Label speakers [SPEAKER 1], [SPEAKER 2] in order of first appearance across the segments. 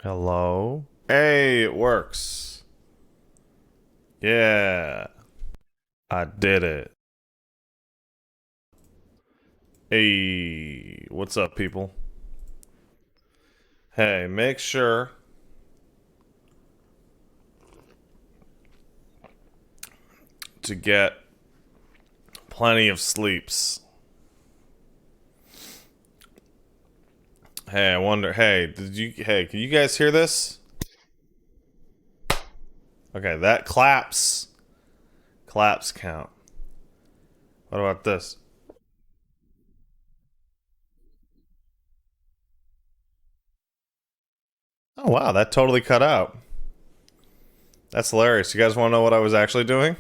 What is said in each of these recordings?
[SPEAKER 1] Hello? Hey, it works. Yeah, I did it. Hey, what's up, people? Hey, make sure to get plenty of sleeps. Hey, I wonder, hey, can you guys hear this? Okay, that claps count. What about this? Oh, wow, that totally cut out. That's hilarious. You guys want to know what I was actually doing?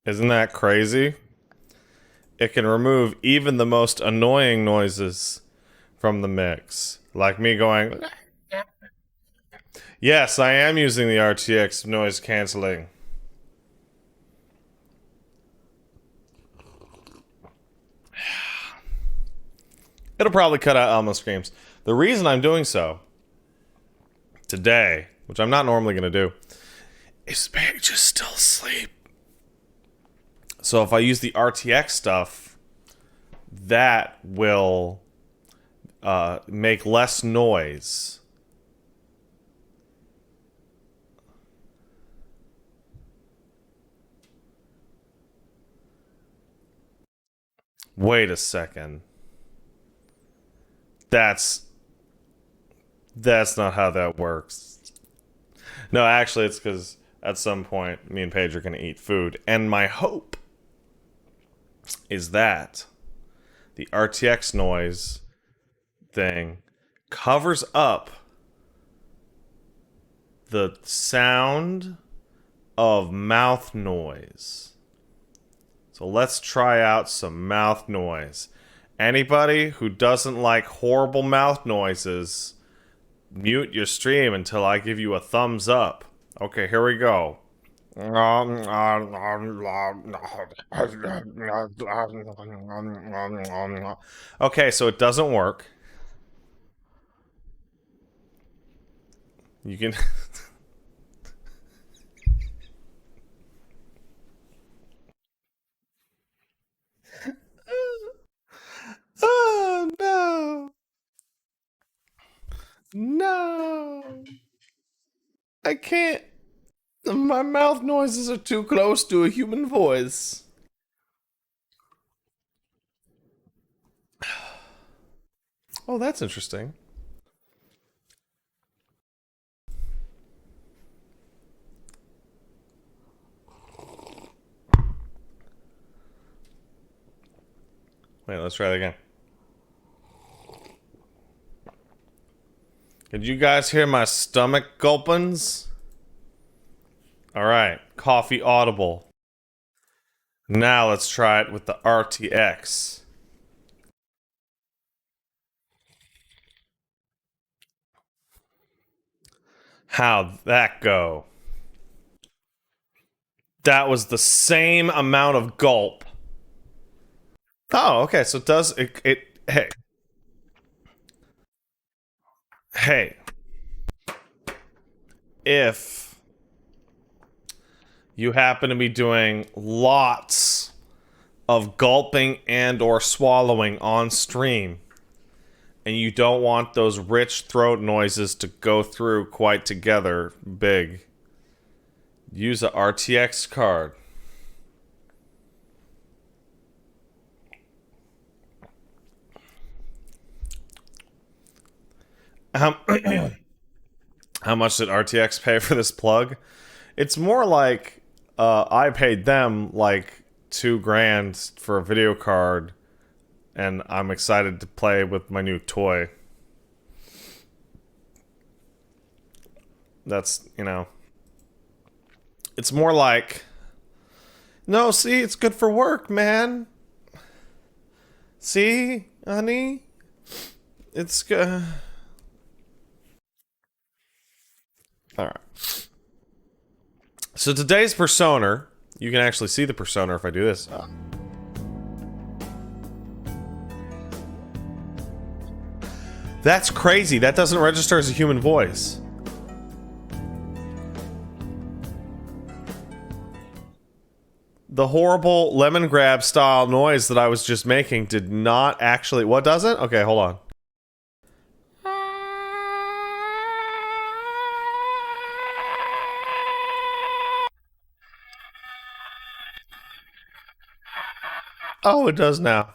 [SPEAKER 1] Isn't that crazy? It can remove even the most annoying noises from the mix. Like me going, yes, I am using the RTX noise canceling. It'll probably cut out Elmo screams. The reason I'm doing so today, which I'm not normally going to do, is Paige is still asleep. So if I use the RTX stuff, that will make less noise. Wait a second. That's that's not how that works. No, actually, it's because at some point me and Paige are going to eat food, and my hope is that the RTX noise thing covers up the sound of mouth noise. So let's try out some mouth noise. Anybody who doesn't like horrible mouth noises, mute your stream until I give you a thumbs up. Okay, here we go. Okay, so it doesn't work. You can. Oh no! No! I can't. My mouth noises are too close to a human voice. Oh, that's interesting. Wait, let's try it again. Did you guys hear my stomach gulpins? All right, coffee audible. Now let's try it with the RTX. How'd that go? That was the same amount of gulp. Oh, okay. So it does it hey. Hey. If you happen to be doing lots of gulping and or swallowing on stream and you don't want those rich throat noises to go through quite together big, use a RTX card. How, how much did RTX pay for this plug? It's more like I paid them like 2 grand for a video card, and I'm excited to play with my new toy. That's, it's more like, no, see, it's good for work, man. See, honey, it's good. All right. So today's persona You can actually see the persona if I do this. That's crazy. That doesn't register as a human voice. The horrible lemon grab style noise that I was just making did not actually... What does it? Okay, hold on. Oh, it does now.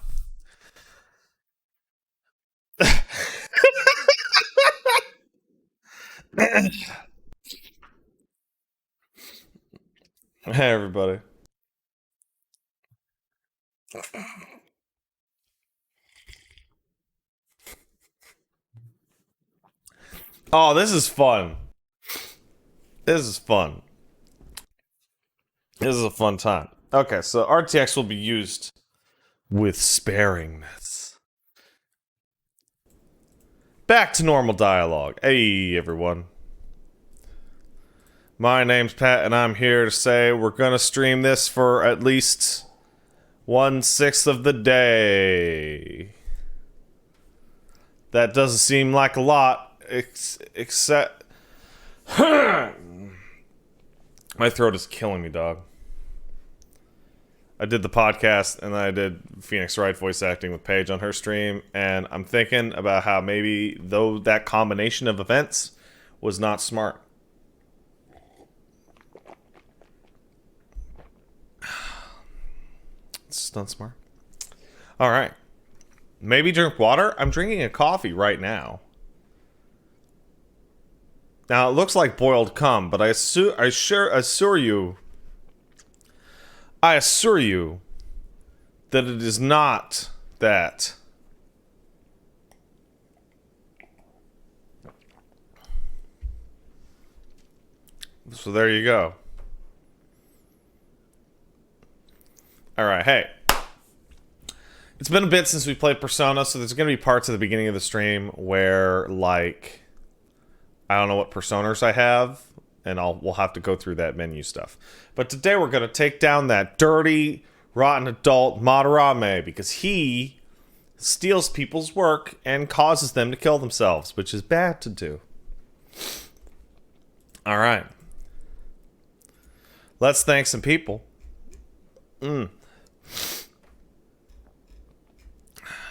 [SPEAKER 1] Hey, everybody. Oh, this is fun. This is fun. This is a fun time. Okay, so RTX will be used with sparingness. Back to normal dialogue. Hey, everyone. My name's Pat, and I'm here to say we're gonna stream this for at least 1/6 of the day. That doesn't seem like a lot, except... My throat is killing me, dog. I did the podcast, and then I did Phoenix Wright voice acting with Paige on her stream, and I'm thinking about how maybe, though that combination of events was not smart. It's just not smart. Alright. Maybe drink water? I'm drinking a coffee right now. Now, it looks like boiled cum, but I assure you that it is not that. So there you go. Alright, hey. It's been a bit since we played Persona, so there's going to be parts at the beginning of the stream where, like, I don't know what personas I have, and we'll have to go through that menu stuff. But today we're going to take down that dirty, rotten adult Madarame, because he steals people's work and causes them to kill themselves, which is bad to do. Alright. Let's thank some people.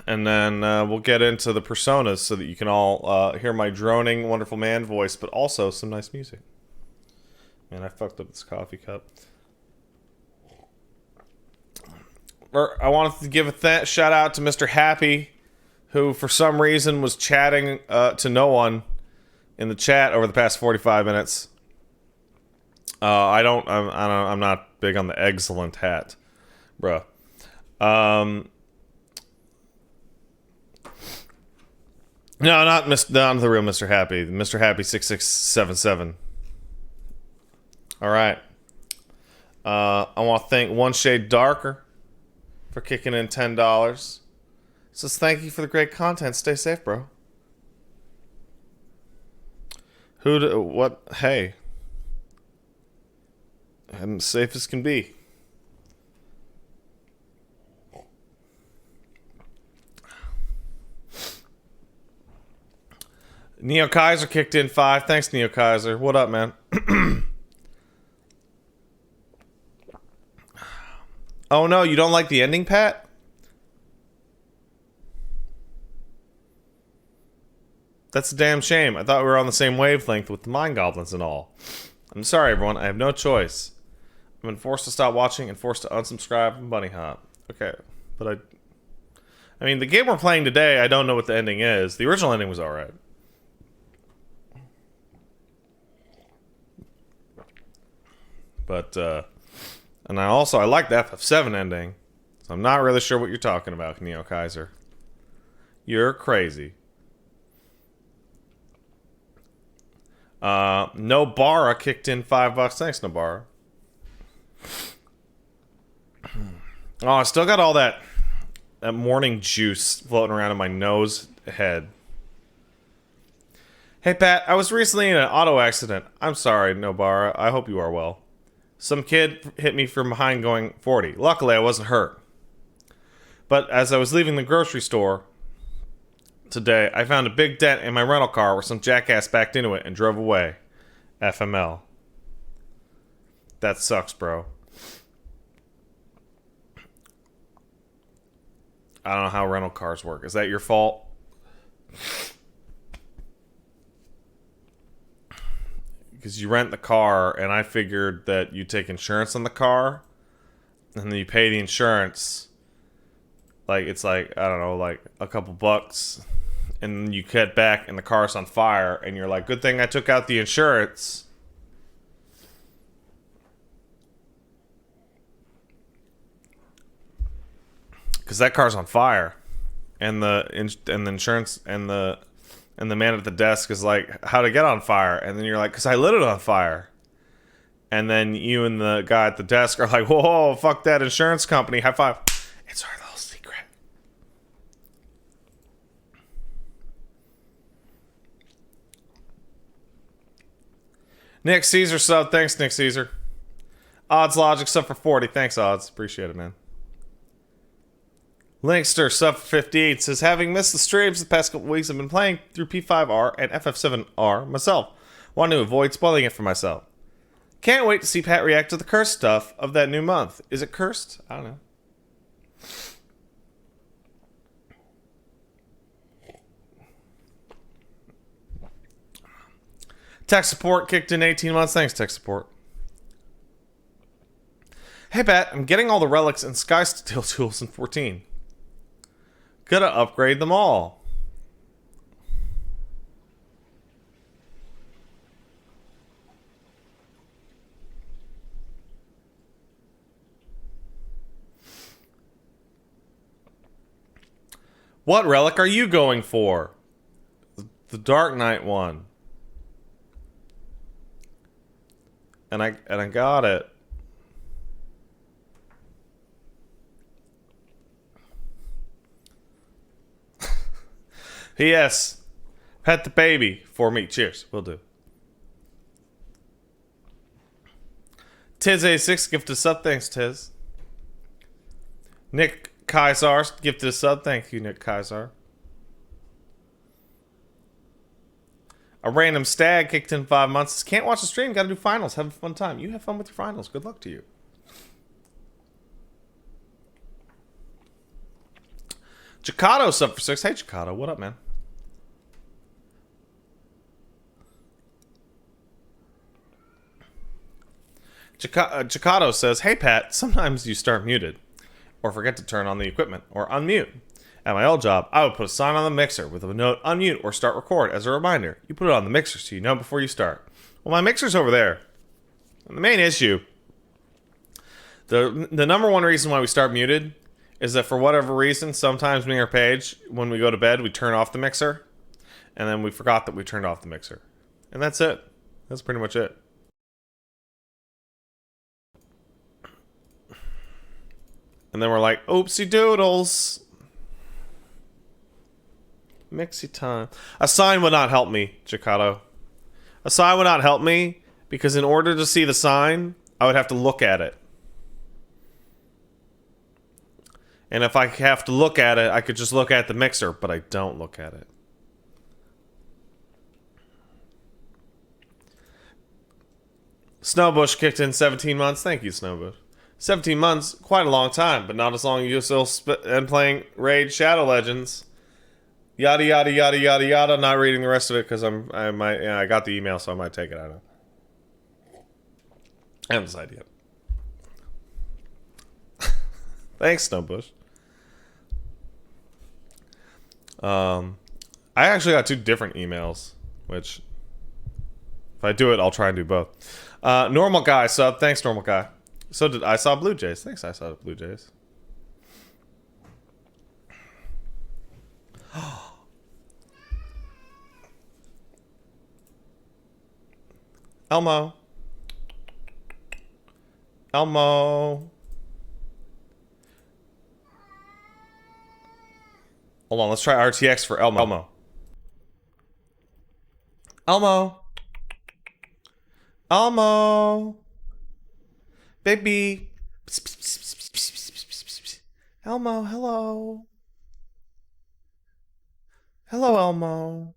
[SPEAKER 1] And then we'll get into the personas so that you can all hear my droning, wonderful man voice, but also some nice music. Man, I fucked up this coffee cup. I wanted to give a shout out to Mr. Happy, who for some reason was chatting to no one in the chat over the past 45 minutes. I'm not big on the excellent hat, bruh. No, not the real Mr. Happy. Mr. Happy 6677. All right. I want to thank One Shade Darker for kicking in $10. Says thank you for the great content. Stay safe, bro. What? Hey. I'm safe as can be. Neo Kaiser kicked in 5. Thanks, Neo Kaiser. What up, man? Oh no, you don't like the ending, Pat? That's a damn shame. I thought we were on the same wavelength with the Mind Goblins and all. I'm sorry, everyone. I have no choice. I've been forced to stop watching and forced to unsubscribe from Bunny Hop. Okay, but I mean, the game we're playing today, I don't know what the ending is. The original ending was alright. But, and I like the FF7 ending. So I'm not really sure what you're talking about, Neo Kaiser. You're crazy. Nobara kicked in $5. Thanks, Nobara. Oh, I still got all that morning juice floating around in my nose head. Hey, Pat, I was recently in an auto accident. I'm sorry, Nobara. I hope you are well. Some kid hit me from behind going 40. Luckily, I wasn't hurt. But as I was leaving the grocery store today, I found a big dent in my rental car where some jackass backed into it and drove away. FML. That sucks, bro. I don't know how rental cars work. Is that your fault? Because you rent the car, and I figured that you take insurance on the car, and then you pay the insurance. Like, it's like, I don't know, like a couple bucks. And then you get back, and the car's on fire, and you're like, good thing I took out the insurance. Because that car's on fire. And the insurance and the man at the desk is like, how'd it get on fire? And then you're like, because I lit it on fire. And then you and the guy at the desk are like, whoa, fuck that insurance company. High five. It's our little secret. Nick Caesar sub. Thanks, Nick Caesar. Odds Logic sub for 40. Thanks, Odds. Appreciate it, man. Linkster sub for 58 says, having missed the streams the past couple weeks, I've been playing through P5R and FF7R myself. Want to avoid spoiling it for myself. Can't wait to see Pat react to the cursed stuff of that new month. Is it cursed? I don't know. Tech support kicked in 18 months. Thanks, tech support. Hey, Pat, I'm getting all the relics and skysailz tools in 14. Gotta upgrade them all. What relic are you going for? The Dark Knight one. And I got it. P.S. Pet the baby for me. Cheers. Will do. Tiz A6 gifted a sub. Thanks, Tiz. Nick Kaiser gifted a sub. Thank you, Nick Kaiser. A random stag kicked in 5 months. Can't watch the stream. Gotta do finals. Have a fun time. You have fun with your finals. Good luck to you. Chicado sub for 6. Hey, Chicado. What up, man? Chicado says, hey, Pat, sometimes you start muted or forget to turn on the equipment or unmute. At my old job, I would put a sign on the mixer with a note, unmute or start record as a reminder. You put it on the mixer so you know before you start. Well, my mixer's over there. And the main issue, the number one reason why we start muted is that for whatever reason, sometimes me or Paige, when we go to bed, we turn off the mixer. And then we forgot that we turned off the mixer. And that's it. That's pretty much it. And then we're like, oopsie doodles. Mixy time. A sign would not help me, Chicado. A sign would not help me because in order to see the sign, I would have to look at it. And if I have to look at it, I could just look at the mixer, but I don't look at it. Snowbush kicked in 17 months. Thank you, Snowbush. 17 months, quite a long time, but not as long as you still spent playing Raid Shadow Legends. Yada yada yada yada yada. Not reading the rest of it because I got the email, so I might take it out of. I haven't decided yet. Thanks, Snowbush. I actually got 2 different emails, which if I do it, I'll try and do both. Normal guy sub. Thanks, normal guy. So did I saw Blue Jays. Thanks, I saw Blue Jays. Elmo. Elmo. Hold on, let's try RTX for Elmo. Elmo. Elmo. Elmo. Baby. Psst, psst, psst, psst, psst, psst, psst, psst. Elmo, hello. Hello, Elmo.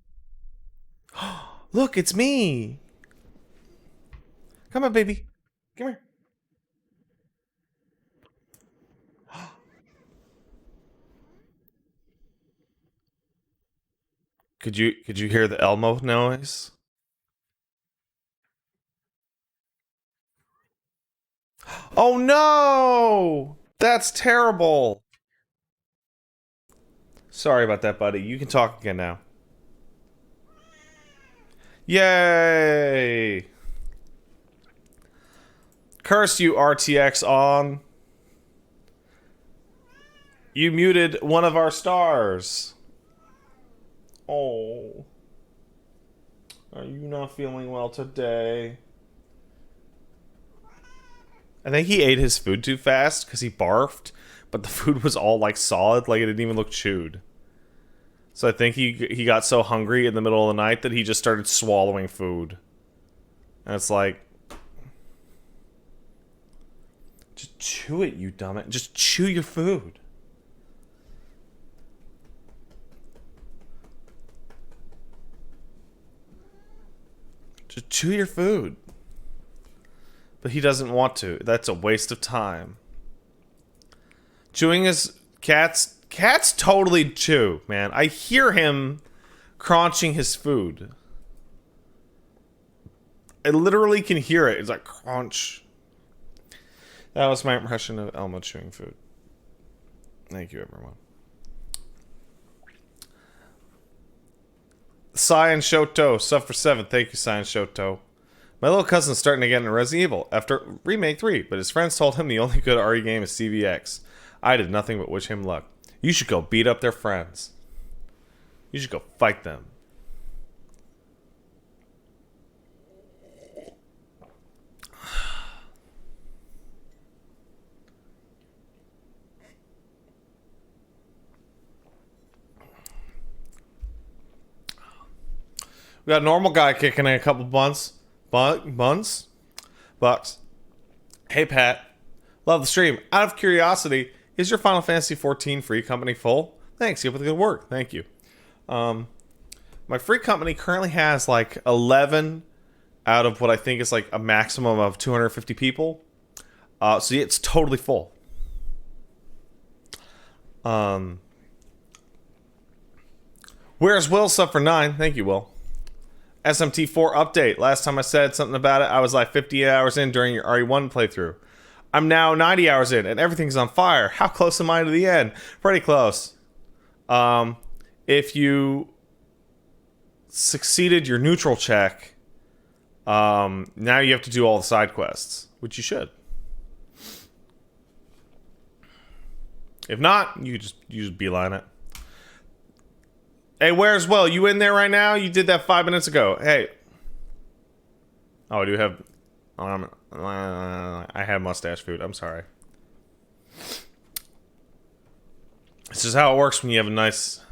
[SPEAKER 1] Look, it's me. Come on, baby. Come here. Could you hear the Elmo noise? Oh no! That's terrible. Sorry about that, buddy. You can talk again now. Yay! Curse you, RTX on. You muted one of our stars. Oh. Are you not feeling well today? I think he ate his food too fast because he barfed, but the food was all like solid, like it didn't even look chewed. So I think he got so hungry in the middle of the night that he just started swallowing food. And it's like, just chew it, you dumbass. Just chew your food. Just chew your food. But he doesn't want to. That's a waste of time. Chewing his cats totally chew, man. I hear him crunching his food. I literally can hear it. It's like crunch. That was my impression of Elmo chewing food. Thank you, everyone. Cyan Shoto, sub for 7. Thank you, Cyan Shoto. My little cousin's starting to get into Resident Evil after Remake 3, but his friends told him the only good RE game is CVX. I did nothing but wish him luck. You should go beat up their friends. You should go fight them. We got a normal guy kicking in a couple bucks. Hey Pat, love the stream. Out of curiosity, is your Final Fantasy 14 free company full? Thanks, keep up the good work. Thank you. My free company currently has like 11 out of what I think is like a maximum of 250 people. So yeah, it's totally full. Where's Will? Sub for 9. Thank you, Will. SMT4 update. Last time I said something about it, I was like 50 hours in during your RE1 playthrough. I'm now 90 hours in, and everything's on fire. How close am I to the end? Pretty close. If you succeeded your neutral check, now you have to do all the side quests, which you should. If not, you just beeline it. Hey, where's Will? You in there right now? You did that 5 minutes ago. Hey. Oh, I do have... I have mustache food. I'm sorry. This is how it works when you have a nice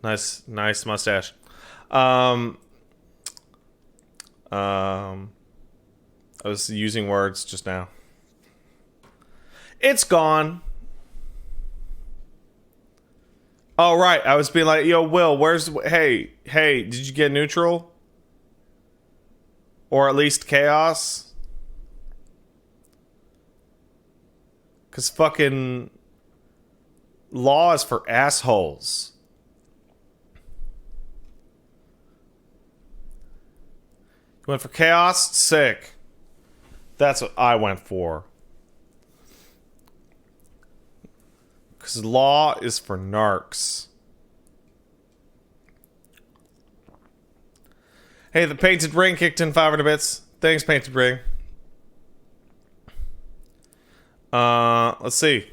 [SPEAKER 1] mustache. I was using words just now. It's gone. Oh, right. I was being like, yo, Will, where's... Hey, did you get neutral? Or at least chaos? Because fucking... law is for assholes. You went for chaos? Sick. That's what I went for. Because law is for narcs. Hey, the Painted Ring kicked in 500 bits. Thanks, Painted Ring. Let's see.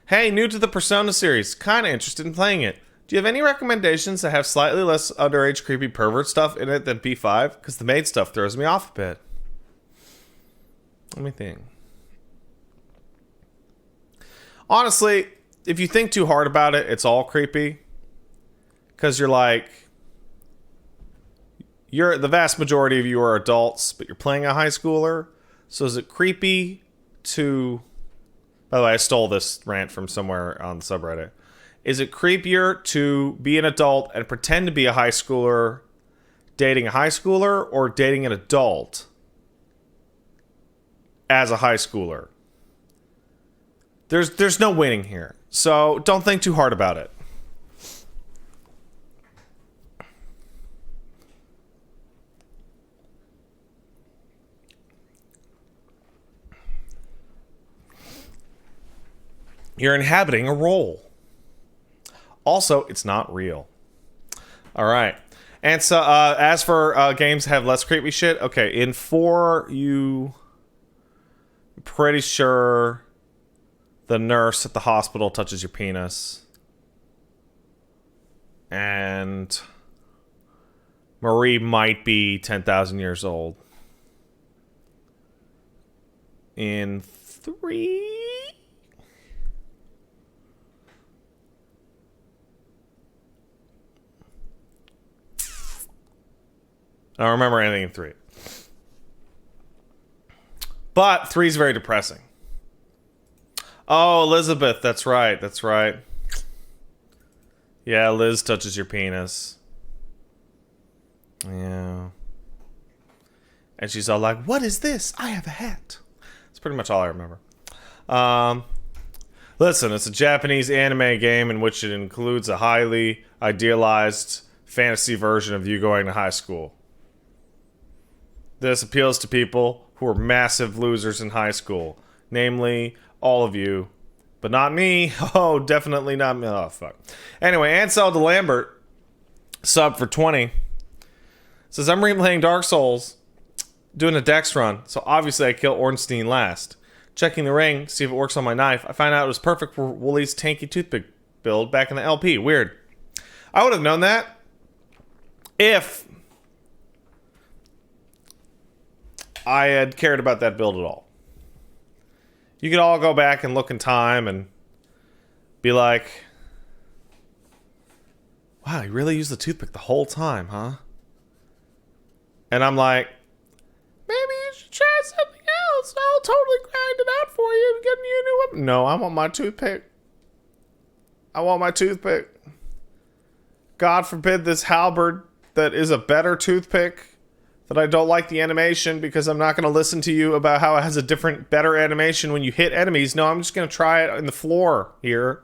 [SPEAKER 1] Hey, new to the Persona series. Kinda interested in playing it. Do you have any recommendations that have slightly less underage creepy pervert stuff in it than P5? Because the maid stuff throws me off a bit. Let me think. Honestly, if you think too hard about it, it's all creepy. Because you're like... the vast majority of you are adults, but you're playing a high schooler. So is it creepy to... By the way, I stole this rant from somewhere on the subreddit. Is it creepier to be an adult and pretend to be a high schooler dating a high schooler, or dating an adult as a high schooler? There's no winning here. So don't think too hard about it. You're inhabiting a role. Also, it's not real. All right. And so, as for games that have less creepy shit, okay, in 4, I'm pretty sure the nurse at the hospital touches your penis. And Marie might be 10,000 years old. In 3... I don't remember anything in 3. But 3 is very depressing. Oh, Elizabeth, that's right, that's right. Yeah, Liz touches your penis. Yeah. And she's all like, what is this? I have a hat. That's pretty much all I remember. Listen, it's a Japanese anime game in which it includes a highly idealized fantasy version of you going to high school. This appeals to people who are massive losers in high school. Namely, all of you. But not me. Oh, definitely not me. Oh, fuck. Anyway, Ansel de Lambert, sub for 20, says, I'm replaying Dark Souls, doing a dex run, so obviously I kill Ornstein last. Checking the ring, see if it works on my knife. I found out it was perfect for Woolie's tanky toothpick build back in the LP. Weird. I would have known that if I had cared about that build at all. You could all go back and look in time and be like, wow, you really used the toothpick the whole time, huh? And I'm like, maybe you should try something else. I'll totally grind it out for you and get you a new weapon. No, I want my toothpick. I want my toothpick. God forbid this halberd that is a better toothpick, that I don't like the animation because I'm not going to listen to you about how it has a different, better animation when you hit enemies. No, I'm just going to try it in the floor here.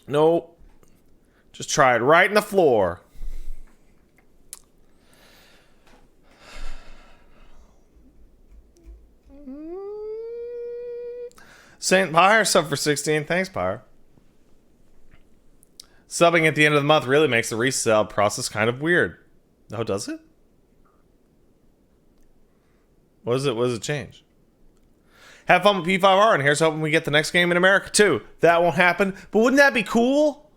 [SPEAKER 1] Nope. Just try it right in the floor. Saint Pyre sub for 16. Thanks, Pyre. Subbing at the end of the month really makes the resale process kind of weird. Oh, does it? What does it change? Have fun with P5R, and here's hoping we get the next game in America too. That won't happen, but wouldn't that be cool?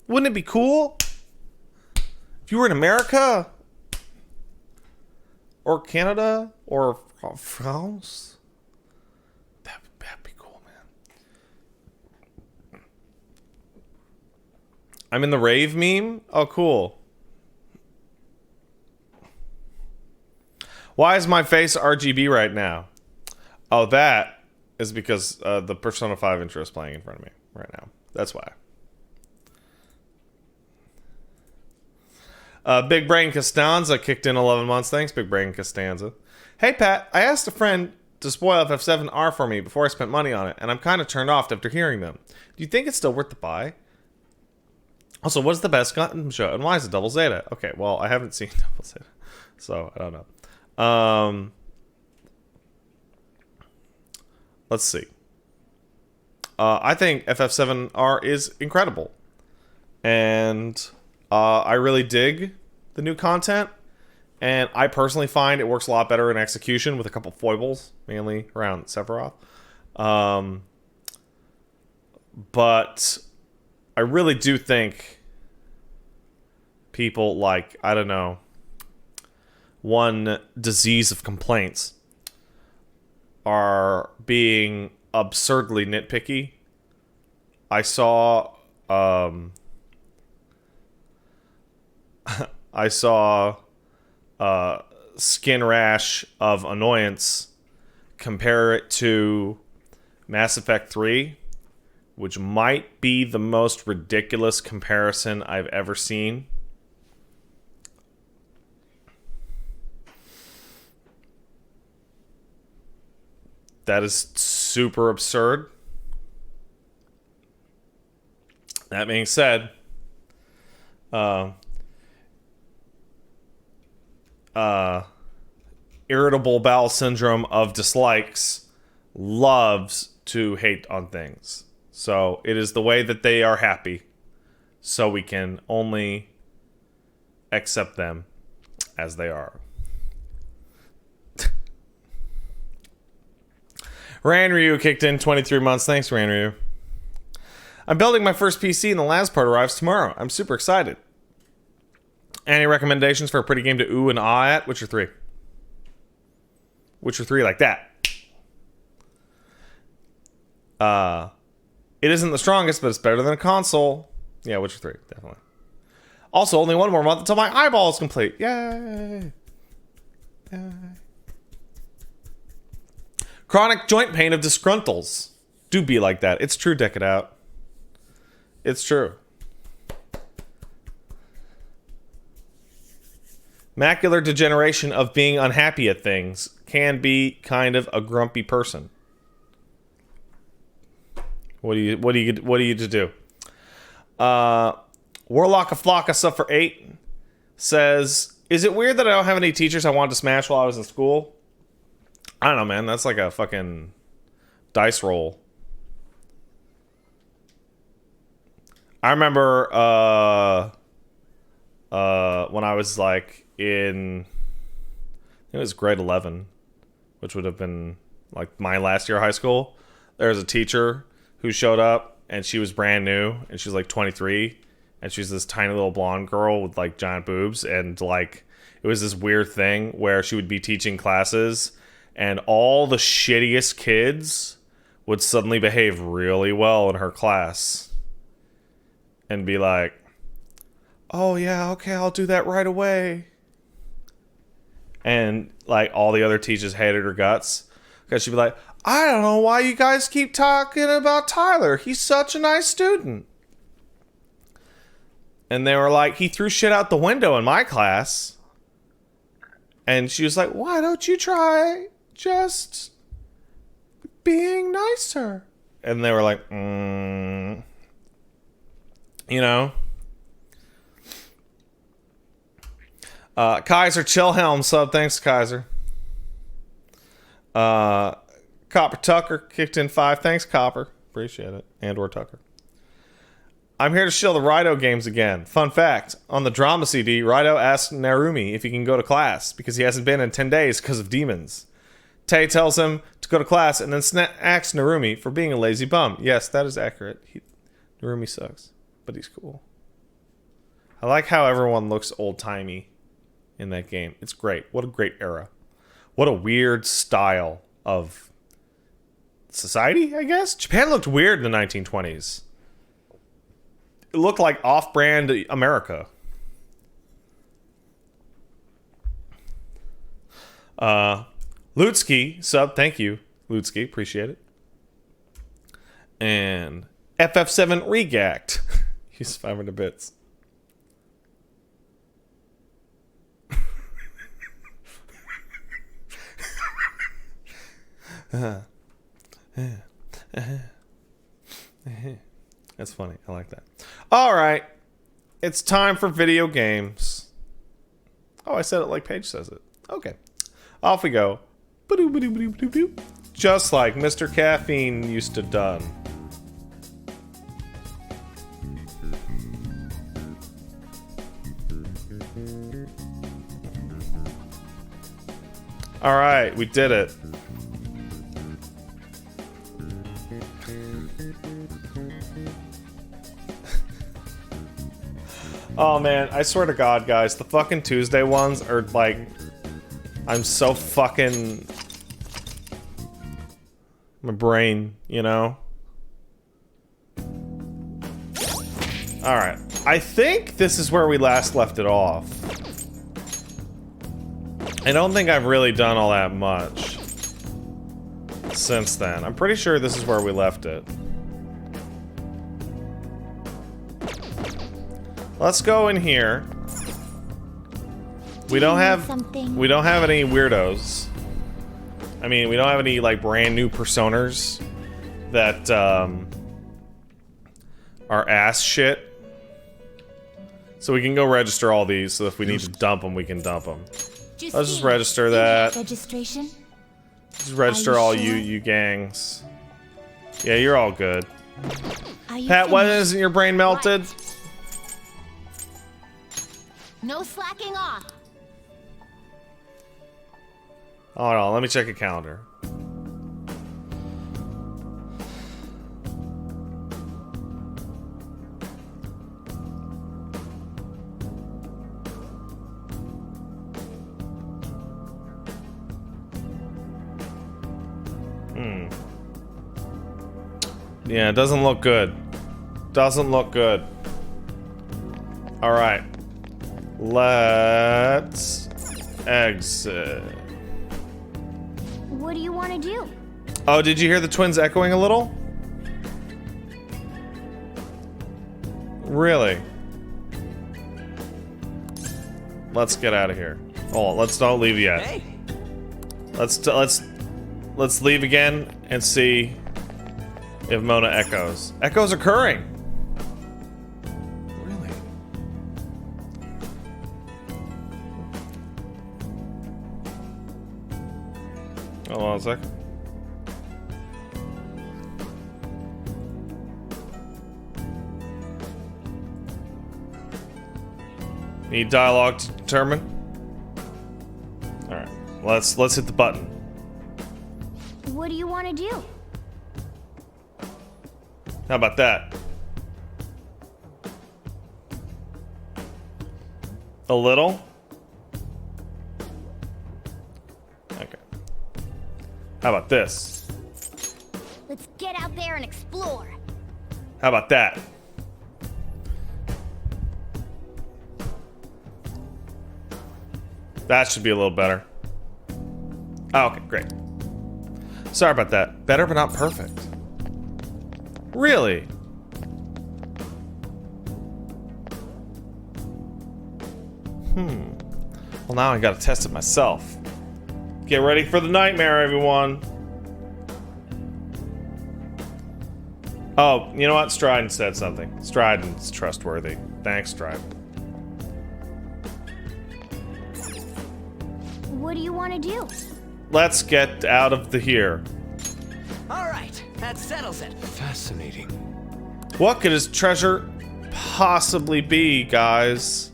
[SPEAKER 1] Wouldn't it be cool if you were in America or Canada or France? That'd be cool, man. I'm in the rave meme. Oh, cool. Why is my face RGB right now? Oh, that is because the Persona 5 intro is playing in front of me right now. That's why. Big Brain Costanza kicked in 11 months. Thanks, Big Brain Costanza. Hey, Pat, I asked a friend to spoil FF7R for me before I spent money on it, and I'm kind of turned off after hearing them. Do you think it's still worth the buy? Also, what's the best Gundam show, and why is it Double Zeta? Okay, well, I haven't seen Double Zeta, so I don't know. Let's see. I think FF7R is incredible, and I really dig the new content, and I personally find it works a lot better in execution with a couple foibles, mainly around Sephiroth. But I really do think people like, I don't know, one disease of complaints are being absurdly nitpicky. I saw skin rash of annoyance, compare it to Mass Effect 3, which might be the most ridiculous comparison I've ever seen. That is super absurd. That being said, irritable bowel syndrome of dislikes loves to hate on things. So it is the way that they are happy. So we can only accept them as they are. Ranryu kicked in 23 months. Thanks, Ranryu. I'm building my first PC and the last part arrives tomorrow. I'm super excited. Any recommendations for a pretty game to ooh and ah at? Witcher 3. Witcher 3 like that. It isn't the strongest, but it's better than a console. Yeah, Witcher 3, definitely. Also, only one more month until my eyeball is complete. Yay! Yay. Chronic joint pain of disgruntles. Do be like that. It's true, deck it out. It's true. Macular degeneration of being unhappy at things can be kind of a grumpy person. What do you to do? Warlock of Flocka Suffer 8 says, is it weird that I don't have any teachers I wanted to smash while I was in school? I don't know, man. That's like a fucking dice roll. I remember when I was like in, I think it was grade 11, which would have been like my last year of high school. There was a teacher who showed up and she was brand new and she was like 23 and she's this tiny little blonde girl with like giant boobs, and like it was this weird thing where she would be teaching classes and all the shittiest kids would suddenly behave really well in her class and be like, oh yeah, okay, I'll do that right away. And like all the other teachers hated her guts because she'd be like, I don't know why you guys keep talking about Tyler. He's such a nice student. And they were like, he threw shit out the window in my class. And she was like, why don't you try just being nicer? And they were like, you know. Kaiser Chillhelm sub. Thanks, Kaiser. Copper Tucker kicked in 5. Thanks, Copper. Appreciate it. And or Tucker. I'm here to shill the Rido games again. Fun fact, on the drama CD, Rido asked Narumi if he can go to class because he hasn't been in 10 days because of demons. Tay tells him to go to class and then asks Narumi for being a lazy bum. Yes, that is accurate. Narumi sucks, but he's cool. I like how everyone looks old-timey in that game. It's great. What a great era. What a weird style of society, I guess? Japan looked weird in the 1920s. It looked like off-brand America. Lutsky, sub, thank you. Lutsky, appreciate it. And FF7 Regact. He's 500 bits. That's funny. I like that. All right. It's time for video games. Oh, I said it like Paige says it. Okay. Off we go. Just like Mr. Caffeine used to done. All right. We did it. Oh man, I swear to God, guys, the fucking Tuesday ones are like, I'm so fucking, my brain, you know? Alright, I think this is where we last left it off. I don't think I've really done all that much since then. I'm pretty sure this is where we left it. Let's go in here. We don't have any weirdos. I mean, we don't have any like brand new personas that are ass shit. So we can go register all these, so if we need to dump them, we can dump them. Let's just register that.
[SPEAKER 2] Registration?
[SPEAKER 1] Just register all you gangs. Yeah, you're all good. Pat, why isn't your brain melted?
[SPEAKER 2] Right. No slacking off.
[SPEAKER 1] Hold on, let me check a calendar. Yeah, it doesn't look good. Doesn't look good. Alright. Let's exit.
[SPEAKER 2] What do you want to do?
[SPEAKER 1] Oh, did you hear the twins echoing a little? Really? Let's get out of here. Oh, let's not leave yet.
[SPEAKER 3] Hey.
[SPEAKER 1] Let's leave again and see if Mona echoes. Echoes occurring. Really? Hold on a sec. Need dialogue to determine? Alright. Let's hit the button.
[SPEAKER 2] What do you want to do?
[SPEAKER 1] How about that? A little? Okay. How about this?
[SPEAKER 2] Let's get out there and explore.
[SPEAKER 1] How about that? That should be a little better. Oh, okay, great. Sorry about that. Better but not perfect. Really? Well, now I gotta test it myself. Get ready for the nightmare, everyone. Oh, you know what? Strident said something. Strident's trustworthy. Thanks, Strident.
[SPEAKER 2] What do you want to do?
[SPEAKER 1] Let's get out of here.
[SPEAKER 3] All right, that settles it.
[SPEAKER 4] Fascinating.
[SPEAKER 1] What could his treasure possibly be, guys?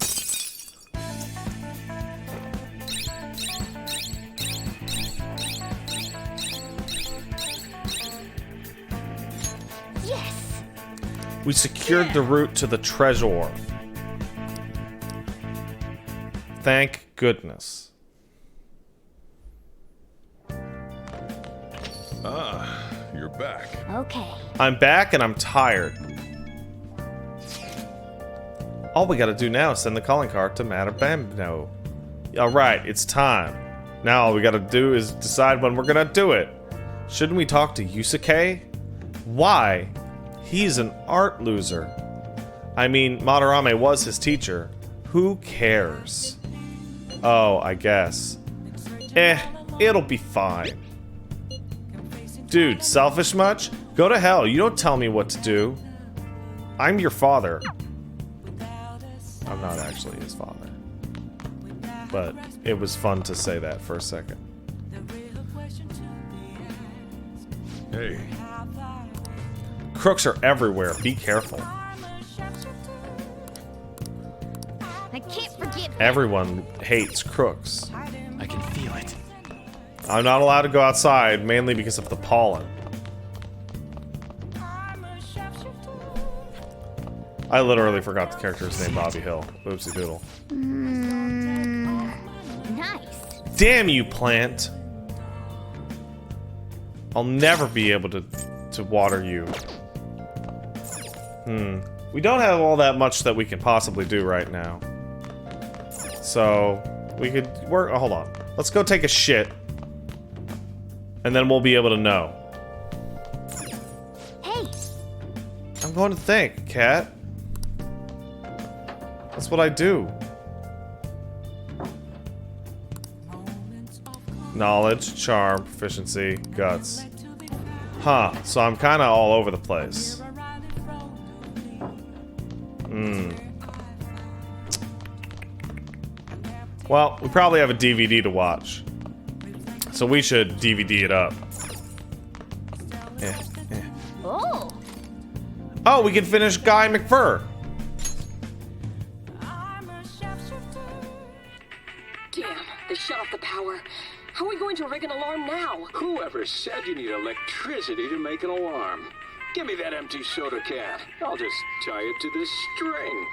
[SPEAKER 2] Yes.
[SPEAKER 1] We secured the route to the treasure. Thank goodness.
[SPEAKER 4] Ah, you're back.
[SPEAKER 2] Okay.
[SPEAKER 1] I'm back and I'm tired. All we gotta do now is send the calling card to Madabamno. Alright, it's time. Now all we gotta do is decide when we're gonna do it. Shouldn't we talk to Yusuke? Why? He's an art loser. I mean, Madarame was his teacher. Who cares? Oh, I guess. It'll be fine. Dude, selfish much? Go to hell, you don't tell me what to do. I'm your father. I'm not actually his father. But it was fun to say that for a second.
[SPEAKER 4] Hey,
[SPEAKER 1] Crooks are everywhere, be careful.
[SPEAKER 2] I can't forget.
[SPEAKER 1] Everyone hates crooks.
[SPEAKER 4] I can feel it.
[SPEAKER 1] I'm not allowed to go outside, mainly because of the pollen. I literally forgot the character's name, Bobby Hill. Oopsie doodle.
[SPEAKER 2] Nice.
[SPEAKER 1] Damn you, plant! I'll never be able to water you. We don't have all that much that we can possibly do right now. So, we could work. Oh, hold on. Let's go take a shit. And then we'll be able to know.
[SPEAKER 2] Hey,
[SPEAKER 1] I'm going to think, cat. That's what I do. Knowledge, charm, proficiency, guts. Huh, so I'm kind of all over the place. Well, we probably have a DVD to watch. So we should DVD it up.
[SPEAKER 2] oh,
[SPEAKER 1] Oh, we can finish Guy McFur.
[SPEAKER 5] Damn, they shut off the power. How are we going to rig an alarm now?
[SPEAKER 6] Whoever said you need electricity to make an alarm? Give me that empty soda can. I'll just tie it to this string.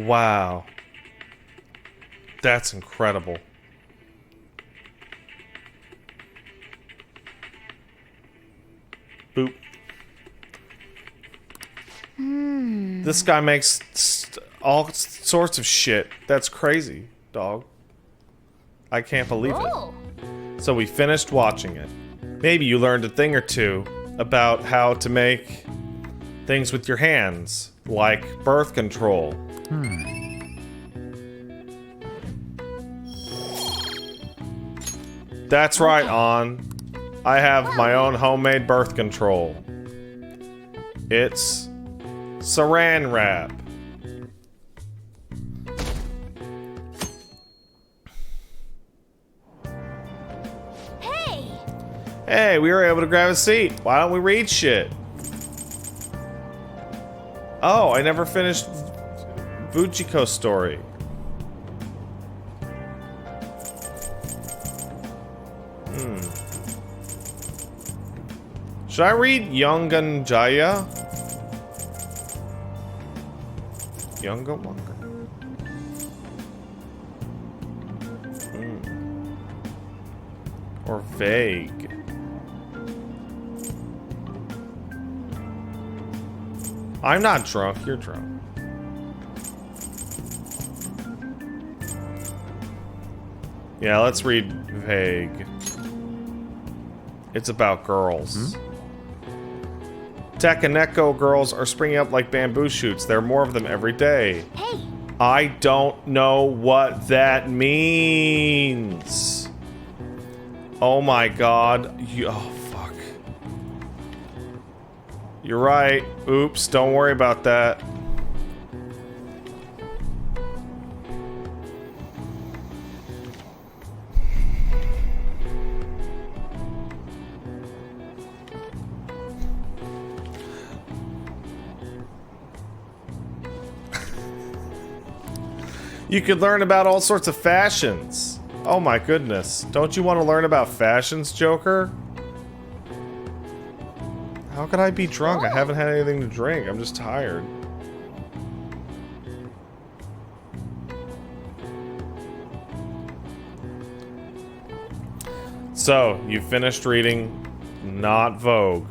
[SPEAKER 1] Wow. That's incredible. Boop. This guy makes all sorts of shit. That's crazy, dog. I can't believe
[SPEAKER 2] oh.
[SPEAKER 1] it. So we finished watching it. Maybe you learned a thing or two about how to make things with your hands, like birth control. That's right, On. I have my own homemade birth control. It's Saran wrap.
[SPEAKER 2] Hey,
[SPEAKER 1] Hey, we were able to grab a seat. Why don't we read shit? Oh, I never finished Fujiko's story. Should I read Yongan Jaya? Yonga Wonga. Or vague. I'm not drunk, you're drunk. Yeah, let's read vague. It's about girls. Takaneko girls are springing up like bamboo shoots. There are more of them every day.
[SPEAKER 2] hey,
[SPEAKER 1] I don't know what that means. Oh my god. Oh, fuck. You're right. Oops, don't worry about that. You could learn about all sorts of fashions. Oh my goodness. Don't you want to learn about fashions, Joker? How could I be drunk? I haven't had anything to drink. I'm just tired. So, you finished reading Not Vogue.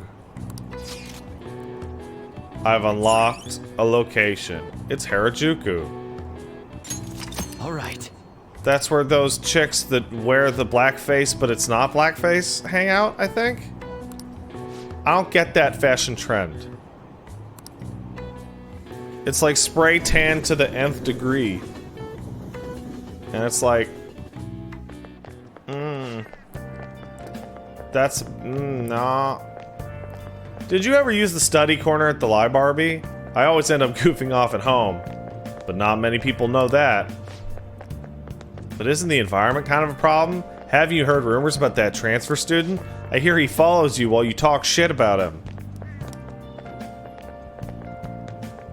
[SPEAKER 1] I've unlocked a location. It's Harajuku.
[SPEAKER 3] All right.
[SPEAKER 1] That's where those chicks that wear the blackface, but it's not blackface, hang out, I think? I don't get that fashion trend. It's like spray tan to the nth degree. And it's like... That's... nah. Did you ever use the study corner at the Barbie? I always end up goofing off at home. But not many people know that. But isn't the environment kind of a problem? Have you heard rumors about that transfer student? I hear he follows you while you talk shit about him.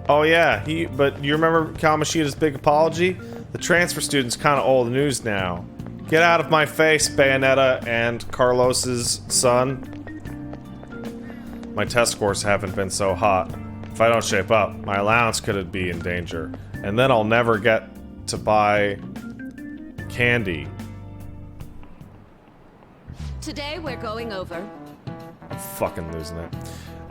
[SPEAKER 1] Oh yeah, but you remember Kamoshida's big apology? The transfer student's kind of old news now. Get out of my face, Bayonetta and Carlos's son. My test scores haven't been so hot. If I don't shape up, my allowance could be in danger. And then I'll never get to buy candy.
[SPEAKER 5] Today we're going over.
[SPEAKER 1] I'm fucking losing it.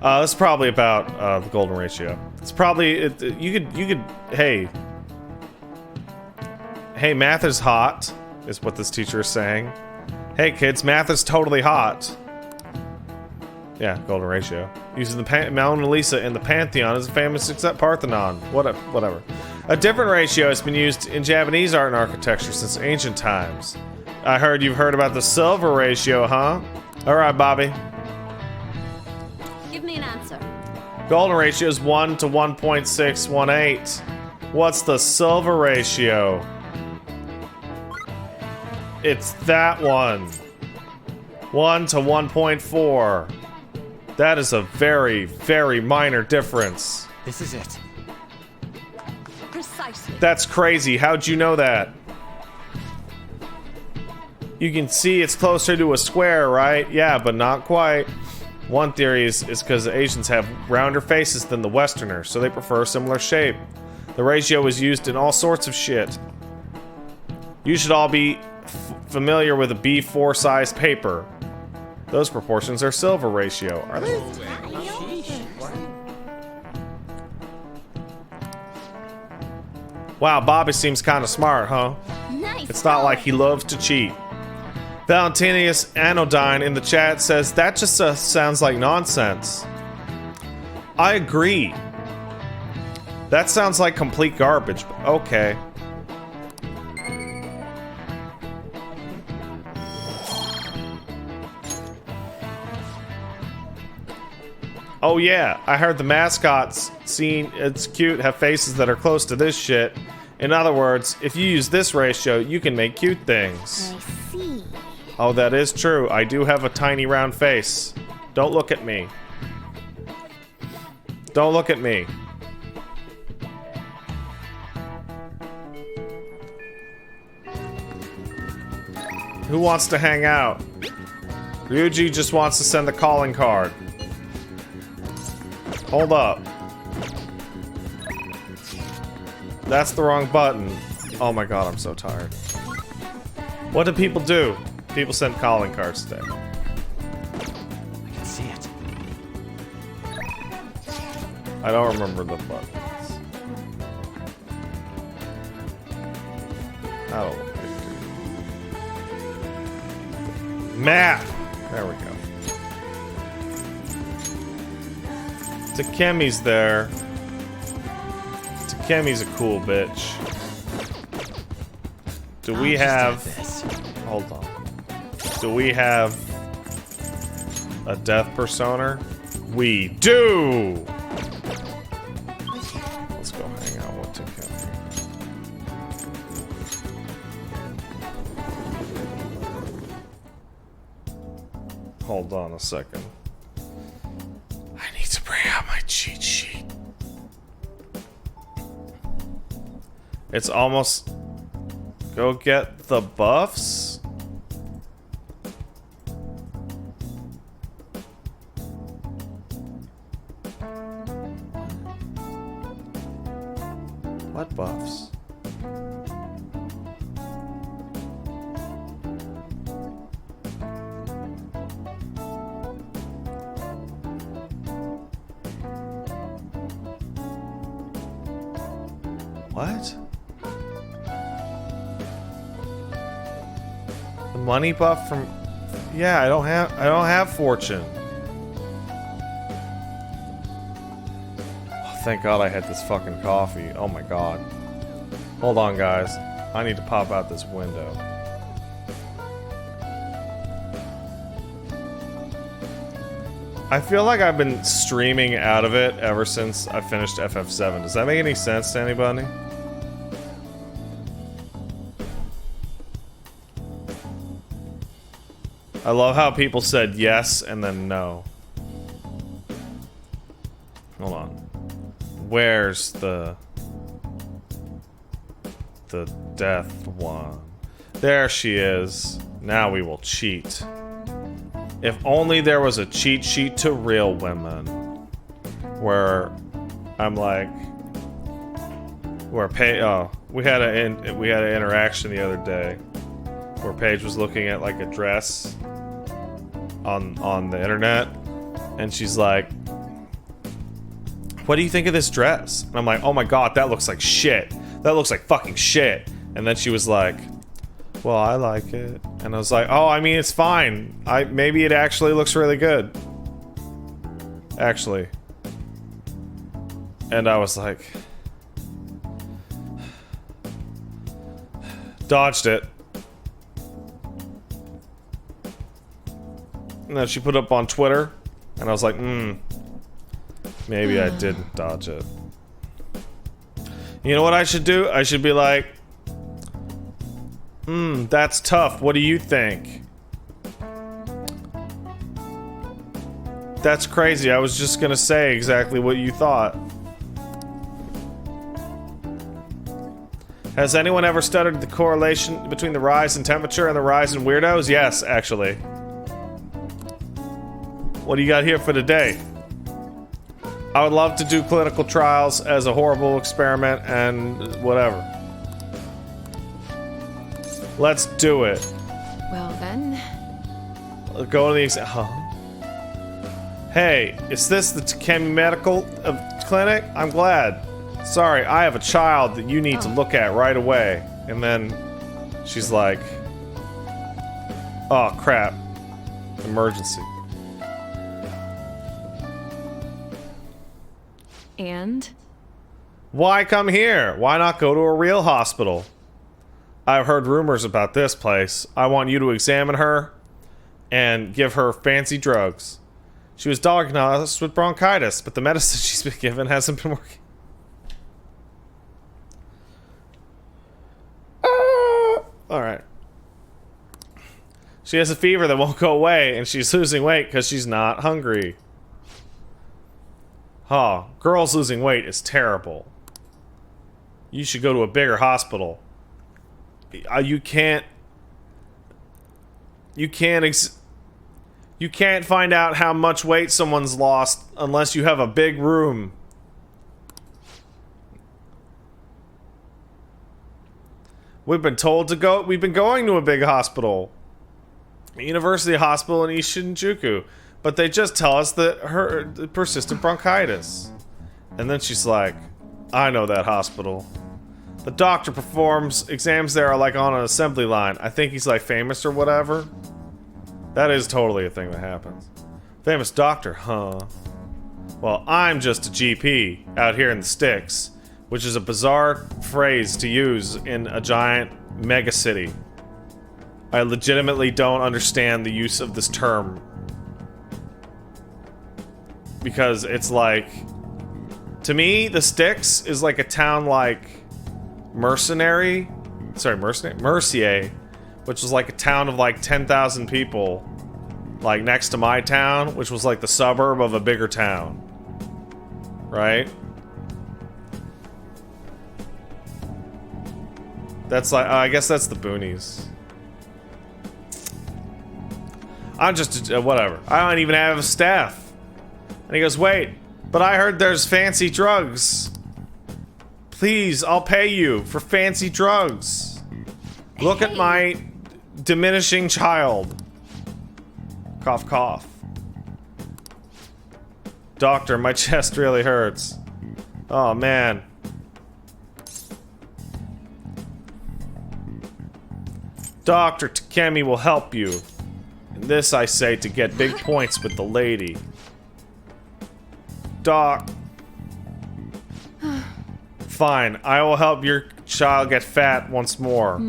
[SPEAKER 1] This is probably about the golden ratio. It's probably you could. Hey, Hey, math is hot, is what this teacher is saying. Hey, kids, math is totally hot. Yeah, golden ratio. Using the Mona Lisa in the Pantheon is a famous except Parthenon. Whatever. A different ratio has been used in Japanese art and architecture since ancient times. I heard you've heard about the silver ratio, huh? Alright, Bobby.
[SPEAKER 2] Give me an answer.
[SPEAKER 1] Golden ratio is 1 to 1.618. What's the silver ratio? It's that one. 1 to 1.4. That is a very, very minor difference.
[SPEAKER 3] This is it.
[SPEAKER 2] Precisely.
[SPEAKER 1] That's crazy. How'd you know that? You can see it's closer to a square, right? Yeah, but not quite. One theory is because the Asians have rounder faces than the Westerners, so they prefer a similar shape. The ratio is used in all sorts of shit. You should all be familiar with a B4 size paper. Those proportions are silver ratio. Are they? Wow, Bobby seems kind of smart, huh?
[SPEAKER 2] Nice.
[SPEAKER 1] It's not like he loves to cheat. Valentinius Anodyne in the chat says, that just sounds like nonsense. I agree. That sounds like complete garbage, but okay. Oh yeah, I heard the mascots it's cute, have faces that are close to this shit. In other words, if you use this ratio, you can make cute things.
[SPEAKER 2] I see.
[SPEAKER 1] Oh, that is true. I do have a tiny round face. Don't look at me. Don't look at me. Who wants to hang out? Ryuji just wants to send the calling card. Hold up. That's the wrong button. Oh my god, I'm so tired. What do people do? People send calling cards today.
[SPEAKER 3] I can see it.
[SPEAKER 1] I don't remember the buttons. I don't know. Map! There we go. Takemi's there. Takemi's a cool bitch. Do we have... Hold on. Do we have a death persona? We do! Let's go hang out with Takemi. Hold on a second. I need to bring out my cheat sheet. It's almost... Go get the buffs? What buffs? What? The money buff from... Yeah, I don't have fortune. Oh, thank God I had this fucking coffee. Oh my god. Hold on, guys. I need to pop out this window. I feel like I've been streaming out of it ever since I finished FF7. Does that make any sense to anybody? I love how people said yes and then no. Hold on. Where's the death one? There she is. Now we will cheat. If only there was a cheat sheet to real women. Where I'm like... Where we had an interaction the other day. Where Paige was looking at like a dress on the internet, and she's like, what do you think of this dress? And I'm like, oh my god, that looks like shit. That looks like fucking shit. And then she was like, well, I like it. And I was like, oh, I mean, it's fine. Maybe it actually looks really good. Actually. And I was like... dodged it. And then she put it up on Twitter. And I was like, maybe I didn't dodge it. You know what I should do? I should be like... that's tough. What do you think? That's crazy. I was just gonna say exactly what you thought. Has anyone ever studied the correlation between the rise in temperature and the rise in weirdos? Yes, actually. What do you got here for today? I would love to do clinical trials as a horrible experiment and whatever. Let's do it.
[SPEAKER 7] Well then.
[SPEAKER 1] Go to the exam. Huh? Hey, is this the Takemi Medical Clinic? I'm glad. Sorry, I have a child that you need to look at right away. And then she's like, oh crap. Emergency.
[SPEAKER 7] And?
[SPEAKER 1] Why come here? Why not go to a real hospital? I've heard rumors about this place. I want you to examine her and give her fancy drugs. She was diagnosed with bronchitis, but the medicine she's been given hasn't been working. Alright. She has a fever that won't go away, and she's losing weight because she's not hungry. Huh. Girls losing weight is terrible. You should go to a bigger hospital. You can't find out how much weight someone's lost unless you have a big room. We've been told to go. We've been going to a big hospital, a university hospital in East Shinjuku, but they just tell us that her persistent bronchitis. And then she's like, "I know that hospital. The doctor performs exams there are like on an assembly line. I think he's like famous or whatever." That is totally a thing that happens. Famous doctor, huh? Well, I'm just a GP out here in the sticks, which is a bizarre phrase to use in a giant mega city. I legitimately don't understand the use of this term. Because it's like... To me, the sticks is like a town like... Mercier, which was like a town of like 10,000 people, like next to my town, which was like the suburb of a bigger town, right? That's like, I guess that's the boonies. I'm just, whatever. I don't even have a staff. And he goes, wait, but I heard there's fancy drugs. Please, I'll pay you for fancy drugs. Look at my diminishing child. Cough, cough. Doctor, my chest really hurts. Oh, man. Dr. Takemi will help you. And this I say to get big points with the lady. Doc. Fine, I will help your child get fat once more.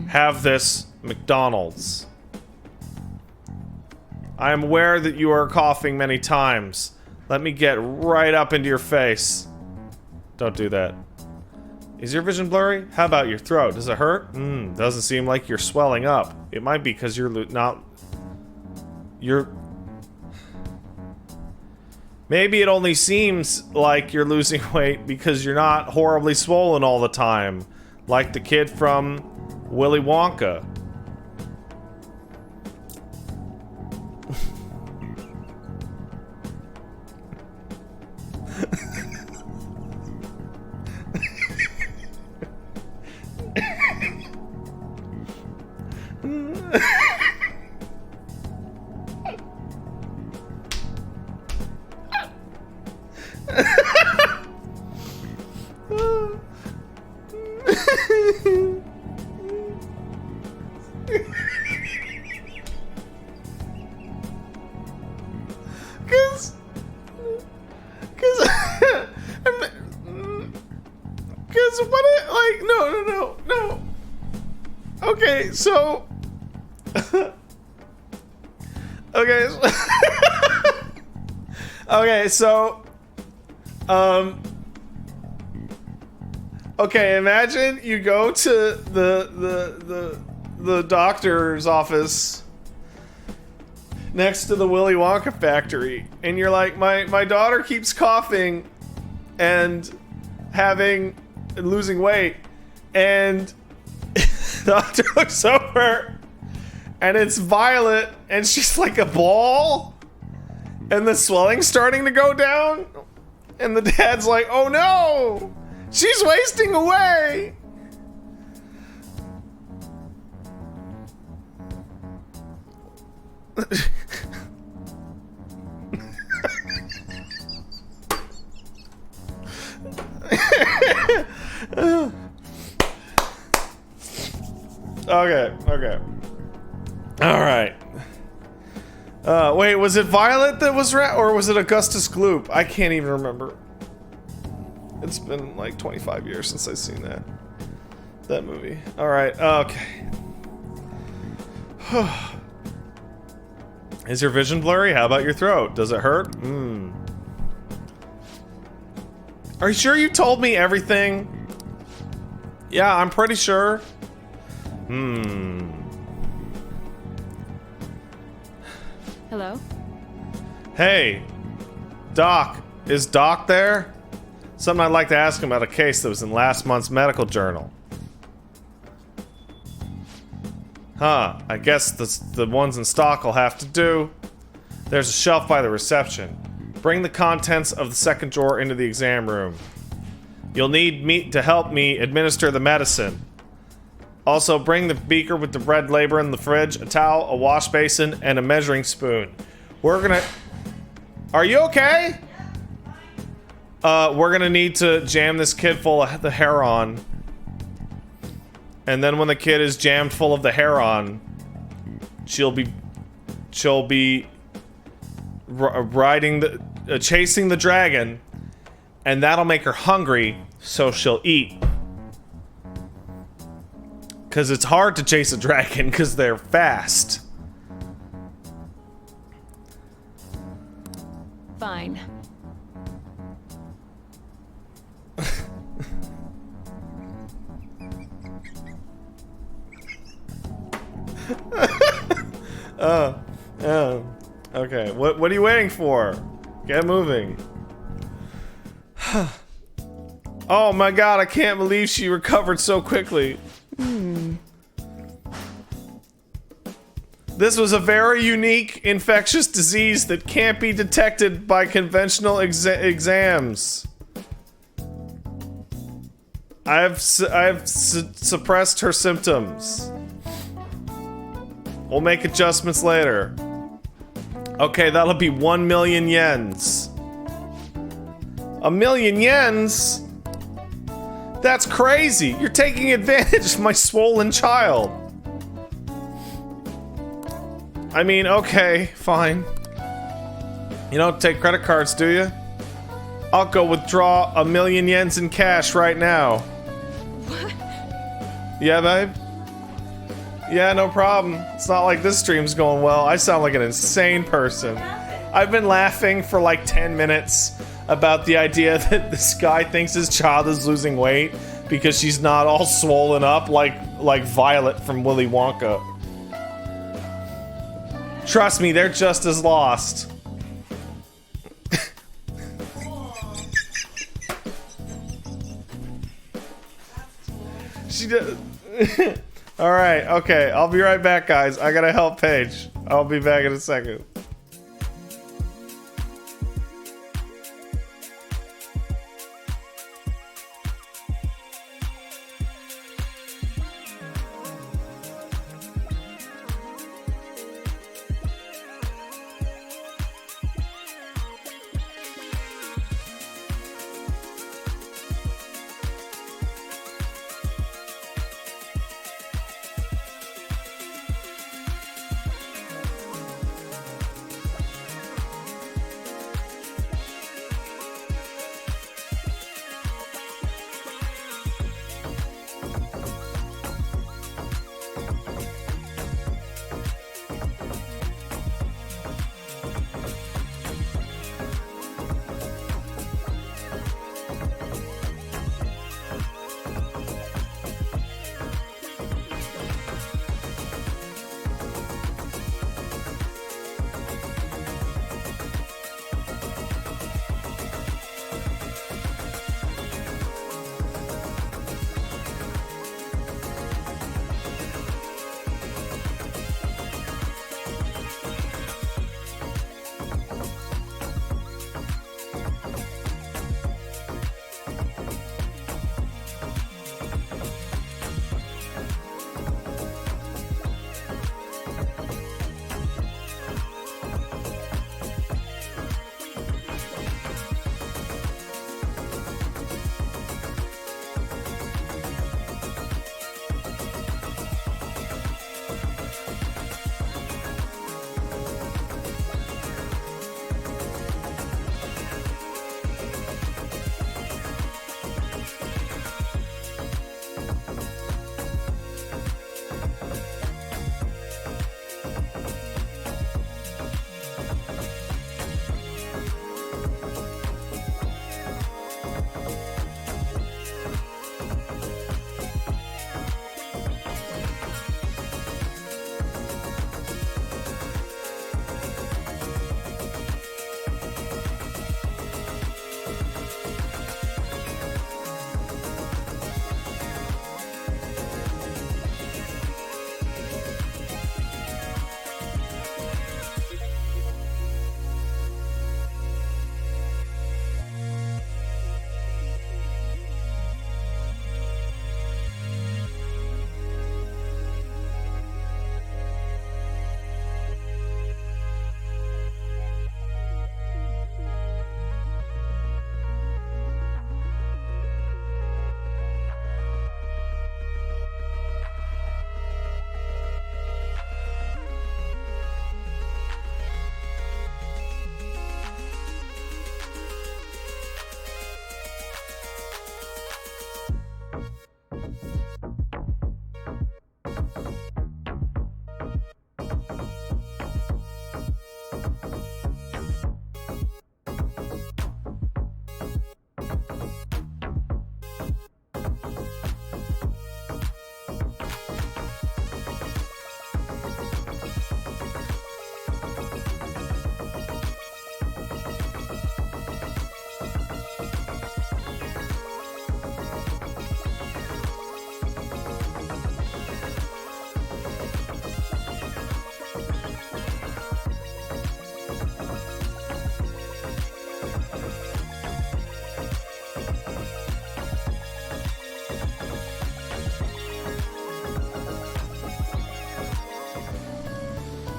[SPEAKER 1] Have this McDonald's. I am aware that you are coughing many times. Let me get right up into your face. Don't do that. Is your vision blurry? How about your throat? Does it hurt? Doesn't seem like you're swelling up. It might be because you're Maybe it only seems like you're losing weight because you're not horribly swollen all the time. Like the kid from Willy Wonka. Like, no. Okay, so... Okay, okay, imagine you go to the doctor's office next to the Willy Wonka factory, and you're like, my daughter keeps coughing and losing weight, and the doctor looks over and it's Violet, and she's like a ball, and the swelling's starting to go down, and the dad's like, oh no, she's wasting away. Okay. All right. Wait, was it Violet that was or was it Augustus Gloop? I can't even remember. It's been like 25 years since I've seen that movie. All right. Okay. Is your vision blurry? How about your throat? Does it hurt? Are you sure you told me everything? Yeah, I'm pretty sure.
[SPEAKER 7] Hello?
[SPEAKER 1] Hey, Doc. Is Doc there? Something I'd like to ask him about a case that was in last month's medical journal. Huh, I guess the ones in stock will have to do. There's a shelf by the reception. Bring the contents of the second drawer into the exam room. You'll need me to help me administer the medicine. Also, bring the beaker with the red label in the fridge, a towel, a wash basin, and a measuring spoon. We're gonna... Are you okay? We're gonna need to jam this kid full of the heron. And then when the kid is jammed full of the heron, she'll be riding the... chasing the dragon, and that'll make her hungry, so she'll eat. Because it's hard to chase a dragon because they're fast.
[SPEAKER 7] Fine.
[SPEAKER 1] Okay, what are you waiting for? Get moving. Oh my god, I can't believe she recovered so quickly. This was a very unique infectious disease that can't be detected by conventional exams. I've suppressed her symptoms. We'll make adjustments later. Okay, that'll be 1 million yens. 1 million yens? That's crazy. You're taking advantage of my swollen child. I mean, okay, fine. You don't take credit cards, do you? I'll go withdraw 1 million yens in cash right now.
[SPEAKER 7] What?
[SPEAKER 1] Yeah, babe? Yeah, no problem. It's not like this stream's going well. I sound like an insane person. I've been laughing for like 10 minutes about the idea that this guy thinks his child is losing weight because she's not all swollen up like Violet from Willy Wonka. Trust me, they're just as lost. She did. Alright, okay, I'll be right back, guys. I gotta help Paige. I'll be back in a second.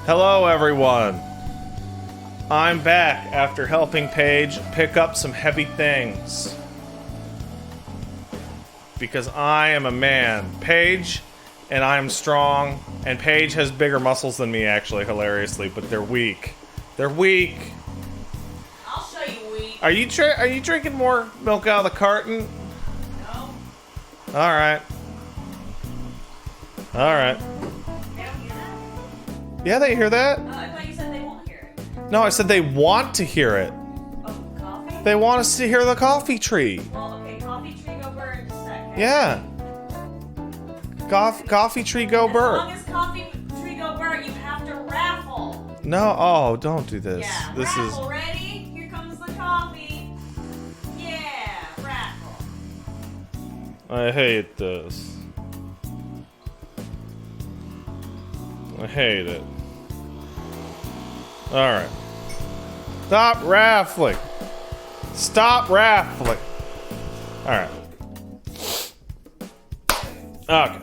[SPEAKER 1] Hello, everyone. I'm back after helping Paige pick up some heavy things. Because I am a man. Paige and I am strong, and Paige has bigger muscles than me, actually, hilariously, but they're weak. They're weak.
[SPEAKER 8] I'll show you weak.
[SPEAKER 1] Are you drinking more milk out of the carton?
[SPEAKER 8] No.
[SPEAKER 1] All right. All right.
[SPEAKER 8] They don't hear that?
[SPEAKER 1] Yeah, they hear that.
[SPEAKER 8] I thought you said they won't hear it.
[SPEAKER 1] No, I said they want to hear it.
[SPEAKER 8] Oh, coffee?
[SPEAKER 1] They want us to hear the coffee tree.
[SPEAKER 8] Well, okay, coffee tree go bird in just a second.
[SPEAKER 1] Yeah. Coffee tree go
[SPEAKER 8] As
[SPEAKER 1] bird.
[SPEAKER 8] long as coffee tree go bird, you have to raffle.
[SPEAKER 1] No, oh, don't do this.
[SPEAKER 8] Yeah,
[SPEAKER 1] This
[SPEAKER 8] raffle.
[SPEAKER 1] is.
[SPEAKER 8] Ready? Here comes the coffee. Yeah, raffle.
[SPEAKER 1] I hate this. I hate it. Alright. Stop raffling. Stop raffling. Alright. Okay.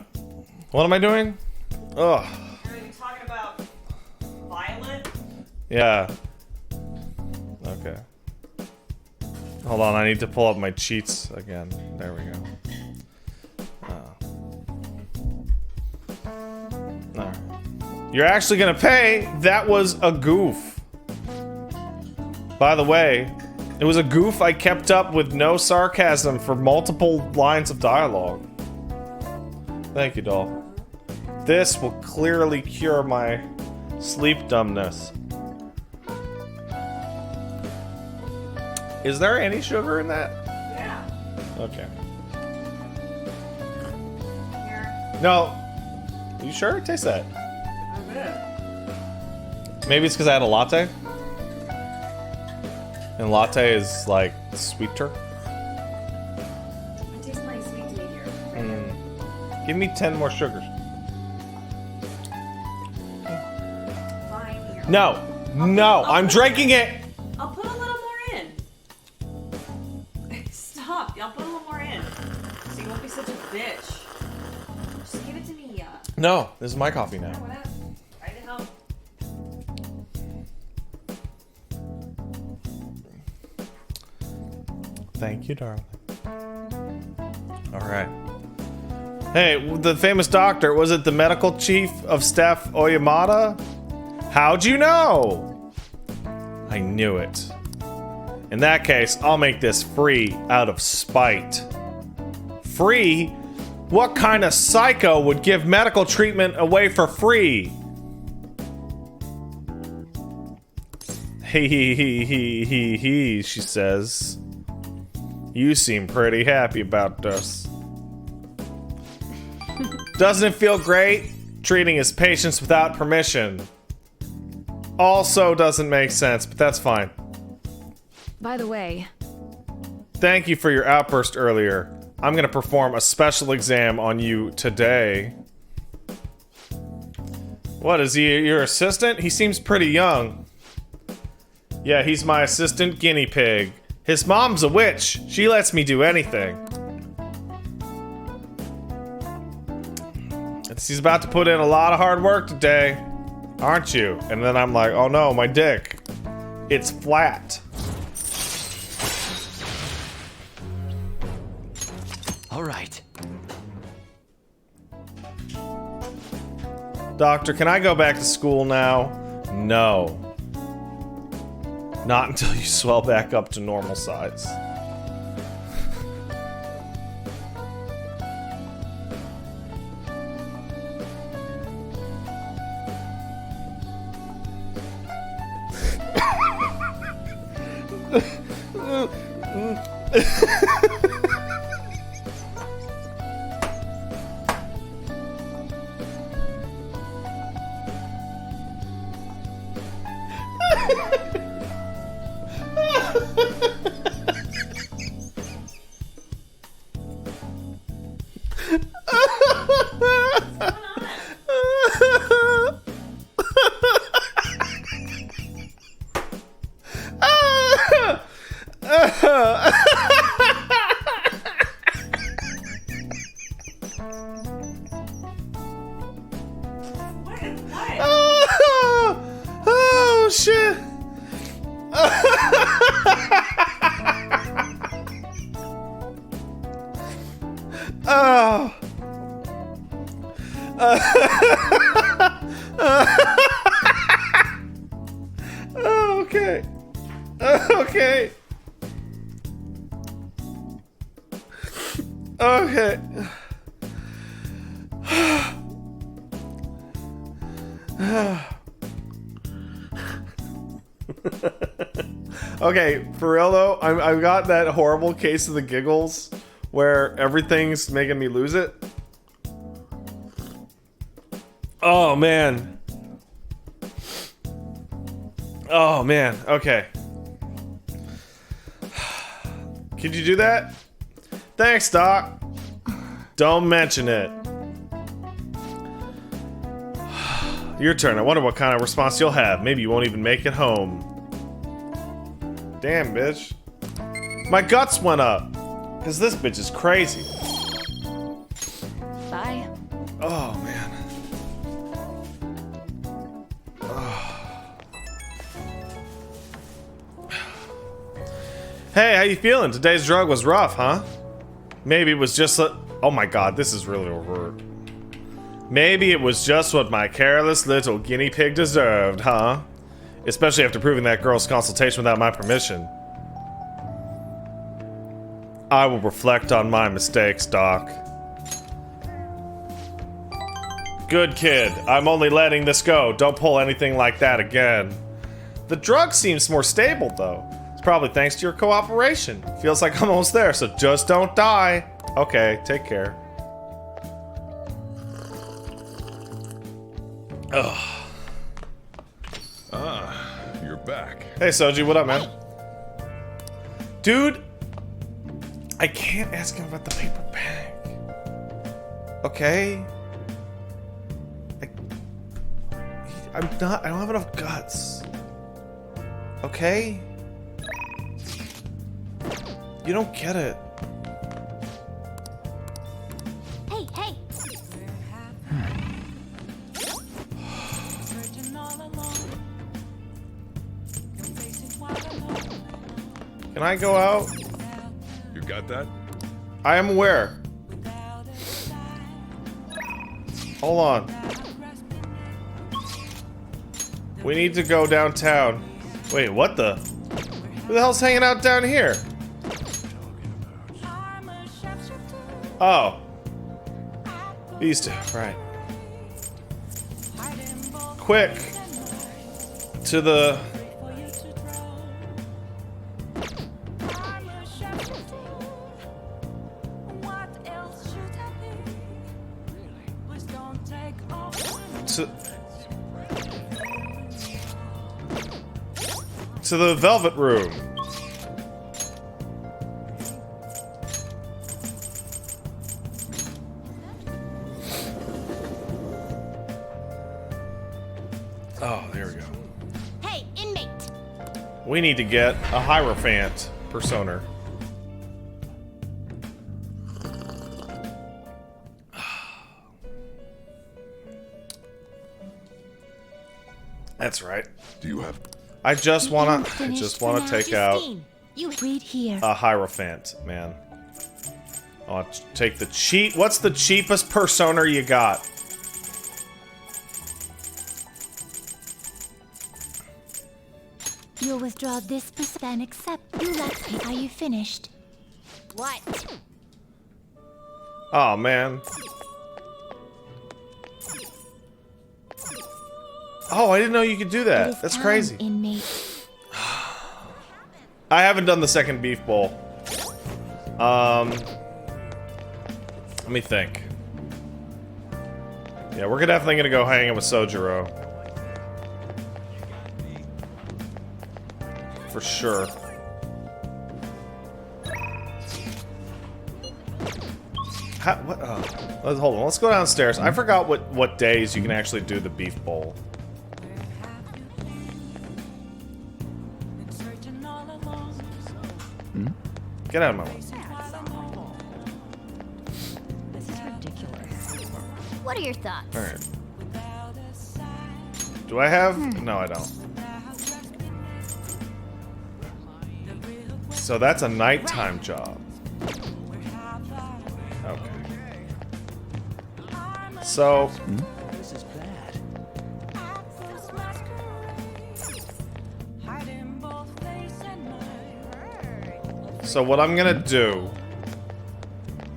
[SPEAKER 1] What am I doing? Ugh.
[SPEAKER 8] Are you talking about Violet?
[SPEAKER 1] Yeah. Okay. Hold on, I need to pull up my cheats again. There we go. Alright. You're actually gonna pay? That was a goof. By the way, it was a goof I kept up with no sarcasm for multiple lines of dialogue. Thank you, doll. This will clearly cure my sleep dumbness. Is there any sugar in that?
[SPEAKER 8] Yeah.
[SPEAKER 1] Okay.
[SPEAKER 8] Here.
[SPEAKER 1] No. You sure? Taste that.
[SPEAKER 8] I'm good.
[SPEAKER 1] Maybe it's because I had a latte. And latte is like sweeter.
[SPEAKER 8] It tastes like sweet to me here.
[SPEAKER 1] Give me 10 more sugars.
[SPEAKER 8] Fine here.
[SPEAKER 1] No. No. I'm drinking it.
[SPEAKER 8] I'll put a little more in. Stop. I'll put a little more in. So you won't be such a bitch. Just give it to me.
[SPEAKER 1] No. This is my coffee now.
[SPEAKER 8] Whatever. Try to help.
[SPEAKER 1] Thank you, darling. Alright. Hey, the famous doctor, was it the medical chief of staff Oyamada? How'd you know? I knew it. In that case, I'll make this free out of spite. Free? What kind of psycho would give medical treatment away for free? He, she says. You seem pretty happy about this. Doesn't it feel great? Treating his patients without permission. Also doesn't make sense, but that's fine.
[SPEAKER 7] By the way,
[SPEAKER 1] Thank you for your outburst earlier. I'm gonna perform a special exam on you today. What, is he your assistant? He seems pretty young. Yeah, he's my assistant guinea pig. His mom's a witch. She lets me do anything. He's about to put in a lot of hard work today, aren't you? And then I'm like, oh no, my dick. It's flat.
[SPEAKER 3] All right.
[SPEAKER 1] Doctor, can I go back to school now? No. Not until you swell back up to normal size. Oh shit! Oh. Oh, okay. Okay. Okay. Okay, for real though, I've got that horrible case of the giggles where everything's making me lose it. Oh man. Oh man, okay. Could you do that? Thanks, Doc. Don't mention it. Your turn. I wonder what kind of response you'll have. Maybe you won't even make it home. Damn, bitch. My guts went up. Because this bitch is crazy.
[SPEAKER 7] Bye.
[SPEAKER 1] Oh, man. Hey, how you feeling? Today's drug was rough, huh? Maybe it was just a... Oh my god, this is really overt. Maybe it was just what my careless little guinea pig deserved, huh? Especially after proving that girl's consultation without my permission. I will reflect on my mistakes, Doc. Good kid. I'm only letting this go. Don't pull anything like that again. The drug seems more stable, though. It's probably thanks to your cooperation. Feels like I'm almost there, so just don't die. Okay, take care. Ugh.
[SPEAKER 4] Ah, you're back.
[SPEAKER 1] Hey, Soji, what up, man? Dude, I can't ask him about the paper bag. Okay? I don't have enough guts. Okay? You don't get it.
[SPEAKER 2] Hey, hey.
[SPEAKER 1] Can I go out?
[SPEAKER 4] You got that?
[SPEAKER 1] I am aware. Hold on. We need to go downtown. Wait, what the? Who the hell's hanging out down here? Oh. These two, right. Quick. To the... To the Velvet Room. Oh, there we go.
[SPEAKER 2] Hey, inmate.
[SPEAKER 1] We need to get a Hierophant persona. That's right.
[SPEAKER 4] Do you have...
[SPEAKER 1] I just wanna take out
[SPEAKER 2] You read here.
[SPEAKER 1] a Hierophant, man. I'll take the cheap. What's the cheapest persona you got?
[SPEAKER 2] You'll withdraw this percent except you left me. Are you finished? What?
[SPEAKER 1] Oh man. Oh, I didn't know you could do that. That's crazy.
[SPEAKER 2] Inmate.
[SPEAKER 1] I haven't done the second beef bowl. Let me think. Yeah, we're definitely gonna go hang out with Sojiro. For sure. What? Hold on. Let's go downstairs. I forgot what days you can actually do the beef bowl. Get out of my way.
[SPEAKER 7] This is ridiculous.
[SPEAKER 2] What are your thoughts?
[SPEAKER 1] All right. Do I have? No, I don't. So that's a nighttime job. Okay. So...
[SPEAKER 3] This is bad.
[SPEAKER 1] So what I'm gonna do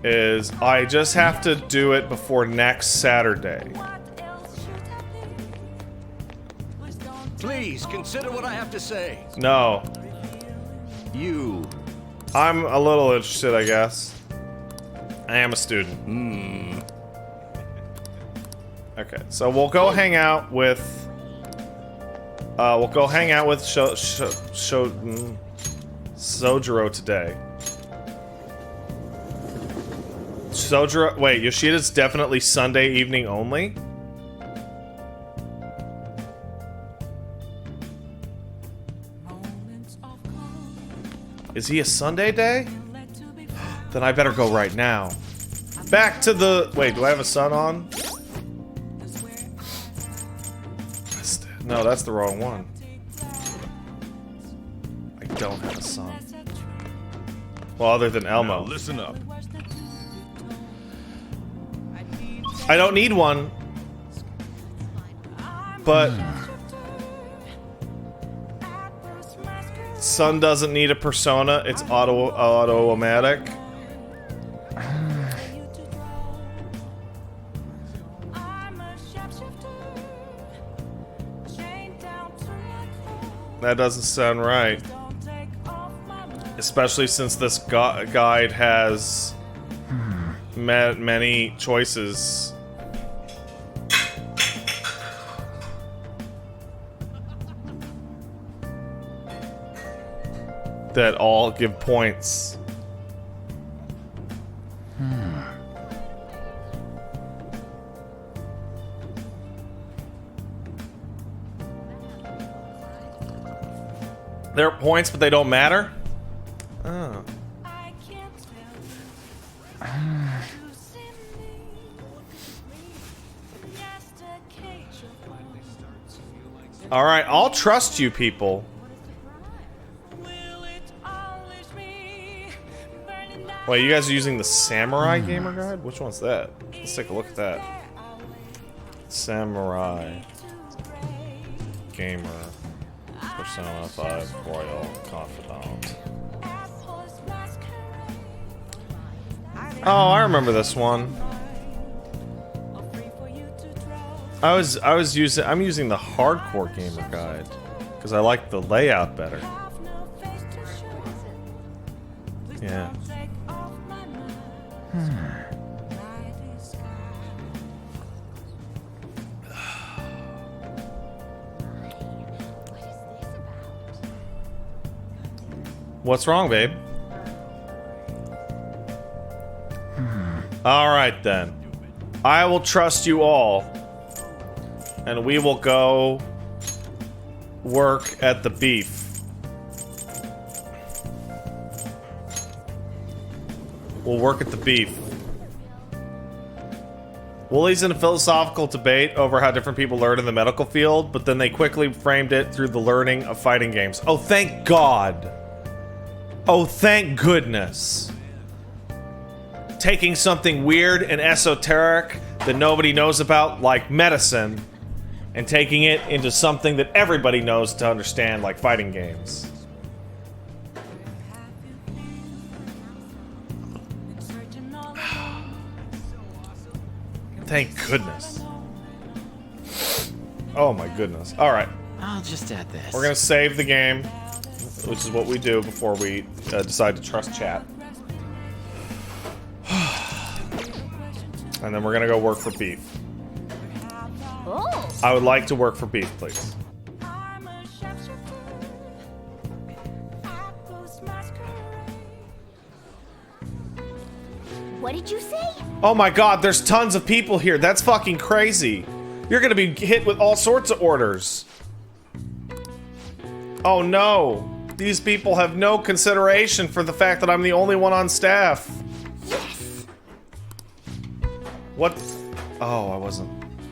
[SPEAKER 1] is I just have to do it before next Saturday.
[SPEAKER 3] Please consider what I have to say.
[SPEAKER 1] No.
[SPEAKER 3] You.
[SPEAKER 1] I'm a little interested, I guess. I am a student. Okay, so we'll go hang out with... Sojiro today. Sojiro... Wait, Yoshida's definitely Sunday evening only? Is he a Sunday day? Then I better go right now. Back to the... Wait, do I have a sun on? No, that's the wrong one. I don't have a sun. Well, other than Elmo.
[SPEAKER 4] Now listen up.
[SPEAKER 1] I don't need one. But... Sun doesn't need a persona. It's automatic. That doesn't sound right. Especially since this guide has many choices. That all give points. They're points, but they don't matter? Oh. Alright, I'll trust you people. Wait, you guys are using the Samurai Gamer Guide? Which one's that? Let's take a look at that. Samurai Gamer Persona 5 Royal Confidant. Oh, I remember this one. I'm using the Hardcore Gamer Guide because I like the layout better. Yeah. What's wrong, babe? Alright then. I will trust you all. And we will go work at the beef. We'll work at the beef. Wooly's in a philosophical debate over how different people learn in the medical field, but then they quickly framed it through the learning of fighting games. Oh, thank God! Oh, thank goodness. Taking something weird and esoteric that nobody knows about, like medicine, and taking it into something that everybody knows to understand, like fighting games. Thank goodness. Oh my goodness. Alright.
[SPEAKER 3] I'll just add this.
[SPEAKER 1] We're gonna save the game, which is what we do before we decide to trust chat. And then we're gonna go work for beef.
[SPEAKER 2] Oh.
[SPEAKER 1] I would like to work for beef, please.
[SPEAKER 2] What did you say?
[SPEAKER 1] Oh my God, there's tons of people here. That's fucking crazy. You're gonna be hit with all sorts of orders. Oh no. These people have no consideration for the fact that I'm the only one on staff.
[SPEAKER 2] Yes.
[SPEAKER 1] What? Oh, I wasn't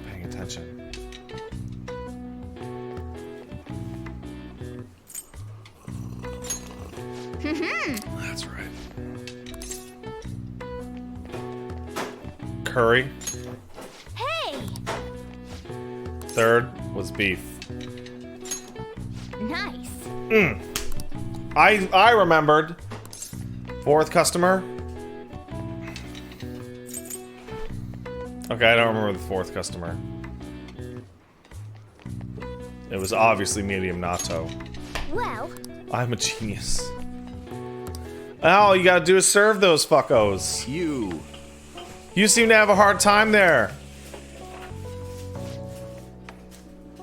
[SPEAKER 1] paying attention. That's right. Curry.
[SPEAKER 2] Hey!
[SPEAKER 1] Third was beef.
[SPEAKER 2] Nice.
[SPEAKER 1] I remembered. Fourth customer. Okay, I don't remember the fourth customer. It was obviously medium natto.
[SPEAKER 2] Well,
[SPEAKER 1] I'm a genius. All you gotta do is serve those fuckos.
[SPEAKER 3] You.
[SPEAKER 1] You seem to have a hard time there.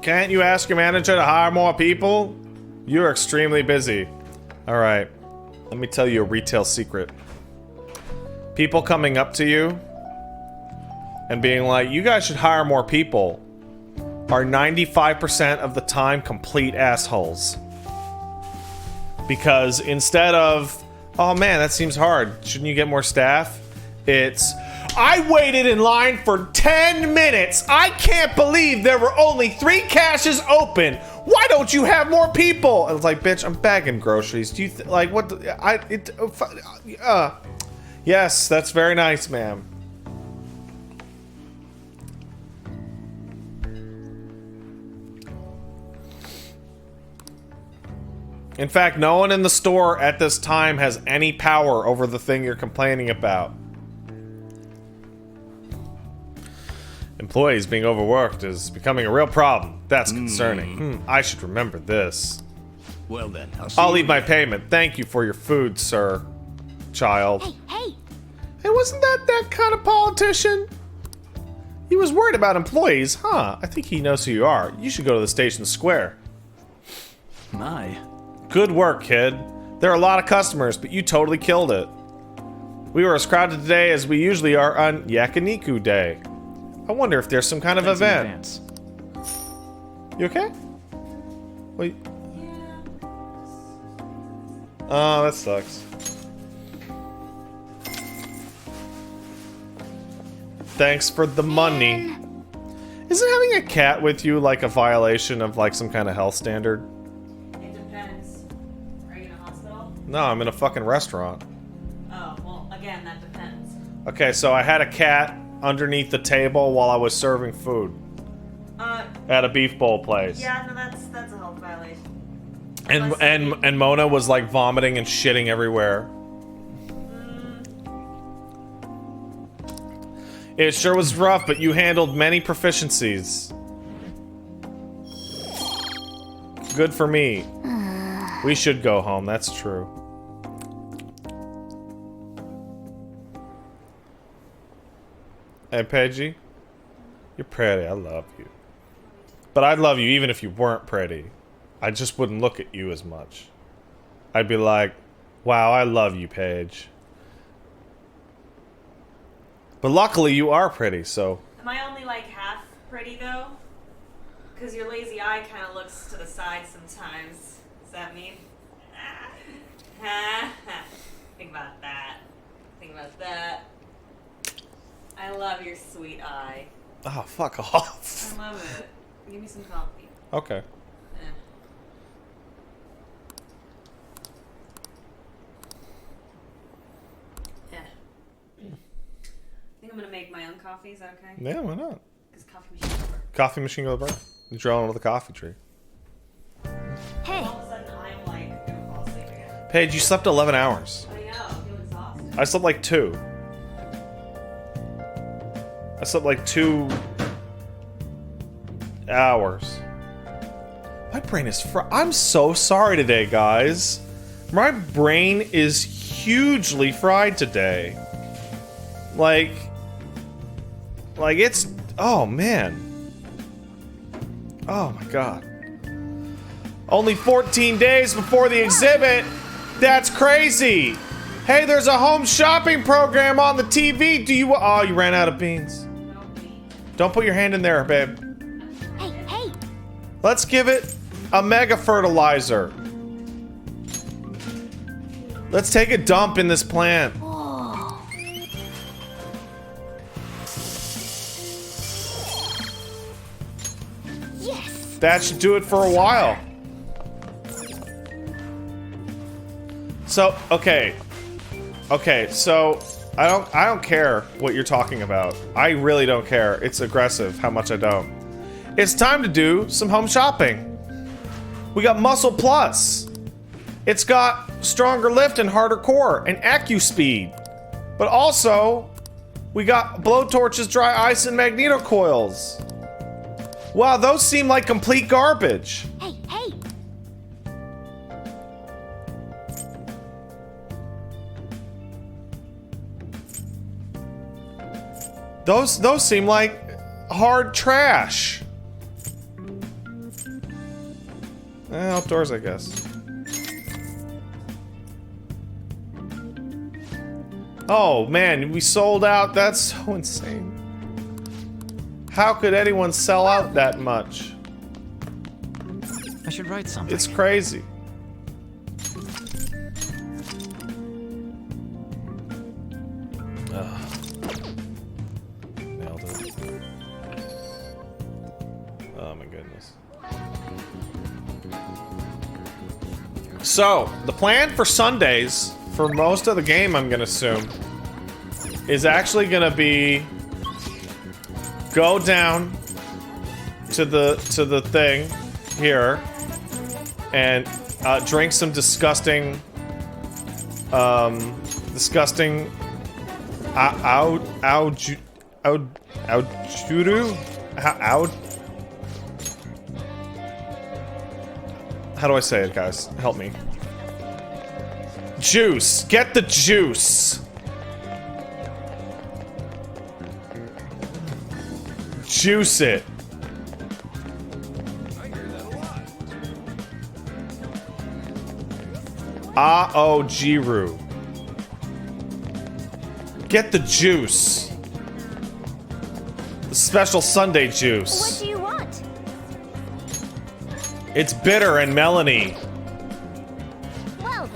[SPEAKER 1] Can't you ask your manager to hire more people? You're extremely busy. Alright, let me tell you a retail secret. People coming up to you and being like, you guys should hire more people, are 95% of the time complete assholes. Because instead of, oh man, that seems hard, shouldn't you get more staff? It's, I waited in line for 10 minutes. I can't believe there were only 3 caches open. Why don't you have more people? I was like, bitch, I'm bagging groceries. Do you like what? Yes, that's very nice, ma'am. In fact, no one in the store at this time has any power over the thing you're complaining about. Employees being overworked is becoming a real problem. That's concerning. I should remember this.
[SPEAKER 3] Well then,
[SPEAKER 1] I'll leave my payment. Thank you for your food, sir. Child.
[SPEAKER 2] hey!
[SPEAKER 1] Hey, wasn't that kind of politician? He was worried about employees, huh? I think he knows who you are. You should go to the station square.
[SPEAKER 3] My.
[SPEAKER 1] Good work, kid. There are a lot of customers, but you totally killed it. We were as crowded today as we usually are on Yakiniku Day. I wonder if there's some kind of event. You okay? Wait. Oh, that sucks. Thanks for the money. Isn't having a cat with you like a violation of like some kind of health standard?
[SPEAKER 8] It depends. Are you in a hospital?
[SPEAKER 1] No, I'm in a fucking restaurant.
[SPEAKER 8] Oh, well, again, that depends.
[SPEAKER 1] Okay, so I had a cat underneath the table while I was serving food at a beef bowl place.
[SPEAKER 8] Yeah, no, that's a health violation.
[SPEAKER 1] And Mona was like vomiting and shitting everywhere. It sure was rough, but you handled many proficiencies. Good for me. We should go home, that's true. Hey, Peggy. You're pretty, I love you. But I'd love you even if you weren't pretty. I just wouldn't look at you as much. I'd be like, wow, I love you, Paige. But luckily you are pretty, so...
[SPEAKER 8] Am I only like half pretty though? Because your lazy eye kind of looks to the side sometimes. Does that mean? Think about that. Think about that. I love your sweet eye.
[SPEAKER 1] Oh, fuck off.
[SPEAKER 8] I love it. Give me some coffee.
[SPEAKER 1] Okay.
[SPEAKER 8] Yeah. I think I'm gonna make my own coffee. Is that okay?
[SPEAKER 1] Yeah, why not?
[SPEAKER 8] Because coffee machine over.
[SPEAKER 1] Coffee machine go burn. You draw onto the coffee tree.
[SPEAKER 2] Hey!
[SPEAKER 8] All of a sudden, I'm like gonna fall asleep again.
[SPEAKER 1] Paige, you slept 11 hours.
[SPEAKER 8] I know. I feel exhausted.
[SPEAKER 1] I slept like 2. I slept like 2 hours. My brain is I'm so sorry today, guys. My brain is hugely fried today. Like it's, oh man. Oh my god. Only 14 days before the exhibit. That's crazy. Hey, there's a home shopping program on the TV. Do you, oh, you ran out of beans. Don't put your hand in there, babe.
[SPEAKER 2] Hey!
[SPEAKER 1] Let's give it a mega fertilizer. Let's take a dump in this plant.
[SPEAKER 2] Oh. Yes!
[SPEAKER 1] That should do it for a while. So, okay. Okay, so I don't care what you're talking about. I really don't care. It's aggressive how much I don't. It's time to do some home shopping. We got Muscle Plus. It's got stronger lift and harder core and AccuSpeed. But also, we got blowtorches, dry ice, and magneto coils. Wow, those seem like complete garbage.
[SPEAKER 2] Hey, hey!
[SPEAKER 1] Those seem like hard trash. Outdoors, I guess. Oh man, we sold out. That's so insane. How could anyone sell out that much?
[SPEAKER 3] I should write something.
[SPEAKER 1] It's crazy. Ugh. Nailed it. Oh my goodness. So, the plan for Sundays, for most of the game, I'm gonna assume, is actually gonna be go down to the thing here and drink some disgusting how do I say it, guys? Help me. Juice. Get the juice. Juice it. Jiru. Get the juice. The special Sunday juice.
[SPEAKER 2] What do you want?
[SPEAKER 1] It's bitter and melony.
[SPEAKER 2] Well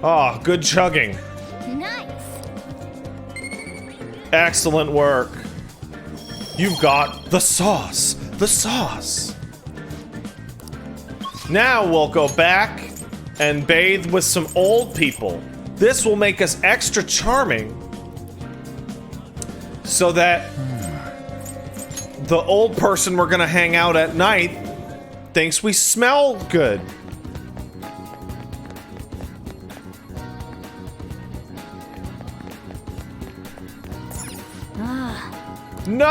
[SPEAKER 1] Oh, good chugging.
[SPEAKER 2] then. Nice.
[SPEAKER 1] Excellent work. You've got the sauce. The sauce. Now we'll go back and bathe with some old people. This will make us extra charming so that the old person we're gonna hang out at night thinks we smell good.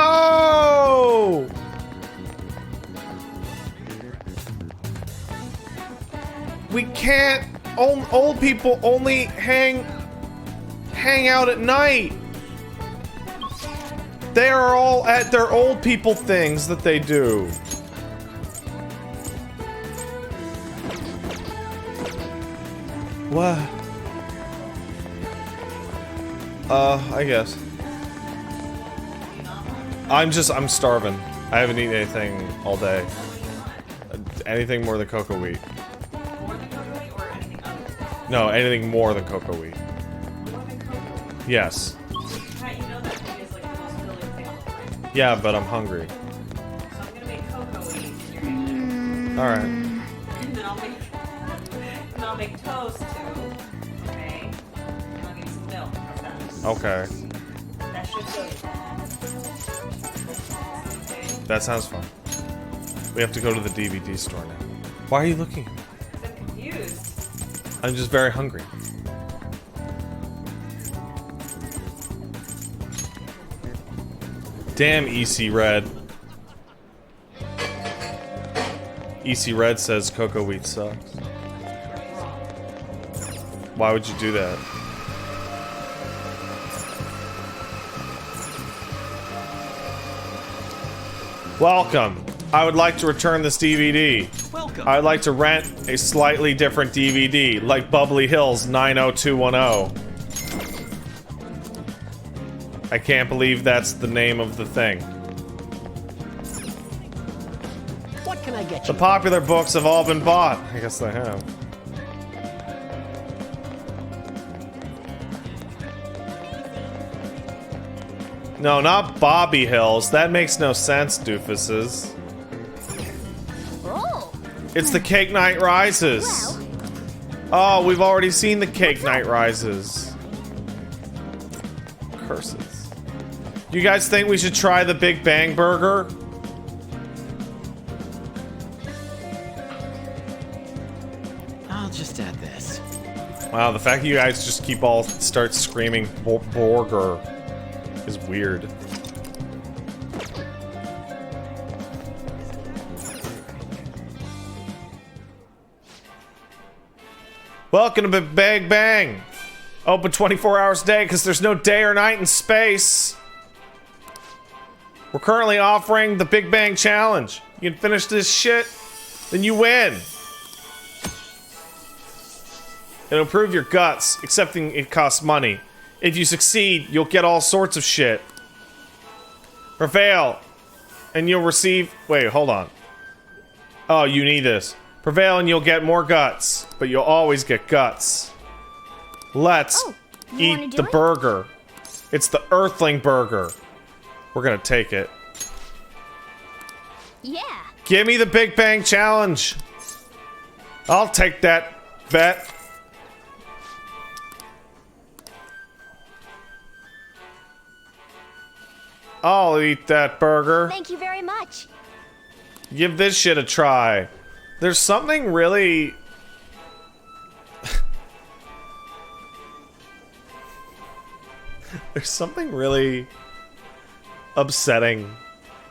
[SPEAKER 1] No! We can't. Old people only hang out at night. They are all at their old people things that they do. What? I guess. I'm starving. I haven't eaten anything all day. Anything more than cocoa wheat.
[SPEAKER 8] More than cocoa wheat or anything other?
[SPEAKER 1] No, anything more than cocoa wheat.
[SPEAKER 8] More than cocoa wheat?
[SPEAKER 1] Yes.
[SPEAKER 8] Pat, you know that to me is like the most filling thing on the planet.
[SPEAKER 1] Yeah, but I'm hungry.
[SPEAKER 8] So I'm gonna make cocoa wheat and you're gonna
[SPEAKER 1] Alright.
[SPEAKER 8] and then I'll make toast too. Okay? And I'll give you some milk. How's that?
[SPEAKER 1] Okay.
[SPEAKER 8] That should go. Okay.
[SPEAKER 1] That sounds fun. We have to go to the DVD store now. Why are you looking at me?
[SPEAKER 8] I'm confused.
[SPEAKER 1] I'm just very hungry. Damn EC Red. EC Red says cocoa wheat sucks. Why would you do that? Welcome. I would like to return this DVD.
[SPEAKER 3] Welcome.
[SPEAKER 1] I'd like to rent a slightly different DVD, like Bubbly Hills 90210. I can't believe that's the name of the thing.
[SPEAKER 9] What can I get
[SPEAKER 1] The
[SPEAKER 9] you?
[SPEAKER 1] popular books have all been bought. I guess they have. No, not Bobby Hills. That makes no sense, doofuses.
[SPEAKER 2] Oh.
[SPEAKER 1] It's the Cake Night Rises.
[SPEAKER 2] Well.
[SPEAKER 1] Oh, we've already seen the cake night rises. Curses. Do you guys think we should try the Big Bang Burger?
[SPEAKER 3] I'll just add this.
[SPEAKER 1] Wow, the fact that you guys just keep all start screaming burger is weird. Welcome to Big Bang Bang. Open 24 hours a day because there's no day or night in space. We're currently offering the Big Bang Challenge. You can finish this shit, then you win. It'll improve your guts, excepting it costs money. If you succeed, you'll get all sorts of shit. Prevail, and you'll receive... Wait, hold on. Oh, you need this. Prevail and you'll get more guts, but you'll always get guts. Let's eat the burger. It's the Earthling burger. We're gonna take it.
[SPEAKER 2] Yeah.
[SPEAKER 1] Give me the Big Bang Challenge. I'll take that bet. I'll eat that burger.
[SPEAKER 2] Thank you very much.
[SPEAKER 1] Give this shit a try. There's something really... There's something really upsetting.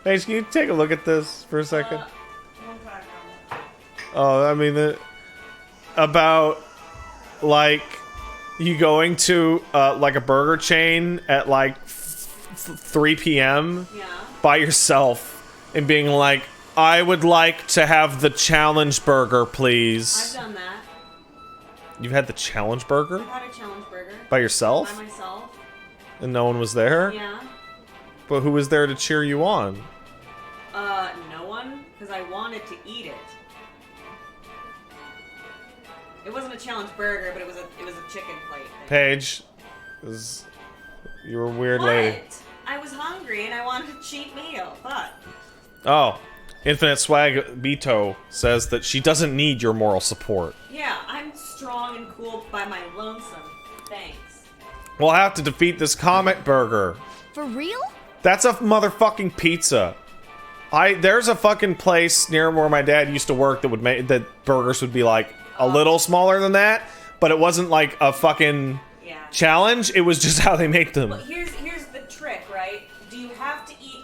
[SPEAKER 1] Hey, can you take a look at this for a second? Oh, I mean, about, like, you going to, like, a burger chain at, like, 3 p.m. by yourself and being like, I would like to have the challenge burger, please.
[SPEAKER 8] I've done that.
[SPEAKER 1] You've had the challenge burger?
[SPEAKER 8] I've had a challenge burger.
[SPEAKER 1] By yourself?
[SPEAKER 8] By myself.
[SPEAKER 1] And no one was there?
[SPEAKER 8] Yeah.
[SPEAKER 1] But who was there to cheer you on?
[SPEAKER 8] No one, because I wanted to eat it. It wasn't a challenge burger, but it was a chicken plate thing.
[SPEAKER 1] Paige, you're a weird lady.
[SPEAKER 8] I was hungry and I wanted a cheap meal. Fuck.
[SPEAKER 1] Oh, Infinite Swag Bito says that she doesn't need your moral support.
[SPEAKER 8] Yeah, I'm strong and cool by my lonesome. Thanks.
[SPEAKER 1] We'll have to defeat this Comet Burger.
[SPEAKER 2] For real?
[SPEAKER 1] That's a motherfucking pizza. There's a fucking place near where my dad used to work that would make that burgers would be like a little smaller than that, but it wasn't like a fucking challenge. It was just how they make them.
[SPEAKER 8] Well, here's the trick, right? Do you have to eat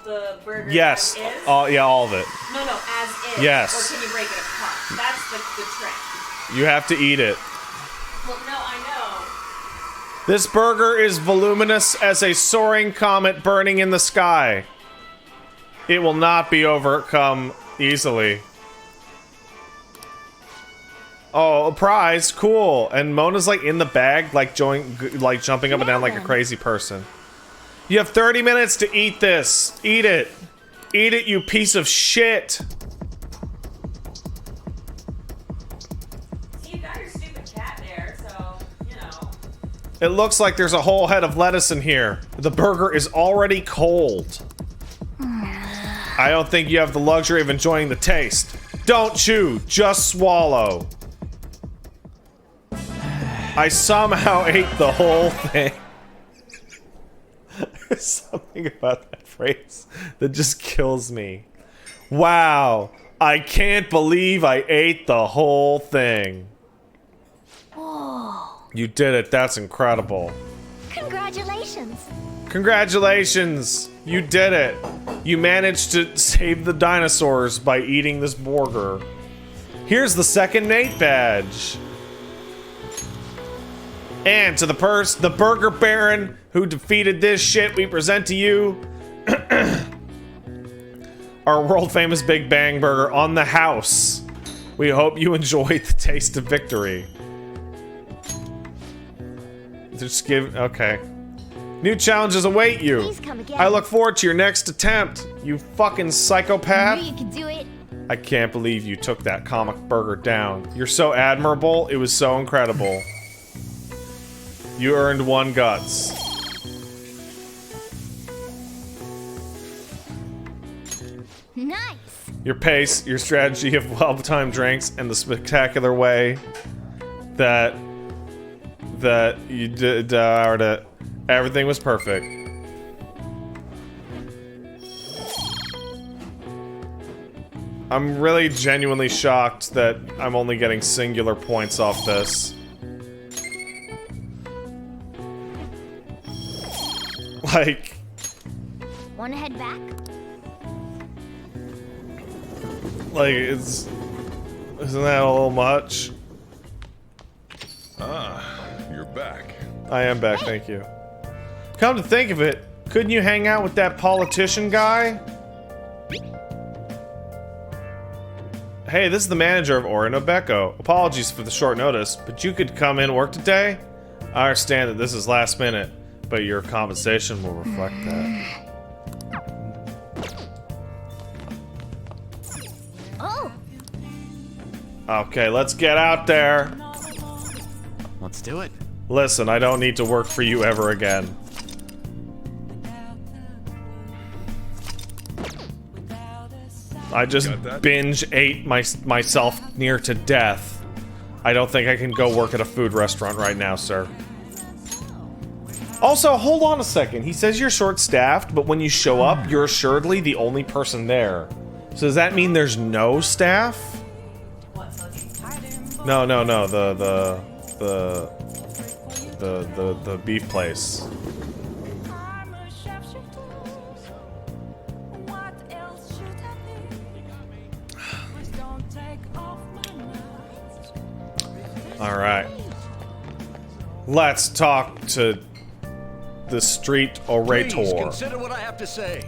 [SPEAKER 8] the burger
[SPEAKER 1] Yes.
[SPEAKER 8] as is?
[SPEAKER 1] Yeah, all of it.
[SPEAKER 8] No, as is.
[SPEAKER 1] Yes.
[SPEAKER 8] Or can you break it apart? That's the trick.
[SPEAKER 1] You have to eat it.
[SPEAKER 8] Well, no, I know.
[SPEAKER 1] This burger is voluminous as a soaring comet burning in the sky. It will not be overcome easily. Oh, a prize, cool. And Mona's like in the bag, like jumping up and down like a crazy person. You have 30 minutes to eat this. Eat it. Eat it, you piece of shit.
[SPEAKER 8] See, you got your stupid cat there, so, you know.
[SPEAKER 1] It looks like there's a whole head of lettuce in here. The burger is already cold. I don't think you have the luxury of enjoying the taste. Don't chew, just swallow. I somehow ate the whole thing. There's something about that phrase that just kills me. Wow, I can't believe I ate the whole thing.
[SPEAKER 2] Whoa.
[SPEAKER 1] You did it, that's incredible.
[SPEAKER 2] Congratulations.
[SPEAKER 1] Congratulations, you did it. You managed to save the dinosaurs by eating this burger. Here's the second Nate badge. And to the Burger Baron who defeated this shit, we present to you our world famous Big Bang Burger on the house. We hope you enjoyed the taste of victory. Just give, okay. New challenges await you.
[SPEAKER 2] Please come again.
[SPEAKER 1] I look forward to your next attempt, you fucking psychopath.
[SPEAKER 2] I knew you could do it.
[SPEAKER 1] I can't believe you took that comic burger down. You're so admirable, it was so incredible. You earned 1 guts.
[SPEAKER 2] Nice.
[SPEAKER 1] Your pace, your strategy of well-timed drinks, and the spectacular way that you did everything was perfect. I'm really genuinely shocked that I'm only getting singular points off this. Like,
[SPEAKER 2] Wanna head back?
[SPEAKER 1] like isn't that a little much?
[SPEAKER 4] Ah, you're back.
[SPEAKER 1] I am back, thank you. Come to think of it, couldn't you hang out with that politician guy? Hey, this is the manager of Orinobeco. Apologies for the short notice, but you could come in and work today? I understand that this is last minute, but your compensation will reflect that.
[SPEAKER 2] Oh!
[SPEAKER 1] Okay, let's get out there.
[SPEAKER 3] Let's do it.
[SPEAKER 1] Listen, I don't need to work for you ever again. I just
[SPEAKER 4] Got that?
[SPEAKER 1] binge ate myself near to death. I don't think I can go work at a food restaurant right now, sir. Also, hold on a second. He says you're short-staffed, but when you show up, you're assuredly the only person there. So does that mean there's no staff?
[SPEAKER 8] What, Soji?
[SPEAKER 1] No, the beef place. All right. Let's talk to the street orator.
[SPEAKER 9] Please consider what I have to say.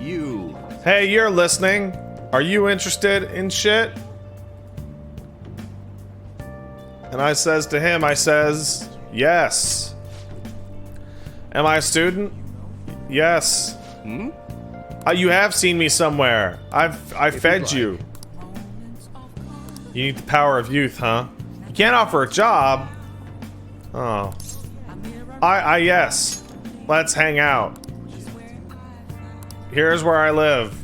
[SPEAKER 9] You.
[SPEAKER 1] Hey, you're listening. Are you interested in shit? And I says to him, I says, yes. Am I a student? Yes.
[SPEAKER 9] Hmm?
[SPEAKER 1] You have seen me somewhere. I fed
[SPEAKER 9] like.
[SPEAKER 1] you. You need the power of youth, huh? You can't offer a job. Oh. Yes. Let's hang out. Here's where I live.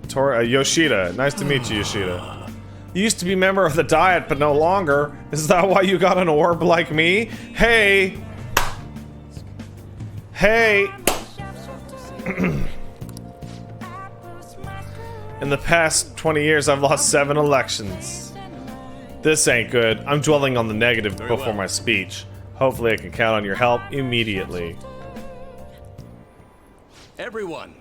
[SPEAKER 1] Yoshida. Nice to meet you, Yoshida. You used to be a member of the Diet, but no longer. Is that why you got an orb like me? Hey! Hey! In the past 20 years, I've lost 7 elections. This ain't good. I'm dwelling on the negative before my speech. Hopefully I can count on your help immediately.
[SPEAKER 9] Everyone.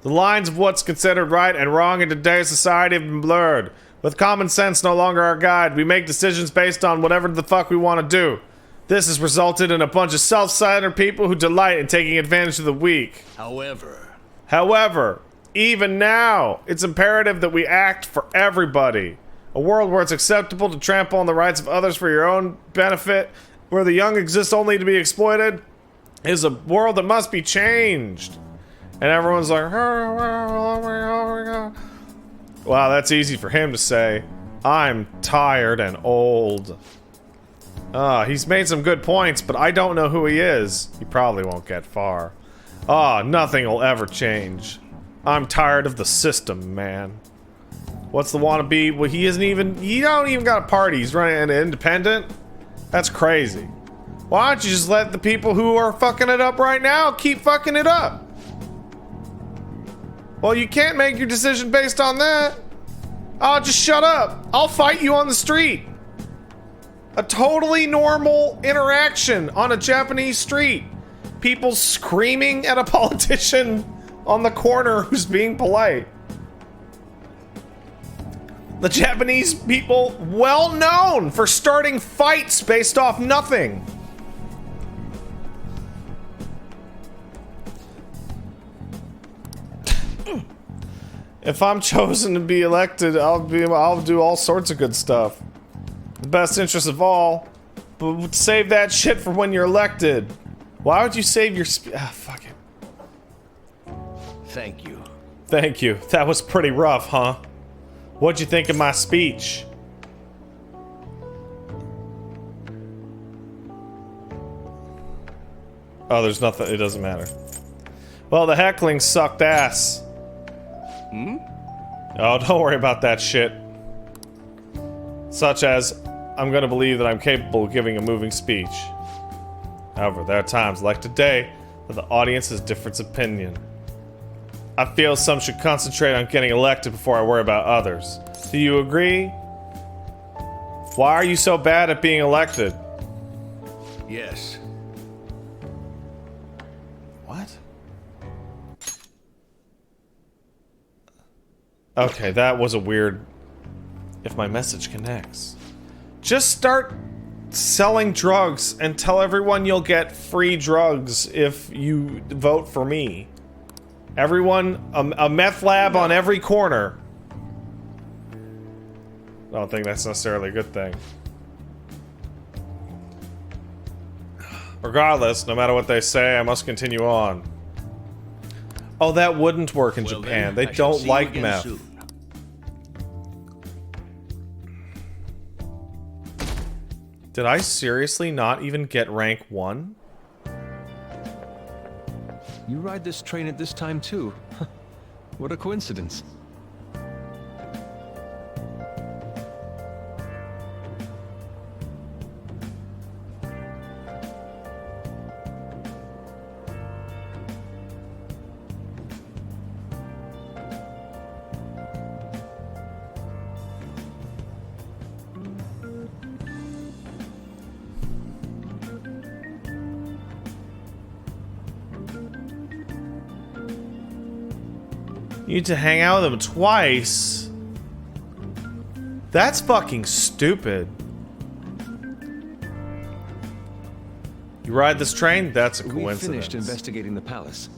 [SPEAKER 1] The lines of what's considered right and wrong in today's society have been blurred. With common sense no longer our guide, we make decisions based on whatever the fuck we want to do. This has resulted in a bunch of self-centered people who delight in taking advantage of the weak. However, even now, it's imperative that we act for everybody. A world where it's acceptable to trample on the rights of others for your own benefit, where the young exist only to be exploited, is a world that must be changed. And everyone's like, wow, that's easy for him to say. I'm tired and old. He's made some good points, but I don't know who he is. He probably won't get far. Nothing will ever change. I'm tired of the system, man. What's the wannabe? Well, he don't even got a party. He's running an independent? That's crazy. Why don't you just let the people who are fucking it up right now keep fucking it up? Well, you can't make your decision based on that. Oh, just shut up. I'll fight you on the street. A totally normal interaction on a Japanese street. People screaming at a politician on the corner who's being polite. The Japanese people, well known for starting fights based off nothing. If I'm chosen to be elected, I'll do all sorts of good stuff. The best interest of all, but save that shit for when you're elected. Why would you save your fuck it.
[SPEAKER 9] Thank you.
[SPEAKER 1] Thank you. That was pretty rough, huh? What'd you think of my speech? Oh, there's nothing. It doesn't matter. Well, the heckling sucked ass. Oh, don't worry about that shit. Such as, I'm gonna believe that I'm capable of giving a moving speech. However, there are times, like today, that the audience has different opinion. I feel some should concentrate on getting elected before I worry about others. Do you agree? Why are you so bad at being elected?
[SPEAKER 9] Yes.
[SPEAKER 1] What? Okay, that was a weird... If my message connects. Just start selling drugs and tell everyone you'll get free drugs if you vote for me. Everyone, a meth lab on every corner. I don't think that's necessarily a good thing. Regardless, no matter what they say, I must continue on. Oh, that wouldn't work in Japan. They don't like meth. Did I seriously not even get rank 1?
[SPEAKER 10] You ride this train at this time too. What a coincidence.
[SPEAKER 1] You need to hang out with him twice. That's fucking stupid. You ride this train? That's a coincidence.
[SPEAKER 10] We finished investigating the palace.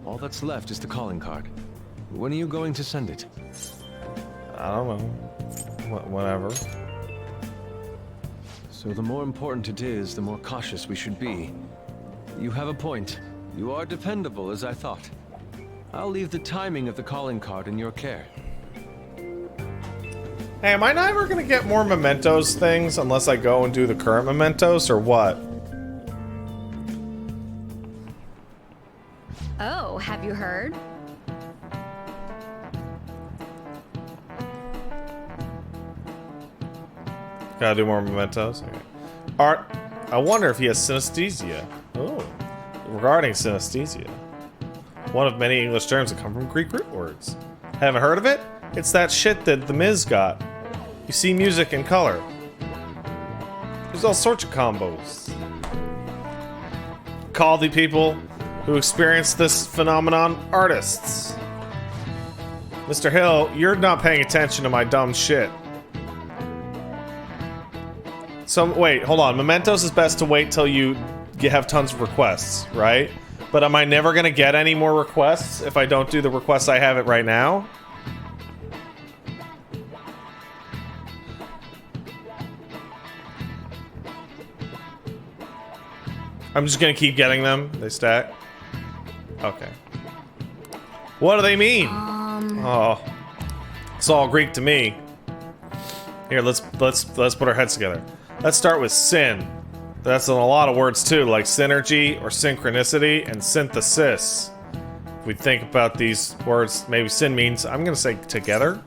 [SPEAKER 10] All that's left is the calling card. When are you going to send it?
[SPEAKER 1] I don't know. Whatever.
[SPEAKER 10] So the more important it is, the more cautious we should be. You have a point. You are dependable, as I thought. I'll leave the timing of the calling card in your care.
[SPEAKER 1] Hey, am I never gonna get more mementos things unless I go and do the current mementos, or what?
[SPEAKER 7] Oh, have you heard?
[SPEAKER 1] Gotta do more mementos? Okay. Art, I wonder if he has synesthesia. Oh, regarding synesthesia. One of many English terms that come from Greek root words. Haven't heard of it? It's that shit that the Miz got. You see music and color. There's all sorts of combos. Call the people who experience this phenomenon artists. Mr. Hill, you're not paying attention to my dumb shit. So, wait, hold on. Mementos is best to wait till you have tons of requests, right? But am I never gonna get any more requests if I don't do the requests I have it right now? I'm just gonna keep getting them. They stack. Okay. What do they mean? Oh, it's all Greek to me. Here, let's put our heads together. Let's start with sin. That's in a lot of words too, like synergy or synchronicity and synthesis. If we think about these words, maybe sin means, I'm gonna say together.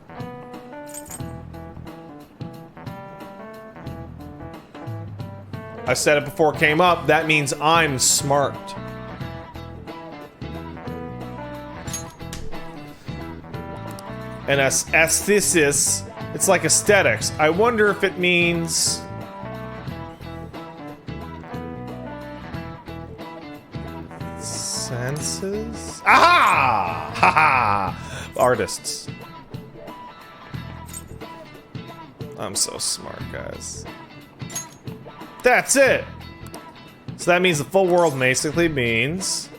[SPEAKER 1] I said it before it came up, that means I'm smart. And aesthesis, it's like aesthetics. I wonder if it means... senses? Aha! Ha-ha! Artists. I'm so smart, guys. That's it! So that means the full world basically means...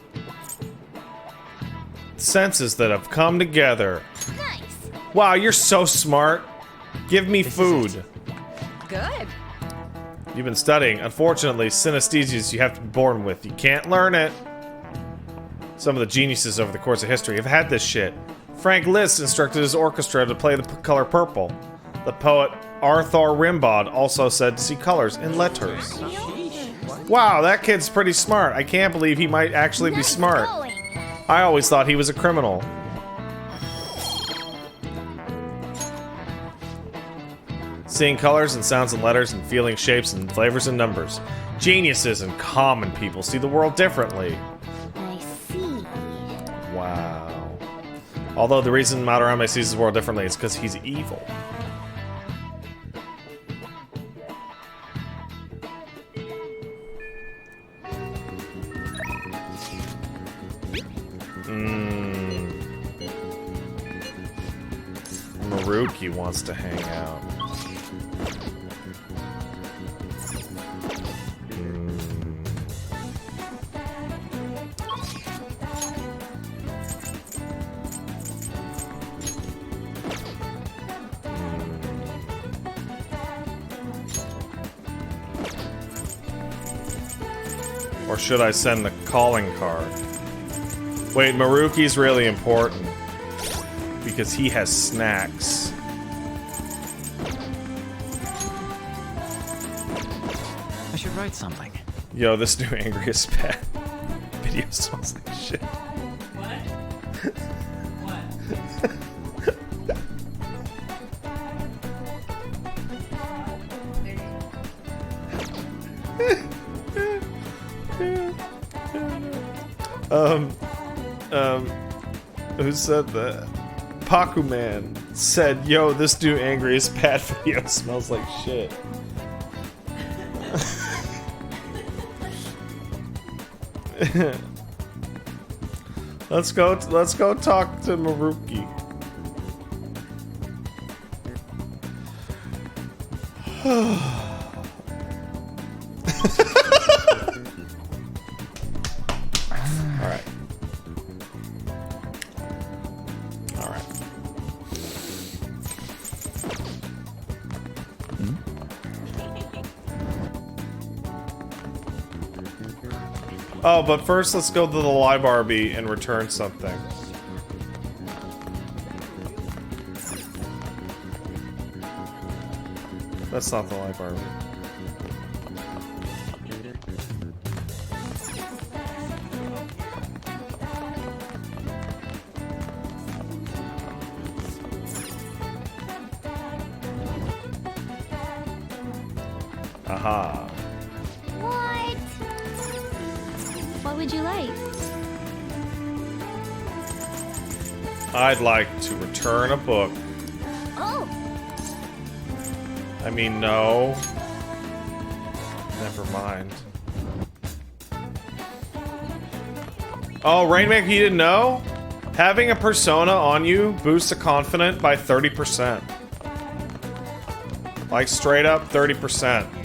[SPEAKER 1] senses that have come together.
[SPEAKER 2] Nice.
[SPEAKER 1] Wow, you're so smart. Give me food.
[SPEAKER 7] Good.
[SPEAKER 1] You've been studying. Unfortunately, synesthesias you have to be born with. You can't learn it. Some of the geniuses over the course of history have had this shit. Frank Liszt instructed his orchestra to play the color purple. The poet Arthur Rimbaud also said to see colors in letters. Wow, that kid's pretty smart. I can't believe he might actually be smart. I always thought he was a criminal. Seeing colors and sounds and letters and feeling shapes and flavors and numbers. Geniuses and common people see the world differently.
[SPEAKER 2] I see.
[SPEAKER 1] Wow. Although the reason Madarame sees the world differently is because he's evil. Maruki wants to hang out. Or should I send the calling card? Wait, Maruki's really important. Because he has snacks.
[SPEAKER 3] I should write something.
[SPEAKER 1] Yo, this new Angriest Pet video smells like shit.
[SPEAKER 8] What?
[SPEAKER 1] Who said that? Pakuman said, yo, this new Angriest Pet video smells like shit. Let's go talk to Maruki. Alright. Alright. Oh, but first let's go to the library and return something. That's not the library. Aha.
[SPEAKER 2] What? What would you like?
[SPEAKER 1] I'd like to return a book.
[SPEAKER 2] Oh!
[SPEAKER 1] I mean, no. Never mind. Oh, Rainmaker, you didn't know? Having a persona on you boosts a confident by 30%. Like, straight up 30%.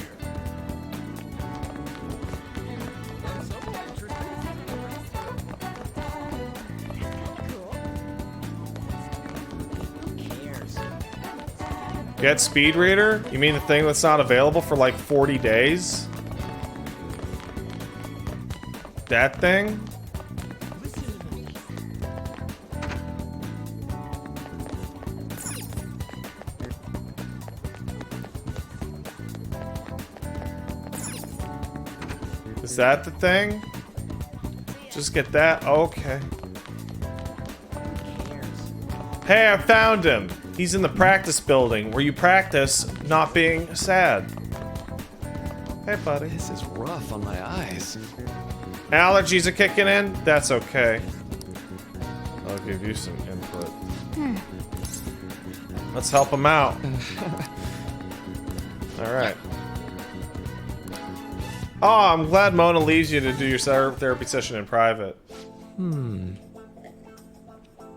[SPEAKER 1] Get Speed Reader? You mean the thing that's not available for like 40 days? That thing? Is that the thing? Just get that? Okay. Hey, I found him! He's in the practice building where you practice not being sad. Hey, buddy.
[SPEAKER 10] This is rough on my eyes.
[SPEAKER 1] Allergies are kicking in? That's okay. I'll give you some input. Let's help him out. Alright. Oh, I'm glad Mona leaves you to do your therapy session in private.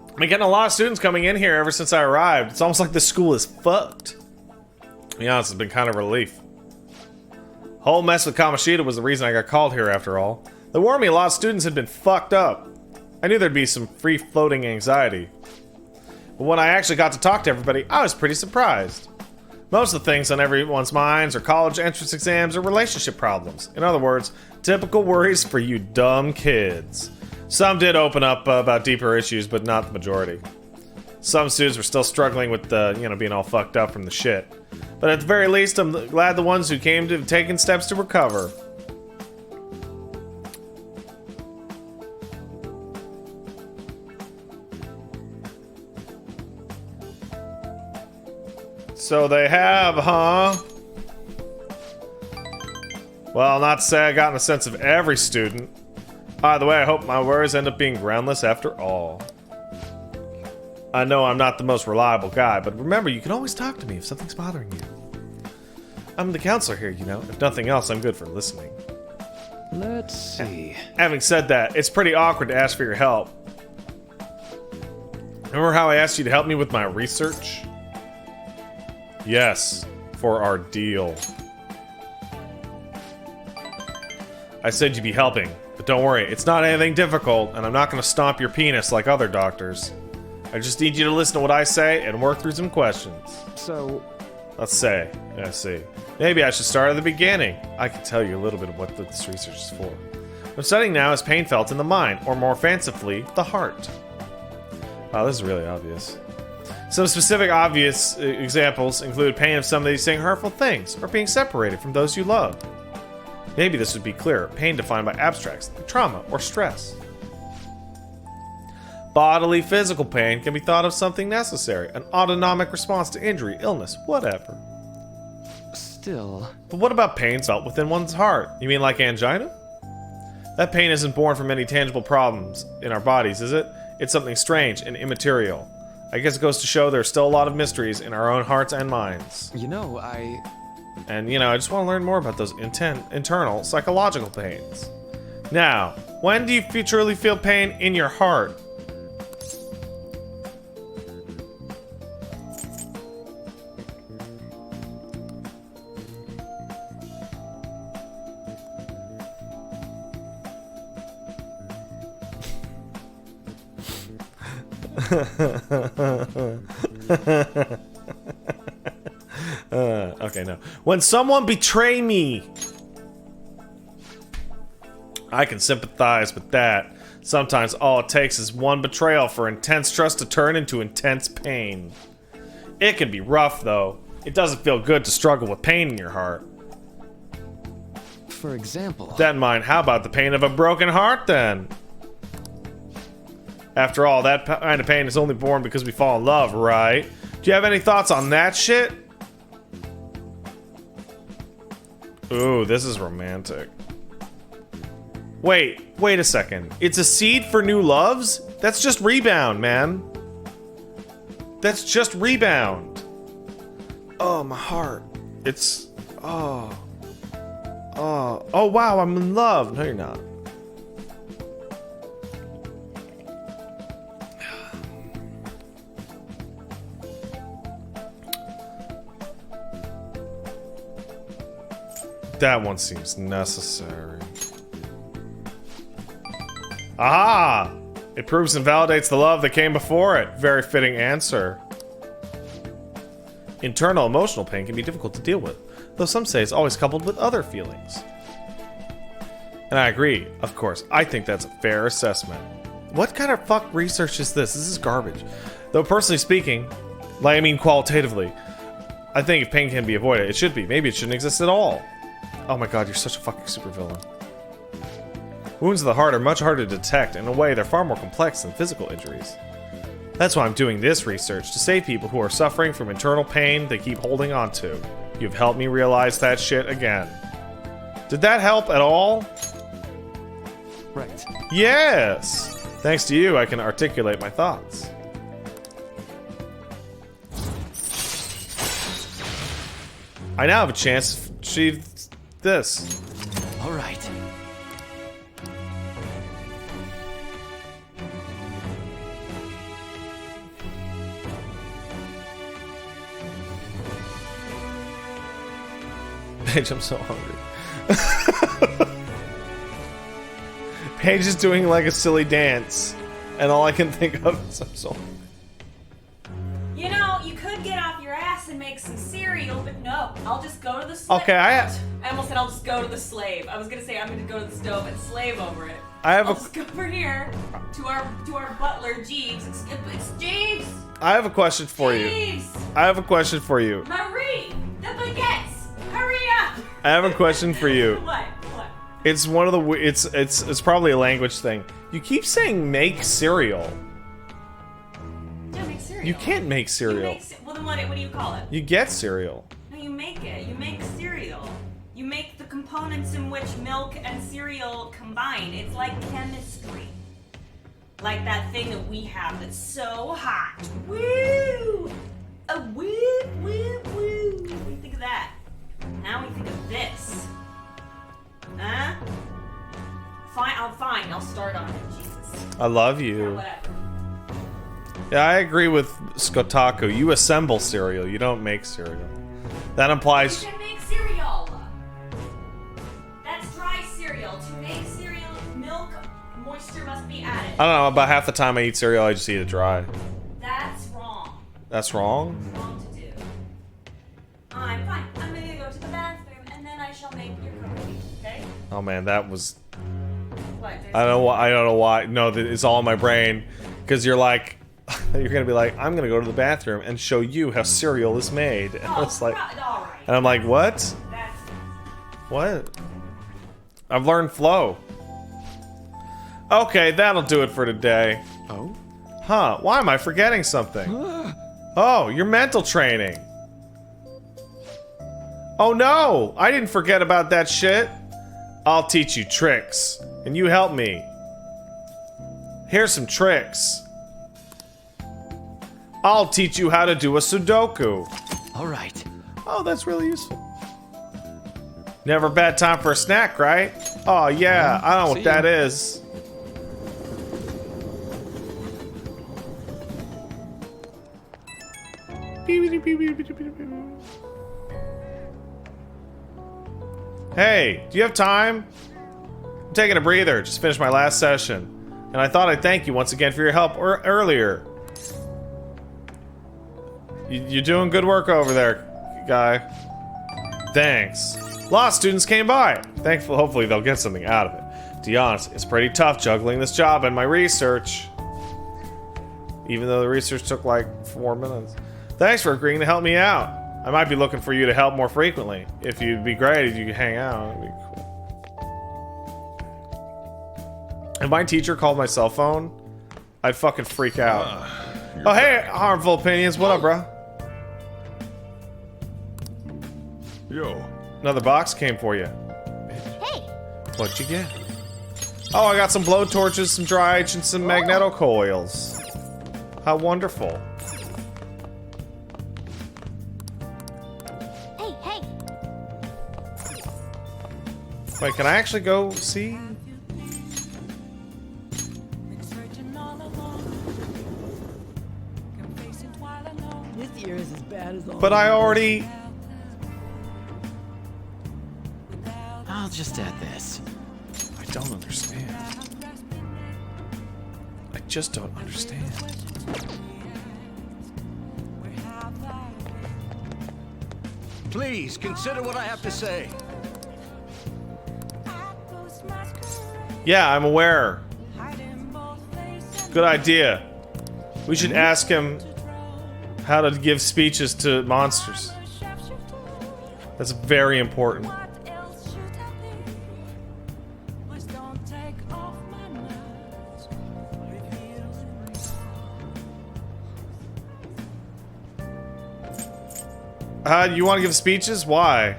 [SPEAKER 1] I've been getting a lot of students coming in here ever since I arrived. It's almost like this school is fucked. To be honest, it's been kind of a relief. Whole mess with Kamoshida was the reason I got called here after all. They warned me a lot of students had been fucked up. I knew there'd be some free-floating anxiety. But when I actually got to talk to everybody, I was pretty surprised. Most of the things on everyone's minds are college entrance exams or relationship problems. In other words, typical worries for you dumb kids. Some did open up about deeper issues, but not the majority. Some students were still struggling with being all fucked up from the shit. But at the very least, I'm glad the ones who came to have taken steps to recover. So they have, huh? Well, not to say I got in the sense of every student. By the way, I hope my worries end up being groundless after all. I know I'm not the most reliable guy, but remember, you can always talk to me if something's bothering you. I'm the counselor here, you know. If nothing else, I'm good for listening.
[SPEAKER 10] Let's see.
[SPEAKER 1] Having said that, it's pretty awkward to ask for your help. Remember how I asked you to help me with my research? Yes, for our deal. I said you'd be helping, but don't worry, it's not anything difficult, and I'm not going to stomp your penis like other doctors. I just need you to listen to what I say and work through some questions.
[SPEAKER 10] So,
[SPEAKER 1] Let's say, I see. Maybe I should start at the beginning. I can tell you a little bit of what this research is for. What I'm studying now is pain felt in the mind, or more fancifully, the heart. Wow, this is really obvious. Some specific obvious examples include pain of somebody saying hurtful things, or being separated from those you love. Maybe this would be clearer. Pain defined by abstracts, like trauma or stress. Bodily physical pain can be thought of something necessary, an autonomic response to injury, illness, whatever.
[SPEAKER 10] still...
[SPEAKER 1] But what about pain felt within one's heart? You mean like angina? That pain isn't born from any tangible problems in our bodies, is it? It's something strange and immaterial. I guess it goes to show there's still a lot of mysteries in our own hearts and minds.
[SPEAKER 10] You know,
[SPEAKER 1] And, you know, I just want to learn more about those internal psychological pains. Now, when do you truly feel pain in your heart? Okay, no. When someone betray me. I can sympathize with that. Sometimes all it takes is one betrayal for intense trust to turn into intense pain. It can be rough, though. It doesn't feel good to struggle with pain in your heart.
[SPEAKER 10] For example...
[SPEAKER 1] With that in mind, how about the pain of a broken heart, then? After all, that kind of pain is only born because we fall in love, right? Do you have any thoughts on that shit? Ooh, this is romantic. Wait a second. It's a seed for new loves? That's just rebound, man. That's just rebound. Oh, my heart. It's... Oh, wow, I'm in love. No, you're not. That one seems necessary. Aha! It proves and validates the love that came before it. Very fitting answer. Internal emotional pain can be difficult to deal with, though some say it's always coupled with other feelings. And I agree, of course. I think that's a fair assessment. What kind of fuck research is this? This is garbage. Though personally speaking, like I mean qualitatively, I think if pain can be avoided, it should be. Maybe it shouldn't exist at all. Oh my god, you're such a fucking supervillain. Wounds of the heart are much harder to detect. In a way, they're far more complex than physical injuries. That's why I'm doing this research, to save people who are suffering from internal pain they keep holding on to. You've helped me realize that shit again. Did that help at all?
[SPEAKER 10] Right.
[SPEAKER 1] Yes! Thanks to you, I can articulate my thoughts. I now have a chance to achieve this.
[SPEAKER 3] All right.
[SPEAKER 1] Paige, I'm so hungry. Paige is doing like a silly dance, and all I can think of is I'm so hungry.
[SPEAKER 8] You know, you could get off your ass and make some cereal, but no, I'll just go to the slave.
[SPEAKER 1] Okay,
[SPEAKER 8] I almost said I'll just go to the slave. I was gonna say I'm gonna go to the stove and slave over it. I'll just go over here to our butler Jeeves. It's Jeeves.
[SPEAKER 1] I have a question for
[SPEAKER 8] Jeeves.
[SPEAKER 1] you. I have a question for you.
[SPEAKER 8] Marie, the baguettes. Hurry up.
[SPEAKER 1] I have a question for you.
[SPEAKER 8] What?
[SPEAKER 1] It's one of the it's probably a language thing. You keep saying make cereal.
[SPEAKER 8] Yeah, make cereal.
[SPEAKER 1] You can't make cereal.
[SPEAKER 8] Well, then what do you call it?
[SPEAKER 1] You get cereal.
[SPEAKER 8] No, you make it. You make cereal. You make the components in which milk and cereal combine. It's like chemistry. Like that thing that we have that's so hot. Woo! A woo, woo, woo. What do you think of that? Now we think of this. Huh? Fine. I'll start on it. Jesus.
[SPEAKER 1] I love you.
[SPEAKER 8] Yeah, whatever.
[SPEAKER 1] Yeah, I agree with Skotaku. You assemble cereal. You don't make cereal. That implies...
[SPEAKER 8] You can make cereal. That's dry cereal. To make cereal, milk, moisture must be added.
[SPEAKER 1] I don't know, about half the time I eat cereal, I just eat it dry.
[SPEAKER 8] That's wrong.
[SPEAKER 1] That's wrong?
[SPEAKER 8] It's wrong to do. I'm fine. I'm gonna go to the bathroom and then I shall make your cookies, okay?
[SPEAKER 1] Oh man, that was...
[SPEAKER 8] What?
[SPEAKER 1] I don't know why. No, it's all in my brain. Because you're like... You're gonna be like, I'm gonna go to the bathroom and show you how cereal is made. And it's like...
[SPEAKER 8] All right.
[SPEAKER 1] And I'm like, what?
[SPEAKER 8] That's...
[SPEAKER 1] What? I've learned flow. Okay, that'll do it for today.
[SPEAKER 10] Oh?
[SPEAKER 1] Huh, why am I forgetting something? Oh, your mental training. Oh no, I didn't forget about that shit. I'll teach you tricks, and you help me. Here's some tricks. I'll teach you how to do a Sudoku.
[SPEAKER 3] All right.
[SPEAKER 1] Oh, that's really useful. Never a bad time for a snack, right? Oh yeah, I don't know what that is. Hey, do you have time? I'm taking a breather, just finished my last session. And I thought I'd thank you once again for your help earlier. You're doing good work over there, guy. Thanks. A lot of students came by. Thankfully, hopefully they'll get something out of it. To be honest, it's pretty tough juggling this job and my research. Even though the research took like 4 minutes. Thanks for agreeing to help me out. I might be looking for you to help more frequently. If you'd be great if you could hang out. It'd be cool. If my teacher called my cell phone, I'd fucking freak out. Oh, hey, Harmful Opinions. What up, bro?
[SPEAKER 4] Yo.
[SPEAKER 1] Another box came for you.
[SPEAKER 2] Hey!
[SPEAKER 1] What'd you get? Oh, I got some blowtorches, some dry ice, and some magneto coils. How wonderful.
[SPEAKER 2] Hey!
[SPEAKER 1] Wait, can I actually go see?
[SPEAKER 11] This year is as bad as all.
[SPEAKER 1] But I already...
[SPEAKER 3] I'll just add this.
[SPEAKER 1] I don't understand. I just don't understand.
[SPEAKER 9] Please consider what I have to say.
[SPEAKER 1] Yeah, I'm aware. Good idea. We should ask him how to give speeches to monsters. That's very important. You want to give speeches? Why?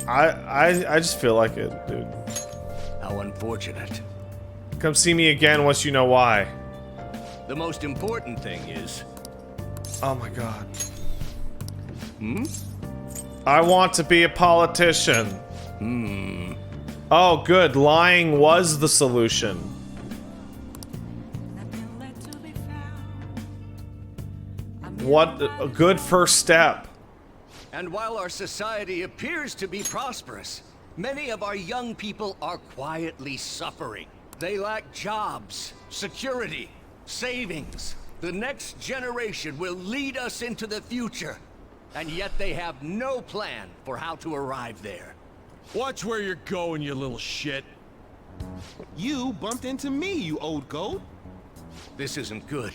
[SPEAKER 1] I just feel like it, dude.
[SPEAKER 9] How unfortunate.
[SPEAKER 1] Come see me again once you know why.
[SPEAKER 9] The most important thing is...
[SPEAKER 1] Oh my god. I want to be a politician. Oh, good. Lying was the solution. What a good first step.
[SPEAKER 9] And while our society appears to be prosperous, many of our young people are quietly suffering. They lack jobs, security, savings. The next generation will lead us into the future, and yet they have no plan for how to arrive there.
[SPEAKER 12] Watch where you're going, you little shit. You bumped into me, you old goat.
[SPEAKER 9] This isn't good.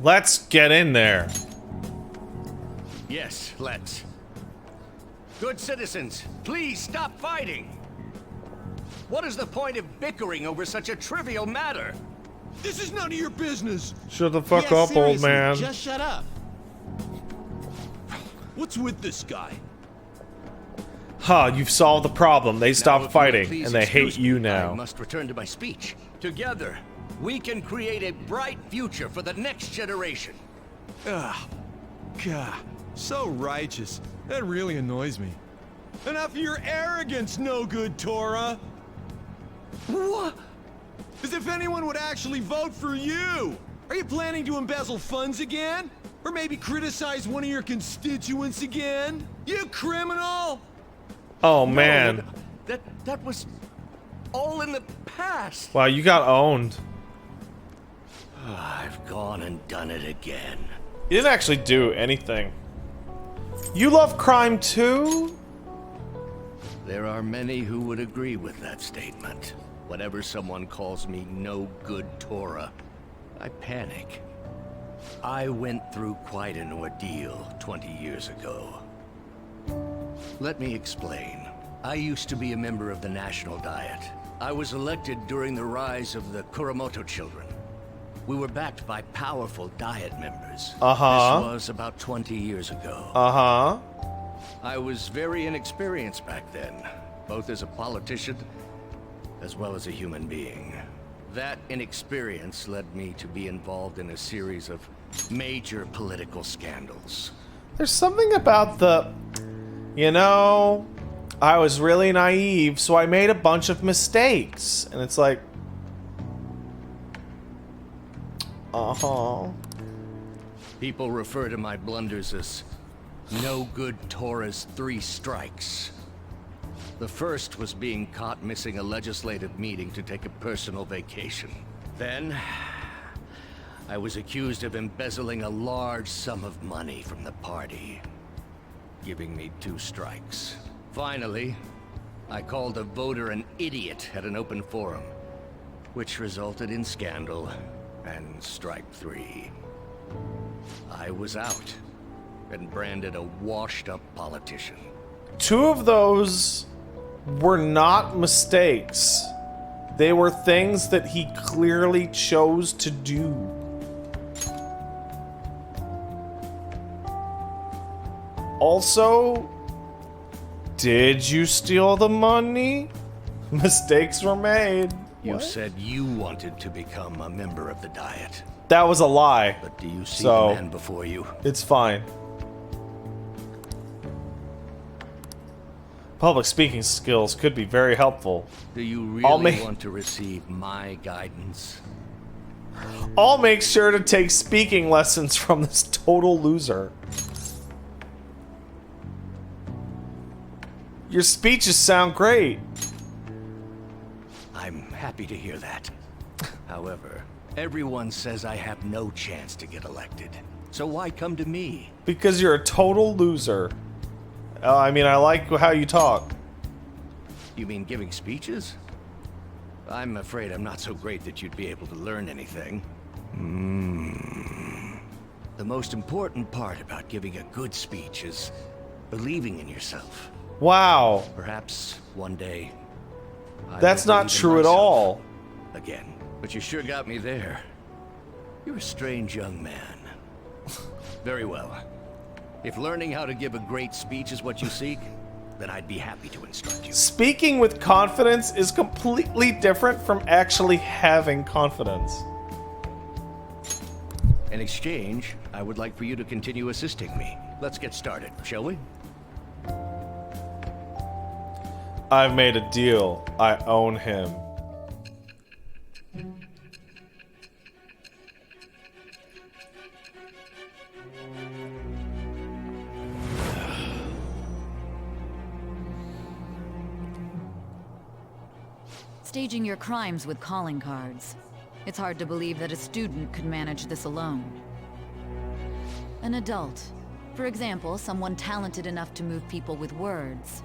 [SPEAKER 1] Let's get in there.
[SPEAKER 9] Yes, let's. Good citizens, please stop fighting. What is the point of bickering over such a trivial matter?
[SPEAKER 12] This is none of your business.
[SPEAKER 1] Shut the fuck
[SPEAKER 12] Yeah,
[SPEAKER 1] up, old
[SPEAKER 12] seriously,
[SPEAKER 1] man.
[SPEAKER 12] Just shut up. What's with this guy?
[SPEAKER 1] Ha, you've solved the problem. They
[SPEAKER 9] Now,
[SPEAKER 1] stopped
[SPEAKER 9] if
[SPEAKER 1] fighting,
[SPEAKER 9] please
[SPEAKER 1] and they hate
[SPEAKER 9] excuse
[SPEAKER 1] you
[SPEAKER 9] me,
[SPEAKER 1] now.
[SPEAKER 9] I must return to my speech. Together, we can create a bright future for the next generation.
[SPEAKER 12] Ugh. God, so righteous. That really annoys me. Enough of your arrogance, no good Torah.
[SPEAKER 9] What?
[SPEAKER 12] As if anyone would actually vote for you. Are you planning to embezzle funds again? Or maybe criticize one of your constituents again? You criminal!
[SPEAKER 1] Oh, man.
[SPEAKER 9] No, that was all in the past.
[SPEAKER 1] Wow, you got owned.
[SPEAKER 9] I've gone and done it again.
[SPEAKER 1] You didn't actually do anything. You love crime too?
[SPEAKER 9] There are many who would agree with that statement. Whenever someone calls me no good Torah, I panic. I went through quite an ordeal 20 years ago. Let me explain. I used to be a member of the National Diet. I was elected during the rise of the Kuramoto children. We were backed by powerful Diet members.
[SPEAKER 1] Uh-huh.
[SPEAKER 9] This was about 20 years ago.
[SPEAKER 1] Uh-huh.
[SPEAKER 9] I was very inexperienced back then, both as a politician as well as a human being. That inexperience led me to be involved in a series of major political scandals.
[SPEAKER 1] There's something about the... You know, I was really naive, so I made a bunch of mistakes. And it's like... Uh-huh.
[SPEAKER 9] People refer to my blunders as no good Torah's 3 strikes. The first was being caught missing a legislative meeting to take a personal vacation. Then, I was accused of embezzling a large sum of money from the party, giving me 2 strikes. Finally, I called a voter an idiot at an open forum, which resulted in scandal and strike 3. I was out and branded a washed-up politician.
[SPEAKER 1] 2 of those were not mistakes. They were things that he clearly chose to do. Also, did you steal the money? Mistakes were made.
[SPEAKER 9] You
[SPEAKER 1] What?
[SPEAKER 9] said you wanted to become a member of the Diet.
[SPEAKER 1] That was a lie.
[SPEAKER 9] But do you see
[SPEAKER 1] So,
[SPEAKER 9] the man before you?
[SPEAKER 1] It's fine. Public speaking skills could be very helpful.
[SPEAKER 9] Do you
[SPEAKER 1] I'll
[SPEAKER 9] really
[SPEAKER 1] make-
[SPEAKER 9] want to receive my guidance?
[SPEAKER 1] I'll make sure to take speaking lessons from this total loser. Your speeches sound great.
[SPEAKER 9] I'm happy to hear that. However, everyone says I have no chance to get elected. So why come to me?
[SPEAKER 1] Because you're a total loser. I mean, I like how you talk.
[SPEAKER 9] You mean giving speeches? I'm afraid I'm not so great that you'd be able to learn anything. The most important part about giving a good speech is believing in yourself.
[SPEAKER 1] Wow.
[SPEAKER 9] Perhaps one day I
[SPEAKER 1] That's
[SPEAKER 9] will
[SPEAKER 1] not
[SPEAKER 9] believe in
[SPEAKER 1] true at
[SPEAKER 9] myself
[SPEAKER 1] all.
[SPEAKER 9] Again, but you sure got me there. You're a strange young man. Very well. If learning how to give a great speech is what you seek, then I'd be happy to instruct you.
[SPEAKER 1] Speaking with confidence is completely different from actually having confidence.
[SPEAKER 9] In exchange, I would like for you to continue assisting me. Let's get started, shall we?
[SPEAKER 1] I've made a deal. I own him.
[SPEAKER 13] Staging your crimes with calling cards. It's hard to believe that a student could manage this alone. An adult. For example, someone talented enough to move people with words.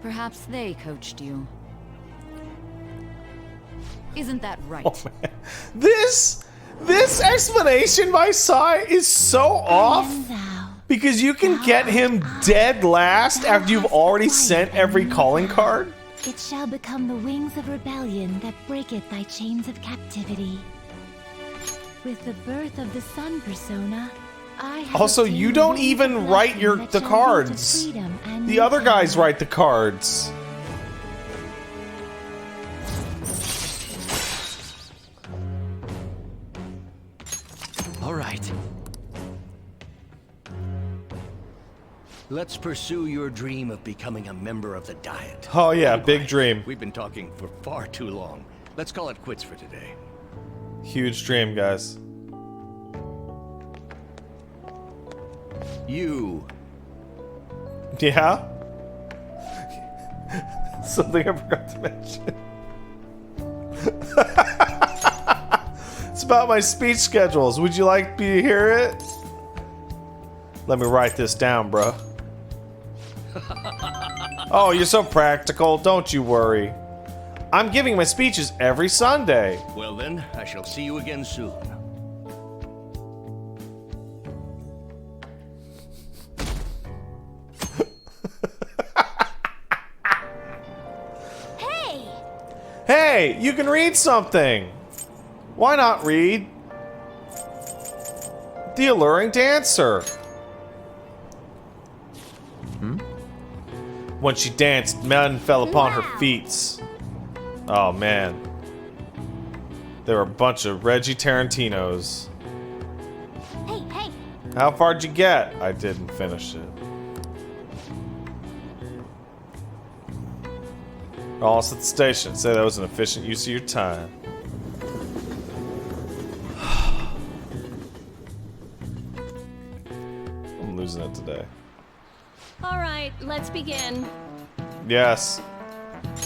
[SPEAKER 13] Perhaps they coached you. Isn't that right?
[SPEAKER 1] Oh, man. This explanation by Sai is so off.
[SPEAKER 2] And thou,
[SPEAKER 1] Because you can get him dead last after you've already sent every calling card?
[SPEAKER 2] It shall become the wings of rebellion that breaketh thy chains of captivity. With the birth of the sun persona, I have
[SPEAKER 1] also, you don't even write the cards. The other guys write the cards.
[SPEAKER 3] All right.
[SPEAKER 9] Let's pursue your dream of becoming a member of the Diet.
[SPEAKER 1] Oh yeah, big dream.
[SPEAKER 9] We've been talking for far too long. Let's call it quits for today.
[SPEAKER 1] Huge dream, guys.
[SPEAKER 9] You.
[SPEAKER 1] Yeah? Something I forgot to mention. It's about my speech schedules. Would you like me to hear it? Let me write this down, bro. Oh, you're so practical. Don't you worry. I'm giving my speeches every Sunday.
[SPEAKER 9] Well then, I shall see you again soon.
[SPEAKER 2] Hey!
[SPEAKER 1] Hey, you can read something. Why not read The Alluring Dancer? When she danced, men fell upon her feet. Oh man. There were a bunch of Reggie Tarantinos.
[SPEAKER 2] Hey, hey!
[SPEAKER 1] How far'd you get? I didn't finish it. Also at the station. Say that was an efficient use of your time. I'm losing it today.
[SPEAKER 5] All right, let's begin.
[SPEAKER 1] Yes.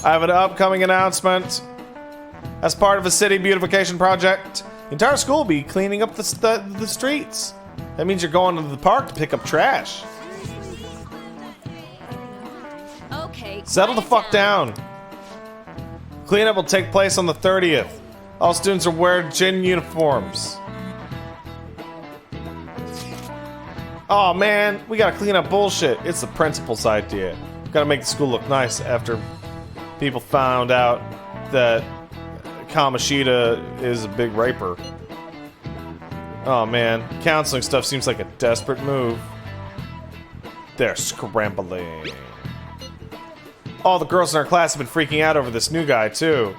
[SPEAKER 1] I have an upcoming announcement. As part of a city beautification project, the entire school will be cleaning up the streets. That means you're going to the park to pick up trash.
[SPEAKER 5] Okay.
[SPEAKER 1] Settle the fuck down. Cleanup will take place on the 30th. All students are wearing gym uniforms. Oh man, we gotta clean up bullshit. It's the principal's idea. Gotta make the school look nice after people found out that Kamoshida is a big raper. Oh man, counseling stuff seems like a desperate move. They're scrambling. All the girls in our class have been freaking out over this new guy too.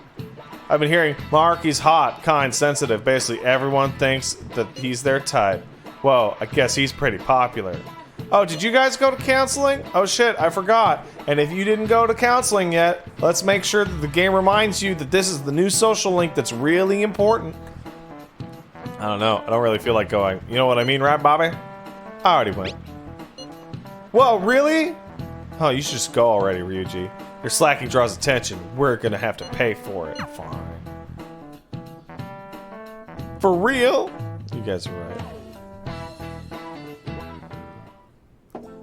[SPEAKER 1] I've been hearing Maruki's hot, kind, sensitive. Basically everyone thinks that he's their type. Whoa, I guess he's pretty popular. Oh, did you guys go to counseling? Oh shit, I forgot. And if you didn't go to counseling yet, let's make sure that the game reminds you that this is the new social link that's really important. I don't know. I don't really feel like going. You know what I mean, right, Bobby? I already went. Whoa, really? Oh, you should just go already, Ryuji. Your slacking draws attention. We're gonna have to pay for it. Fine. For real? You guys are right.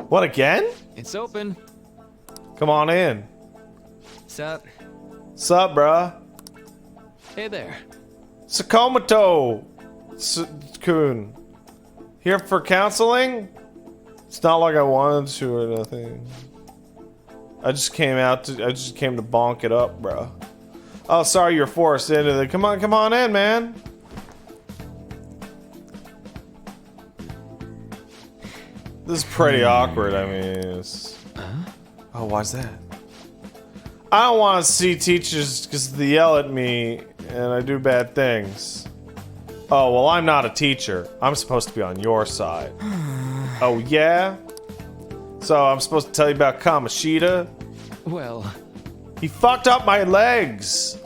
[SPEAKER 1] What, again?
[SPEAKER 10] It's open.
[SPEAKER 1] Come on in.
[SPEAKER 10] Sup?
[SPEAKER 1] Sup, bruh?
[SPEAKER 10] Hey there.
[SPEAKER 1] Sakamoto! Kun. Here for counseling? It's not like I wanted to or nothing. I just came to bonk it up, bruh. Oh, sorry you're forced into it. Come on in, man. This is pretty awkward, I mean, it's... Oh, why's that? I don't want to see teachers because they yell at me and I do bad things. Oh, well, I'm not a teacher. I'm supposed to be on your side. Oh, yeah? So I'm supposed to tell you about Kamoshida?
[SPEAKER 10] Well...
[SPEAKER 1] He fucked up my legs!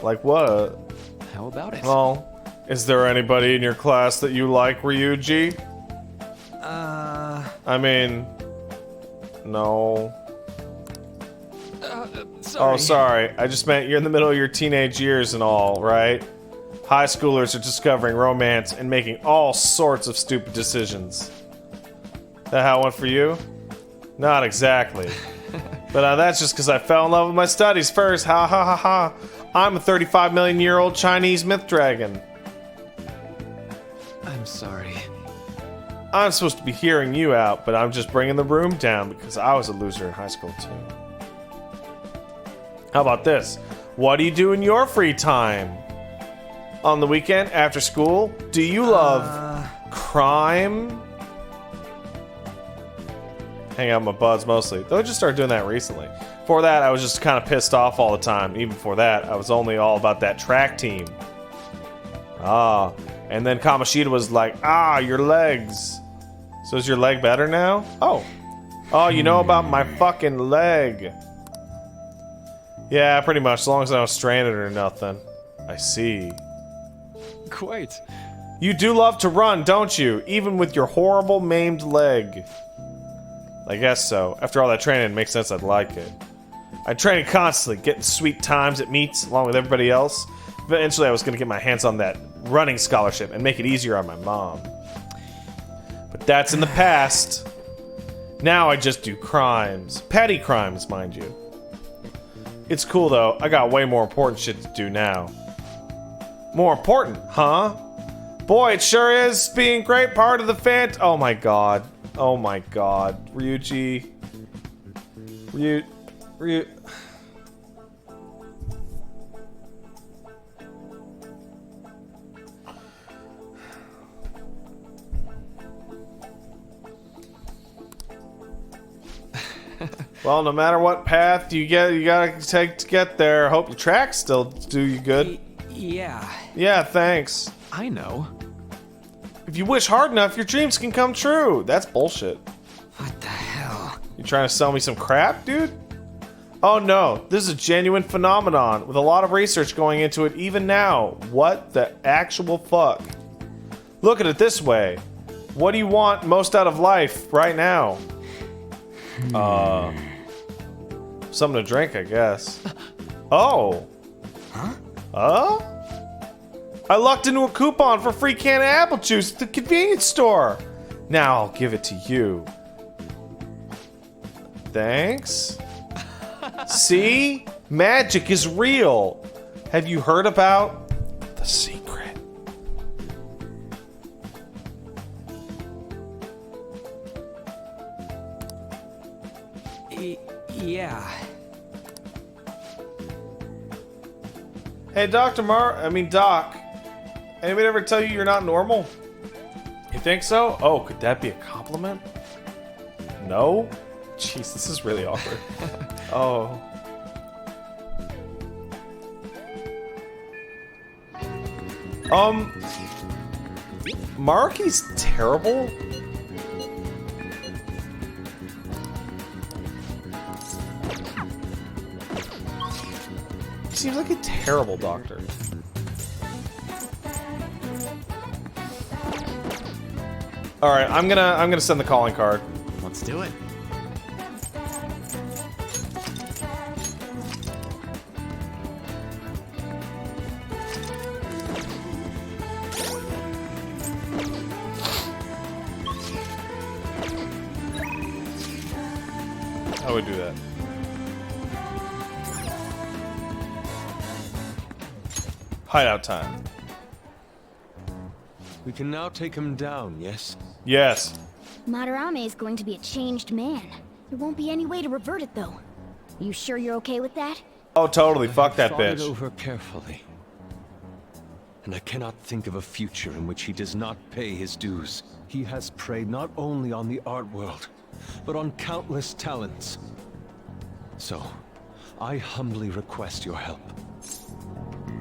[SPEAKER 1] Like what?
[SPEAKER 10] How about it?
[SPEAKER 1] Well... Is there anybody in your class that you like, Ryuji? I mean... No.
[SPEAKER 10] Sorry.
[SPEAKER 1] Oh, sorry. I just meant you're in the middle of your teenage years and all, right? High schoolers are discovering romance and making all sorts of stupid decisions. That how it went for you? Not exactly. But that's just because I fell in love with my studies first. Ha ha ha ha. I'm a 35 million year old Chinese myth dragon.
[SPEAKER 10] I'm sorry.
[SPEAKER 1] I'm supposed to be hearing you out, but I'm just bringing the room down because I was a loser in high school too. How about this? What do you do in your free time? On the weekend, after school? Do you love crime? Hang out with my buds mostly. Though I just started doing that recently. Before that, I was just kind of pissed off all the time. Even before that, I was only all about that track team. Ah. And then Kamoshida was like, your legs. So is your leg better now? Oh. Oh, you know about my fucking leg. Yeah, pretty much. As long as I was stranded or nothing. I see.
[SPEAKER 10] Quite.
[SPEAKER 1] You do love to run, don't you? Even with your horrible maimed leg. I guess so. After all that training, it makes sense I'd like it. I trained constantly, getting sweet times at meets along with everybody else. Eventually, I was going to get my hands on that running scholarship and make it easier on my mom. But that's in the past. Now I just do crimes. Petty crimes, mind you. It's cool, though. I got way more important shit to do now. More important, huh? Boy, it sure is being great part of the Oh my god. Oh my god. Ryuji. Ryu. Well, no matter what path you gotta take to get there. Hope your tracks still do you good.
[SPEAKER 10] Yeah.
[SPEAKER 1] Yeah, thanks.
[SPEAKER 10] I know.
[SPEAKER 1] If you wish hard enough, your dreams can come true. That's bullshit.
[SPEAKER 10] What the hell?
[SPEAKER 1] You trying to sell me some crap, dude? Oh no, this is a genuine phenomenon with a lot of research going into it even now. What the actual fuck? Look at it this way. What do you want most out of life right now? Something to drink, I guess. Oh. Huh? I lucked into a coupon for free can of apple juice at the convenience store. Now I'll give it to you. Thanks. See? Magic is real. Have you heard about the secret?
[SPEAKER 10] Yeah.
[SPEAKER 1] Hey, Doc. Anybody ever tell you you're not normal? You think so? Oh, could that be a compliment? No? Jeez, this is really awkward. Oh. Maruki's terrible? He seems like a terrible doctor. Alright, I'm gonna send the calling card.
[SPEAKER 3] Let's do it.
[SPEAKER 1] How would we do that? Hideout time.
[SPEAKER 10] We can now take him down, yes?
[SPEAKER 1] Yes.
[SPEAKER 14] Madarame is going to be a changed man. There won't be any way to revert it, though. You sure you're okay with that?
[SPEAKER 1] Oh, totally. Fuck that
[SPEAKER 10] Thought it
[SPEAKER 1] bitch.
[SPEAKER 10] over carefully. And I cannot think of a future in which he does not pay his dues. He has preyed not only on the art world, but on countless talents. So, I humbly request your help.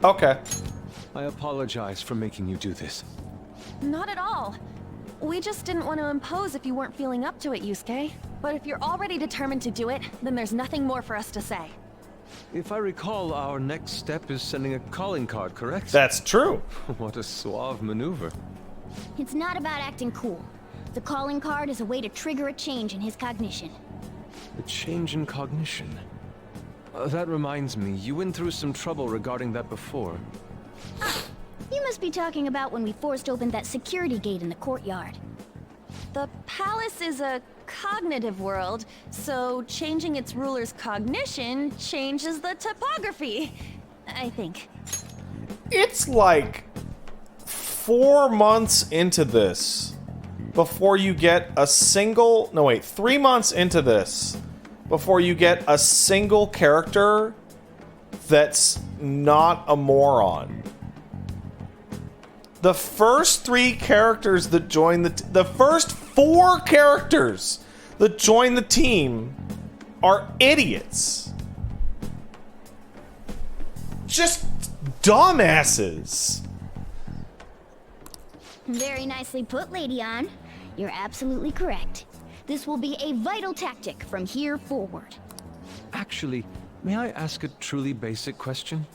[SPEAKER 1] Okay.
[SPEAKER 10] I apologize for making you do this.
[SPEAKER 7] Not at all. We just didn't want to impose if you weren't feeling up to it, Yusuke. But if you're already determined to do it, then there's nothing more for us to say.
[SPEAKER 10] If I recall, our next step is sending a calling card, correct?
[SPEAKER 1] That's true.
[SPEAKER 10] What a suave maneuver.
[SPEAKER 14] It's not about acting cool. The calling card is a way to trigger a change in his cognition.
[SPEAKER 10] A change in cognition. That reminds me, you went through some trouble regarding that before.
[SPEAKER 14] You must be talking about when we forced open that security gate in the courtyard.
[SPEAKER 7] The palace is a cognitive world, so changing its ruler's cognition changes the topography, I think.
[SPEAKER 1] It's like 4 months into this before you get a single... No, wait. 3 months into this before you get a single character that's not a moron. The first 3 characters that join the first 4 characters that join the team are idiots. Just dumbasses.
[SPEAKER 14] Very nicely put, Lady Ann. You're absolutely correct. This will be a vital tactic from here forward.
[SPEAKER 10] Actually, may I ask a truly basic question?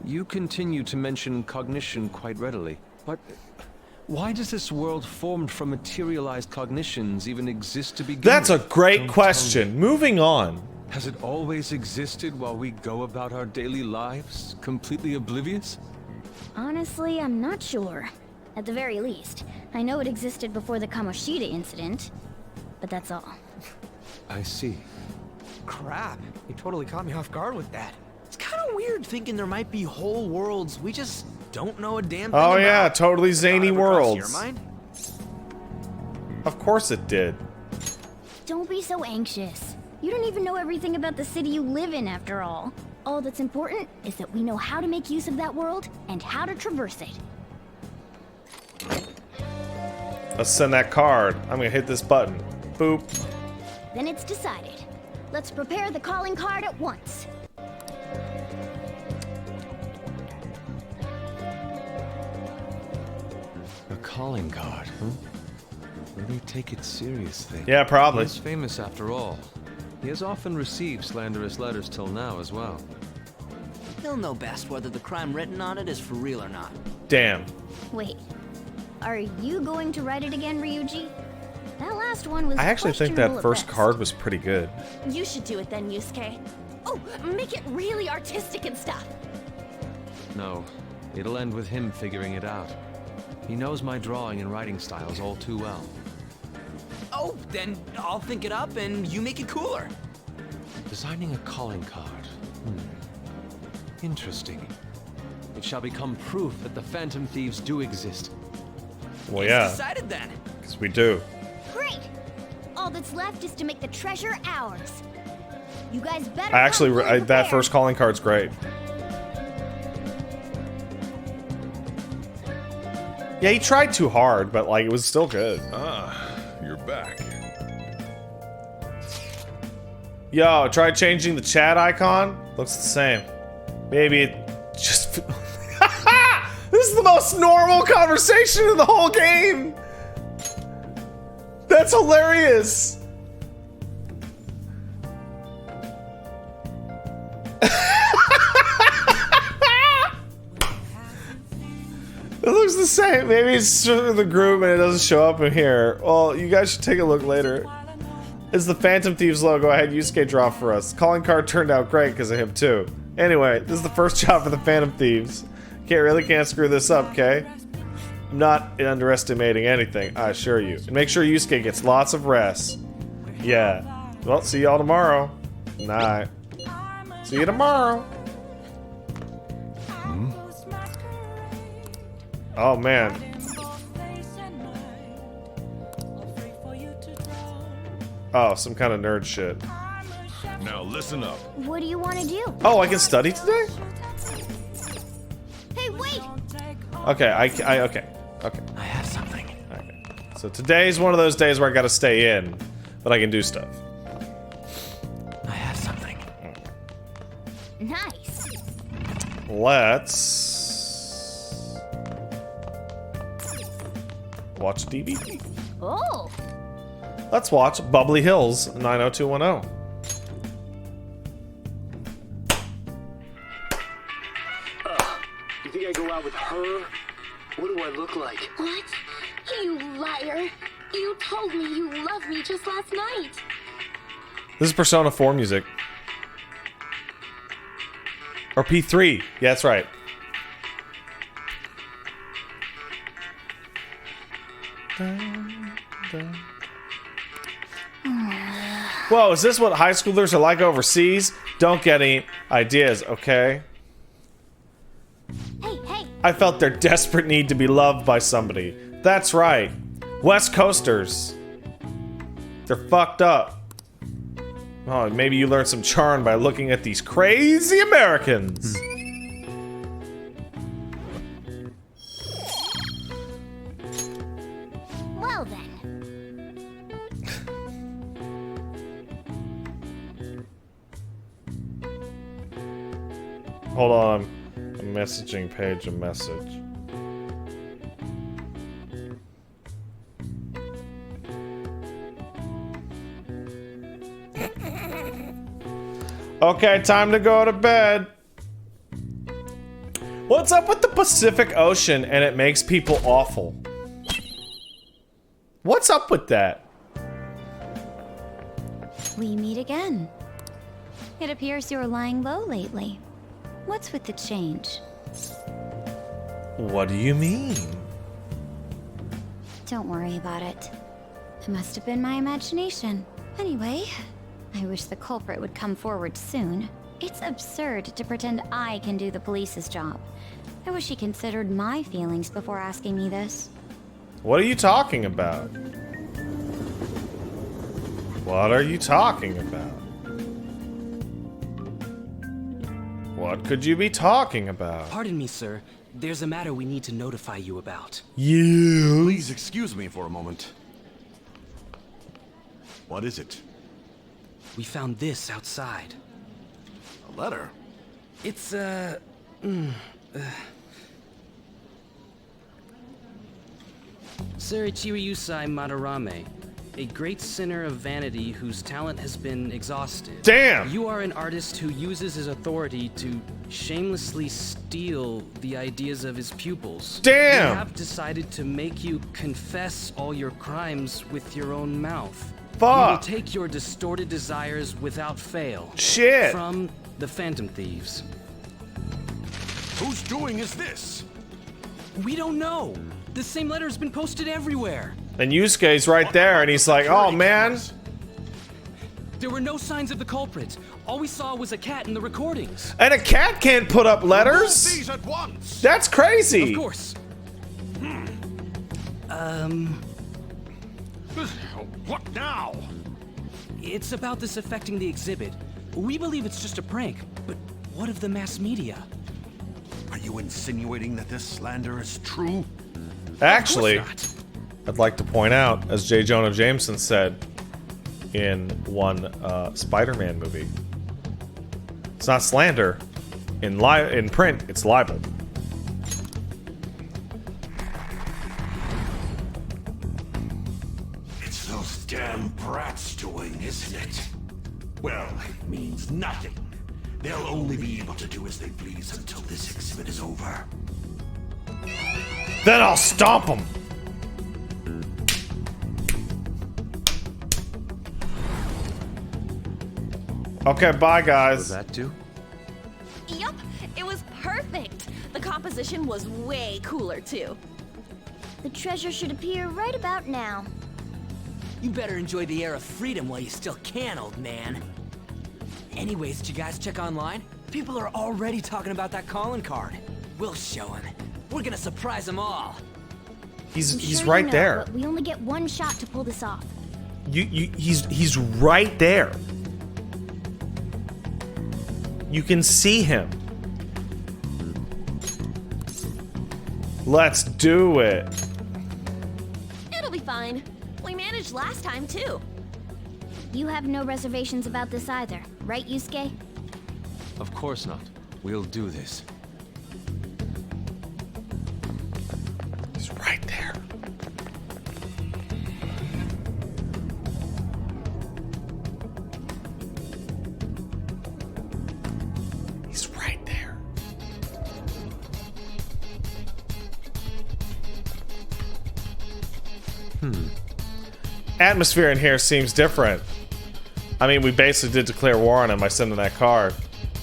[SPEAKER 10] You continue to mention cognition quite readily, but why does this world formed from materialized cognitions even exist to begin with?
[SPEAKER 1] That's a great question. Moving on.
[SPEAKER 10] Has it always existed while we go about our daily lives, completely oblivious?
[SPEAKER 14] Honestly, I'm not sure. At the very least, I know it existed before the Kamoshida incident, but that's all.
[SPEAKER 10] I see.
[SPEAKER 3] Crap, you totally caught me off guard with that. It's kind of weird thinking there might be whole worlds we just don't know a damn thing about.
[SPEAKER 1] Oh yeah, totally zany worlds.
[SPEAKER 3] Your mind?
[SPEAKER 1] Of course it did.
[SPEAKER 14] Don't be so anxious. You don't even know everything about the city you live in, after all. All that's important is that we know how to make use of that world and how to traverse it.
[SPEAKER 1] Let's send that card. I'm gonna hit this button. Boop.
[SPEAKER 14] Then it's decided. Let's prepare the calling card at once.
[SPEAKER 10] A calling card, huh? Really take it seriously.
[SPEAKER 1] Yeah, probably.
[SPEAKER 10] He's famous after all. He has often received slanderous letters till now as well.
[SPEAKER 3] He'll know best whether the crime written on it is for real or not.
[SPEAKER 1] Damn.
[SPEAKER 14] Wait. Are you going to write it again, Ryuji? That last one was
[SPEAKER 1] I actually think that first card was pretty good.
[SPEAKER 7] You should do it then, Yusuke. Oh, make it really artistic and stuff.
[SPEAKER 10] No, it'll end with him figuring it out. He knows my drawing and writing styles all too well.
[SPEAKER 3] Oh, then I'll think it up and you make it cooler.
[SPEAKER 10] Designing a calling card. Interesting. It shall become proof that the Phantom Thieves do exist.
[SPEAKER 1] Well,
[SPEAKER 3] It's
[SPEAKER 1] yeah.
[SPEAKER 3] decided then.
[SPEAKER 1] Because we do.
[SPEAKER 14] Great! All that's left is to make the treasure ours. You guys better.
[SPEAKER 1] I actually,
[SPEAKER 14] come fully
[SPEAKER 1] that
[SPEAKER 14] prepared.
[SPEAKER 1] first calling card's great. Yeah, he tried too hard, but like it was still good.
[SPEAKER 4] You're back.
[SPEAKER 1] Yo, try changing the chat icon. Looks the same. Maybe it just... This is the most normal conversation in the whole game! That's hilarious! It looks the same. Maybe it's in the group and it doesn't show up in here. Well, you guys should take a look later. It's the Phantom Thieves logo I had Yusuke draw for us. Calling card turned out great because of him too. Anyway, this is the first job for the Phantom Thieves. Can't screw this up, okay? I'm not underestimating anything, I assure you. And make sure Yusuke gets lots of rest. Yeah. Well, see y'all tomorrow. Night. See you tomorrow. Oh, man. Oh, some kind of nerd shit.
[SPEAKER 4] Now listen up.
[SPEAKER 14] What do you want to do?
[SPEAKER 1] Oh, I can study today?
[SPEAKER 14] Hey, wait!
[SPEAKER 1] Okay, okay.
[SPEAKER 3] I have something.
[SPEAKER 1] Okay. So today's one of those days where I gotta stay in, but I can do stuff.
[SPEAKER 3] I have something.
[SPEAKER 14] Nice.
[SPEAKER 1] Let's watch a DVD.
[SPEAKER 14] Oh.
[SPEAKER 1] Let's watch Bubbly Hills 90210.
[SPEAKER 6] You think I go out with her? What do I look like?
[SPEAKER 5] What? You liar. You told me you loved me just last night.
[SPEAKER 1] This is Persona 4 music. Or P3. Yeah, that's right. Whoa, is this what high schoolers are like overseas? Don't get any ideas, okay?
[SPEAKER 14] Hey, hey.
[SPEAKER 1] I felt their desperate need to be loved by somebody. That's right. West Coasters. They're fucked up. Oh, maybe you learned some charm by looking at these crazy Americans.
[SPEAKER 14] Well then.
[SPEAKER 1] Hold on. A messaging page, a message. Okay, time to go to bed. What's up with the Pacific Ocean and it makes people awful? What's up with that?
[SPEAKER 14] We meet again. It appears you're lying low lately. What's with the change?
[SPEAKER 1] What do you mean?
[SPEAKER 14] Don't worry about it. It must have been my imagination. Anyway, I wish the culprit would come forward soon. It's absurd to pretend I can do the police's job. I wish he considered my feelings before asking me this.
[SPEAKER 1] What are you talking about? What are you talking about? What could you be talking about?
[SPEAKER 3] Pardon me, sir. There's a matter we need to notify you about.
[SPEAKER 1] You?
[SPEAKER 4] Please excuse me for a moment. What is it?
[SPEAKER 3] We found this outside.
[SPEAKER 4] A letter?
[SPEAKER 3] It's, Sir Ichiriusai Madarame, a great sinner of vanity whose talent has been exhausted.
[SPEAKER 1] Damn!
[SPEAKER 3] You are an artist who uses his authority to shamelessly steal the ideas of his pupils.
[SPEAKER 1] Damn!
[SPEAKER 3] We have decided to make you confess all your crimes with your own mouth.
[SPEAKER 1] Fuck!
[SPEAKER 3] We will take your distorted desires without fail.
[SPEAKER 1] Shit!
[SPEAKER 3] From the Phantom Thieves.
[SPEAKER 4] Whose doing is this?
[SPEAKER 3] We don't know. The same letter has been posted everywhere.
[SPEAKER 1] And Yusuke's right there, and he's like, oh man.
[SPEAKER 3] There were no signs of the culprit. All we saw was a cat in the recordings.
[SPEAKER 1] And a cat can't put up letters?
[SPEAKER 4] These at once.
[SPEAKER 1] That's crazy.
[SPEAKER 3] Of course.
[SPEAKER 4] What now?
[SPEAKER 3] It's about this affecting the exhibit. We believe it's just a prank, but what of the mass media?
[SPEAKER 4] Are you insinuating that this slander is true?
[SPEAKER 1] Actually,
[SPEAKER 3] Of course not.
[SPEAKER 1] I'd like to point out, as J. Jonah Jameson said in one Spider-Man movie, it's not slander. In print, it's libel.
[SPEAKER 15] It's those damn brats doing, isn't it? Well, it means nothing. They'll only be able to do as they please until this exhibit is over.
[SPEAKER 1] Then I'll stomp them. Okay, bye guys.
[SPEAKER 10] Was that too?
[SPEAKER 7] Yup, it was perfect. The composition was way cooler too.
[SPEAKER 14] The treasure should appear right about now.
[SPEAKER 11] You better enjoy the air of freedom while you still can, old man. Anyways, did you guys check online? People are already talking about that calling card. We'll show him. We're gonna surprise them all.
[SPEAKER 1] He's
[SPEAKER 14] Sure
[SPEAKER 1] right
[SPEAKER 14] you know,
[SPEAKER 1] there.
[SPEAKER 14] but we only get one shot to pull this off.
[SPEAKER 1] He's right there. You can see him. Let's do it.
[SPEAKER 7] It'll be fine. We managed last time too.
[SPEAKER 14] You have no reservations about this either, right, Yusuke?
[SPEAKER 10] Of course not. We'll do this.
[SPEAKER 1] He's right there. He's right there. Atmosphere in here seems different. I mean, we basically did declare war on him by sending that card.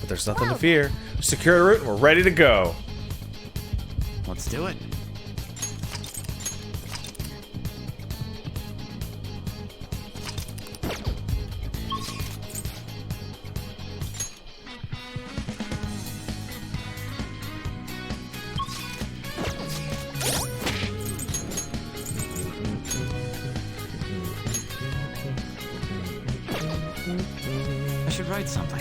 [SPEAKER 1] But there's nothing to fear. We secured a route and we're ready to go.
[SPEAKER 11] Let's do it.
[SPEAKER 3] should write something.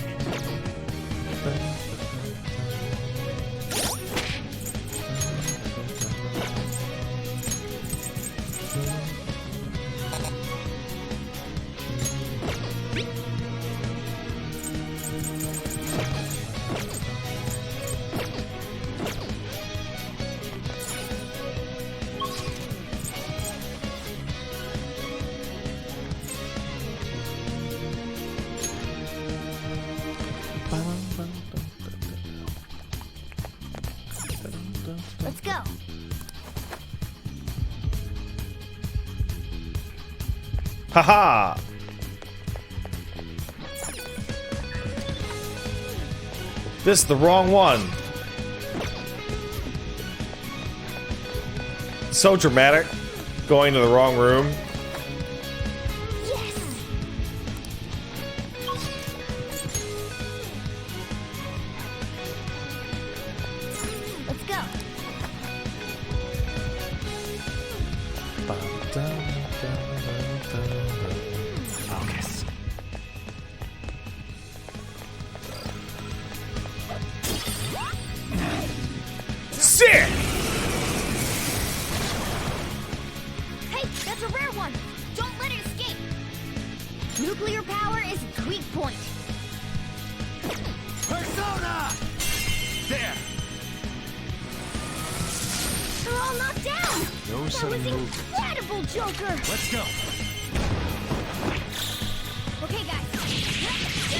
[SPEAKER 14] Let's go.
[SPEAKER 1] Haha! This is the wrong one. So dramatic. Going to the wrong room.
[SPEAKER 14] Let's go.
[SPEAKER 3] Focus.
[SPEAKER 1] Sick!
[SPEAKER 14] Hey, that's a rare one. Don't let it escape. Nuclear power is its weak point.
[SPEAKER 9] Persona! There!
[SPEAKER 14] They're all knocked down.
[SPEAKER 10] No
[SPEAKER 14] That was
[SPEAKER 10] sudden movement.
[SPEAKER 14] incredible, Joker.
[SPEAKER 9] Let's go.
[SPEAKER 14] Okay, guys. Let's do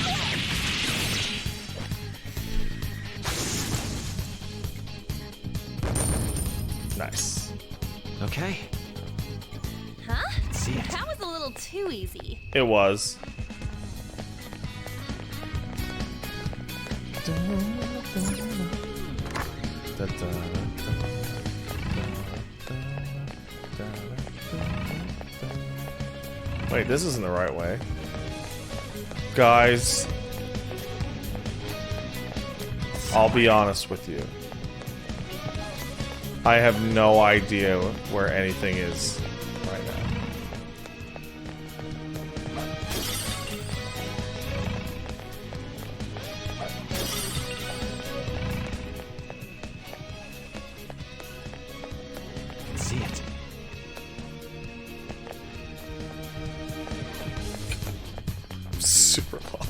[SPEAKER 14] it.
[SPEAKER 1] Nice.
[SPEAKER 3] Okay.
[SPEAKER 7] Huh?
[SPEAKER 3] See it.
[SPEAKER 7] That was a little too easy.
[SPEAKER 1] It was. Wait, this isn't the right way. Guys, I'll be honest with you. I have no idea where anything is right now.
[SPEAKER 3] I can see it.
[SPEAKER 1] Super long.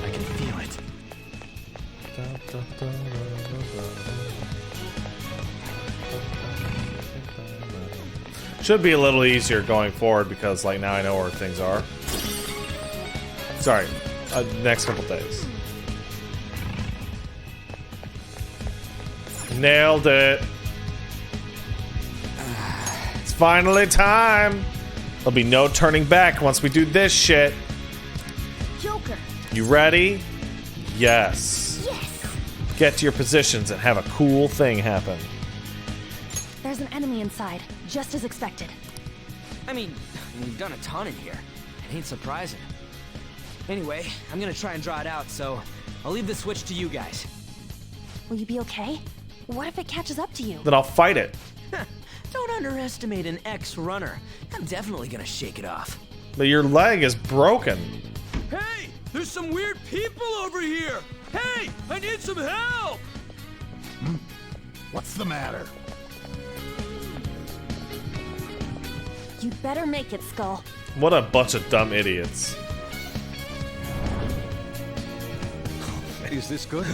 [SPEAKER 3] I can feel it.
[SPEAKER 1] Should be a little easier going forward because, like, now I know where things are. Sorry, next couple days. Nailed it. It's finally time. There'll be no turning back once we do this shit.
[SPEAKER 14] Joker.
[SPEAKER 1] You ready? Yes.
[SPEAKER 14] Yes.
[SPEAKER 1] Get to your positions and have a cool thing happen.
[SPEAKER 7] There's an enemy inside, just as expected.
[SPEAKER 11] I mean, we've done a ton in here. It ain't surprising. Anyway, I'm gonna try and draw it out, so I'll leave the switch to you guys.
[SPEAKER 7] Will you be okay? What if it catches up to you?
[SPEAKER 1] Then I'll fight it.
[SPEAKER 11] Don't underestimate an ex-runner. I'm definitely gonna shake it off.
[SPEAKER 1] But your leg is broken.
[SPEAKER 12] Hey! There's some weird people over here! Hey! I need some help!
[SPEAKER 15] What's the matter?
[SPEAKER 7] You better make it, Skull.
[SPEAKER 1] What a bunch of dumb idiots.
[SPEAKER 10] Is this good?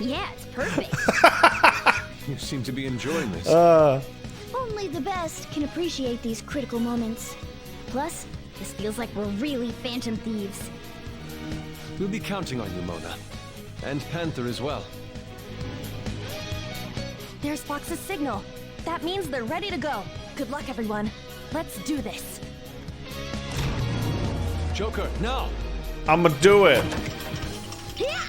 [SPEAKER 14] Yeah, it's perfect.
[SPEAKER 10] You seem to be enjoying this.
[SPEAKER 14] Only the best can appreciate these critical moments. Plus, this feels like we're really Phantom Thieves.
[SPEAKER 10] We'll be counting on you, Mona. And Panther as well.
[SPEAKER 7] There's Fox's signal. That means they're ready to go. Good luck, everyone. Let's do this.
[SPEAKER 10] Joker, now!
[SPEAKER 1] I'ma do it.
[SPEAKER 7] Yeah!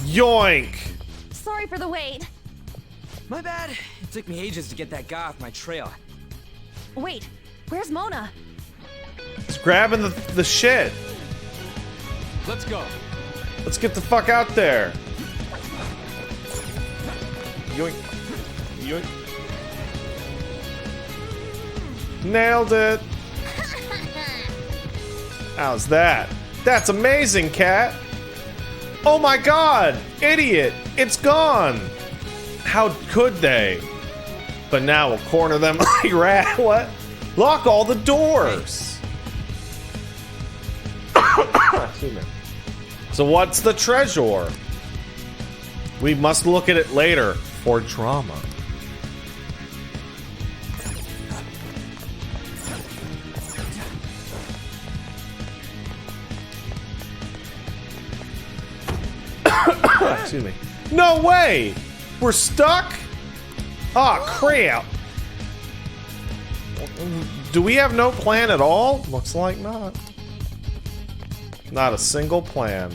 [SPEAKER 1] Yoink!
[SPEAKER 7] Sorry for the wait.
[SPEAKER 3] My bad. It took me ages to get that guy off my trail.
[SPEAKER 7] Wait, where's Mona?
[SPEAKER 1] He's grabbing the shit.
[SPEAKER 10] Let's go.
[SPEAKER 1] Let's get the fuck out there. Yoink. Yoink. Nailed it. How's that? That's amazing, cat. Oh my god, idiot. It's gone. How could they? But now we'll corner them like rat. What? Lock all the doors. Excuse me. So what's the treasure? We must look at it later for drama. Excuse me. No way! We're stuck? Aw, crap. Do we have no plan at all? Looks like not. Not a single plan.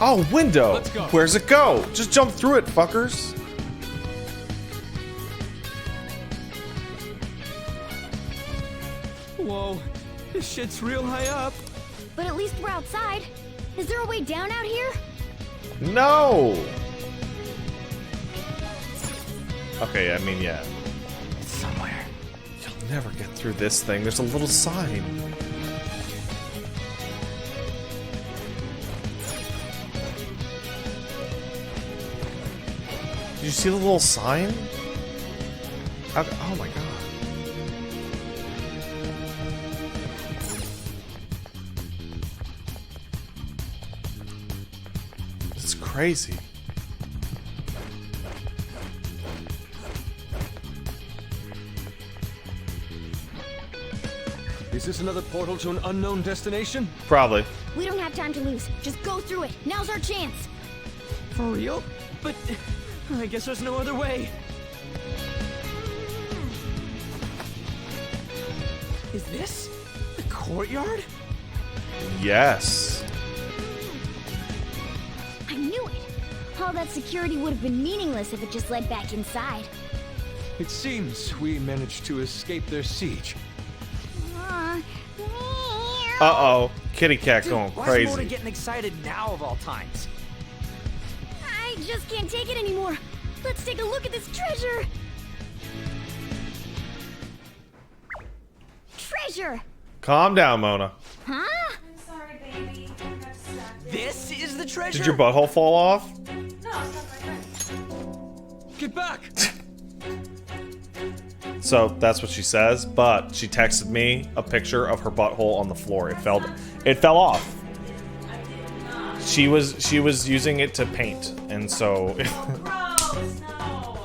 [SPEAKER 1] Oh, window!
[SPEAKER 10] Let's go.
[SPEAKER 1] Where's it go? Just jump through it, fuckers.
[SPEAKER 3] Whoa, this shit's real high up.
[SPEAKER 14] But at least we're outside. Is there a way down out here?
[SPEAKER 1] No! Okay, I mean, yeah.
[SPEAKER 3] It's somewhere.
[SPEAKER 1] You'll never get through this thing. There's a little sign. Did you see the little sign? Oh my god. It's crazy.
[SPEAKER 10] Is this another portal to an unknown destination?
[SPEAKER 1] Probably.
[SPEAKER 14] We don't have time to lose. Just go through it. Now's our chance.
[SPEAKER 3] For real? But I guess there's no other way. Is this the courtyard?
[SPEAKER 1] Yes.
[SPEAKER 14] I knew it. All that security would have been meaningless if it just led back inside.
[SPEAKER 10] It seems we managed to escape their siege.
[SPEAKER 1] Uh-oh. Kitty cat going
[SPEAKER 3] Why is
[SPEAKER 1] crazy.
[SPEAKER 3] Mona getting excited now of all times?
[SPEAKER 14] I just can't take it anymore. Let's take a look at this treasure. Treasure.
[SPEAKER 1] Calm down, Mona.
[SPEAKER 14] Huh?
[SPEAKER 8] I'm sorry, baby. I got distracted.
[SPEAKER 3] This is the treasure?
[SPEAKER 1] Did your butthole fall off?
[SPEAKER 8] No, it's not my friend.
[SPEAKER 10] Get back!
[SPEAKER 1] So that's what she says, but she texted me a picture of her butthole on the floor. It fell off. She was using it to paint, and so
[SPEAKER 8] Gross, no.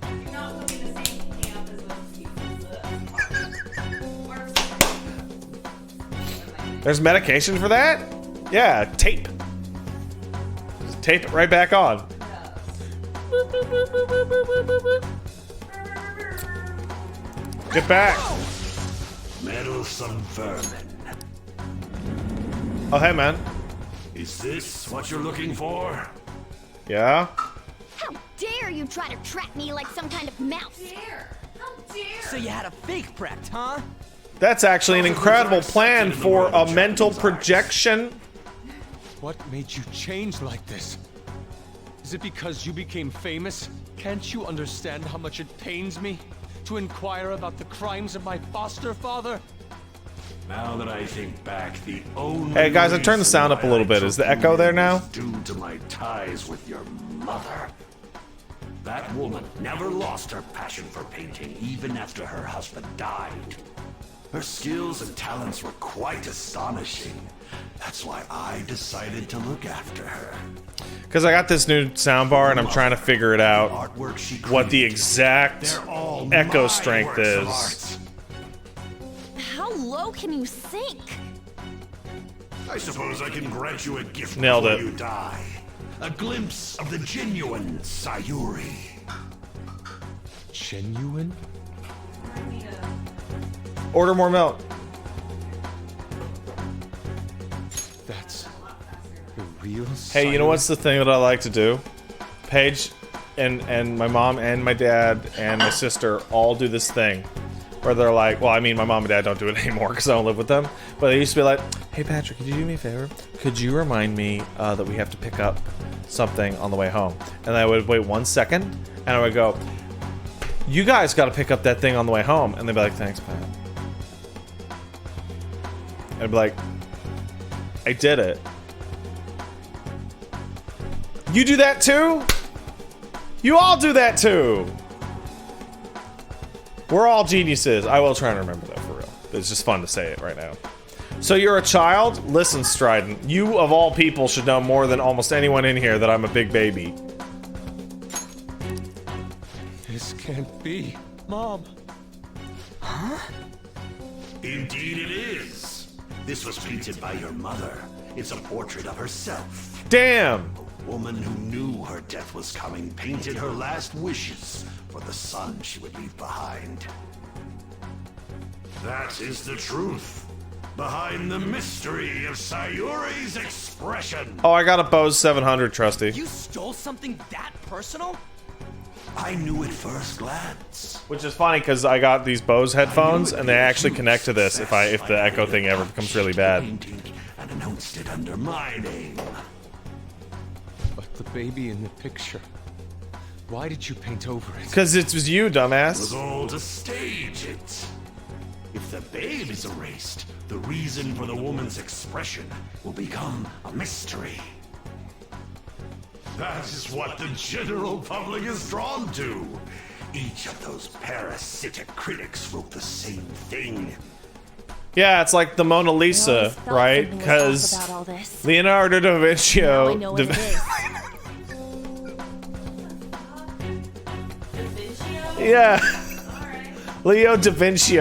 [SPEAKER 8] You're not putting the same camp as those
[SPEAKER 1] there's medication for that? Yeah, tape. Just tape it right back on. Get back.
[SPEAKER 15] Meddlesome vermin.
[SPEAKER 1] Oh, hey, man.
[SPEAKER 15] Is this what you're looking for?
[SPEAKER 1] Yeah?
[SPEAKER 14] How dare you try to trap me like some kind of mouse?
[SPEAKER 8] How dare!
[SPEAKER 3] So you had a fake prepped, huh?
[SPEAKER 1] That's actually an incredible plan for a mental projection.
[SPEAKER 10] What made you change like this? Is it because you became famous? Can't you understand how much it pains me to inquire about the crimes of my foster father?
[SPEAKER 15] Now that I think back, the only
[SPEAKER 1] Hey, guys, I turned the sound up a little bit. Is the echo there now?
[SPEAKER 15] due to my ties with your mother. That woman never lost her passion for painting, even after her husband died. Her skills and talents were quite astonishing. That's why I decided to look after her.
[SPEAKER 1] Because I got this new soundbar and I'm trying to figure it out what the exact
[SPEAKER 15] They're all
[SPEAKER 1] echo
[SPEAKER 15] my
[SPEAKER 1] strength
[SPEAKER 15] works of
[SPEAKER 1] is.
[SPEAKER 7] How low can you sink?
[SPEAKER 15] I suppose I can grant you a gift
[SPEAKER 1] Nailed
[SPEAKER 15] before
[SPEAKER 1] it.
[SPEAKER 15] you die. A glimpse of the genuine Sayuri.
[SPEAKER 10] Genuine?
[SPEAKER 1] Order more milk.
[SPEAKER 10] That's the real.
[SPEAKER 1] Hey, you know what's the thing that I like to do? Paige and my mom and my dad and my sister all do this thing where they're like, well, I mean, my mom and dad don't do it anymore because I don't live with them, but they used to be like, hey Patrick, could you do me a favor? Could you remind me that we have to pick up something on the way home? And I would wait 1 second and I would go, you guys got to pick up that thing on the way home. And they'd be like, thanks, Pat. And I'd be like, I did it. You do that too? You all do that too. We're all geniuses. I will try and remember that for real. It's just fun to say it right now. So you're a child? Listen, Strident. You, of all people, should know more than almost anyone in here that I'm a big baby.
[SPEAKER 10] This can't be. Mom.
[SPEAKER 15] Huh? Indeed it is. This was painted by your mother. It's a portrait of herself.
[SPEAKER 1] Damn!
[SPEAKER 15] A woman who knew her death was coming painted her last wishes for the son she would leave behind. That is the truth behind the mystery of Sayuri's expression.
[SPEAKER 1] Oh, I got a Bose 700, Trusty.
[SPEAKER 11] You stole something that personal?
[SPEAKER 15] I knew at first glance.
[SPEAKER 1] Which is funny because I got these Bose headphones and they actually connect to this if the echo thing ever becomes really bad.
[SPEAKER 15] And announced it under my name.
[SPEAKER 10] But the baby in the picture. Why did you paint over it?
[SPEAKER 1] Because it was you, dumbass.
[SPEAKER 15] It was all to stage it. If the babe is erased, the reason for the woman's expression will become a mystery. That is what the general public is drawn to. Each of those parasitic critics wrote the same thing.
[SPEAKER 1] Yeah, it's like the Mona Lisa, right? Because Leonardo da Vinci. Yeah. Leo da Vinci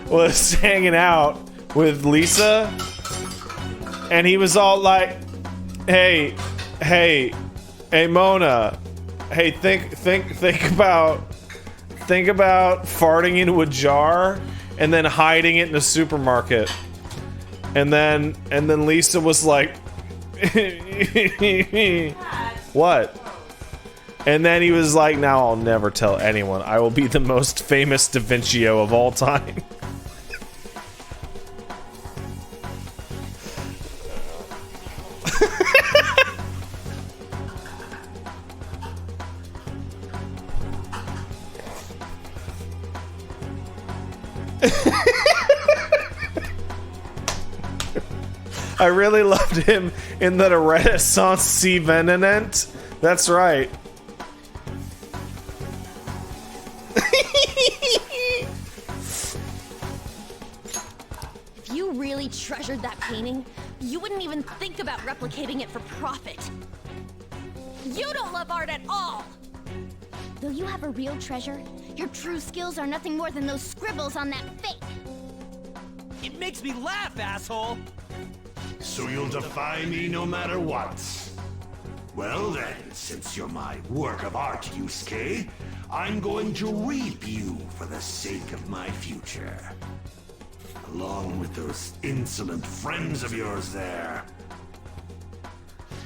[SPEAKER 1] was hanging out with Lisa, and he was all like, hey Mona, hey, think about farting into a jar and then hiding it in a supermarket. And then Lisa was like, what? And then he was like, now I'll never tell anyone. I will be the most famous Da Vinci of all time. I really loved him in the Renaissance Sea Venonant. That's right.
[SPEAKER 7] If you really treasured that painting, you wouldn't even think about replicating it for profit. You don't love art at all!
[SPEAKER 14] Though you have a real treasure, your true skills are nothing more than those scribbles on that fake.
[SPEAKER 11] It makes me laugh, asshole!
[SPEAKER 15] So you'll defy me no matter what. Well then, since you're my work of art, Yusuke, I'm going to reap you for the sake of my future. Along with those insolent friends of yours there.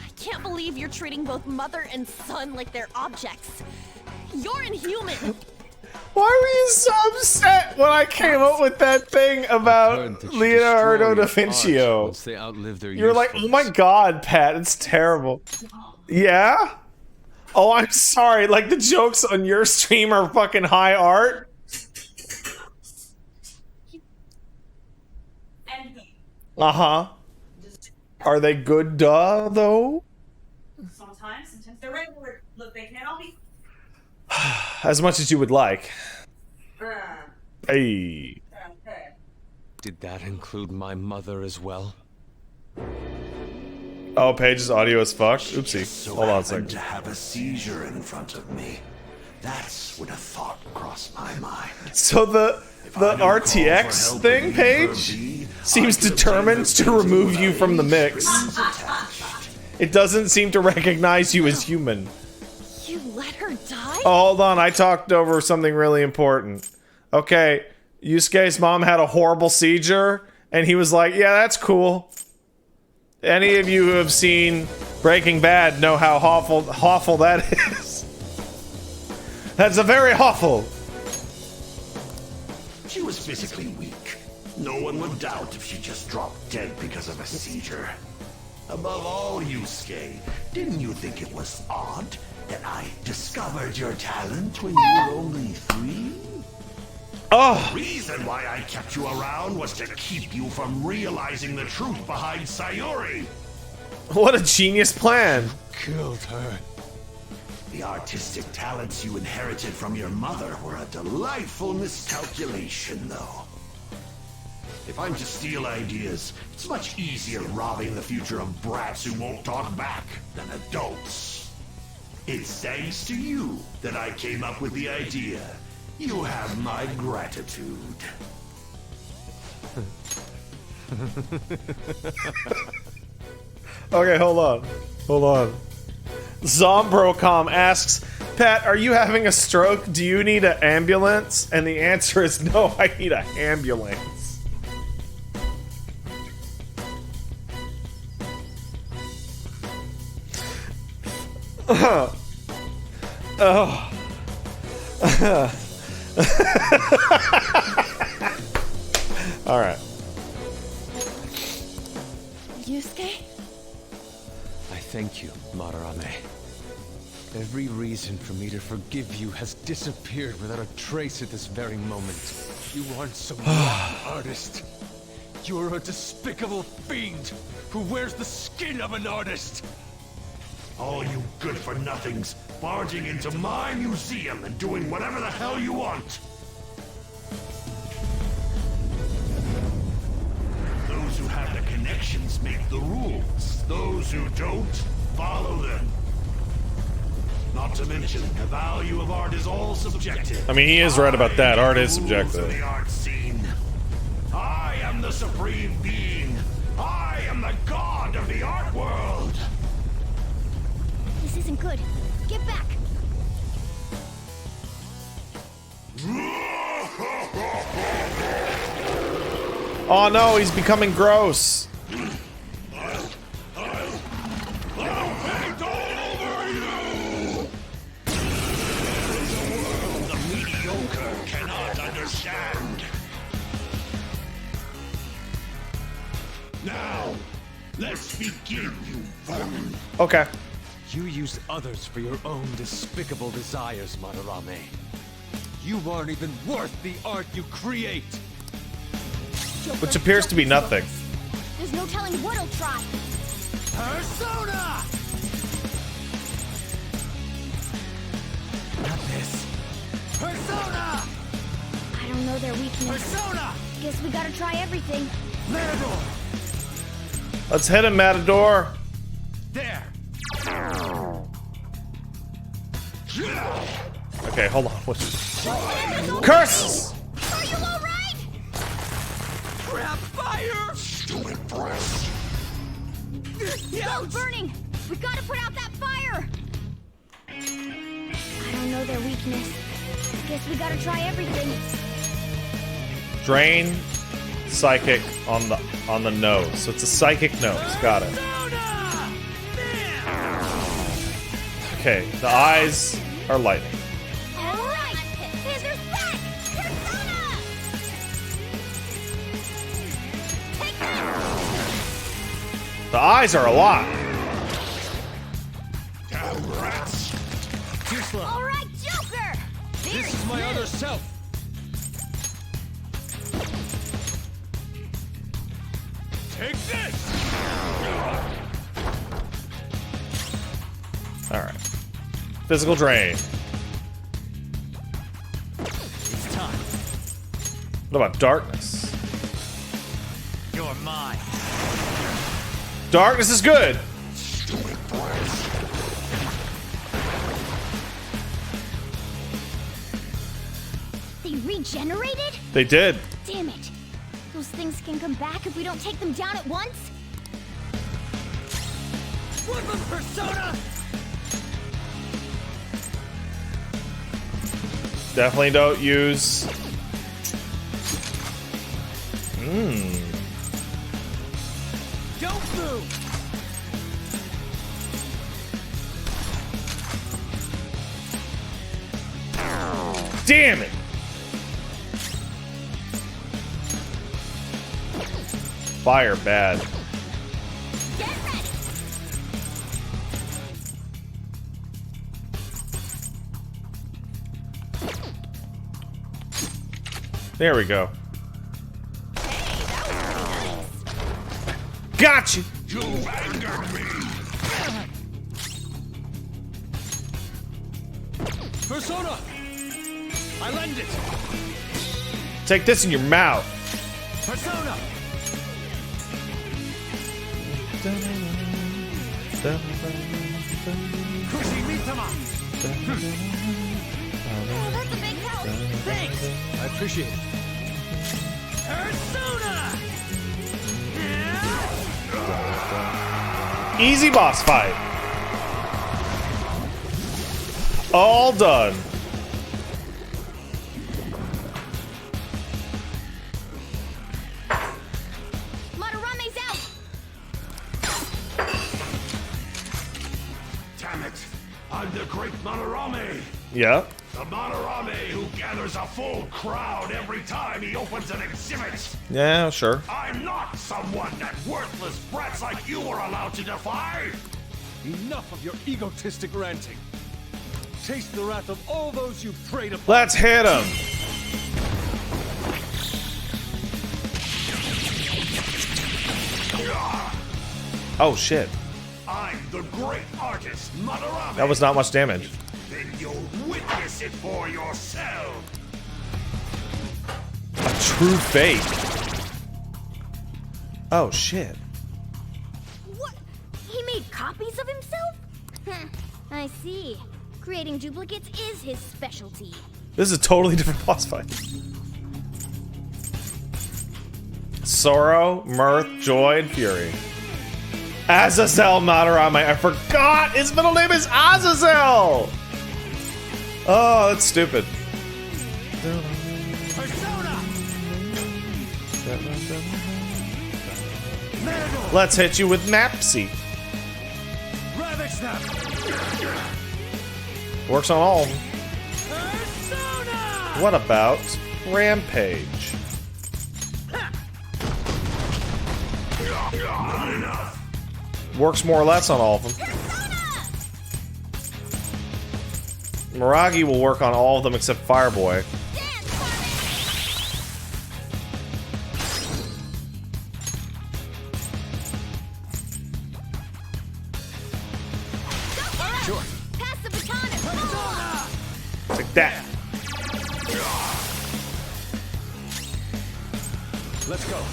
[SPEAKER 7] I can't believe you're treating both mother and son like they're objects. You're inhuman!
[SPEAKER 1] Why were you so upset when I came up with that thing about Leonardo da Vinci? You're like, oh my god, Pat, it's terrible. Yeah? Oh, I'm sorry. Like, the jokes on your stream are fucking high art? Uh-huh. Are they good, though?
[SPEAKER 8] Sometimes they're regular. Look, they can't all be.
[SPEAKER 1] As much as you would like. Hey.
[SPEAKER 10] Did that include my mother as well?
[SPEAKER 1] Oh, Paige's audio is fucked? Oopsie.
[SPEAKER 15] So
[SPEAKER 1] Hold on a second.
[SPEAKER 15] to have a seizure in front of me. That's when a thought crossed my mind.
[SPEAKER 1] So the RTX thing, Paige, seems determined to remove you from the mix. It doesn't seem to recognize you as human.
[SPEAKER 7] You let her die?
[SPEAKER 1] Oh, hold on. I talked over something really important. Okay, Yusuke's mom had a horrible seizure, and he was like, yeah, that's cool. Any of you who have seen Breaking Bad know how awful that is. That's a very awful.
[SPEAKER 15] She was physically weak. No one would doubt if she just dropped dead because of a seizure. Above all, Yusuke, didn't you think it was odd that I discovered your talent when you were only 3?
[SPEAKER 1] Oh!
[SPEAKER 15] The reason why I kept you around was to keep you from realizing the truth behind Sayuri.
[SPEAKER 1] What a genius plan.
[SPEAKER 10] Killed her.
[SPEAKER 15] The artistic talents you inherited from your mother were a delightful miscalculation, though. If I'm to steal ideas, it's much easier robbing the future of brats who won't talk back than adults. It's thanks to you that I came up with the idea. You have my gratitude.
[SPEAKER 1] Okay, hold on. Hold on. Zombrocom asks, Pat, are you having a stroke? Do you need an ambulance? And the answer is no, I need an ambulance. Oh. All right.
[SPEAKER 7] Yusuke?
[SPEAKER 10] I thank you, Madarame. Every reason for me to forgive you has disappeared without a trace at this very moment. You aren't some young artist. You're a despicable fiend who wears the skin of an artist.
[SPEAKER 15] All you good-for-nothings barging into my museum and doing whatever the hell you want. Those who have the connections make the rules. Those who don't, follow them. Not to mention, the value of art is all subjective.
[SPEAKER 1] I mean, he is right about that. Art is subjective.
[SPEAKER 15] The art scene. I am the supreme being. I am the god of the art world.
[SPEAKER 7] This isn't good. Get back!
[SPEAKER 1] Oh no, he's becoming gross.
[SPEAKER 15] The mediocre cannot understand. Now, let's begin, you vermin.
[SPEAKER 1] Okay.
[SPEAKER 10] You used others for your own despicable desires, Madarame. You aren't even worth the art you create.
[SPEAKER 1] Which appears to be nothing.
[SPEAKER 7] There's no telling what he'll try.
[SPEAKER 11] Persona! Not this. Persona!
[SPEAKER 7] I don't know their weakness.
[SPEAKER 11] Persona!
[SPEAKER 7] Guess we gotta try everything.
[SPEAKER 11] Matador!
[SPEAKER 1] Let's hit him, Matador.
[SPEAKER 11] There!
[SPEAKER 1] Okay, hold on. Curses!
[SPEAKER 7] Are you alright?
[SPEAKER 11] Grab fire!
[SPEAKER 15] Stupid breath.
[SPEAKER 7] Still burning! We gotta put out that fire! I don't know their weakness. Guess we gotta try everything.
[SPEAKER 1] Drain psychic on the nose. So it's a psychic nose. Got it. Okay, the eyes are lighting.
[SPEAKER 7] Alright! There's that! Persona! Take that!
[SPEAKER 1] The eyes are a lot.
[SPEAKER 15] Damn rats.
[SPEAKER 11] Too slow.
[SPEAKER 7] Alright, Joker!
[SPEAKER 10] This is my other self.
[SPEAKER 11] Take this!
[SPEAKER 1] Alright. Physical drain.
[SPEAKER 11] It's time.
[SPEAKER 1] What about darkness?
[SPEAKER 11] You're mine.
[SPEAKER 1] Darkness is good.
[SPEAKER 15] Stupid breath.
[SPEAKER 7] They regenerated?
[SPEAKER 1] They did.
[SPEAKER 7] Damn it! Those things can come back if we don't take them down at once?
[SPEAKER 11] Woodland Persona!
[SPEAKER 1] Definitely don't use
[SPEAKER 3] Don't move!
[SPEAKER 1] Damn it! Fire bad.
[SPEAKER 7] Get ready!
[SPEAKER 1] There we go.
[SPEAKER 7] Hey, that was pretty nice.
[SPEAKER 1] Got you!
[SPEAKER 15] You angered me!
[SPEAKER 3] Persona! I lend it!
[SPEAKER 1] Take this in your mouth.
[SPEAKER 3] Persona! Kushi Mitama!
[SPEAKER 7] Oh, that's a big help.
[SPEAKER 3] Thanks! I appreciate it. Persona!
[SPEAKER 1] Easy boss fight. All done.
[SPEAKER 7] Madarame's out!
[SPEAKER 15] Damn it! I'm the great Madarame!
[SPEAKER 1] Yeah.
[SPEAKER 15] The Madarame who gathers a full crowd every time he opens an exhibit!
[SPEAKER 1] Yeah, sure.
[SPEAKER 15] I'm not someone that worthless brats like you are allowed to defy!
[SPEAKER 10] Enough of your egotistic ranting. Taste the wrath of all those you preyed upon.
[SPEAKER 1] Let's hit him. Oh shit.
[SPEAKER 15] I'm the great artist, Madarame!
[SPEAKER 1] That was not much damage.
[SPEAKER 15] Then you'll witness it for yourself!
[SPEAKER 1] A true fate. Oh shit.
[SPEAKER 7] What? He made copies of himself? I see. Creating duplicates is his specialty.
[SPEAKER 1] This is a totally different boss fight. Sorrow, mirth, joy, and fury. Azazel Madarame. I forgot his middle name is Azazel. Oh, that's stupid.
[SPEAKER 3] Persona!
[SPEAKER 1] Let's hit you with Mapsy.
[SPEAKER 3] Ravage them!
[SPEAKER 1] Works on all of them.
[SPEAKER 3] Persona!
[SPEAKER 1] What about Rampage?
[SPEAKER 15] Not enough!
[SPEAKER 1] Works more or less on all of them. Miragi will work on all of them except Fireboy.
[SPEAKER 3] Sure.
[SPEAKER 7] Pass the baton and Persona!
[SPEAKER 1] Like that.
[SPEAKER 10] Let's go.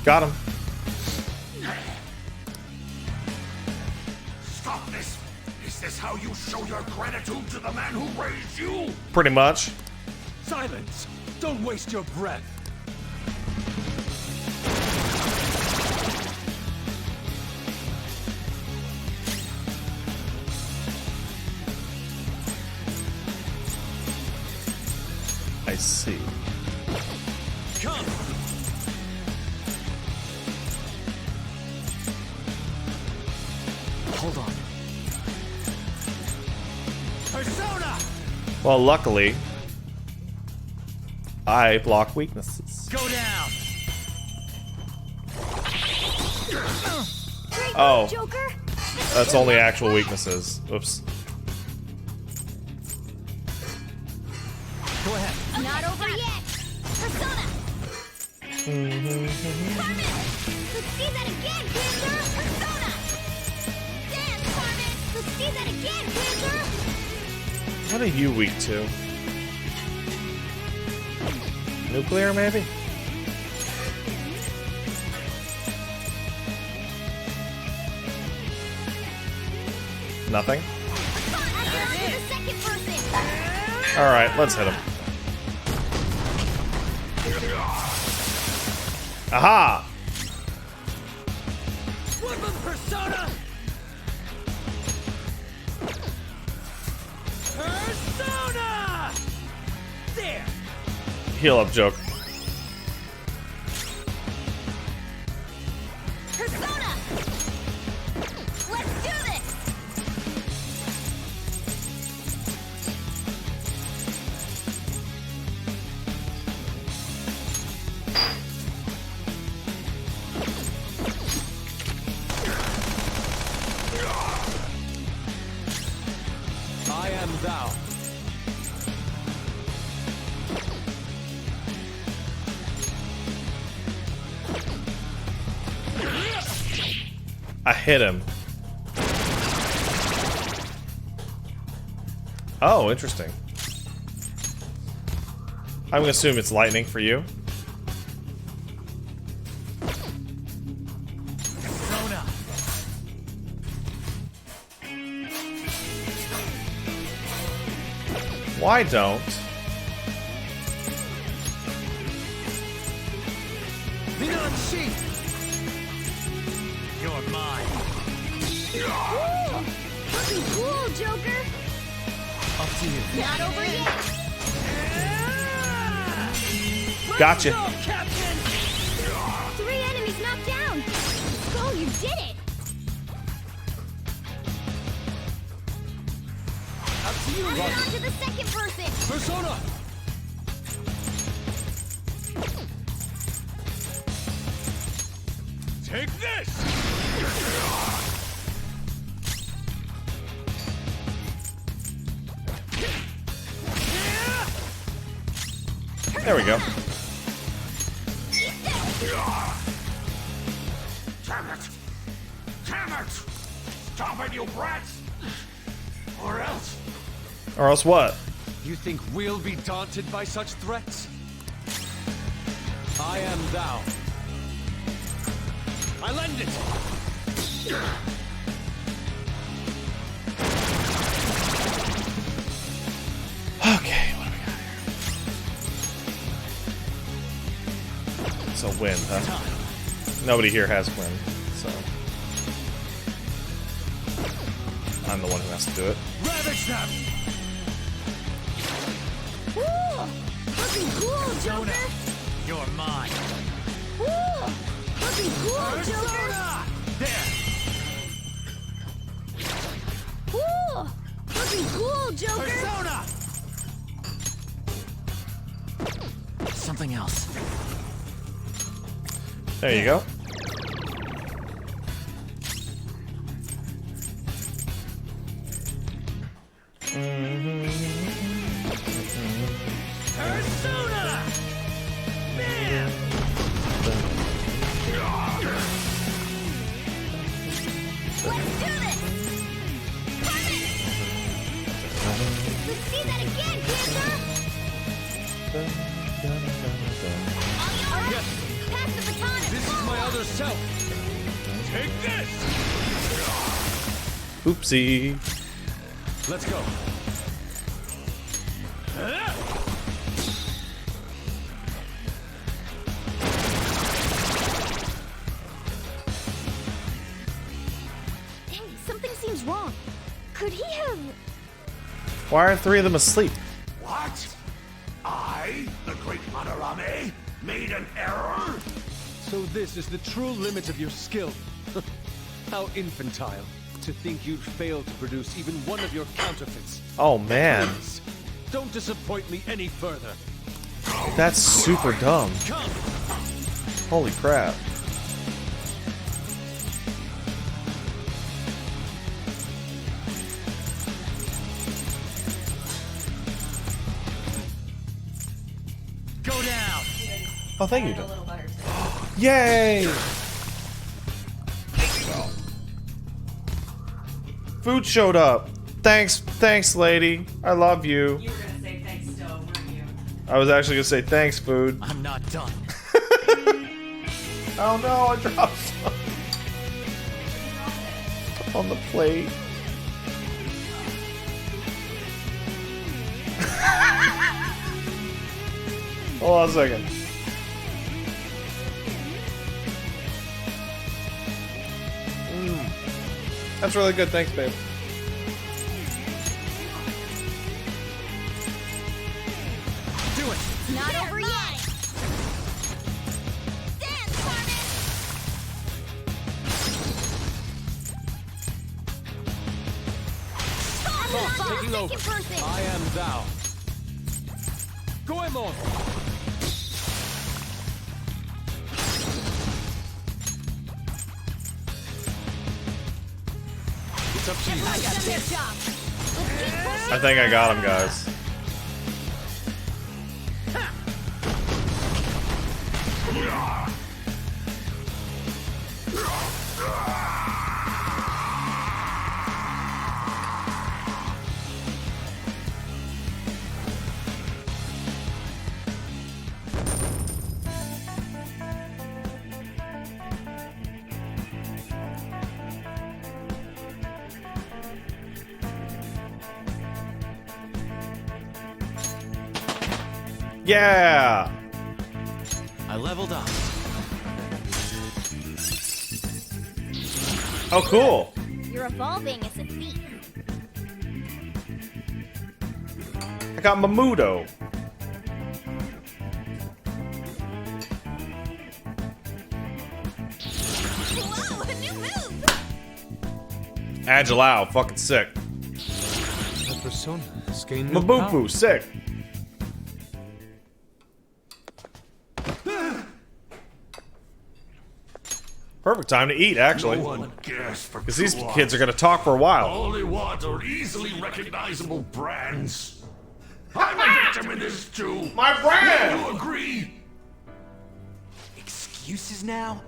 [SPEAKER 1] Got him.
[SPEAKER 15] Stop this! Is this how you show your gratitude to the man who raised you?
[SPEAKER 1] Pretty much.
[SPEAKER 10] Silence! Don't waste your breath.
[SPEAKER 1] I see.
[SPEAKER 3] Come! Hold on. Persona!
[SPEAKER 1] Well, luckily, I block weaknesses.
[SPEAKER 3] Go down!
[SPEAKER 1] Oh,
[SPEAKER 7] Joker?
[SPEAKER 1] that's only actual weaknesses. Oops.
[SPEAKER 3] Go ahead.
[SPEAKER 7] Not over yet! Persona! Carmen! Let's see that again, Panther! Persona! Dance, Carmen! Let's see that again, Panther!
[SPEAKER 1] What are you weak to? Nuclear, maybe? Nothing?
[SPEAKER 7] The second person!
[SPEAKER 1] Alright, let's hit him. Aha!
[SPEAKER 3] Woodland Persona! Persona!
[SPEAKER 1] Heal up, joke.
[SPEAKER 7] Persona! Let's do this!
[SPEAKER 10] I am thou.
[SPEAKER 1] I hit him. Oh, interesting. I'm gonna assume it's lightning for you.
[SPEAKER 11] Persona!
[SPEAKER 1] Why don't?
[SPEAKER 11] Minanshi! You're mine.
[SPEAKER 7] Woo! Looking cool, Joker!
[SPEAKER 11] Up to you.
[SPEAKER 7] Not over yet!
[SPEAKER 1] Gotcha.
[SPEAKER 7] Captain! 3 enemies knocked down! Skull, you did it!
[SPEAKER 11] Up to you,
[SPEAKER 7] Moving on to the second person!
[SPEAKER 10] Persona!
[SPEAKER 12] Take this!
[SPEAKER 1] There we go.
[SPEAKER 15] Damn it! Damn it! Stop it, you brats! Or else...
[SPEAKER 1] Or else what?
[SPEAKER 10] You think we'll be daunted by such threats? I am thou. I lend it!
[SPEAKER 1] Okay, what do we got here? So wind, huh? Nobody here has wind, so I'm the one who has to do it.
[SPEAKER 11] Ravage them!
[SPEAKER 7] Woo! Looking cool, Joker!
[SPEAKER 11] You're mine.
[SPEAKER 7] Woo! Looking cool, Joker!
[SPEAKER 11] There!
[SPEAKER 7] Woo! Looking cool, Joker!
[SPEAKER 11] Persona! Something else.
[SPEAKER 1] There you go.
[SPEAKER 11] Persona! Bam!
[SPEAKER 7] Let's do this! Perfect! Let's see that again, Panther! All yours! Pass the baton and
[SPEAKER 10] This is my other self.
[SPEAKER 12] Take this!
[SPEAKER 1] Oopsie.
[SPEAKER 10] Let's go.
[SPEAKER 7] Dang, something seems wrong. Could he have...
[SPEAKER 1] Why are 3 of them asleep?
[SPEAKER 15] What? I, the great Madarame, made an error?
[SPEAKER 10] So this is the true limit of your skill. How infantile to think you'd fail to produce even one of your counterfeits.
[SPEAKER 1] Oh man,
[SPEAKER 10] Please, don't disappoint me any further.
[SPEAKER 1] that's super dumb.
[SPEAKER 10] Come!
[SPEAKER 1] Holy crap.
[SPEAKER 11] Go down!
[SPEAKER 1] Oh, thank you. Yay! Food showed up. Thanks, lady. I love you.
[SPEAKER 8] You were gonna say thanks, Stove, weren't you?
[SPEAKER 1] I was actually gonna say thanks, food.
[SPEAKER 11] I'm not done.
[SPEAKER 1] Oh no, I dropped some on the plate. Hold on a second. That's really good. Thanks, babe.
[SPEAKER 11] Do it!
[SPEAKER 7] It's not over yet! Dance, Carmen!
[SPEAKER 10] Taking over. I am thou. Goemon! It's up to you.
[SPEAKER 1] I think I got him, guys. Yeah!
[SPEAKER 3] I leveled up.
[SPEAKER 1] Oh, cool.
[SPEAKER 7] Your evolving is a feat.
[SPEAKER 1] I got Mamudo.
[SPEAKER 7] Whoa, a new move!
[SPEAKER 1] Agilao, fucking sick.
[SPEAKER 10] That persona has gained
[SPEAKER 1] Mabufu, sick. Perfect time to eat, actually.
[SPEAKER 15] No one cares for
[SPEAKER 1] Because these
[SPEAKER 15] true
[SPEAKER 1] kids are
[SPEAKER 15] art.
[SPEAKER 1] going to talk for a while.
[SPEAKER 15] All they want are easily recognizable brands. I'm a victim in this too.
[SPEAKER 1] My brand!
[SPEAKER 15] You agree?
[SPEAKER 3] Excuses now?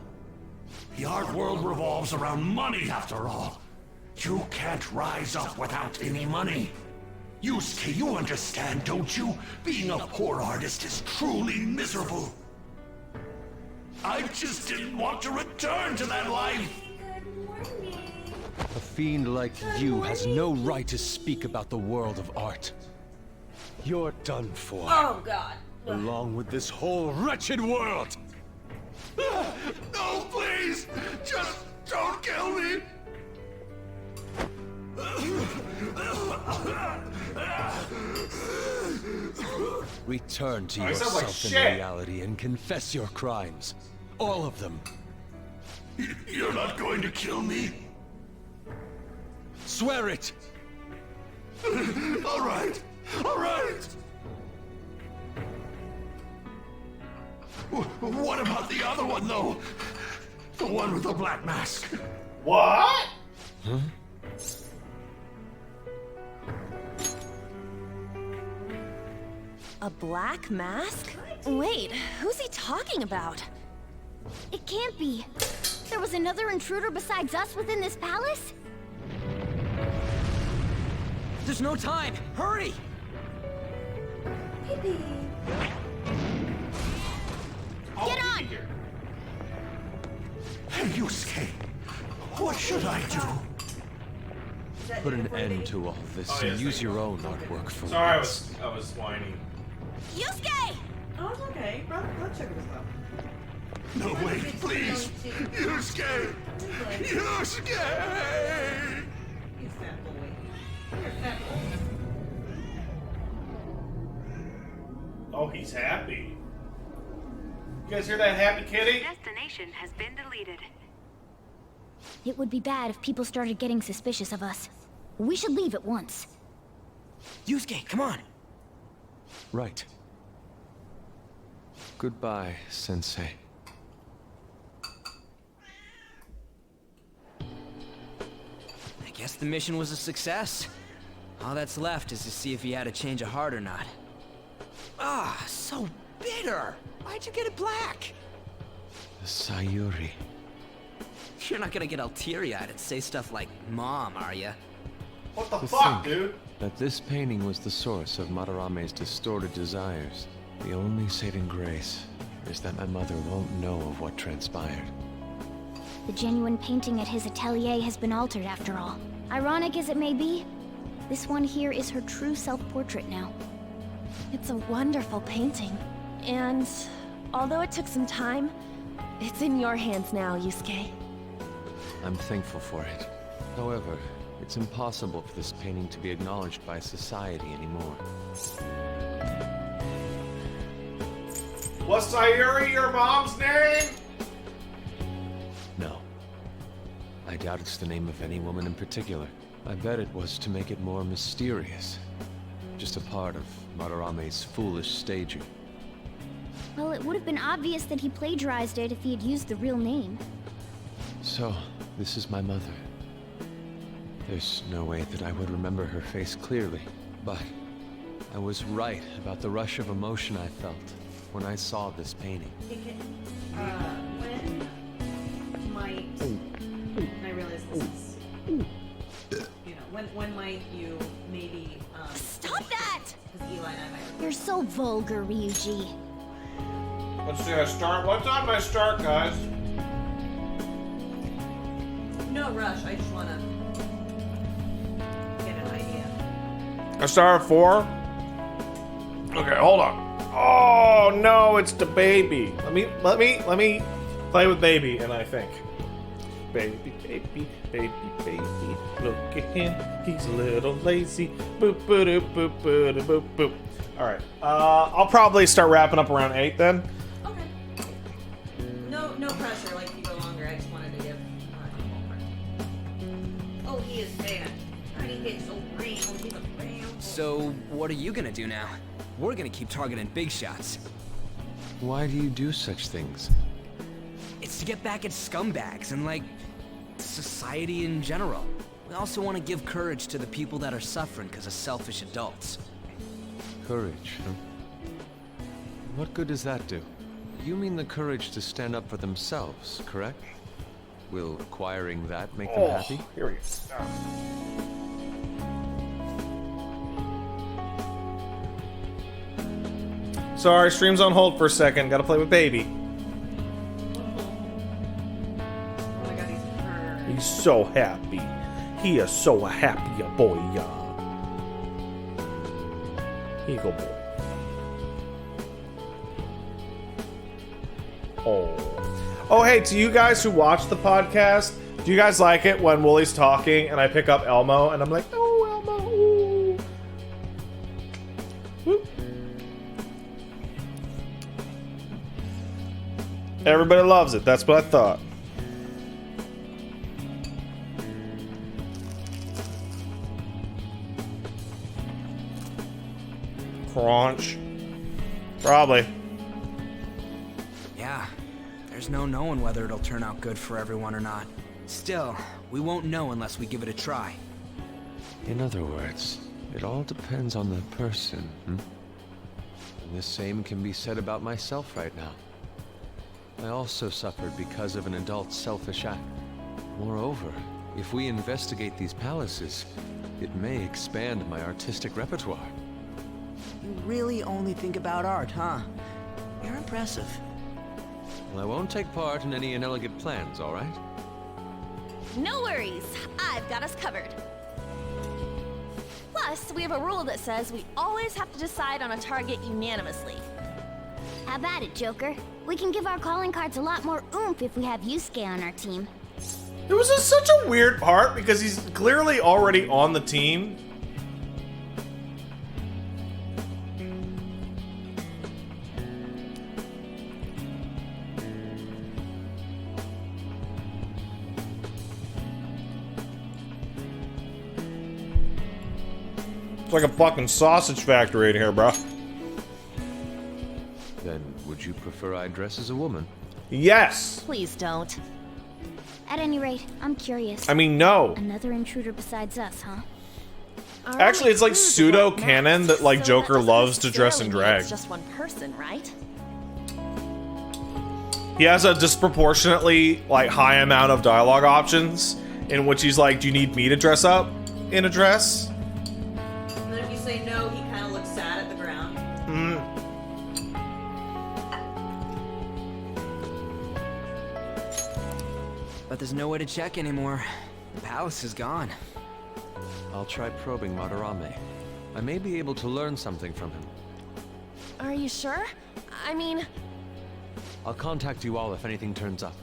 [SPEAKER 15] The art world revolves around money, after all. You can't rise up without any money. Yusuke, you understand, don't you? Being a poor artist is truly miserable. I just didn't want to return to that life.
[SPEAKER 10] A fiend like you has no right to speak about the world of art. You're done for.
[SPEAKER 8] Oh god.
[SPEAKER 10] Along with this whole wretched world.
[SPEAKER 15] No, please! Just don't kill me!
[SPEAKER 10] Return to
[SPEAKER 1] Oh, he sounds
[SPEAKER 10] yourself
[SPEAKER 1] like
[SPEAKER 10] in
[SPEAKER 1] shit.
[SPEAKER 10] reality and confess your crimes. All of them.
[SPEAKER 15] You're not going to kill me?
[SPEAKER 10] Swear it!
[SPEAKER 15] All right. All right. What about the other one, though? The one with the black mask.
[SPEAKER 1] What?
[SPEAKER 10] Huh?
[SPEAKER 16] A black mask? Wait, who's he talking about?
[SPEAKER 7] It can't be. There was another intruder besides us within this palace?
[SPEAKER 11] There's no time! Hurry!
[SPEAKER 7] Get on!
[SPEAKER 15] Hey, Yusuke. What should I do?
[SPEAKER 10] Put an end to all this
[SPEAKER 1] Oh,
[SPEAKER 10] and
[SPEAKER 1] yes,
[SPEAKER 10] use
[SPEAKER 1] thank you.
[SPEAKER 10] your own artwork for
[SPEAKER 1] Sorry,
[SPEAKER 10] once.
[SPEAKER 1] I was whining.
[SPEAKER 16] Yusuke!
[SPEAKER 8] Oh, it's okay. I'll check this out.
[SPEAKER 15] No, wait, please. Yusuke! Yusuke!
[SPEAKER 8] You fat boy. You're a fat boy.
[SPEAKER 1] Oh, he's happy. You guys hear that, happy kitty?
[SPEAKER 2] Destination has been deleted.
[SPEAKER 7] It would be bad if people started getting suspicious of us. We should leave at once.
[SPEAKER 11] Yusuke, come on!
[SPEAKER 10] Right. Goodbye, Sensei.
[SPEAKER 11] I guess the mission was a success. All that's left is to see if he had a change of heart or not. Ah, so bitter! Why'd you get it black?
[SPEAKER 10] The Sayuri.
[SPEAKER 11] You're not gonna get all teary-eyed and say stuff like Mom, are ya?
[SPEAKER 1] What the
[SPEAKER 10] To
[SPEAKER 1] fuck,
[SPEAKER 10] think
[SPEAKER 1] dude?
[SPEAKER 10] that this painting was the source of Madarame's distorted desires. The only saving grace is that my mother won't know of what transpired.
[SPEAKER 7] The genuine painting at his atelier has been altered after all. Ironic as it may be, this one here is her true self-portrait now.
[SPEAKER 16] It's a wonderful painting. And although it took some time, it's in your hands now, Yusuke.
[SPEAKER 10] I'm thankful for it. However, it's impossible for this painting to be acknowledged by society anymore.
[SPEAKER 1] Was Sayuri your mom's name?
[SPEAKER 10] No. I doubt it's the name of any woman in particular. I bet it was to make it more mysterious. Just a part of Madarame's foolish staging.
[SPEAKER 14] Well, it would have been obvious that he plagiarized it if he had used the real name.
[SPEAKER 10] So, this is my mother. There's no way that I would remember her face clearly, but I was right about the rush of emotion I felt when I saw this painting.
[SPEAKER 8] When might... I realize this is... You know, when might you maybe...
[SPEAKER 14] Stop that!
[SPEAKER 8] Because Eli and I might...
[SPEAKER 14] You're so vulgar, Ryuji.
[SPEAKER 1] Let's see, I start. What's on my start, guys?
[SPEAKER 8] No rush, I just want to get an idea.
[SPEAKER 1] I start at 4? Okay, hold on. Oh no, it's the baby. Let me play with baby, and I think. Baby, look at him. He's a little lazy. Boop, boop, boop, boop, boop, boop, boop. All right. I'll probably start wrapping up around 8 then.
[SPEAKER 8] Okay. No pressure. Like if you go longer, I just wanted to give. Oh, he is bad. He gets so round. He's a round.
[SPEAKER 11] So, what are you gonna do now? We're gonna keep targeting big shots.
[SPEAKER 10] Why do you do such things?
[SPEAKER 11] It's to get back at scumbags and, like, society in general. We also want to give courage to the people that are suffering because of selfish adults.
[SPEAKER 10] Courage, huh? What good does that do? You mean the courage to stand up for themselves, correct? Will acquiring that make them happy?
[SPEAKER 1] Here we go. Sorry, stream's on hold for a second. Gotta play with baby. He's so happy. He is so happy, a boy. Here you go, boy. Oh, hey, to you guys who watch the podcast, do you guys like it when Wooly's talking and I pick up Elmo and I'm like, oh, Elmo. Ooh. Whoop. Everybody loves it. That's what I thought. Crunch. Probably.
[SPEAKER 11] Yeah, there's no knowing whether it'll turn out good for everyone or not. Still, we won't know unless we give it a try.
[SPEAKER 10] In other words, it all depends on the person, And the same can be said about myself right now. I also suffered because of an adult's selfish act. Moreover, if we investigate these palaces, it may expand my artistic repertoire.
[SPEAKER 11] You really only think about art, huh? You're impressive.
[SPEAKER 10] Well, I won't take part in any inelegant plans, all right?
[SPEAKER 16] No worries, I've got us covered. Plus, we have a rule that says we always have to decide on a target unanimously.
[SPEAKER 14] How about it, Joker? We can give our calling cards a lot more oomph if we have Yusuke on our team.
[SPEAKER 1] It was such a weird part because he's clearly already on the team. It's like a fucking sausage factory in here, bro.
[SPEAKER 10] Then, would you prefer I dress as a woman?
[SPEAKER 16] Yes! Please don't.
[SPEAKER 14] At any rate, I'm curious.
[SPEAKER 1] I mean, no.
[SPEAKER 14] Another intruder besides us, huh?
[SPEAKER 1] Actually, it's like pseudo-canon that, like, Joker loves to dress in drag.
[SPEAKER 16] It's just one person, right?
[SPEAKER 1] He has a disproportionately, like, high amount of dialogue options in which he's like, do you need me to dress up in a dress?
[SPEAKER 8] And then if you say no, he kind of looks sad at the ground.
[SPEAKER 11] But there's no way to check anymore. The palace is gone.
[SPEAKER 10] I'll try probing Madarame. I may be able to learn something from him.
[SPEAKER 16] Are you sure? I mean,
[SPEAKER 10] I'll contact you all if anything turns up.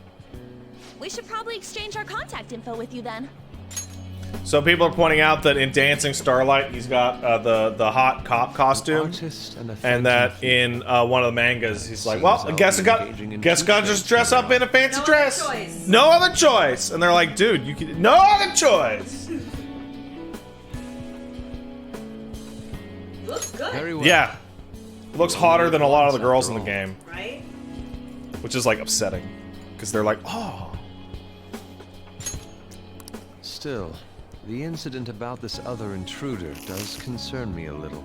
[SPEAKER 16] we should probably exchange our contact info with you then.
[SPEAKER 1] So people are pointing out that in Dancing Starlight, he's got the hot cop costume, and that in one of the mangas, he's like, "Well, I guess I got just dress up in a fancy dress. No other choice." And they're like, "Dude, you can no other choice."
[SPEAKER 8] Looks good.
[SPEAKER 3] Very well.
[SPEAKER 1] Yeah, looks hotter than a lot of the girls in the game,
[SPEAKER 8] Right?
[SPEAKER 1] which is like upsetting, because they're like, "Oh."
[SPEAKER 10] Still, the incident about this other intruder does concern me a little.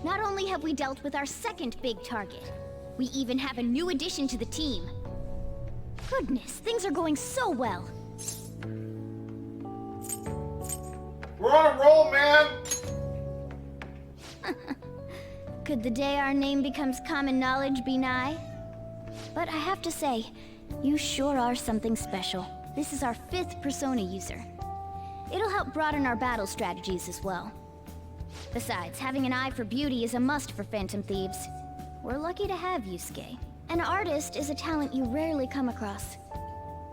[SPEAKER 14] Not only have we dealt with our second big target, we even have a new addition to the team. Goodness, things are going so well.
[SPEAKER 1] We're on a roll, man!
[SPEAKER 14] Could the day our name becomes common knowledge be nigh? But I have to say, you sure are something special. This is our 5th Persona user. It'll help broaden our battle strategies as well. Besides, having an eye for beauty is a must for Phantom Thieves. We're lucky to have Yusuke. An artist is a talent you rarely come across.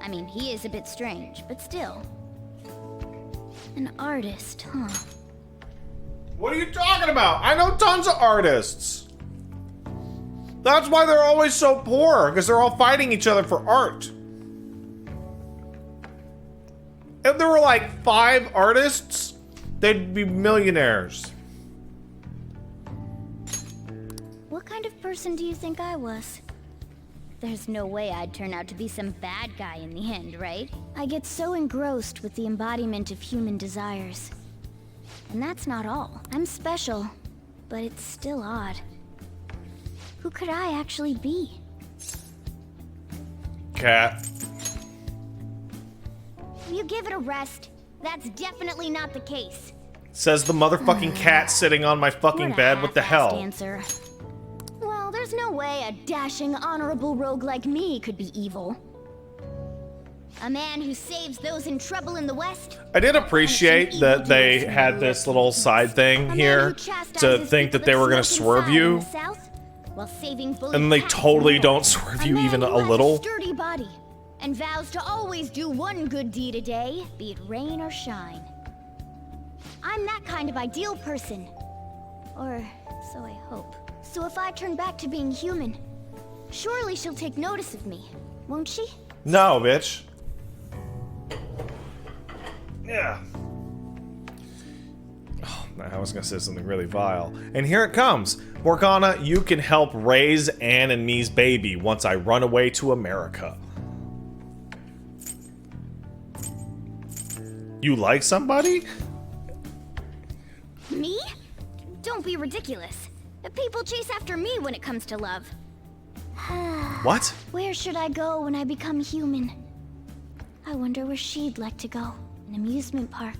[SPEAKER 14] I mean, he is a bit strange, but still. An artist, huh?
[SPEAKER 1] What are you talking about? I know tons of artists. That's why they're always so poor, because they're all fighting each other for art. If there were like 5 artists, they'd be millionaires.
[SPEAKER 14] What kind of person do you think I was? There's no way I'd turn out to be some bad guy in the end, right? I get so engrossed with the embodiment of human desires. And that's not all. I'm special, but it's still odd. Who could I actually be?
[SPEAKER 1] Cat.
[SPEAKER 14] You give it a rest. That's definitely not the case.
[SPEAKER 1] Says the motherfucking cat sitting on my fucking bed. What the hell?
[SPEAKER 14] Answer. Well, there's no way a dashing, honorable rogue like me could be evil. A man who saves those in trouble in the West.
[SPEAKER 1] I did appreciate that they had this little side thing here to think that they were gonna swerve you, and they totally don't swerve you even a little.
[SPEAKER 14] Sturdy body, and vows to always do one good deed a day, be it rain or shine. I'm that kind of ideal person, or so I hope. So if I turn back to being human, surely she'll take notice of me, won't she?
[SPEAKER 1] No, bitch. Yeah. Oh, I was gonna say something really vile. And here it comes. Morgana, you can help raise Anne and me's baby once I run away to America. You like somebody?
[SPEAKER 14] Me? Don't be ridiculous. People chase after me when it comes to love.
[SPEAKER 1] What?
[SPEAKER 14] Where should I go when I become human? I wonder where she'd like to go. An amusement park,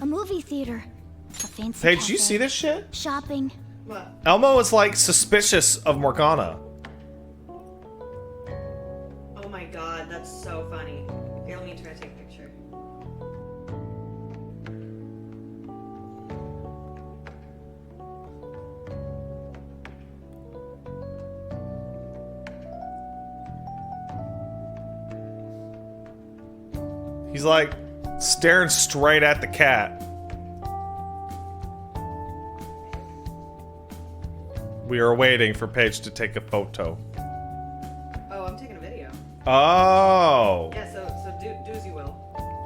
[SPEAKER 14] a movie theater, a fancy
[SPEAKER 1] Paige,
[SPEAKER 14] cafe,
[SPEAKER 1] you see this shit?
[SPEAKER 14] shopping.
[SPEAKER 8] What?
[SPEAKER 1] Elmo is like suspicious of Morgana.
[SPEAKER 8] Oh my god, that's so funny. Okay, let me try to take a picture.
[SPEAKER 1] He's like staring straight at the cat. We are waiting for Paige to take a photo.
[SPEAKER 8] Oh, I'm taking a video.
[SPEAKER 1] Oh.
[SPEAKER 8] Yeah, so do as you will.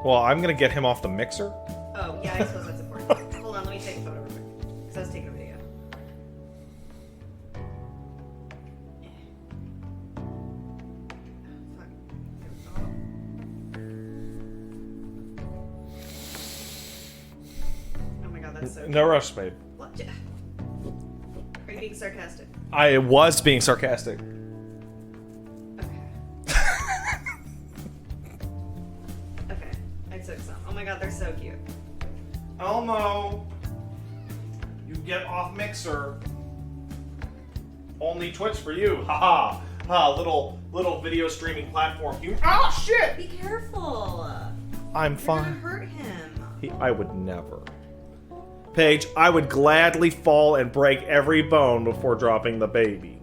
[SPEAKER 1] Well, I'm gonna get him off the mixer.
[SPEAKER 8] Oh, yeah, I suppose that's important. Hold on, let me take a photo real quick. Because I was taking a video. Oh my god, that's so
[SPEAKER 1] No rush, babe.
[SPEAKER 8] What? Are you being sarcastic?
[SPEAKER 1] I was being sarcastic.
[SPEAKER 8] Okay, I took some. Oh my god, they're so cute.
[SPEAKER 1] Elmo, you get off mixer. Only Twitch for you. Haha. Ha, little video streaming platform. You shit!
[SPEAKER 8] Be careful.
[SPEAKER 1] I'm
[SPEAKER 8] You're
[SPEAKER 1] fine.
[SPEAKER 8] gonna hurt him.
[SPEAKER 1] I would never. Paige, I would gladly fall and break every bone before dropping the baby.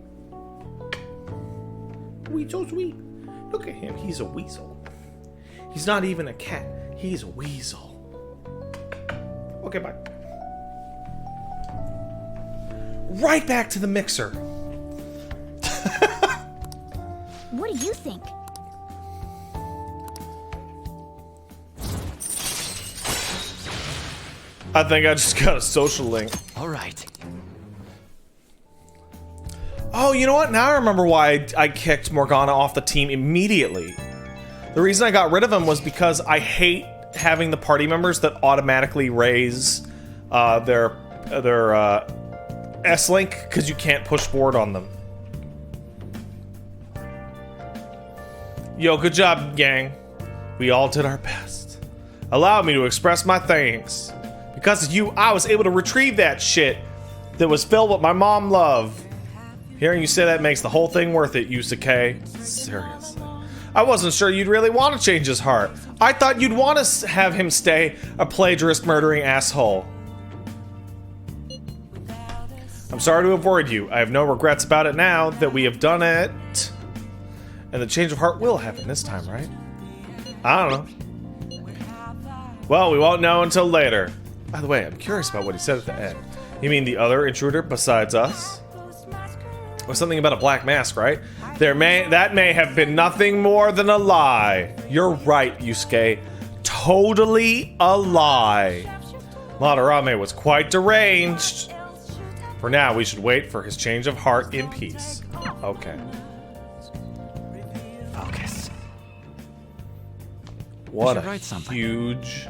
[SPEAKER 1] He's so sweet. Look at him. He's a weasel. He's not even a cat. He's a weasel. Okay, bye. Right back to the mixer.
[SPEAKER 14] What do you think?
[SPEAKER 1] I think I just got a social link.
[SPEAKER 11] All right.
[SPEAKER 1] Oh, you know what? Now I remember why I kicked Morgana off the team immediately. The reason I got rid of him was because I hate having the party members that automatically raise their S-Link because you can't push forward on them. Yo, good job, gang. We all did our best. Allow me to express my thanks. Because of you, I was able to retrieve that shit that was filled with my mom love. Hearing you say that makes the whole thing worth it, Yusuke. Seriously. I wasn't sure you'd really want to change his heart. I thought you'd want to have him stay a plagiarist murdering asshole. I'm sorry to avoid you. I have no regrets about it now that we have done it. And the change of heart will happen this time, right? I don't know. Well, we won't know until later. By the way, I'm curious about what he said at the end. You mean the other intruder besides us? Or something about a black mask, right? That may have been nothing more than a lie. You're right, Yusuke. Totally a lie. Madarame was quite deranged. For now, we should wait for his change of heart in peace. Okay.
[SPEAKER 11] Focus.
[SPEAKER 1] What a huge,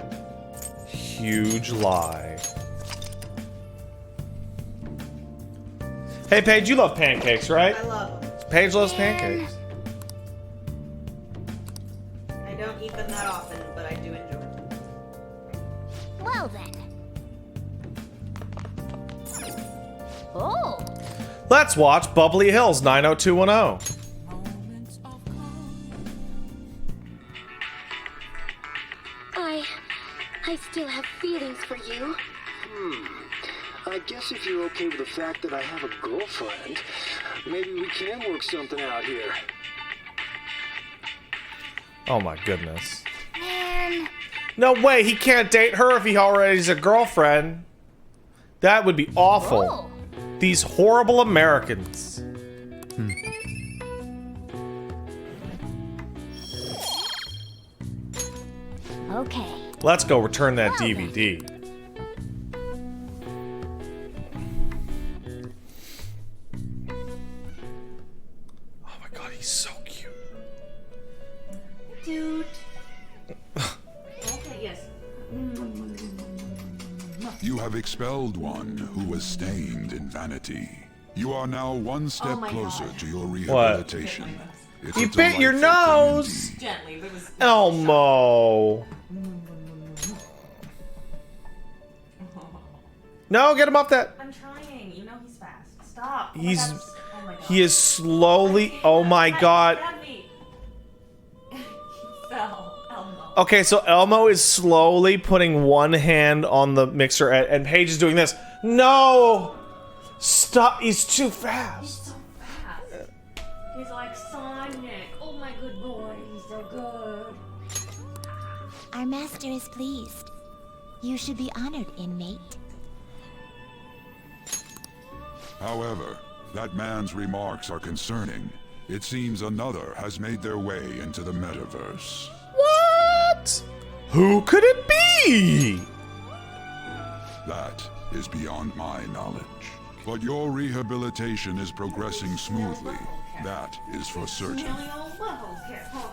[SPEAKER 1] huge lie. Hey, Paige, you love pancakes, right?
[SPEAKER 8] I love them.
[SPEAKER 1] Paige loves pancakes.
[SPEAKER 8] I don't eat them that often, but I do enjoy them.
[SPEAKER 14] Well then. Oh.
[SPEAKER 1] Let's watch Bubbly Hills 90210.
[SPEAKER 7] I still have feelings for you.
[SPEAKER 6] I guess if you're okay with the fact that I have a girlfriend, maybe we can work something out here.
[SPEAKER 1] Oh my goodness.
[SPEAKER 14] Man.
[SPEAKER 1] No way, he can't date her if he already has a girlfriend. That would be awful.
[SPEAKER 14] Oh.
[SPEAKER 1] These horrible Americans.
[SPEAKER 14] Okay.
[SPEAKER 1] Let's go return that DVD. Oh my god, he's so cute.
[SPEAKER 8] Dude. Okay, yes.
[SPEAKER 4] You have expelled one who was stained in vanity. You are now one step closer to your rehabilitation. It's
[SPEAKER 1] You
[SPEAKER 4] a
[SPEAKER 1] bit your
[SPEAKER 4] delightful
[SPEAKER 1] nose!
[SPEAKER 4] thing indeed.
[SPEAKER 8] Gently, but it was
[SPEAKER 1] Elmo! No, get him off that!
[SPEAKER 8] I'm trying. You know he's fast. Stop. Oh
[SPEAKER 1] He's...
[SPEAKER 8] my God. Oh my God.
[SPEAKER 1] He is slowly... Oh my god.
[SPEAKER 8] He fell. Elmo.
[SPEAKER 1] Okay, so Elmo is slowly putting one hand on the mixer and Paige is doing this. No! Stop! He's too fast.
[SPEAKER 8] He's so fast. He's like Sonic. Oh my good boy. He's so good.
[SPEAKER 2] Our master is pleased. You should be honored, inmate.
[SPEAKER 4] However, that man's remarks are concerning. It seems another has made their way into the metaverse.
[SPEAKER 1] What? Who could it be?
[SPEAKER 4] That is beyond my knowledge. But your rehabilitation is progressing smoothly. That is for certain.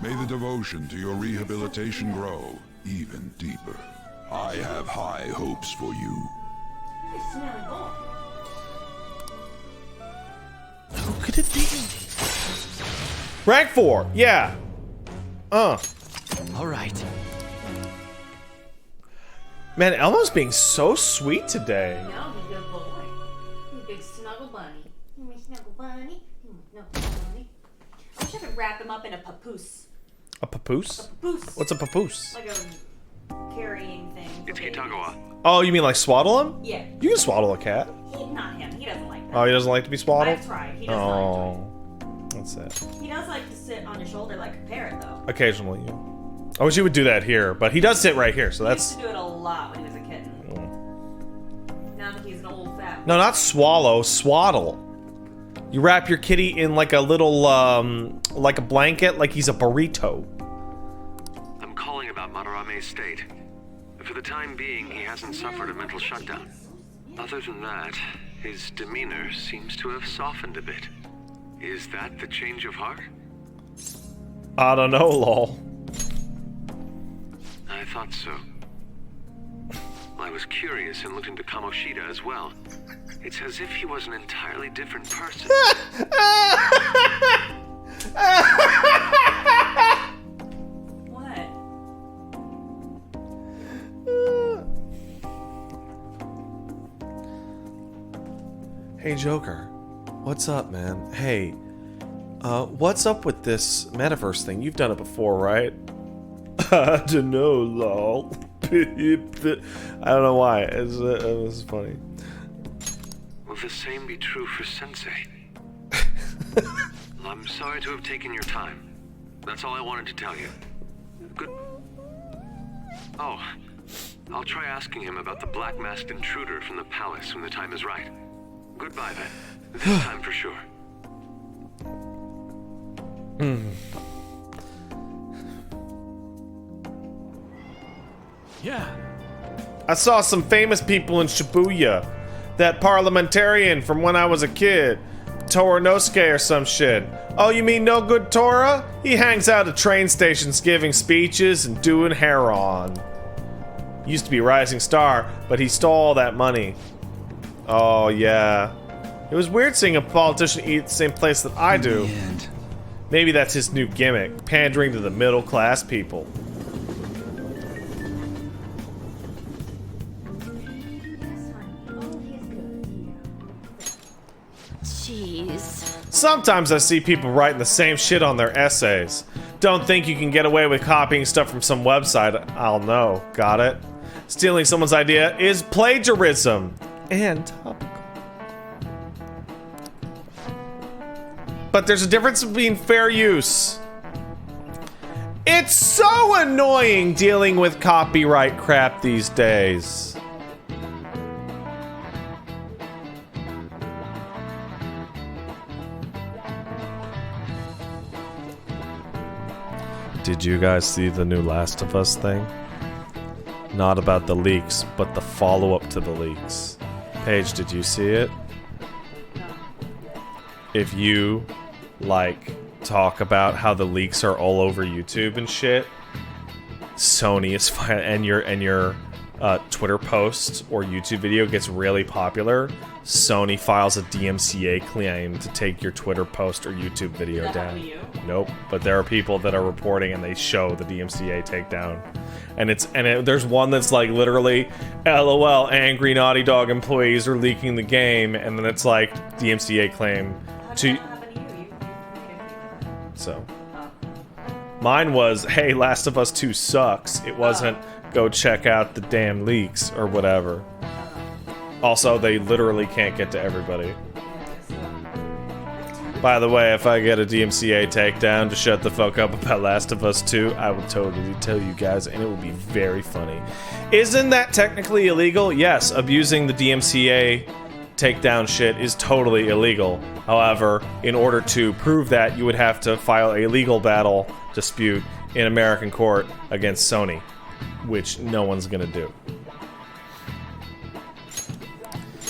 [SPEAKER 4] May the devotion to your rehabilitation grow even deeper. I have high hopes for you.
[SPEAKER 1] Who could it be? Rank 4, yeah. All
[SPEAKER 11] right.
[SPEAKER 1] Man, Elmo's being so sweet today.
[SPEAKER 8] No, he's a good boy. You big snuggle bunny. You my snuggle bunny. No, bunny. I wish I could wrap him up in a papoose.
[SPEAKER 1] A papoose?
[SPEAKER 8] A papoose.
[SPEAKER 1] What's a papoose?
[SPEAKER 8] Like a carrying thing.
[SPEAKER 15] It's Kitagawa.
[SPEAKER 1] Oh, you mean like swaddle him?
[SPEAKER 8] Yeah.
[SPEAKER 1] You can swaddle a cat.
[SPEAKER 8] Not him. He doesn't like that.
[SPEAKER 1] Oh, he doesn't like to be swaddled?
[SPEAKER 8] I've tried. He doesn't like
[SPEAKER 1] Oh. That's it.
[SPEAKER 8] He does like to sit on your shoulder like a parrot, though.
[SPEAKER 1] Occasionally, yeah. I wish he would do that here, but he does sit right here, so
[SPEAKER 8] He
[SPEAKER 1] that's...
[SPEAKER 8] used to do it a lot when he was a kitten. Now that he's an old fat.
[SPEAKER 1] No, not swallow, swaddle. You wrap your kitty in like a little, like a blanket, like he's a burrito.
[SPEAKER 17] I'm calling about Madarame's state. For the time being, he hasn't suffered a mental shutdown. Other than that, his demeanor seems to have softened a bit. Is that the change of heart?
[SPEAKER 1] I don't know, lol.
[SPEAKER 17] I thought so. I was curious and looked into Kamoshida as well. It's as if he was an entirely different person.
[SPEAKER 8] What?
[SPEAKER 1] Hey, Joker. What's up, man? Hey, what's up with this metaverse thing? You've done it before, right? I don't know, lol. I don't know why. It was funny.
[SPEAKER 17] Will the same be true for Sensei? I'm sorry to have taken your time. That's all I wanted to tell you. Good. Oh, I'll try asking him about the black-masked intruder from the palace when the time is right. Goodbye, then. This time for sure.
[SPEAKER 12] Yeah.
[SPEAKER 1] I saw some famous people in Shibuya. That parliamentarian from when I was a kid. Toranosuke or some shit. Oh, you mean no good Tora? He hangs out at train stations giving speeches and doing heroin. Used to be a rising star, but he stole all that money. Oh, yeah. It was weird seeing a politician eat at the same place that I do. Maybe that's his new gimmick, pandering to the middle-class people.
[SPEAKER 16] Jeez.
[SPEAKER 1] Sometimes I see people writing the same shit on their essays. Don't think you can get away with copying stuff from some website. I'll know. Got it? Stealing someone's idea is plagiarism. And topical. But there's a difference between fair use. It's so annoying dealing with copyright crap these days. Did you guys see the new Last of Us thing? Not about the leaks, but the follow-up to the leaks. Paige, did you see it? If you, like, talk about how the leaks are all over YouTube and shit, Sony is fine, and your Twitter post or YouTube video gets really popular, Sony files a DMCA claim to take your Twitter post or YouTube video down. Nope, but there are people that are reporting and they show the DMCA takedown. And there's one that's like literally, LOL, angry Naughty Dog employees are leaking the game, and then it's like DMCA claim to. So, mine was, hey, Last of Us 2 sucks. It wasn't, go check out the damn leaks or whatever. Also, they literally can't get to everybody. By the way, if I get a DMCA takedown to shut the fuck up about Last of Us 2, I will totally tell you guys, and it will be very funny. Isn't that technically illegal? Yes, abusing the DMCA takedown shit is totally illegal. However, in order to prove that, you would have to file a legal battle dispute in American court against Sony, which no one's gonna do.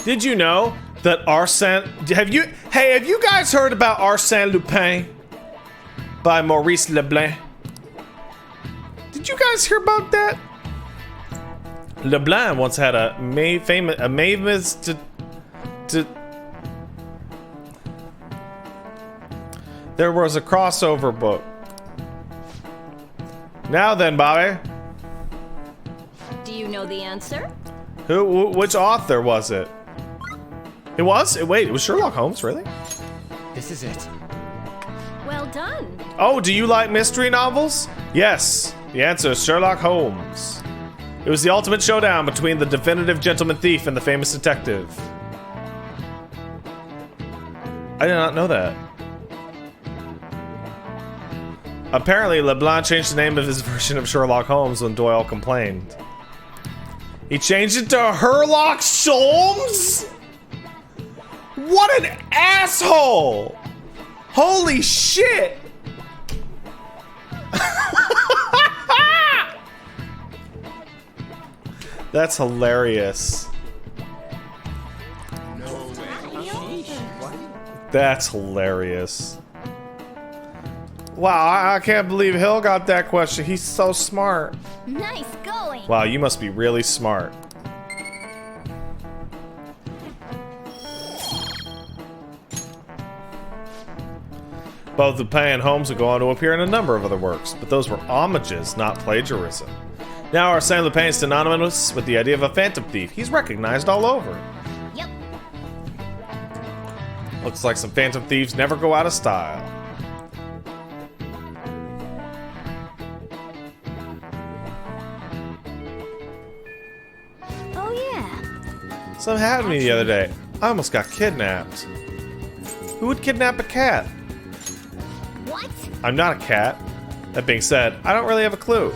[SPEAKER 1] Did you know that Arsène... Have you guys heard about Arsène Lupin by Maurice Leblanc? Did you guys hear about that? Leblanc once had a famous there was a crossover book. Now then, Bobby.
[SPEAKER 16] Do you know the answer?
[SPEAKER 1] Which author was it? It was? Wait, it was Sherlock Holmes, really?
[SPEAKER 11] This is it.
[SPEAKER 16] Well done.
[SPEAKER 1] Oh, do you like mystery novels? Yes. The answer is Sherlock Holmes. It was the ultimate showdown between the definitive gentleman thief and the famous detective. I did not know that. Apparently, LeBlanc changed the name of his version of Sherlock Holmes when Doyle complained. He changed it to Herlock Sholmes? What an asshole! Holy shit! That's hilarious. That's hilarious. Wow, I can't believe Hill got that question. He's so smart.
[SPEAKER 14] Nice going.
[SPEAKER 1] Wow, you must be really smart. Both Lupin and Holmes would go on to appear in a number of other works, but those were homages, not plagiarism. Now Arsène Lupin is synonymous with the idea of a phantom thief. He's recognized all over.
[SPEAKER 14] Yep.
[SPEAKER 1] Looks like some phantom thieves never go out of style.
[SPEAKER 14] Oh yeah.
[SPEAKER 1] Some happened to me the other day. I almost got kidnapped. Who would kidnap a cat?
[SPEAKER 14] What?
[SPEAKER 1] I'm not a cat. That being said, I don't really have a clue.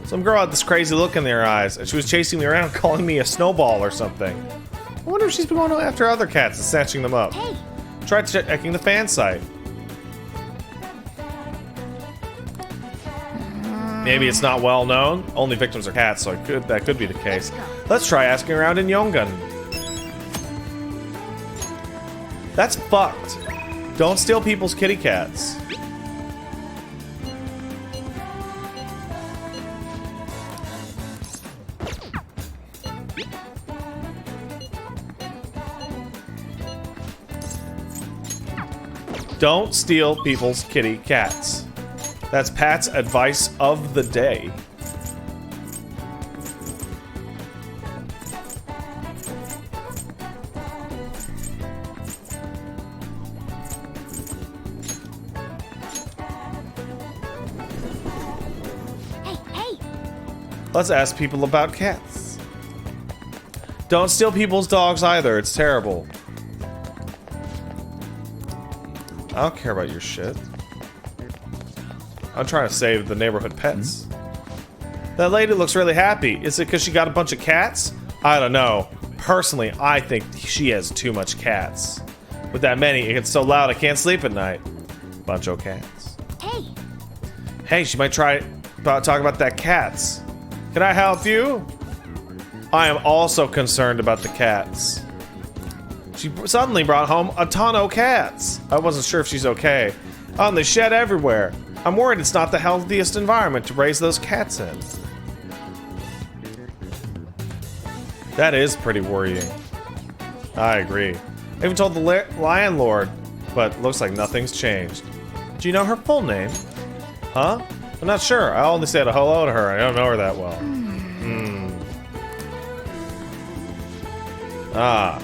[SPEAKER 1] Some girl had this crazy look in their eyes, and she was chasing me around calling me a snowball or something. I wonder if she's been going after other cats and snatching them up.
[SPEAKER 14] Hey.
[SPEAKER 1] Tried checking the fan site. Maybe it's not well known. Only victims are cats, so that could be the case. Let's try asking around in Yongun. That's fucked. Don't steal people's kitty cats. Don't steal people's kitty cats. That's Pat's advice of the day.
[SPEAKER 14] Hey.
[SPEAKER 1] Let's ask people about cats. Don't steal people's dogs either. It's terrible. I don't care about your shit. I'm trying to save the neighborhood pets. That lady looks really happy. Is it because she got a bunch of cats? I don't know. Personally, I think she has too much cats. With that many, it gets so loud I can't sleep at night. Bunch of cats.
[SPEAKER 14] Hey.
[SPEAKER 1] Hey, she might talk about that cats. Can I help you? I am also concerned about the cats. She suddenly brought home a ton of cats. I wasn't sure if she's okay. Oh, and they shed everywhere. I'm worried it's not the healthiest environment to raise those cats in. That is pretty worrying. I agree. I even told the Lion Lord, but looks like nothing's changed. Do you know her full name? Huh? I'm not sure. I only said a hello to her. I don't know her that well. Ah.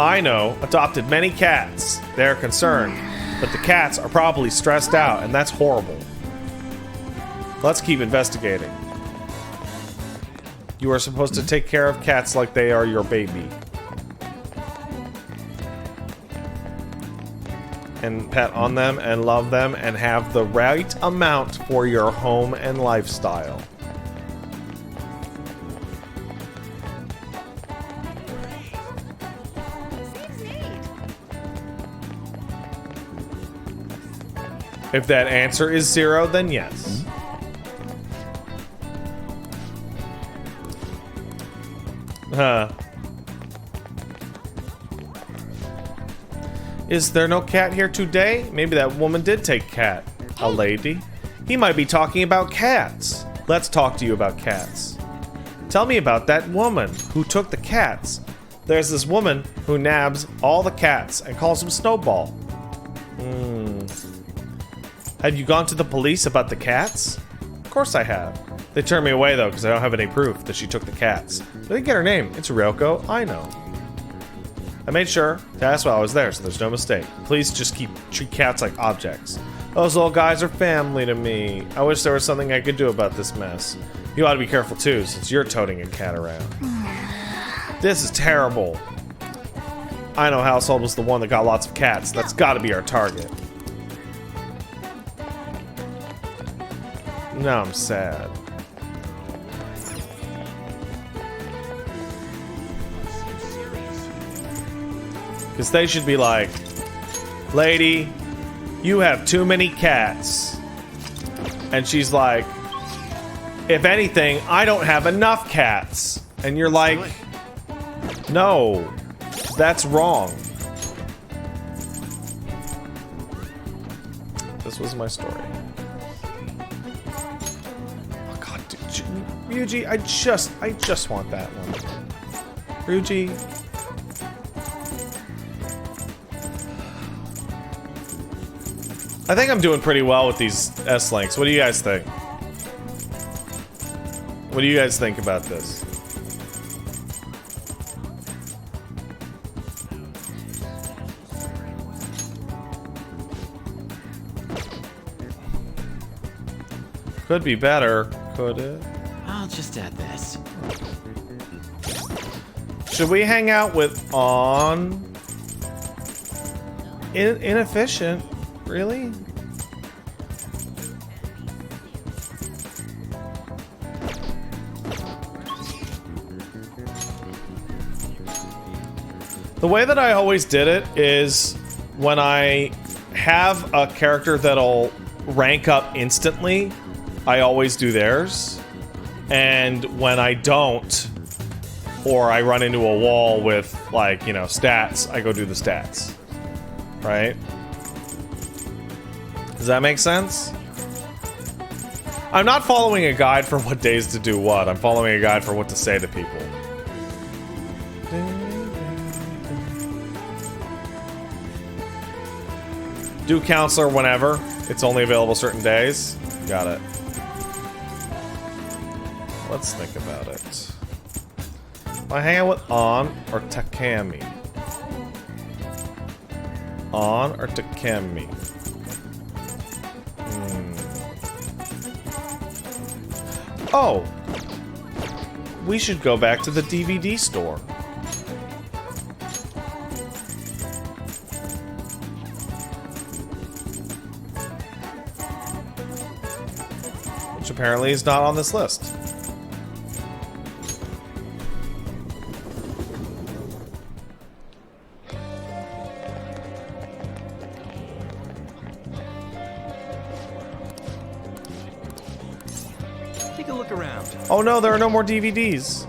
[SPEAKER 1] I know. Adopted many cats. They're concerned. But the cats are probably stressed out, and that's horrible. Let's keep investigating. You are supposed to take care of cats like they are your baby. And pet on them and love them and have the right amount for your home and lifestyle. If that answer is 0, then yes. Is there no cat here today? Maybe that woman did take cat. A lady? He might be talking about cats. Let's talk to you about cats. Tell me about that woman who took the cats. There's this woman who nabs all the cats and calls them Snowball. Have you gone to the police about the cats? Of course I have. They turned me away though because I don't have any proof that she took the cats. But they get her name. It's Ryoko. I know. I made sure to ask while I was there so there's no mistake. Please just treat cats like objects. Those little guys are family to me. I wish there was something I could do about this mess. You ought to be careful too since you're toting a cat around. This is terrible. I know Household was the one that got lots of cats. That's gotta be our target. Now I'm sad. Because they should be like, lady, you have too many cats. And she's like, if anything, I don't have enough cats. And you're like, no, that's wrong. This was my story. Oh god, dude, Ryuji, I just want that one. Ryuji. I think I'm doing pretty well with these S-Links. What do you guys think? What do you guys think about this? Could be better, could it?
[SPEAKER 11] I'll just add this.
[SPEAKER 1] Should we hang out with On? Inefficient, really? The way that I always did it is when I have a character that'll rank up instantly, I always do theirs. And when I don't, or I run into a wall with, like, you know, stats, I go do the stats. Right? Does that make sense? I'm not following a guide for what days to do what. I'm following a guide for what to say to people. Do counselor whenever. It's only available certain days. Got it. Let's think about it. Am I hanging with On or Takemi? On or Takemi? Oh! We should go back to the DVD store. Which apparently is not on this list.
[SPEAKER 11] Take a look around.
[SPEAKER 1] Oh no, there are no more DVDs.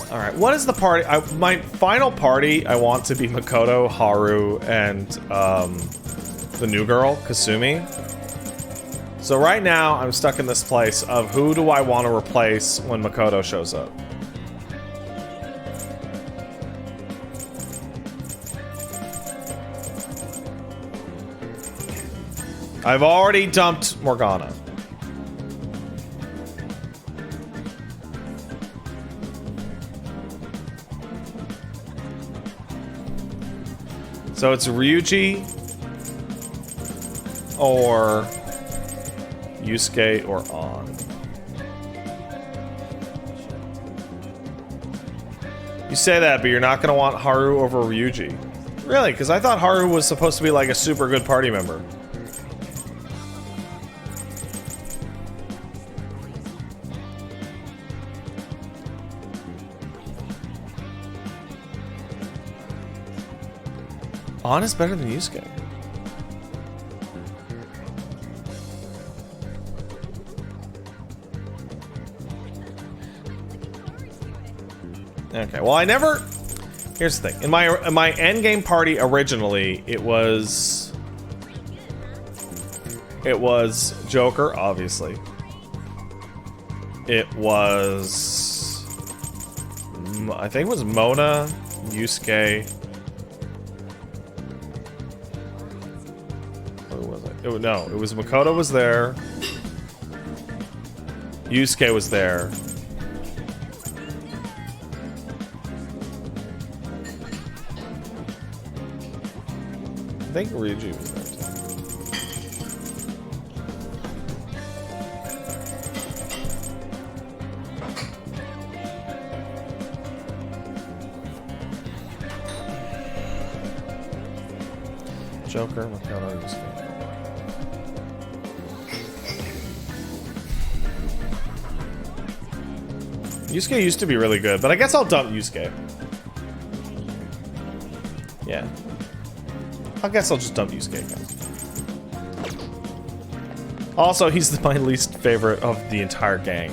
[SPEAKER 1] Alright, what is the party? My final party, I want to be Makoto, Haru, and the new girl, Kasumi. So right now, I'm stuck in this place of who do I want to replace when Makoto shows up? I've already dumped Morgana. So it's Ryuji or Yusuke or On. You say that, but you're not going to want Haru over Ryuji. Really? Because I thought Haru was supposed to be like a super good party member. On is better than Yusuke. Okay, well I never... Here's the thing. In my endgame party originally, it was Joker, obviously. It was... I think it was Mona, Yusuke... No, it was Makoto was there. Yusuke was there. I think Ryuji was there too. Joker, Makoto, Yusuke. Yusuke used to be really good, but I guess I'll dump Yusuke. Yeah. I guess I'll just dump Yusuke again. Also, he's my least favorite of the entire gang.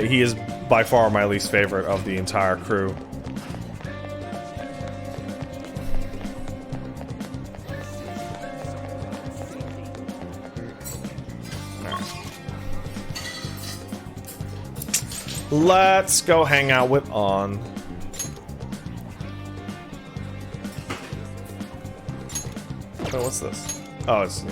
[SPEAKER 1] He is by far my least favorite of the entire crew. Let's go hang out with On. Oh, what's this? Oh, it's yeah.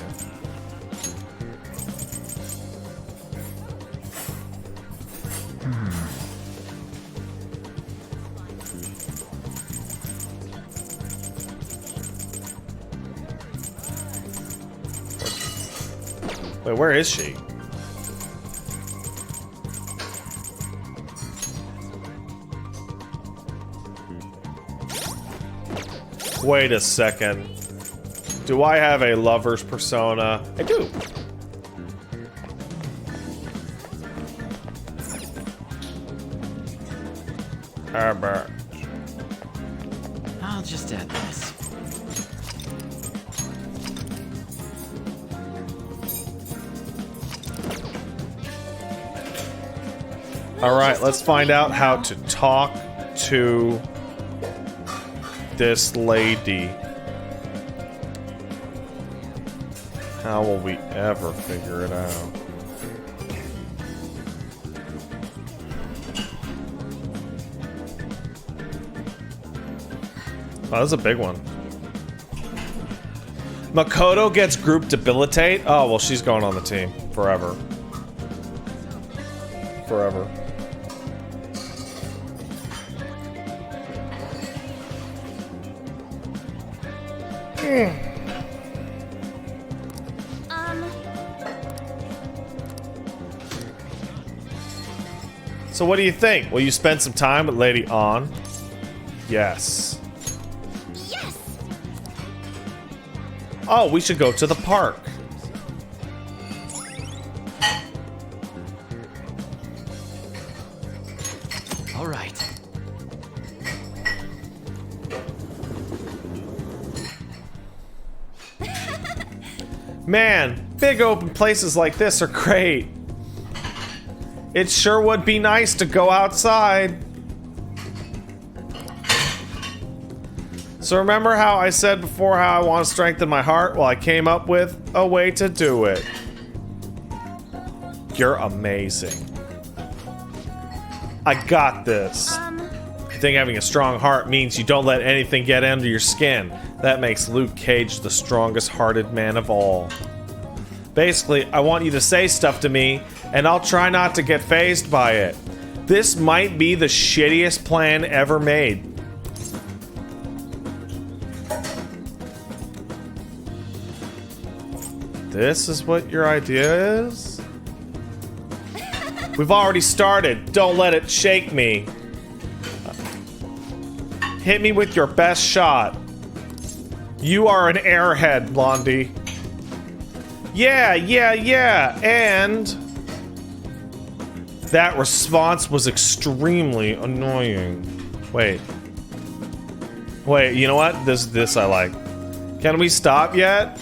[SPEAKER 1] Wait, where is she? Wait a second. Do I have a lover's persona? I do. Herbert.
[SPEAKER 11] I'll just add this.
[SPEAKER 1] Alright, let's find out how to talk to this lady. How will we ever figure it out? Oh, that's a big one. Makoto gets group debilitate? Oh, well, she's going on the team. Forever. Forever. So what do you think? Will you spend some time with Lady On? Yes.
[SPEAKER 7] Yes.
[SPEAKER 1] Oh, we should go to the park.
[SPEAKER 11] All right.
[SPEAKER 1] Man, big open places like this are great. It sure would be nice to go outside. So remember how I said before how I want to strengthen my heart? Well, I came up with a way to do it. You're amazing. I got this. You think having a strong heart means you don't let anything get under your skin. That makes Luke Cage the strongest hearted man of all. Basically, I want you to say stuff to me, and I'll try not to get fazed by it. This might be the shittiest plan ever made. This is what your idea is? We've already started. Don't let it shake me. Hit me with your best shot. You are an airhead, Blondie. Yeah, and that response was extremely annoying. Wait, you know what? This I like. Can we stop yet?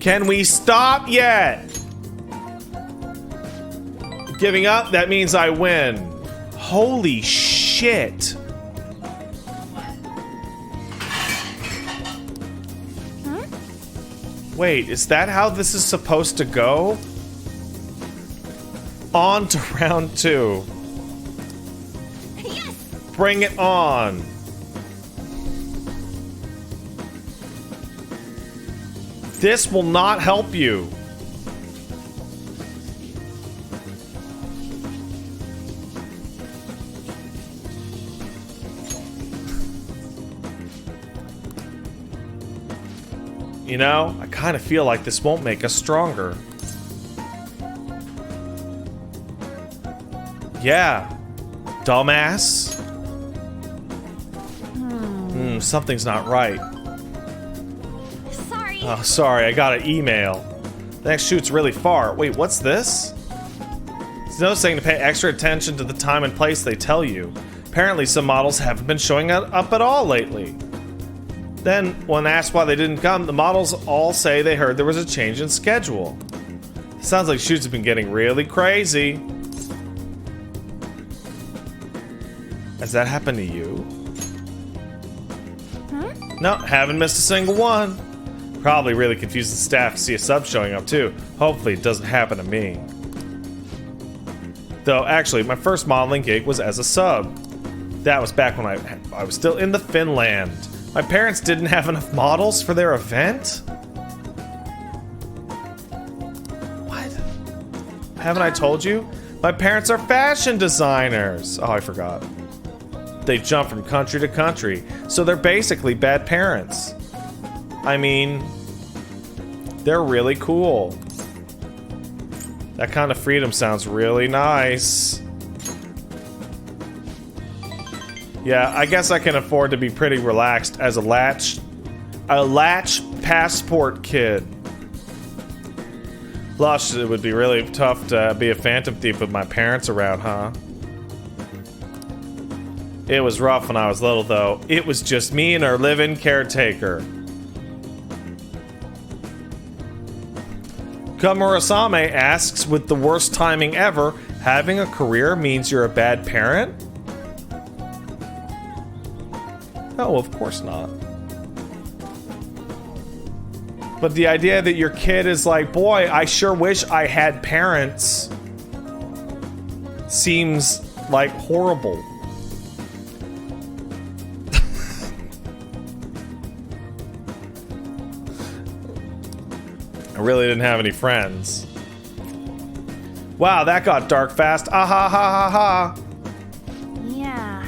[SPEAKER 1] Can we stop yet? Giving up? That means I win. Holy shit. Wait, is that how this is supposed to go? On to round 2.
[SPEAKER 7] Yes.
[SPEAKER 1] Bring it on. This will not help you. You know, I kind of feel like this won't make us stronger. Yeah, dumbass. Something's not right.
[SPEAKER 16] Sorry.
[SPEAKER 1] Oh, sorry, I got an email. The next shoot's really far. Wait, what's this? It's noticing to pay extra attention to the time and place they tell you. Apparently some models haven't been showing up at all lately. Then, when asked why they didn't come, the models all say they heard there was a change in schedule. Sounds like shoots have been getting really crazy. Has that happened to you? No, haven't missed a single one. Probably really confused the staff to see a sub showing up too. Hopefully it doesn't happen to me. Though, actually, my first modeling gig was as a sub. That was back when I was still in the Finland. My parents didn't have enough models for their event? What? Haven't I told you? My parents are fashion designers. Oh, I forgot. They jump from country to country, so they're basically bad parents. I mean, they're really cool. That kind of freedom sounds really nice. Yeah, I guess I can afford to be pretty relaxed as a latch passport kid. Plus, it would be really tough to be a phantom thief with my parents around, huh? It was rough when I was little, though. It was just me and our live-in caretaker. Kamurasame asks, with the worst timing ever, having a career means you're a bad parent? No, of course not. But the idea that your kid is like, boy, I sure wish I had parents, seems like horrible. I really didn't have any friends. Wow, that got dark fast. Ah ha ha ha ha.
[SPEAKER 16] Yeah.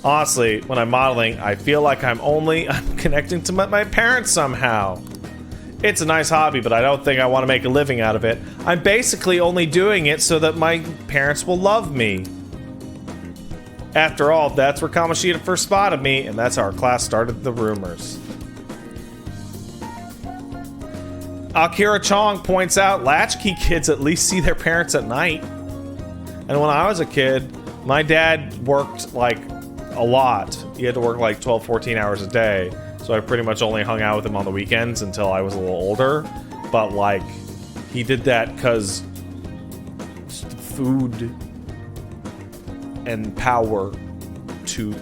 [SPEAKER 1] Honestly, when I'm modeling, I feel like I'm connecting to my parents somehow. It's a nice hobby, but I don't think I want to make a living out of it. I'm basically only doing it so that my parents will love me. After all, that's where Kamoshida first spotted me, and that's how our class started the rumors. Akira Chong points out latchkey kids at least see their parents at night. And when I was a kid, my dad worked like a lot. He had to work like 12, 14 hours a day. So I pretty much only hung out with him on the weekends until I was a little older. But like, he did that because food and power to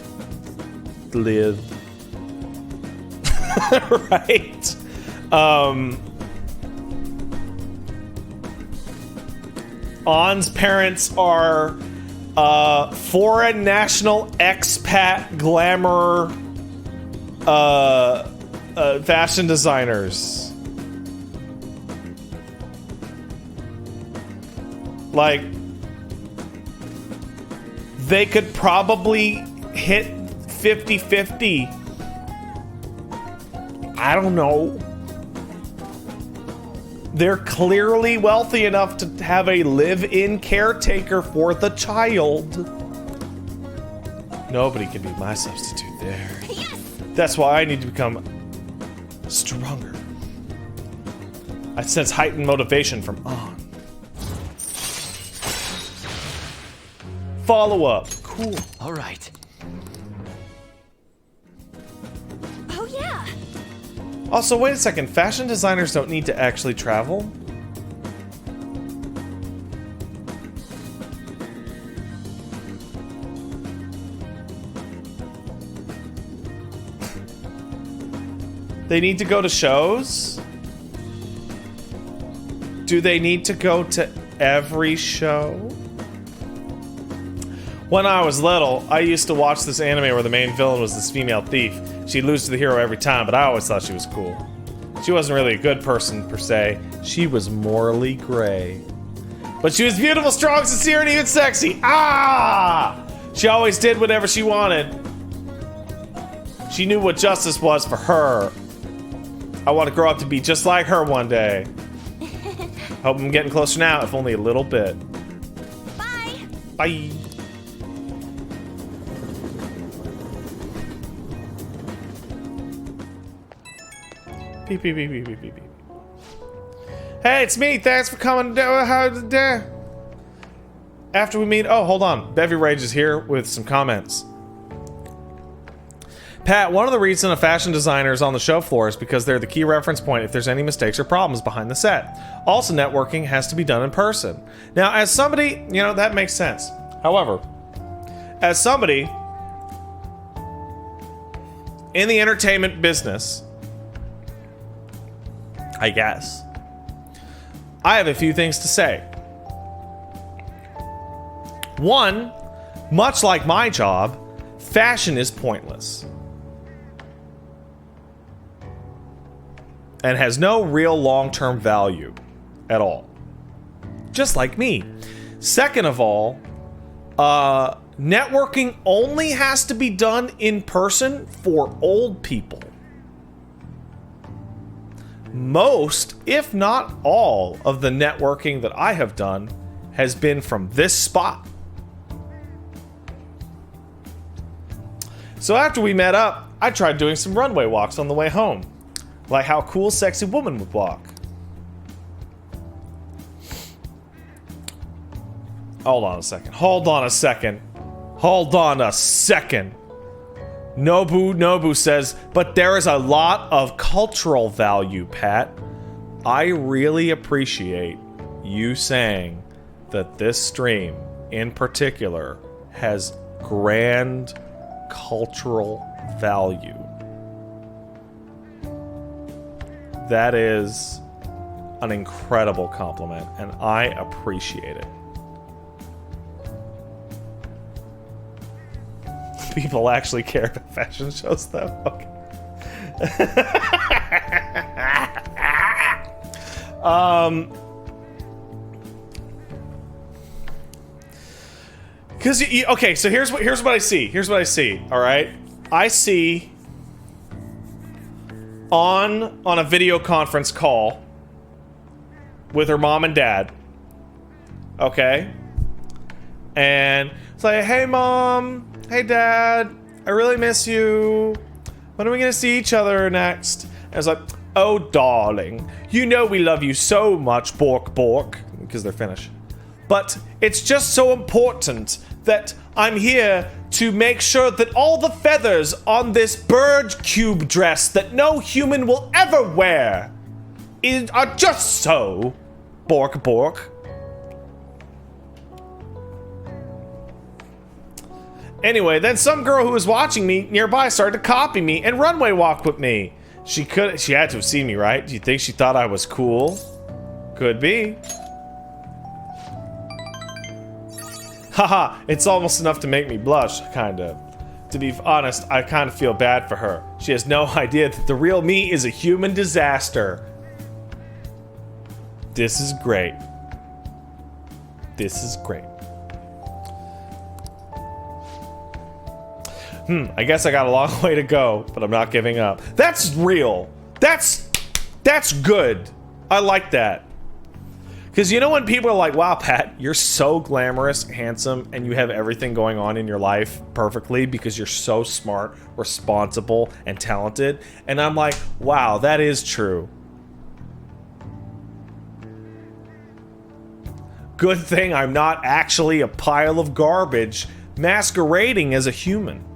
[SPEAKER 1] live. Right? On's parents are foreign national expat glamour fashion designers. Like, they could probably hit 50-50. I don't know. They're clearly wealthy enough to have a live-in caretaker for the child. Nobody can be my substitute there. Yes! That's why I need to become stronger. I sense heightened motivation from On. Follow up. Cool.
[SPEAKER 11] All right.
[SPEAKER 16] Oh, yeah.
[SPEAKER 1] Also, wait a second. Fashion designers don't need to actually travel? They need to go to shows? Do they need to go to every show? When I was little, I used to watch this anime where the main villain was this female thief. She'd lose to the hero every time, but I always thought she was cool. She wasn't really a good person, per se. She was morally gray. But she was beautiful, strong, sincere, and even sexy. Ah! She always did whatever she wanted. She knew what justice was for her. I want to grow up to be just like her one day. Hope I'm getting closer now, if only a little bit. Bye. Bye. Beep, beep, beep, beep, beep, beep, beep. Hey, it's me. Thanks for coming. After we meet... Oh, hold on. Bevy Rage is here with some comments. Pat, one of the reasons a fashion designer is on the show floor is because they're the key reference point if there's any mistakes or problems behind the set. Also, networking has to be done in person. Now, as somebody... You know, that makes sense. However, as somebody in the entertainment business, I guess, I have a few things to say. One, much like my job, fashion is pointless and has no real long-term value at all. Just like me. Second of all, networking only has to be done in person for old people. Most, if not all, of the networking that I have done has been from this spot. So after we met up, I tried doing some runway walks on the way home. Like how cool sexy woman would walk. Hold on a second. Hold on a second. Hold on a second. Nobu says, but there is a lot of cultural value, Pat. I really appreciate you saying that this stream, in particular, has grand cultural value. That is an incredible compliment, and I appreciate it. People actually care about fashion shows, though. Okay. Because okay, so here's what I see. Here's what I see. All right, I see on a video conference call with her mom and dad. Okay, and it's like, hey mom. Hey dad, I really miss you. When are we gonna see each other next? And I was like, oh darling, you know we love you so much, Bork Bork, because they're Finnish. But it's just so important that I'm here to make sure that all the feathers on this bird cube dress that no human will ever wear are just so, Bork Bork. Anyway, then some girl who was watching me nearby started to copy me and runway walk with me. She had to have seen me, right? Do you think she thought I was cool? Could be. Haha, it's almost enough to make me blush, kinda. To be honest, I kinda feel bad for her. She has no idea that the real me is a human disaster. This is great. This is great. I guess I got a long way to go, but I'm not giving up. That's real. That's good. I like that. Because you know when people are like, wow, Pat, you're so glamorous, handsome, and you have everything going on in your life perfectly because you're so smart, responsible, and talented. And I'm like, wow, that is true. Good thing I'm not actually a pile of garbage masquerading as a human.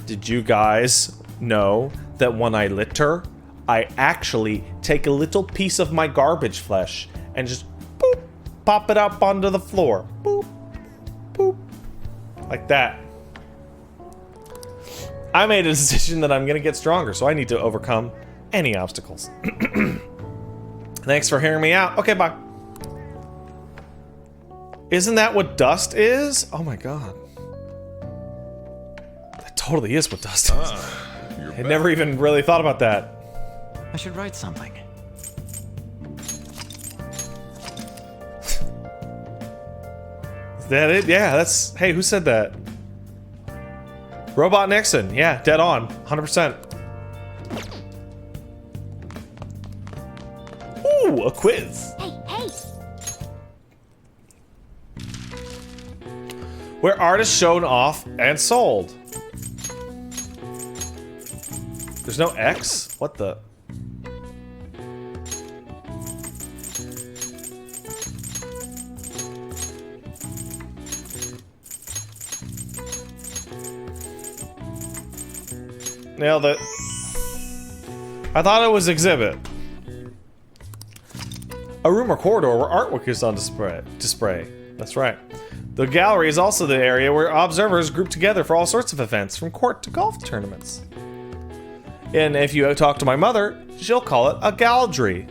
[SPEAKER 1] Did you guys know that when I litter, I actually take a little piece of my garbage flesh and just boop, pop it up onto the floor. Boop, boop, like that. I made a decision that I'm gonna get stronger, so I need to overcome any obstacles. Thanks for hearing me out. Okay, bye. Isn't that what dust is? Oh my god. Totally is what dust is. I never even really thought about that.
[SPEAKER 11] I should write something.
[SPEAKER 1] Is that it? Yeah, that's... Hey, who said that? Robot Nixon. Yeah, dead on. 100%. Ooh, a quiz.
[SPEAKER 7] Hey!
[SPEAKER 1] Where artists shown off and sold. There's no X? What the? Nailed it. I thought it was exhibit. A room or corridor where artwork is on display. That's right. The gallery is also the area where observers group together for all sorts of events, from court to golf tournaments. And if you talk to my mother, she'll call it a gallery.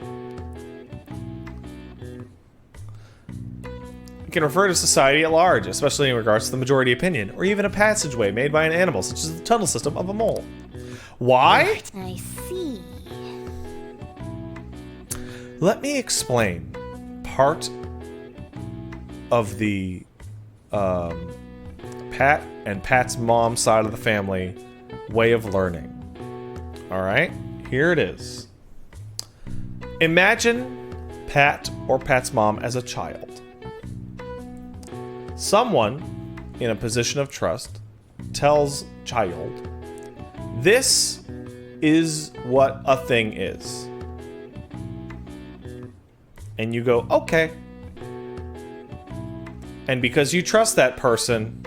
[SPEAKER 1] It can refer to society at large, especially in regards to the majority opinion, or even a passageway made by an animal, such as the tunnel system of a mole. Why?
[SPEAKER 14] I see.
[SPEAKER 1] Let me explain part of the Pat and Pat's mom side of the family way of learning. Alright, here it is. Imagine Pat or Pat's mom as a child. Someone in a position of trust tells child, this is what a thing is. And you go, okay. And because you trust that person,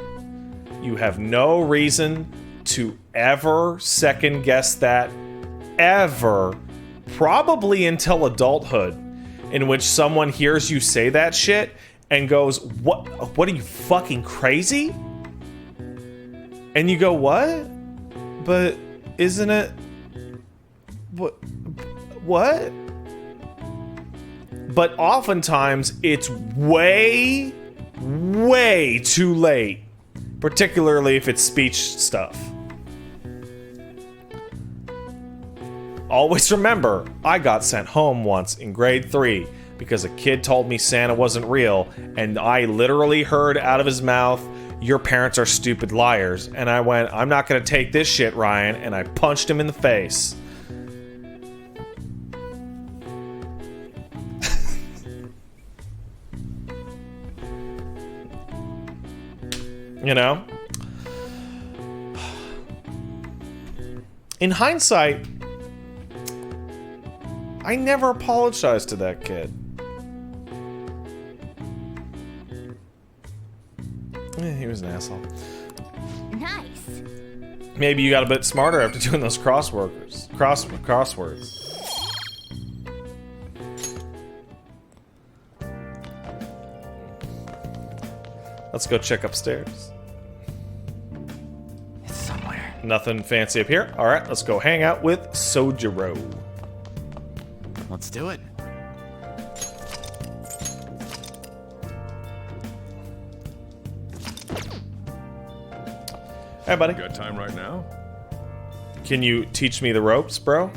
[SPEAKER 1] you have no reason to ever second guess that, ever. Probably until adulthood, in which someone hears you say that shit and goes, what are you, fucking crazy? And you go, what? But isn't it... What? But oftentimes, it's way too late. Particularly if it's speech stuff. Always remember, I got sent home once in grade 3 because a kid told me Santa wasn't real, and I literally heard out of his mouth, your parents are stupid liars. And I went, I'm not gonna take this shit, Ryan, and I punched him in the face. You know? In hindsight, I never apologized to that kid. He was an asshole.
[SPEAKER 14] Nice.
[SPEAKER 1] Maybe you got a bit smarter after doing those crosswords. Let's go check upstairs.
[SPEAKER 11] It's somewhere.
[SPEAKER 1] Nothing fancy up here. All right, let's go hang out with Sojiro.
[SPEAKER 11] Let's do it.
[SPEAKER 1] Hey, buddy.
[SPEAKER 18] Got time right now?
[SPEAKER 1] Can you teach me the ropes, bro?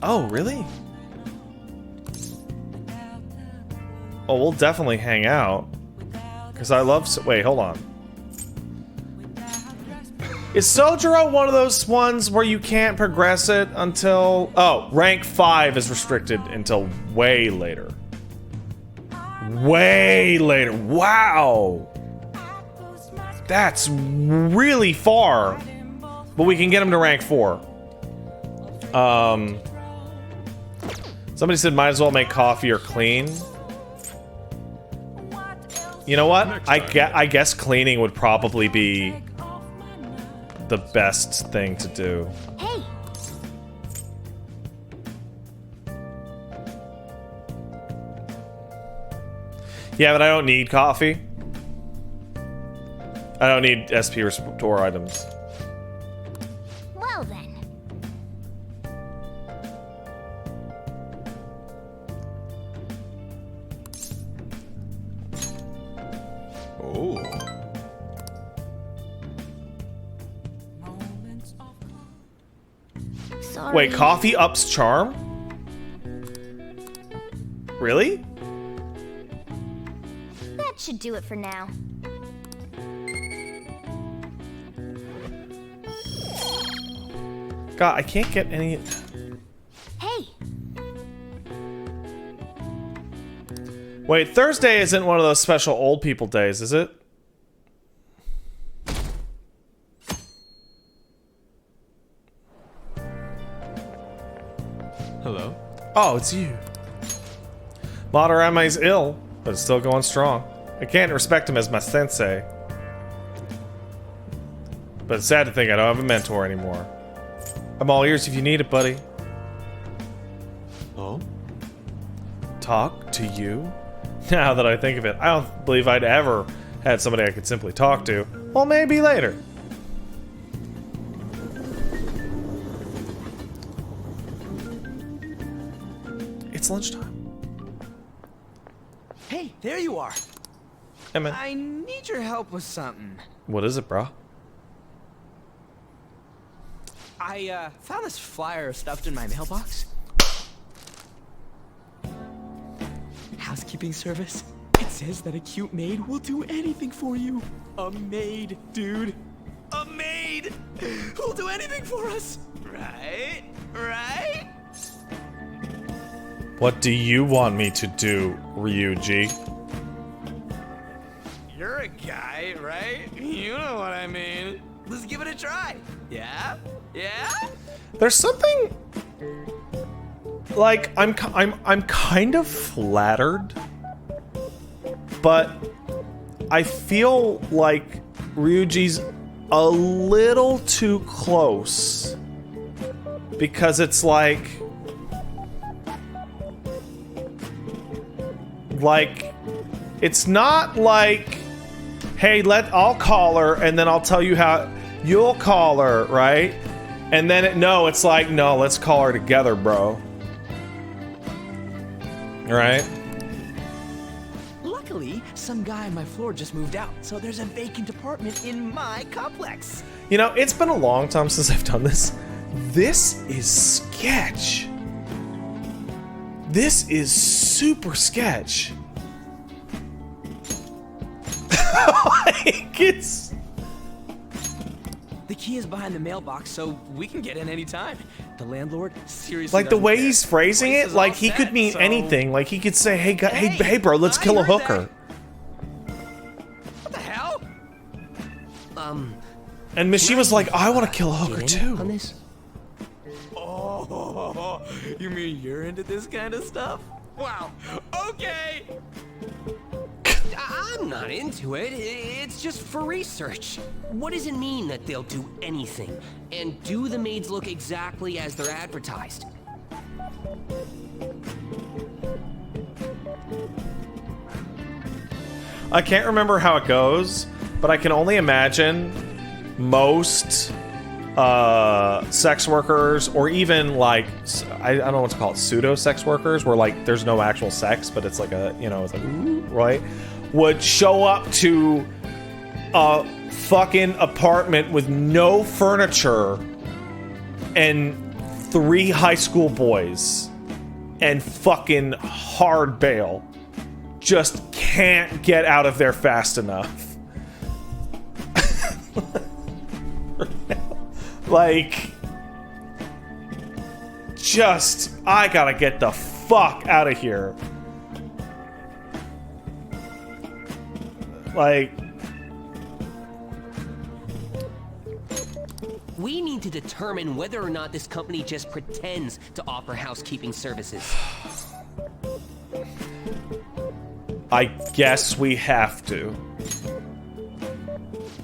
[SPEAKER 1] Oh, really? Oh, we'll definitely hang out. Because I love... Wait, hold on. Is Sojiro one of those ones where you can't progress it until... Oh, rank 5 is restricted until way later. Way later. Wow! That's really far. But we can get him to rank 4. Somebody said might as well make coffee or clean. You know what? I guess cleaning would probably be the best thing to do.
[SPEAKER 14] Hey.
[SPEAKER 1] Yeah, but I don't need coffee. I don't need SP restore items.
[SPEAKER 14] Well then.
[SPEAKER 18] Oh.
[SPEAKER 14] Sorry.
[SPEAKER 1] Wait, coffee ups charm? Really?
[SPEAKER 14] That should do it for now.
[SPEAKER 1] God, I can't get any...
[SPEAKER 14] Hey.
[SPEAKER 1] Wait, Thursday isn't one of those special old people days, is it?
[SPEAKER 18] Hello.
[SPEAKER 1] Oh, it's you. Madarame's ill, but it's still going strong. I can't respect him as my sensei. But it's sad to think I don't have a mentor anymore. I'm all ears if you need it, buddy.
[SPEAKER 18] Oh?
[SPEAKER 1] Talk to you? Now that I think of it, I don't believe I'd ever had somebody I could simply talk to. Well, maybe later. It's lunchtime.
[SPEAKER 3] Hey, there you are.
[SPEAKER 1] Hey, man.
[SPEAKER 3] I need your help with something.
[SPEAKER 1] What is it, bro?
[SPEAKER 3] I found this flyer stuffed in my mailbox. Housekeeping service. It says that a cute maid will do anything for you. A maid, dude. A maid who'll do anything for us. Right? Right?
[SPEAKER 1] What do you want me to do, Ryuji?
[SPEAKER 3] You're a guy, right? You know what I mean. Let's give it a try. Yeah? Yeah?
[SPEAKER 1] There's something like I'm kind of flattered, but I feel like Ryuji's a little too close because it's like it's not like, hey, I'll call her and then I'll tell you how you'll call her, right? And then it's like, no, let's call her together, bro. Right?
[SPEAKER 3] Luckily, some guy on my floor just moved out, so there's a vacant apartment in my complex.
[SPEAKER 1] You know, it's been a long time since I've done this. This is sketch. This is super sketch. Like, it's...
[SPEAKER 3] The key is behind the mailbox, so we can get in anytime. The landlord seriously
[SPEAKER 1] Like, the
[SPEAKER 3] doesn't
[SPEAKER 1] way
[SPEAKER 3] care.
[SPEAKER 1] he's phrasing it, like, he could mean anything. Like, he could say, hey, bro, let's kill a hooker.
[SPEAKER 3] What the hell?
[SPEAKER 1] And Mishima's like, I want to kill a hooker, too.
[SPEAKER 3] On this? Oh, you mean you're into this kind of stuff? Wow. Okay.
[SPEAKER 11] I'm not into it. It's just for research. What does it mean that they'll do anything? And do the maids look exactly as they're advertised?
[SPEAKER 1] I can't remember how it goes, but I can only imagine most sex workers, or even like, I don't know what to call it, pseudo sex workers, where like there's no actual sex, but it's like a, you know, it's like, ooh, right? Would show up to a fucking apartment with no furniture and 3 high school boys and fucking hard bail. Just can't get out of there fast enough. Like, just, I gotta get the fuck out of here. Like,
[SPEAKER 11] We need to determine whether or not this company just pretends to offer housekeeping services.
[SPEAKER 1] I guess we have to.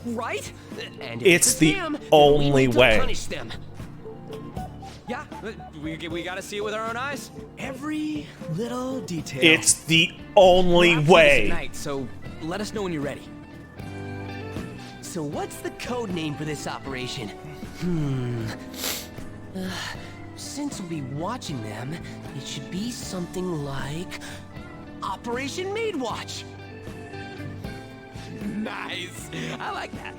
[SPEAKER 11] Right? And if
[SPEAKER 1] It's the
[SPEAKER 11] scam, then
[SPEAKER 1] only
[SPEAKER 11] we need to
[SPEAKER 1] way.
[SPEAKER 11] punish them.
[SPEAKER 3] Yeah, we gotta see it with our own eyes. Every little detail.
[SPEAKER 1] It's the only
[SPEAKER 3] We're out for this
[SPEAKER 1] way.
[SPEAKER 3] Tonight, so let us know when you're ready.
[SPEAKER 11] So what's the code name for this operation? Since we'll be watching them, it should be something like Operation Maid Watch.
[SPEAKER 3] Nice. I like that.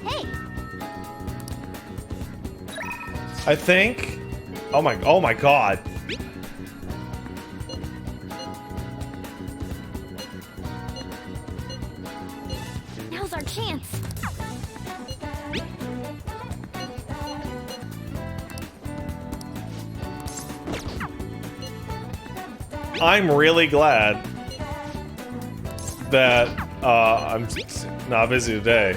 [SPEAKER 7] Hey,
[SPEAKER 1] I think. Oh my god.
[SPEAKER 7] now's our chance.
[SPEAKER 1] I'm really glad that I'm not busy today.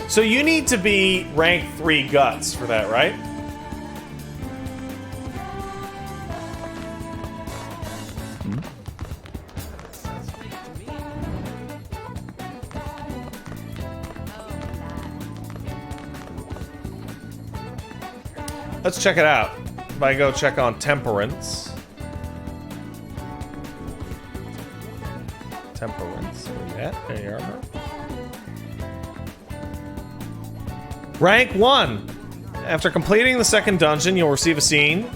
[SPEAKER 1] So you need to be rank 3 guts for that, right? Let's check it out. If I go check on temperance. Temperance. Where you at? There you are. Rank 1. After completing the second dungeon, you'll receive a scene.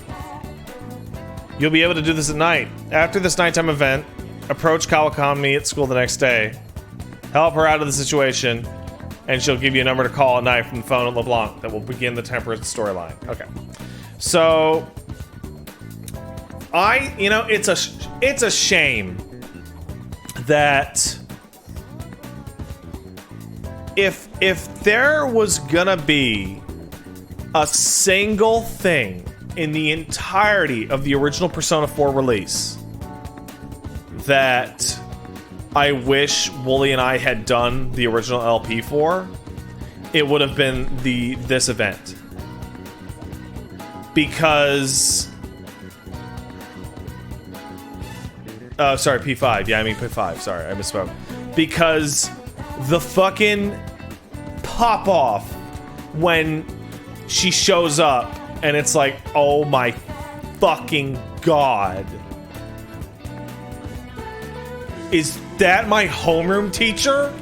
[SPEAKER 1] You'll be able to do this at night. After this nighttime event, approach Kawakami at school the next day. Help her out of the situation, and she'll give you a number to call at night from the phone at LeBlanc that will begin the Temperance storyline. Okay. So, you know, it's a shame that if there was gonna be a single thing in the entirety of the original Persona 4 release that I wish Wooly and I had done the original LP for, it would have been this event. Because sorry, P5. Yeah, I mean P5. Sorry, I misspoke. Because the fucking pop off when she shows up and it's like, oh my fucking god. Is that my homeroom teacher?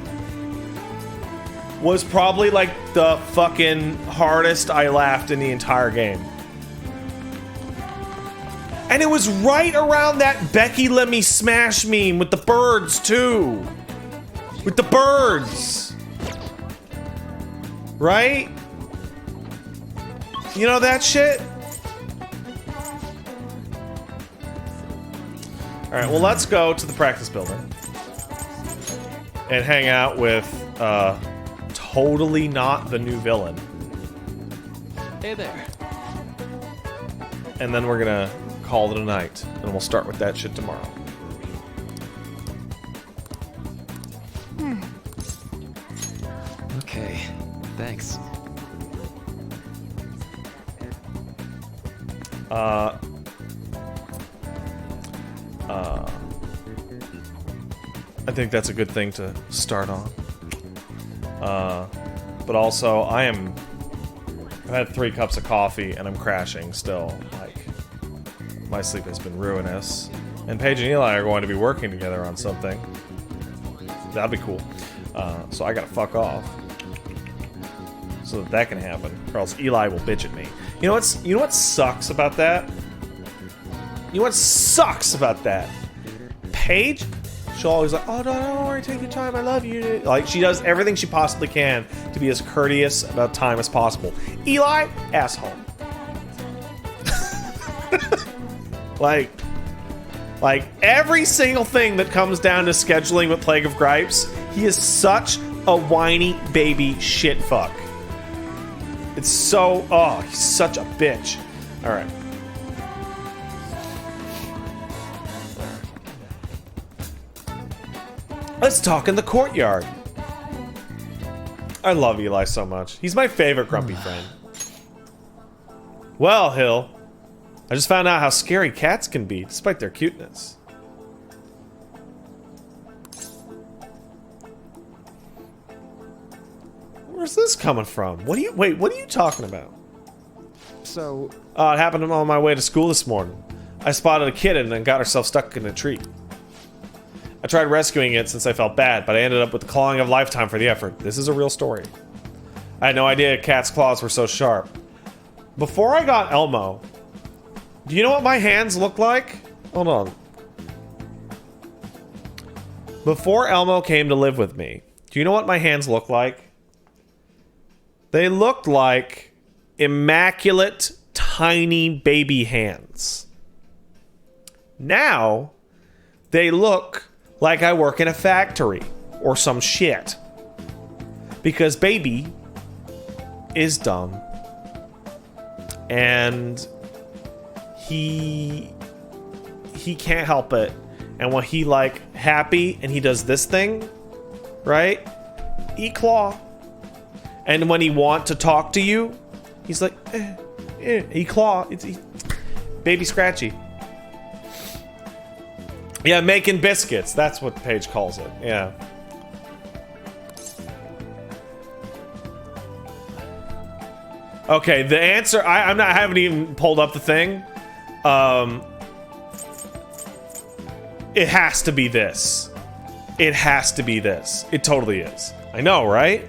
[SPEAKER 1] Was probably like the fucking hardest I laughed in the entire game. And it was right around that Becky let me smash meme with the birds too. With the birds. Right? You know that shit? Alright, well let's go to the practice building. And hang out with, totally not the new villain.
[SPEAKER 3] Hey there.
[SPEAKER 1] And then we're gonna call it a night. And we'll start with that shit tomorrow.
[SPEAKER 3] Okay, thanks.
[SPEAKER 1] I think that's a good thing to start on. But also, I've had 3 cups of coffee and I'm crashing still. Like, my sleep has been ruinous. And Paige and Eli are going to be working together on something. That'd be cool. So I gotta fuck off. So that can happen. Or else Eli will bitch at me. You know what sucks about that? You know what sucks about that? Paige, she'll always like, oh, no, don't worry, take your time, I love you. Like, she does everything she possibly can to be as courteous about time as possible. Eli, asshole. Like, every single thing that comes down to scheduling with Plague of Gripes, he is such a whiny baby shitfuck. It's so, oh, he's such a bitch. Alright. Let's talk in the courtyard. I love Eli so much. He's my favorite grumpy friend. Well, Hill, I just found out how scary cats can be, despite their cuteness. Where's this coming from? What are you talking about?
[SPEAKER 3] So...
[SPEAKER 1] it happened on my way to school this morning. I spotted a kitten and got herself stuck in a tree. I tried rescuing it since I felt bad, but I ended up with the clawing of a lifetime for the effort. This is a real story. I had no idea a cat's claws were so sharp. Before I got Elmo, do you know what my hands look like? Hold on. Before Elmo came to live with me, do you know what my hands look like? They looked like immaculate, tiny baby hands. Now, they look like I work in a factory or some shit. Because baby is dumb. And he he can't help it. And when he like happy and he does this thing, right? He claw. And when he want to talk to you, he's like, he claw. It's baby scratchy. Yeah, making biscuits. That's what Paige calls it. Yeah. Okay, the answer. I haven't even pulled up the thing. It has to be this. It has to be this. It totally is. I know, right?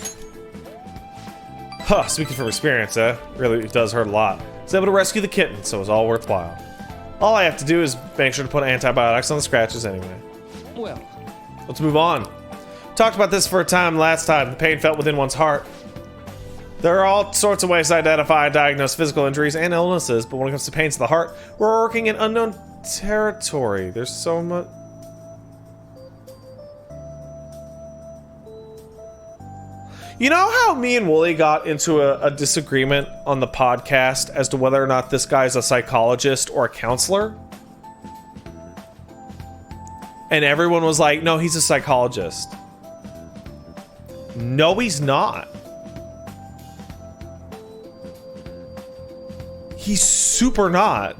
[SPEAKER 1] Huh, speaking from experience, really, it does hurt a lot. I was able to rescue the kitten, so it was all worthwhile. All I have to do is make sure to put antibiotics on the scratches anyway.
[SPEAKER 11] Well,
[SPEAKER 1] let's move on. Talked about this for a time last time. The pain felt within one's heart. There are all sorts of ways to identify and diagnose physical injuries and illnesses, but when it comes to pains to the heart, we're working in unknown territory. There's so much. You know how me and Wooly got into a disagreement on the podcast as to whether or not this guy's a psychologist or a counselor? And everyone was like, no, he's a psychologist. No, he's not. He's super not.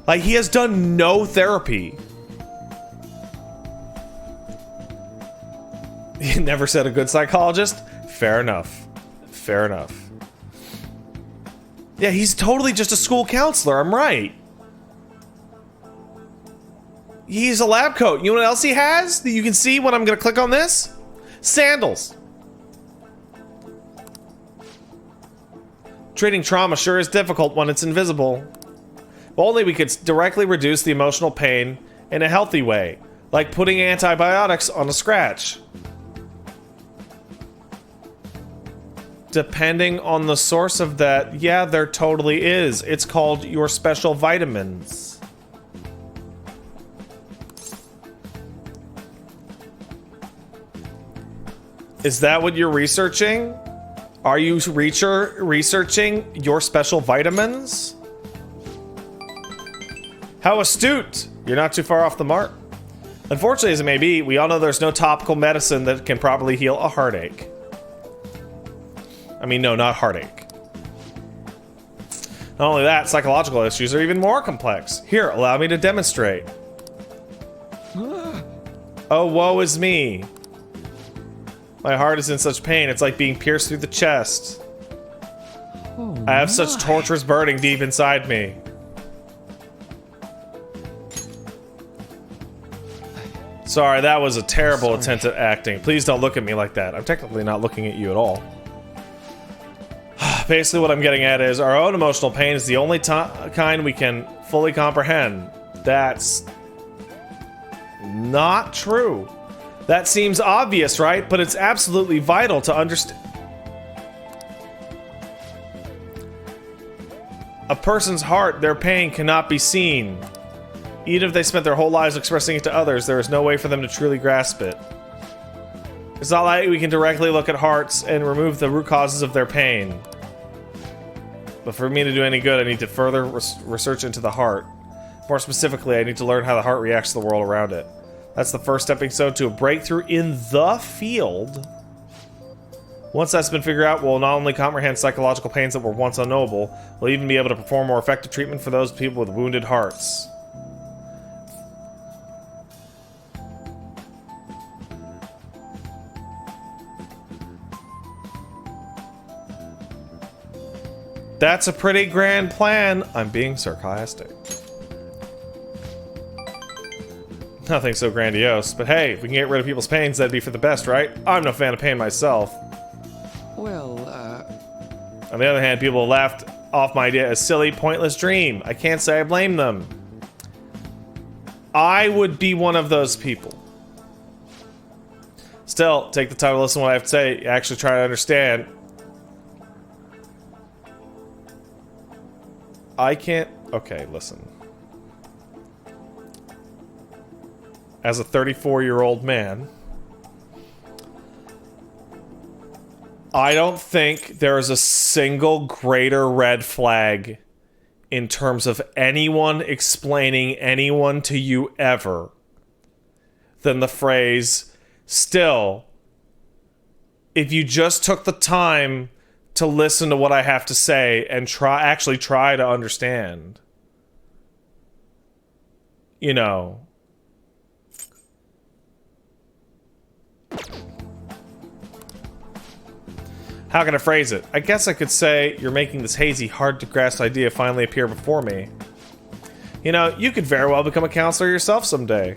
[SPEAKER 1] Like, he has done no therapy. He never said a good psychologist? Fair enough. Fair enough. Yeah, he's totally just a school counselor. I'm right. He's a lab coat. You know what else he has that you can see when I'm going to click on this? Sandals. Treating trauma sure is difficult when it's invisible. If only we could directly reduce the emotional pain in a healthy way, like putting antibiotics on a scratch. Depending on the source of that, yeah, there totally is. It's called your special vitamins. Is that what you're researching? Are you researching your special vitamins? How astute! You're not too far off the mark. Unfortunately, as it may be, we all know there's no topical medicine that can properly heal a heartache. I mean, no, not heartache. Not only that, psychological issues are even more complex. Here, allow me to demonstrate. Oh, woe is me. My heart is in such pain, it's like being pierced through the chest. I have such torturous burning deep inside me. Sorry, that was a terrible attempt at acting. Please don't look at me like that. I'm technically not looking at you at all. Basically what I'm getting at is our own emotional pain is the only kind we can fully comprehend. That's not true. That seems obvious, right? But it's absolutely vital to understand. A person's heart, their pain cannot be seen. Even if they spent their whole lives expressing it to others, there is no way for them to truly grasp it. It's not like we can directly look at hearts and remove the root causes of their pain. But for me to do any good, I need to further research into the heart. More specifically, I need to learn how the heart reacts to the world around it. That's the first stepping stone to a breakthrough in the field. Once that's been figured out, we'll not only comprehend psychological pains that were once unknowable, we'll even be able to perform more effective treatment for those people with wounded hearts. That's a pretty grand plan. I'm being sarcastic. Nothing so grandiose, but hey, if we can get rid of people's pains, that'd be for the best, right? I'm no fan of pain myself.
[SPEAKER 11] Well,
[SPEAKER 1] On the other hand, people laughed off my idea as silly, pointless dream. I can't say I blame them. I would be one of those people. Still, take the time to listen to what I have to say. Actually try to understand. I can't... Okay, listen. As a 34-year-old man, I don't think there is a single greater red flag in terms of anyone explaining anyone to you ever than the phrase, still, if you just took the time to listen to what I have to say and actually try to understand, you know. How can I phrase it? I guess I could say you're making this hazy, hard-to-grasp idea finally appear before me. You know, you could very well become a counselor yourself someday.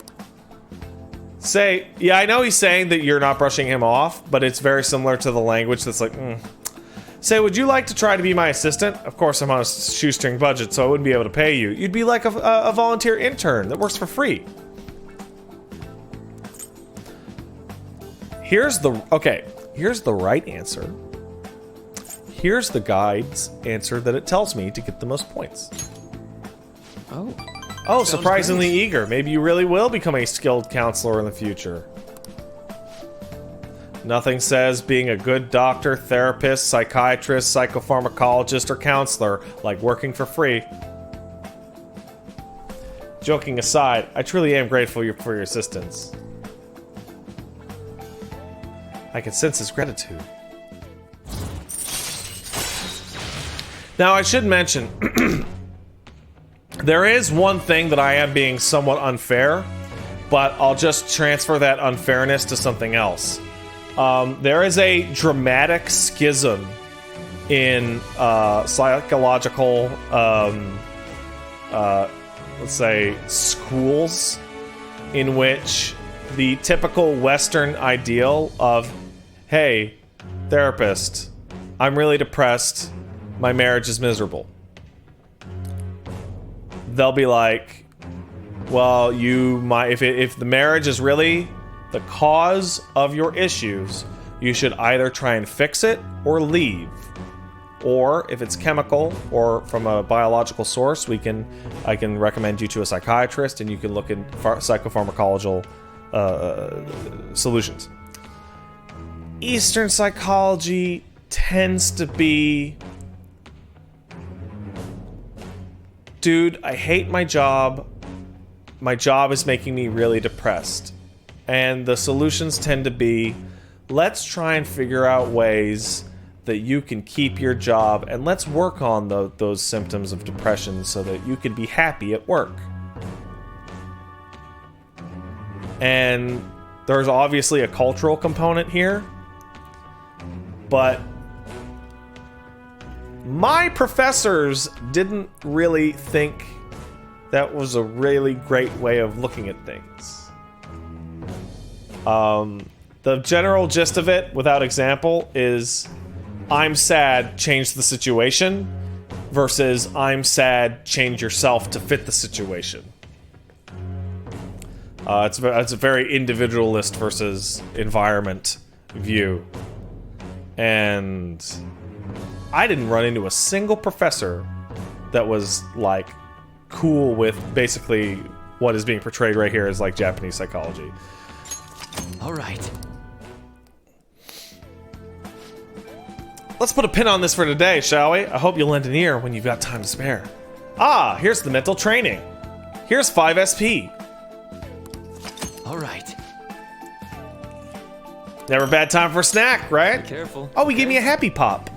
[SPEAKER 1] Say, yeah, I know he's saying that you're not brushing him off, but it's very similar to the language that's like, Say, would you like to try to be my assistant? Of course, I'm on a shoestring budget, so I wouldn't be able to pay you. You'd be like a volunteer intern that works for free. Here's the right answer. Here's the guide's answer that it tells me to get the most points. Oh, surprisingly eager. Maybe you really will become a skilled counselor in the future. Nothing says being a good doctor, therapist, psychiatrist, psychopharmacologist, or counselor like working for free. Joking aside, I truly am grateful for your assistance. I can sense his gratitude. Now, I should mention, there is one thing that I am being somewhat unfair, but I'll just transfer that unfairness to something else. There is a dramatic schism in psychological, let's say, schools, in which the typical Western ideal of, hey, therapist, I'm really depressed, my marriage is miserable. They'll be like, well, you might, if the marriage is really the cause of your issues, you should either try and fix it or leave. Or if it's chemical or from a biological source, I can recommend you to a psychiatrist and you can look in psychopharmacological solutions. Eastern psychology tends to be, dude, I hate my job. My job is making me really depressed. And the solutions tend to be, let's try and figure out ways that you can keep your job, and let's work on those symptoms of depression so that you can be happy at work. And there's obviously a cultural component here, but my professors didn't really think that was a really great way of looking at things. The general gist of it, without example, is I'm sad, change the situation, versus I'm sad, change yourself to fit the situation. It's a very individualist versus environment view. And I didn't run into a single professor that was like cool with basically what is being portrayed right here as like Japanese psychology.
[SPEAKER 11] All right.
[SPEAKER 1] Let's put a pin on this for today, shall we? I hope you'll lend an ear when you've got time to spare. Ah, here's the mental training. Here's 5 SP.
[SPEAKER 11] All right.
[SPEAKER 1] Never a bad time for a snack, right?
[SPEAKER 11] Be careful.
[SPEAKER 1] Oh, he gave me a happy pop.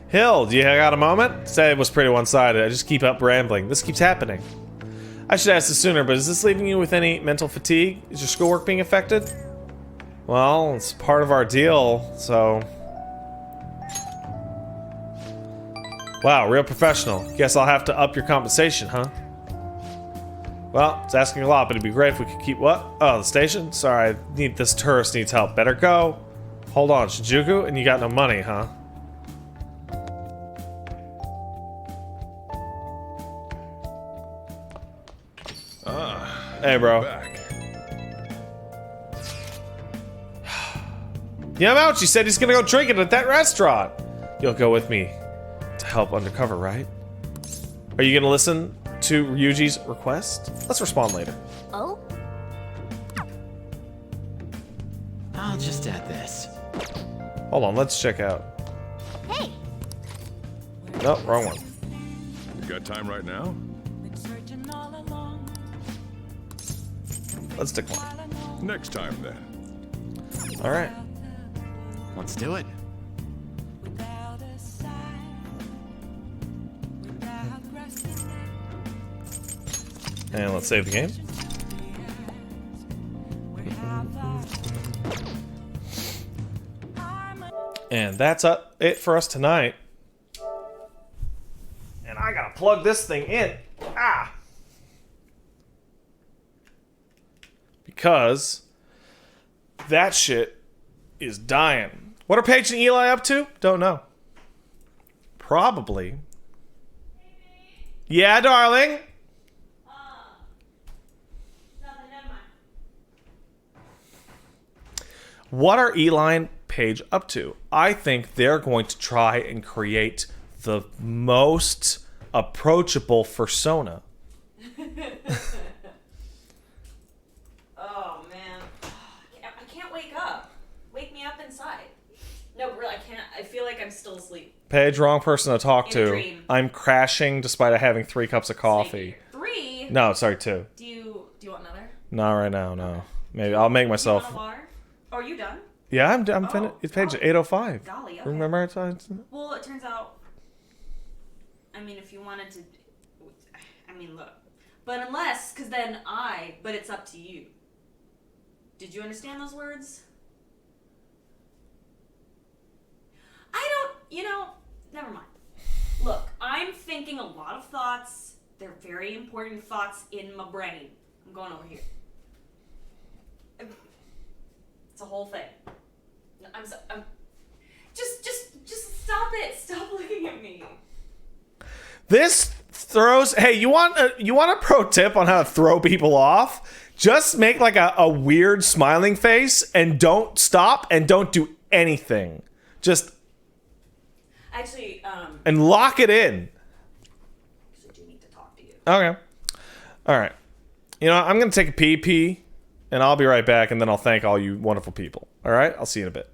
[SPEAKER 1] Hill, do you got a moment? Said it was pretty one-sided. I just keep up rambling. This keeps happening. I should ask this sooner, but is this leaving you with any mental fatigue? Is your schoolwork being affected? Well, it's part of our deal, so... Wow, real professional. Guess I'll have to up your compensation, huh? Well, it's asking a lot, but it'd be great if we could keep... What? Oh, the station? Sorry, this tourist needs help. Better go. Hold on, Shinjuku? And you got no money, huh? Hey, bro. Yamauchi said he's gonna go drinking at that restaurant. You'll go with me to help undercover, right? Are you gonna listen to Ryuji's request? Let's respond later.
[SPEAKER 14] Oh?
[SPEAKER 3] I'll just add this.
[SPEAKER 1] Hold on, let's check out.
[SPEAKER 14] Hey!
[SPEAKER 1] Nope, wrong one.
[SPEAKER 18] You got time right now?
[SPEAKER 1] Let's decline.
[SPEAKER 18] Next time, then.
[SPEAKER 1] All right.
[SPEAKER 3] Let's do it.
[SPEAKER 1] And let's save the game. And that's it for us tonight. And I gotta plug this thing in. Ah! Because that shit is dying. What are Paige and Eli up to? Don't know. Probably. Yeah, darling? What are Eli and Paige up to? I think they're going to try and create the most approachable persona.
[SPEAKER 8] Oh man, I can't wake up. Wake me up inside. No, really, I can't. I feel like I'm still asleep.
[SPEAKER 1] Paige, wrong person to talk
[SPEAKER 8] In a
[SPEAKER 1] to.
[SPEAKER 8] dream.
[SPEAKER 1] I'm crashing despite having 3 cups of coffee.
[SPEAKER 8] 3?
[SPEAKER 1] No, sorry, 2.
[SPEAKER 8] Do you want another?
[SPEAKER 1] Not right now, no. Maybe I'll make myself.
[SPEAKER 8] Do you want a water? Oh, are you done?
[SPEAKER 1] Yeah, I'm finished. It's Paige at 8:05.
[SPEAKER 8] Golly, okay.
[SPEAKER 1] Remember it's
[SPEAKER 8] Well, it turns out. I mean, if you wanted to, I mean, look. But unless, because then but it's up to you. Did you understand those words? Never mind. Look, I'm thinking a lot of thoughts. They're very important thoughts in my brain. I'm going over here. It's a whole thing. I'm just stop it. Stop looking at me.
[SPEAKER 1] This throws. Hey, you want a pro tip on how to throw people off? Just make like a weird smiling face and don't stop and don't do anything. Just
[SPEAKER 8] actually
[SPEAKER 1] and lock it in.
[SPEAKER 8] I do need to talk to you.
[SPEAKER 1] Okay. All right. You know, I'm gonna take a pee, and I'll be right back, and then I'll thank all you wonderful people. All right. I'll see you in a bit.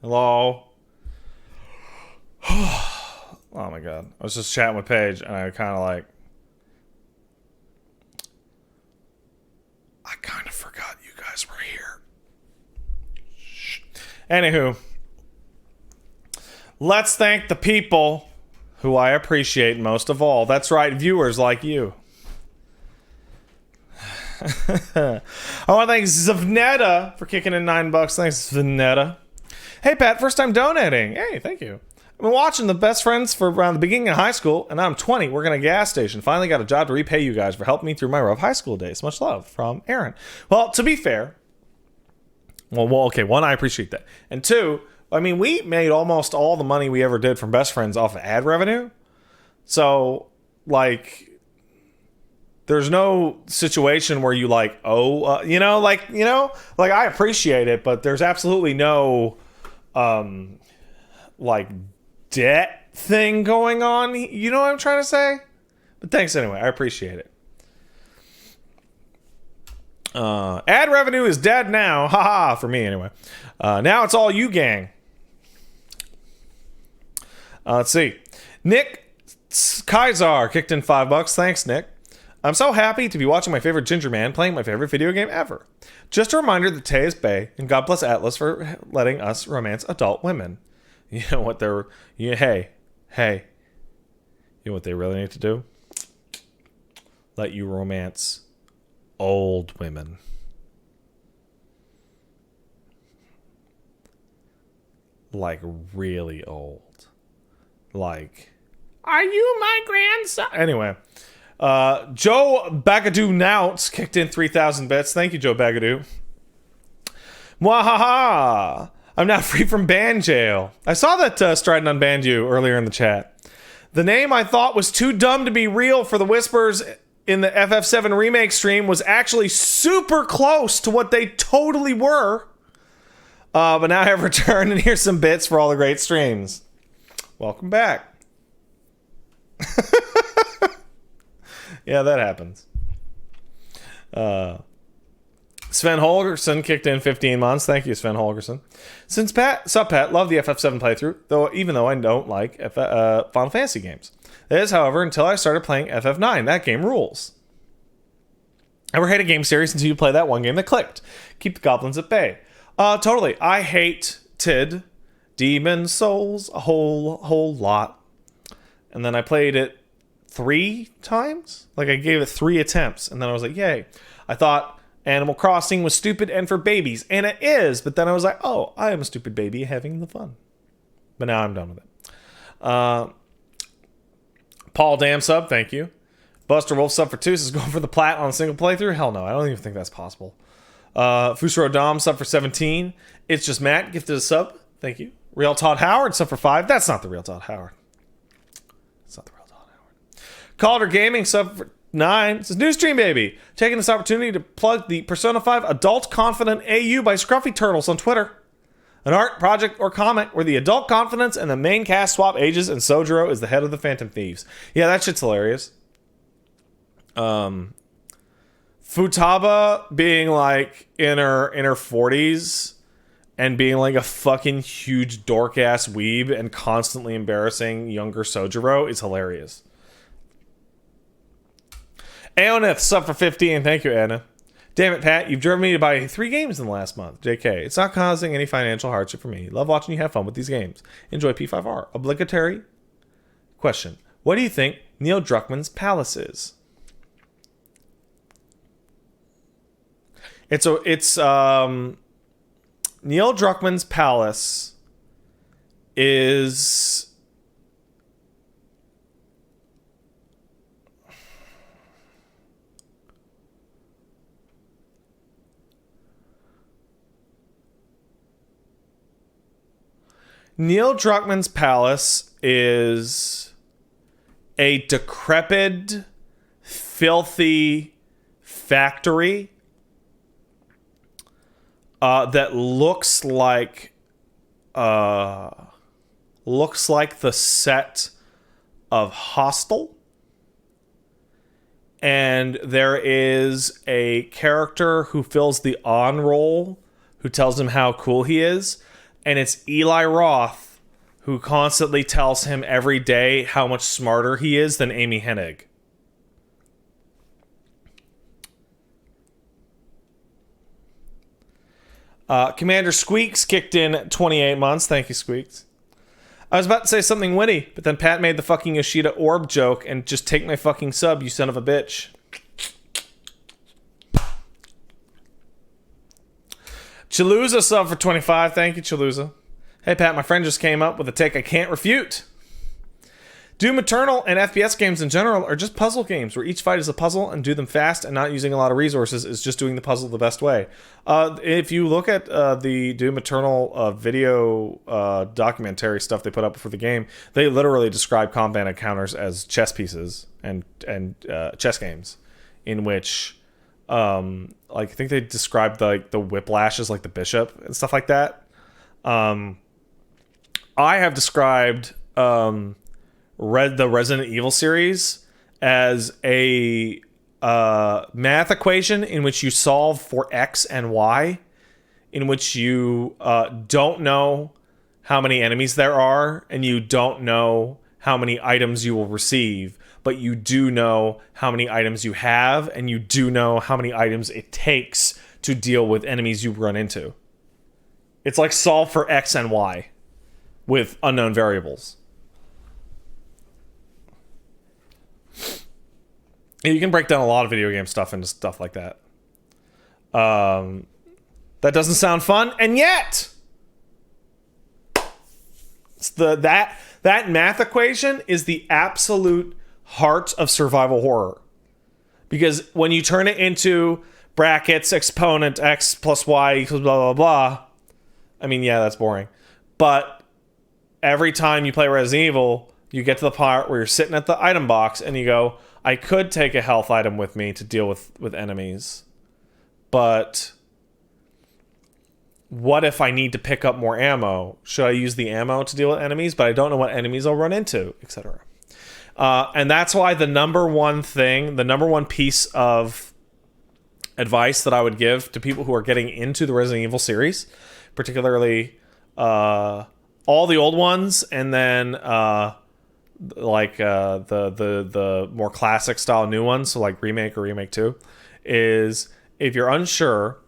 [SPEAKER 1] Hello? Oh my god. I was just chatting with Paige and I kind of like... I kind of forgot you guys were here. Shh. Anywho. Let's thank the people who I appreciate most of all. That's right, viewers like you. I want to thank Zvneta for kicking in $9. Thanks, Zvneta. Hey, Pat, first time donating. Hey, thank you. I've been watching The Best Friends for around the beginning of high school, and I'm 20, working at a gas station. Finally got a job to repay you guys for helping me through my rough high school days. Much love from Aaron. Well, to be fair, well, okay, one, I appreciate that. And two, I mean, we made almost all the money we ever did from Best Friends off of ad revenue. So, like... There's no situation where you like, like I appreciate it, but there's absolutely no, like debt thing going on. You know what I'm trying to say? But thanks anyway. I appreciate it. Ad revenue is dead now. Haha, for me anyway. Now it's all you, gang. Let's see. Nick Kaisar kicked in $5. Thanks, Nick. I'm so happy to be watching my favorite ginger man playing my favorite video game ever. Just a reminder that Tay is bae, and God bless Atlus for letting us romance adult women. You know what they're... hey. You know what they really need to do? Let you romance old women. Like, really old. Like, are you my grandson? Anyway... Joe Bagadoo Nouts kicked in 3,000 bits. Thank you, Joe Bagadoo. Mwahaha! I'm now free from ban jail. I saw that Stridon unbanned you earlier in the chat. The name I thought was too dumb to be real for the whispers in the FF7 remake stream was actually super close to what they totally were. But now I have returned, and here's some bits for all the great streams. Welcome back. Yeah, that happens. Sven Holgerson kicked in 15 months. Thank you, Sven Holgerson. Sup, Pat, love the FF7 playthrough, even though I don't like Final Fantasy games. That is, however, until I started playing FF9. That game rules. Ever hate a game series until you play that one game that clicked? Keep the goblins at bay. Totally. I hated Demon Souls a whole lot. And then I played it 3 times? Like, I gave it 3 attempts, and then I was like, yay. I thought Animal Crossing was stupid and for babies, and it is, but then I was like, oh, I am a stupid baby having the fun. But now I'm done with it. Paul Dam sub, thank you. Buster Wolf sub for 2, says going for the plat on a single playthrough? Hell no, I don't even think that's possible. Fusro Dom sub for 17. It's Just Matt gifted a sub, thank you. Real Todd Howard sub for 5. That's not the real Todd Howard. Calder Gaming sub for 9. It says, new stream, baby. Taking this opportunity to plug the Persona 5 Adult Confident AU by Scruffy Turtles on Twitter. An art, project, or comic where the adult confidence and the main cast swap ages and Sojiro is the head of the Phantom Thieves. Yeah, that shit's hilarious. Futaba being like in her 40s and being like a fucking huge dork-ass weeb and constantly embarrassing younger Sojiro is hilarious. Aonith, sub for 15. Thank you, Anna. Damn it, Pat. You've driven me to buy 3 games in the last month. JK. It's not causing any financial hardship for me. Love watching you have fun with these games. Enjoy P5R. Obligatory question. What do you think Neil Druckmann's Palace is? It's Neil Druckmann's Palace is... Neil Druckmann's Palace is a decrepit, filthy factory that looks like the set of Hostel. And there is a character who fills the on role who tells him how cool he is. and it's Eli Roth who constantly tells him every day how much smarter he is than Amy Hennig. Commander Squeaks kicked in 28 months. Thank you, Squeaks. I was about to say something witty, but then Pat made the fucking Yoshida orb joke and just take my fucking sub, you son of a bitch. Chaluza sub for 25. Thank you, Chaluza. Hey, Pat, my friend just came up with a take I can't refute. Doom Eternal and FPS games in general are just puzzle games where each fight is a puzzle, and do them fast and not using a lot of resources is just doing the puzzle the best way. If you look at the Doom Eternal video documentary stuff they put up for the game, they literally describe combat encounters as chess pieces and chess games, in which like I think they described the whiplash as like the bishop and stuff like that. I have described the Resident Evil series as a math equation in which you solve for X and Y, in which you don't know how many enemies there are, and you don't know how many items you will receive, but you do know how many items you have, and you do know how many items it takes to deal with enemies you run into. It's like solve for X and Y with unknown variables. You can break down a lot of video game stuff into stuff like that. That doesn't sound fun, and yet it's that math equation is the absolute heart of survival horror. Because when you turn it into brackets, exponent, x plus y equals blah, blah, blah. I mean, yeah, that's boring. But every time you play Resident Evil, you get to the part where you're sitting at the item box and you go, I could take a health item with me to deal with enemies, but what if I need to pick up more ammo? Should I use the ammo to deal with enemies, but I don't know what enemies I'll run into, etc. And that's why the number one piece of advice that I would give to people who are getting into the Resident Evil series, particularly all the old ones, and then the more classic style new ones, so like Remake or Remake 2, is if you're unsure,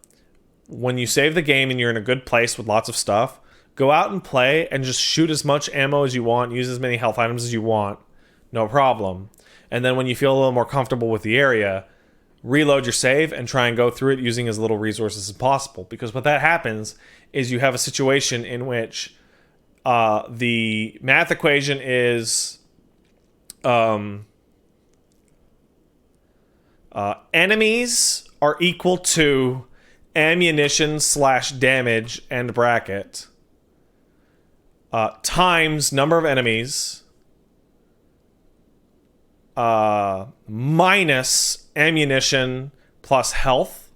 [SPEAKER 1] when you save the game and you're in a good place with lots of stuff, go out and play and just shoot as much ammo as you want, use as many health items as you want, no problem. And then when you feel a little more comfortable with the area, reload your save and try and go through it using as little resources as possible. Because what that happens is you have a situation in which the math equation is enemies are equal to ammunition / damage and bracket times number of enemies minus ammunition plus health.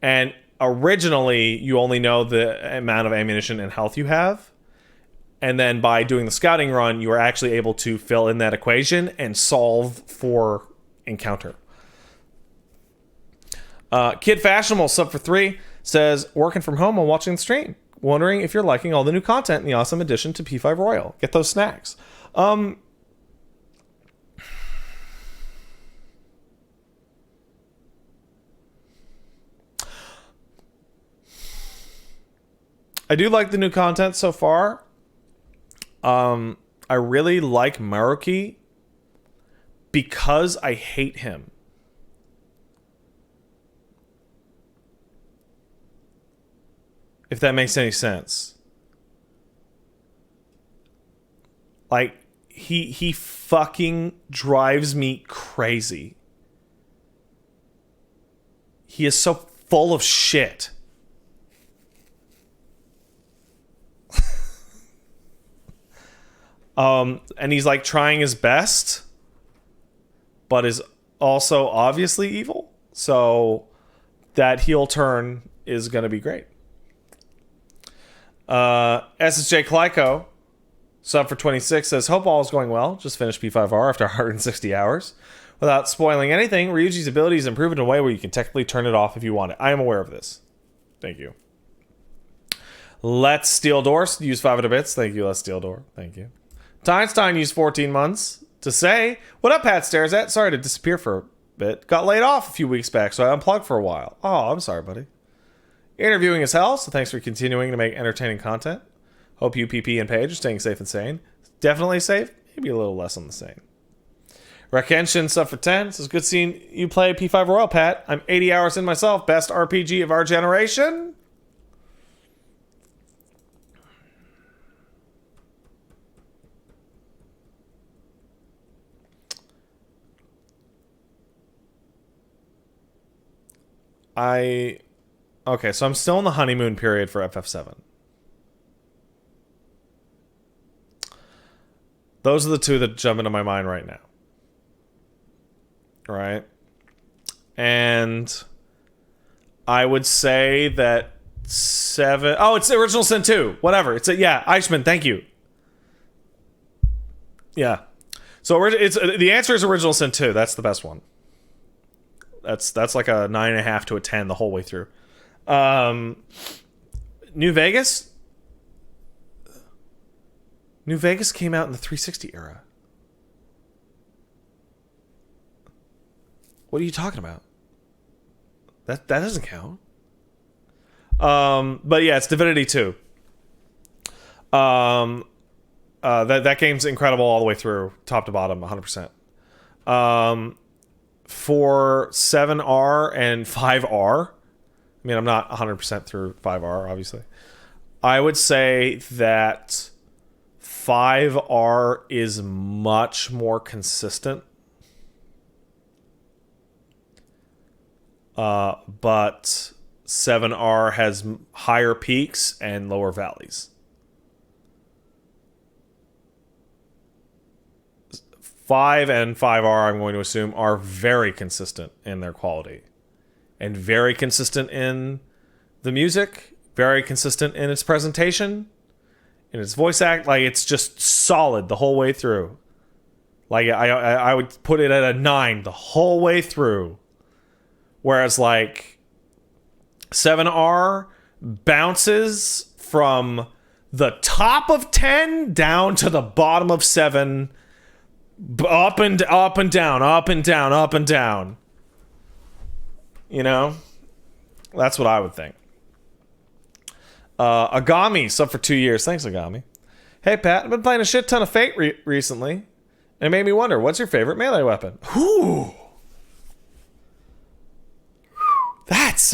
[SPEAKER 1] And originally you only know the amount of ammunition and health you have. And then by doing the scouting run, you are actually able to fill in that equation and solve for encounter. Kid Fashionable, sub for 3, says, working from home while watching the stream. Wondering if you're liking all the new content in the awesome addition to P5 Royal. Get those snacks. I do like the new content so far. I really like Maruki because I hate him. If that makes any sense. Like, he fucking drives me crazy. He is so full of shit. And he's like trying his best, but is also obviously evil. So that heel turn is going to be great. SSJ Clyco, sub for 26, says, hope all is going well. Just finished P5R after 160 hours. Without spoiling anything, Ryuji's abilities improve in a way where you can technically turn it off if you want it. I am aware of this. Thank you. Let's Steal Door use 500 bits. Thank you, Let's Steal Door. Thank you. Einstein used 14 months to say, "What up, Pat Stares at? Sorry to disappear for a bit. Got laid off a few weeks back, so I unplugged for a while. Oh, I'm sorry, buddy. Interviewing is hell, so thanks for continuing to make entertaining content. Hope you, PP, and Paige are staying safe and sane. Definitely safe, maybe a little less on the sane. Rakenshin sub for 10 says, good seeing you play P5 Royal, Pat. I'm 80 hours in myself. Best RPG of our generation." Okay, so I'm still in the honeymoon period for FF7. Those are the two that jump into my mind right now. Right? And I would say that 7... Oh, it's the Original Sin 2. Whatever. It's yeah, Eichmann, thank you. Yeah. So it's the answer is Original Sin 2. That's the best one. That's like a 9.5 to a 10 the whole way through. New Vegas? New Vegas came out in the 360 era. What are you talking about? That doesn't count. But yeah, it's Divinity 2. That game's incredible all the way through, top to bottom, 100%. For 7R and 5R, I mean, I'm not 100% through 5R, obviously. I would say that 5R is much more consistent. But 7R has higher peaks and lower valleys. 5 and 5R, I'm going to assume, are very consistent in their quality. And very consistent in the music. Very consistent in its presentation. In its voice act. Like, it's just solid the whole way through. Like, I would put it at a 9 the whole way through. Whereas, like, 7R bounces from the top of 10 down to the bottom of 7. Up and down, up and down, up and down. You know? That's what I would think. Agami, sub for 2 years. Thanks, Agami. Hey, Pat, I've been playing a shit ton of Fate recently. And it made me wonder, what's your favorite melee weapon? Whew. That's,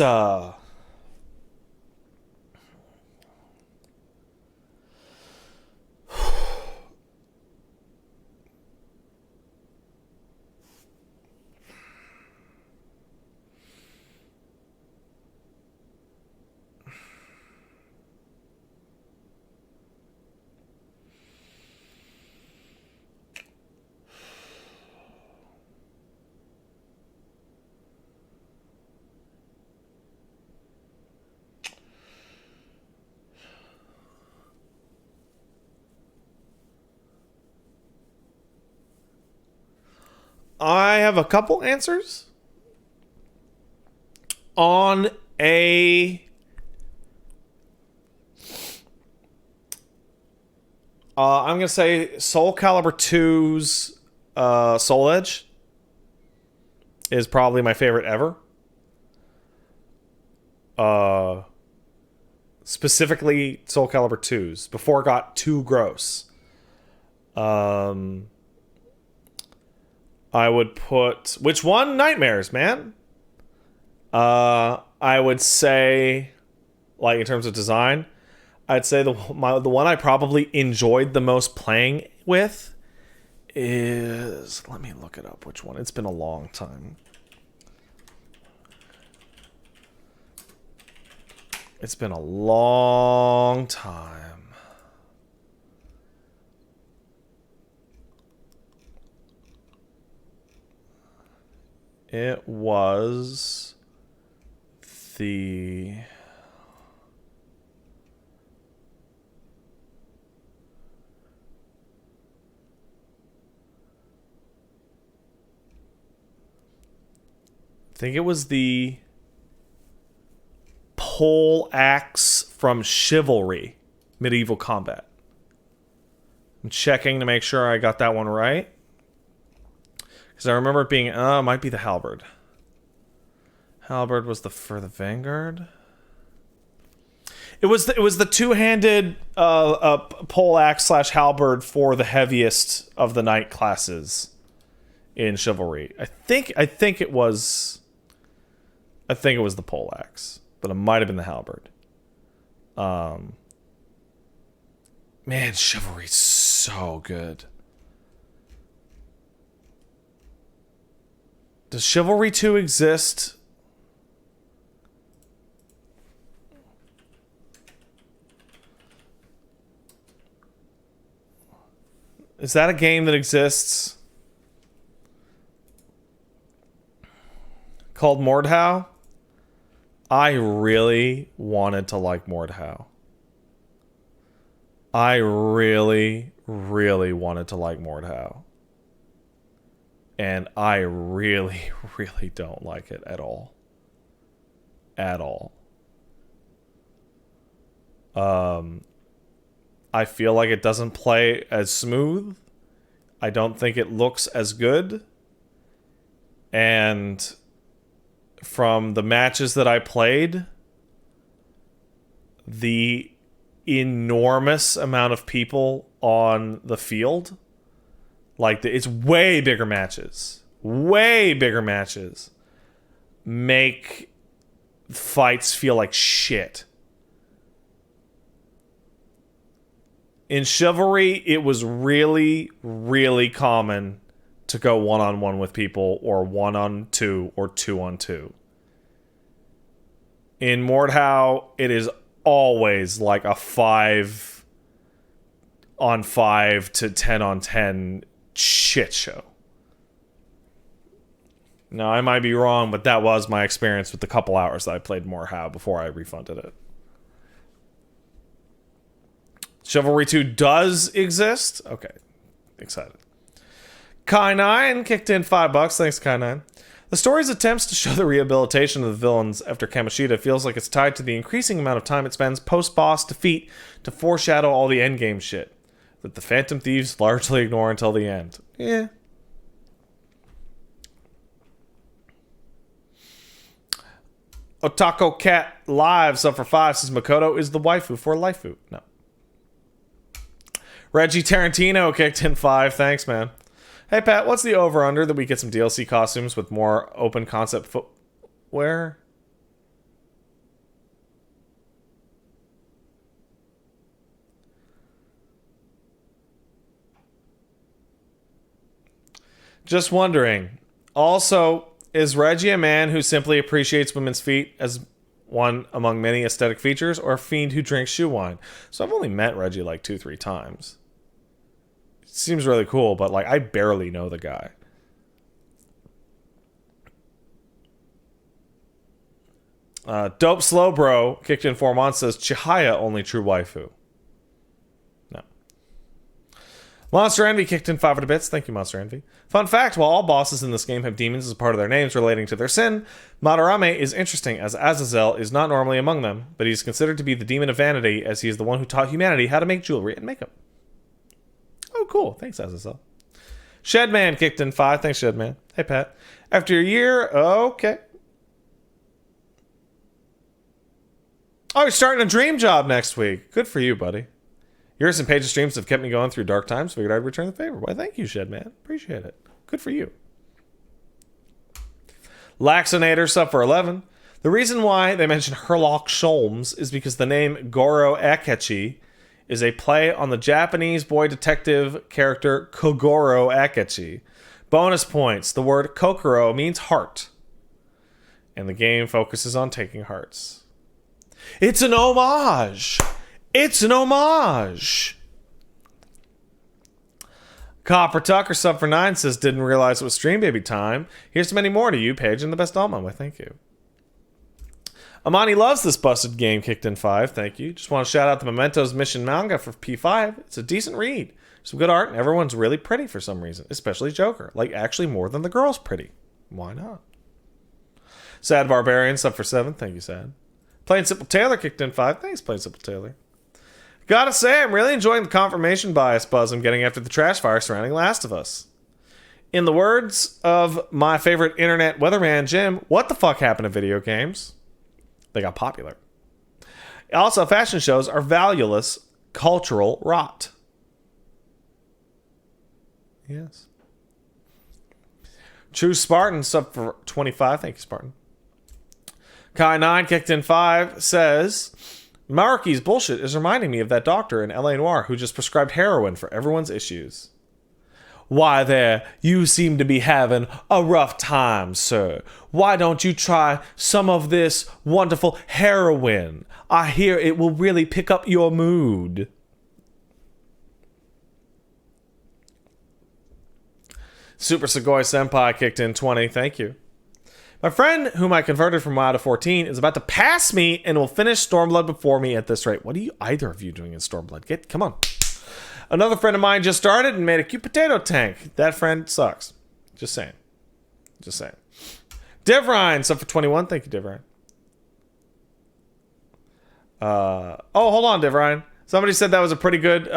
[SPEAKER 1] I have a couple answers on a I'm gonna say Soul Calibur 2's Soul Edge is probably my favorite ever. Specifically Soul Calibur 2's before it got too gross. I would put... Which one? Nightmares, man. I would say, like, in terms of design, I'd say the one I probably enjoyed the most playing with is... Let me look it up, which one. It's been a long time. It's been a long time. It was the... I think it was the pole axe from Chivalry, Medieval Combat. I'm checking to make sure I got that one right. Because I remember it being, it might be the Halberd. Halberd was for the Vanguard. It was the two-handed poleaxe / halberd for the heaviest of the knight classes in Chivalry. I think it was the poleaxe, but it might have been the halberd. Man, Chivalry's so good. Does Chivalry 2 exist? Is that a game that exists? Called Mordhau? I really wanted to like Mordhau. I really, really wanted to like Mordhau. And I really, really don't like it at all. At all. I feel like it doesn't play as smooth. I don't think it looks as good. And from the matches that I played, the enormous amount of people on the field, like it's way bigger matches, make fights feel like shit. In Chivalry, it was really, really common to go 1-on-1 with people, or 1-on-2, or 2-on-2. In Mordhau, it is always like a 5-on-5 to 10-on-10 shit show. Now, I might be wrong, but that was my experience with the couple hours that I played Mordhau before I refunded it. Chivalry 2 does exist? Okay. Excited. Kai9 kicked in $5. Thanks, Kai9. The story's attempts to show the rehabilitation of the villains after Kamoshida feels like it's tied to the increasing amount of time it spends post-boss defeat to foreshadow all the endgame shit that the Phantom Thieves largely ignore until the end. Yeah. Otako Cat Live sub for 5 says Makoto is the waifu for Laifu. No. Reggie Tarantino kicked in 5. Thanks, man. Hey, Pat, what's the over-under that we get some DLC costumes with more open concept footwear? Just wondering. Also, is Reggie a man who simply appreciates women's feet as one among many aesthetic features, or a fiend who drinks shoe wine? So I've only met Reggie like 2-3 times. Seems really cool, but like I barely know the guy. Dope Slow Bro kicked in 4 months says Chihaya only true waifu. No. Monster Envy kicked in 5 bits. Thank you, Monster Envy. Fun fact, while all bosses in this game have demons as part of their names relating to their sin, Madarame is interesting as Azazel is not normally among them, but he's considered to be the demon of vanity as he is the one who taught humanity how to make jewelry and makeup. Oh, cool. Thanks, Azazel. Shedman kicked in 5. Thanks, Shedman. Hey, Pat. After a year... Okay. Oh, you're starting a dream job next week. Good for you, buddy. Yours and Paige's streams have kept me going through dark times. Figured I'd return the favor. Why, thank you, Shedman. Appreciate it. Good for you. Laxinator sub for 11. The reason why they mention Herlock Sholmes is because the name Goro Akechi is a play on the Japanese boy detective character Kogoro Akechi. Bonus points. The word Kokoro means heart. And the game focuses on taking hearts. It's an homage! It's an homage! Copper Tucker sub for 9 says, didn't realize it was Stream Baby time. Here's many more to you, Paige, and the best Alma. Why, thank you. Amani loves this busted game, kicked in 5. Thank you. Just want to shout out the Mementos Mission manga for P5. It's a decent read. Some good art, and everyone's really pretty for some reason, especially Joker. Like, actually more than the girl's pretty. Why not? Sad Barbarian, sub for 7. Thank you, Sad. Plain Simple Taylor kicked in 5. Thanks, Plain Simple Taylor. Gotta say, I'm really enjoying the confirmation bias buzz I'm getting after the trash fire surrounding Last of Us. In the words of my favorite internet weatherman, Jim, what the fuck happened to video games? They got popular. Also, fashion shows are valueless cultural rot. Yes. True Spartan, sub for 25. Thank you, Spartan. Kai9 kicked in 5 says, Marky's bullshit is reminding me of that doctor in L.A. Noire who just prescribed heroin for everyone's issues. Why there, you seem to be having a rough time, sir. Why don't you try some of this wonderful heroin? I hear it will really pick up your mood. Super Segoy Senpai kicked in 20. Thank you. My friend, whom I converted from WoW to 14, is about to pass me and will finish Stormblood before me at this rate. What are you, either of you, doing in Stormblood? Come on. Another friend of mine just started and made a cute potato tank. That friend sucks. Just saying. Just saying. Devrine, sub for 21. Thank you, Devrine. Oh, hold on, Devrine. Somebody said that was a pretty good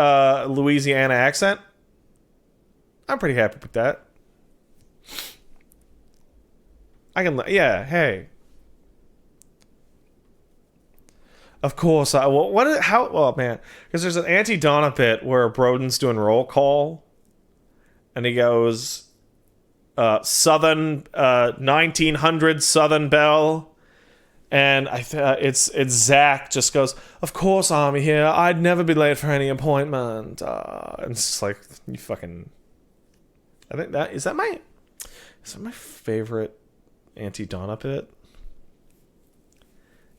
[SPEAKER 1] Louisiana accent. I'm pretty happy with that. I can, yeah, hey. Of course, oh man. Because there's an anti-Donna bit where Broden's doing roll call. And he goes, Southern, 1900 Southern Belle. And it's Zach just goes, of course I'm here. I'd never be late for any appointment. And it's just like, you fucking... I think is that my favorite anti-Donna bit?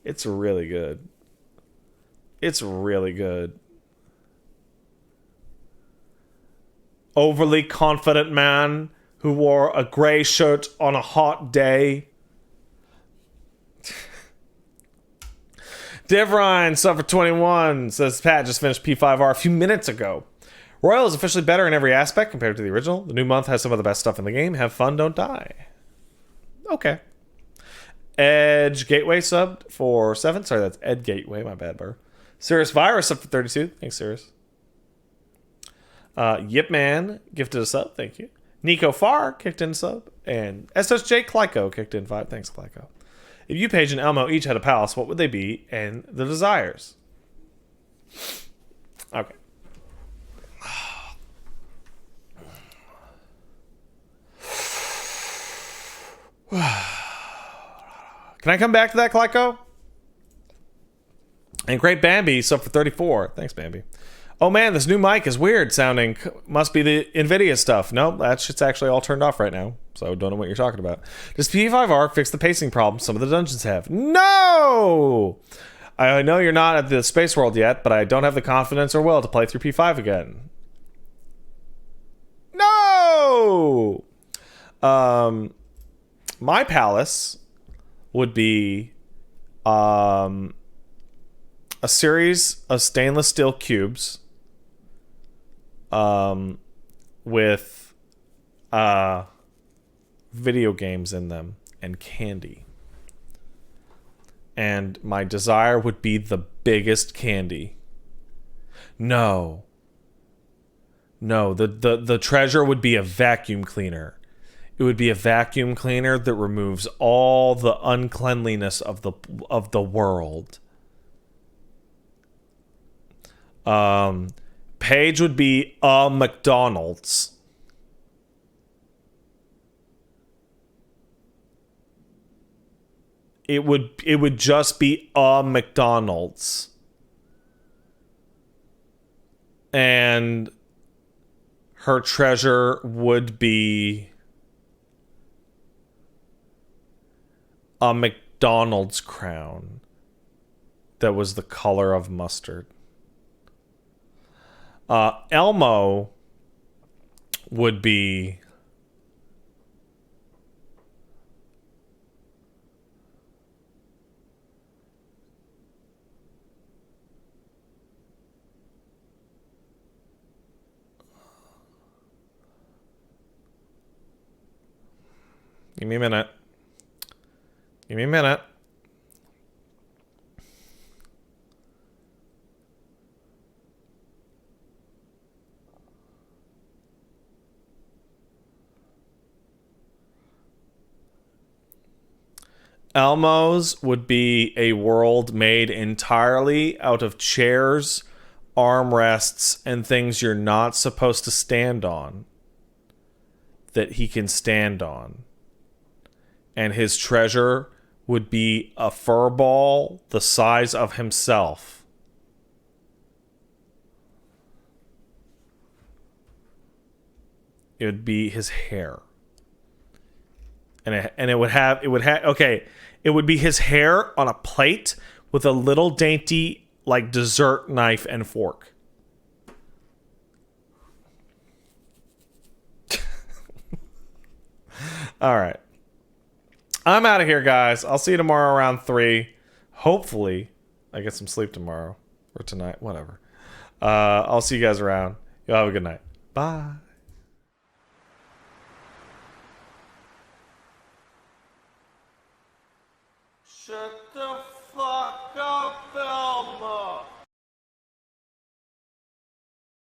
[SPEAKER 1] It's really good. It's really good. Overly confident man who wore a gray shirt on a hot day. Devrine, suffer 21, says Pat just finished P5R a few minutes ago. Royal is officially better in every aspect compared to the original. The new month has some of the best stuff in the game. Have fun, don't die. Okay. Edge Gateway subbed for 7. Sorry, that's Ed Gateway. My bad, bro. Sirius Virus up for 32. Thanks, Sirius. Yip Man gifted a sub. Thank you. Nico Farr kicked in a sub. And SSJ Clyco kicked in 5. Thanks, Clyco. If you, Paige, and Elmo each had a palace, what would they be and the desires? Okay. Can I come back to that, Clyco? And Great Bambi, sub for 34. Thanks, Bambi. Oh man, this new mic is weird sounding. Must be the NVIDIA stuff. No, that shit's actually all turned off right now. So don't know what you're talking about. Does P5R fix the pacing problem some of the dungeons have? No! I know you're not at the space world yet, but I don't have the confidence or will to play through P5 again. No! My palace would be a series of stainless steel cubes with video games in them and candy. And my desire would be the biggest candy. No, the treasure would be a vacuum cleaner. It would be a vacuum cleaner that removes all the uncleanliness of the world. Paige would be a McDonald's. It would just be a McDonald's. And her treasure would be a McDonald's crown that was the color of mustard. Elmo would be Give me a minute. Elmo's would be a world made entirely out of chairs, armrests, and things you're not supposed to stand on that he can stand on. And his treasure would be a fur ball the size of himself. It would be his hair. And it would have okay, it would be his hair on a plate with a little dainty like dessert knife and fork. All right. I'm out of here, guys. I'll see you tomorrow around 3. Hopefully, I get some sleep tomorrow or tonight, whatever. I'll see you guys around. Y'all have a good night. Bye. Shut the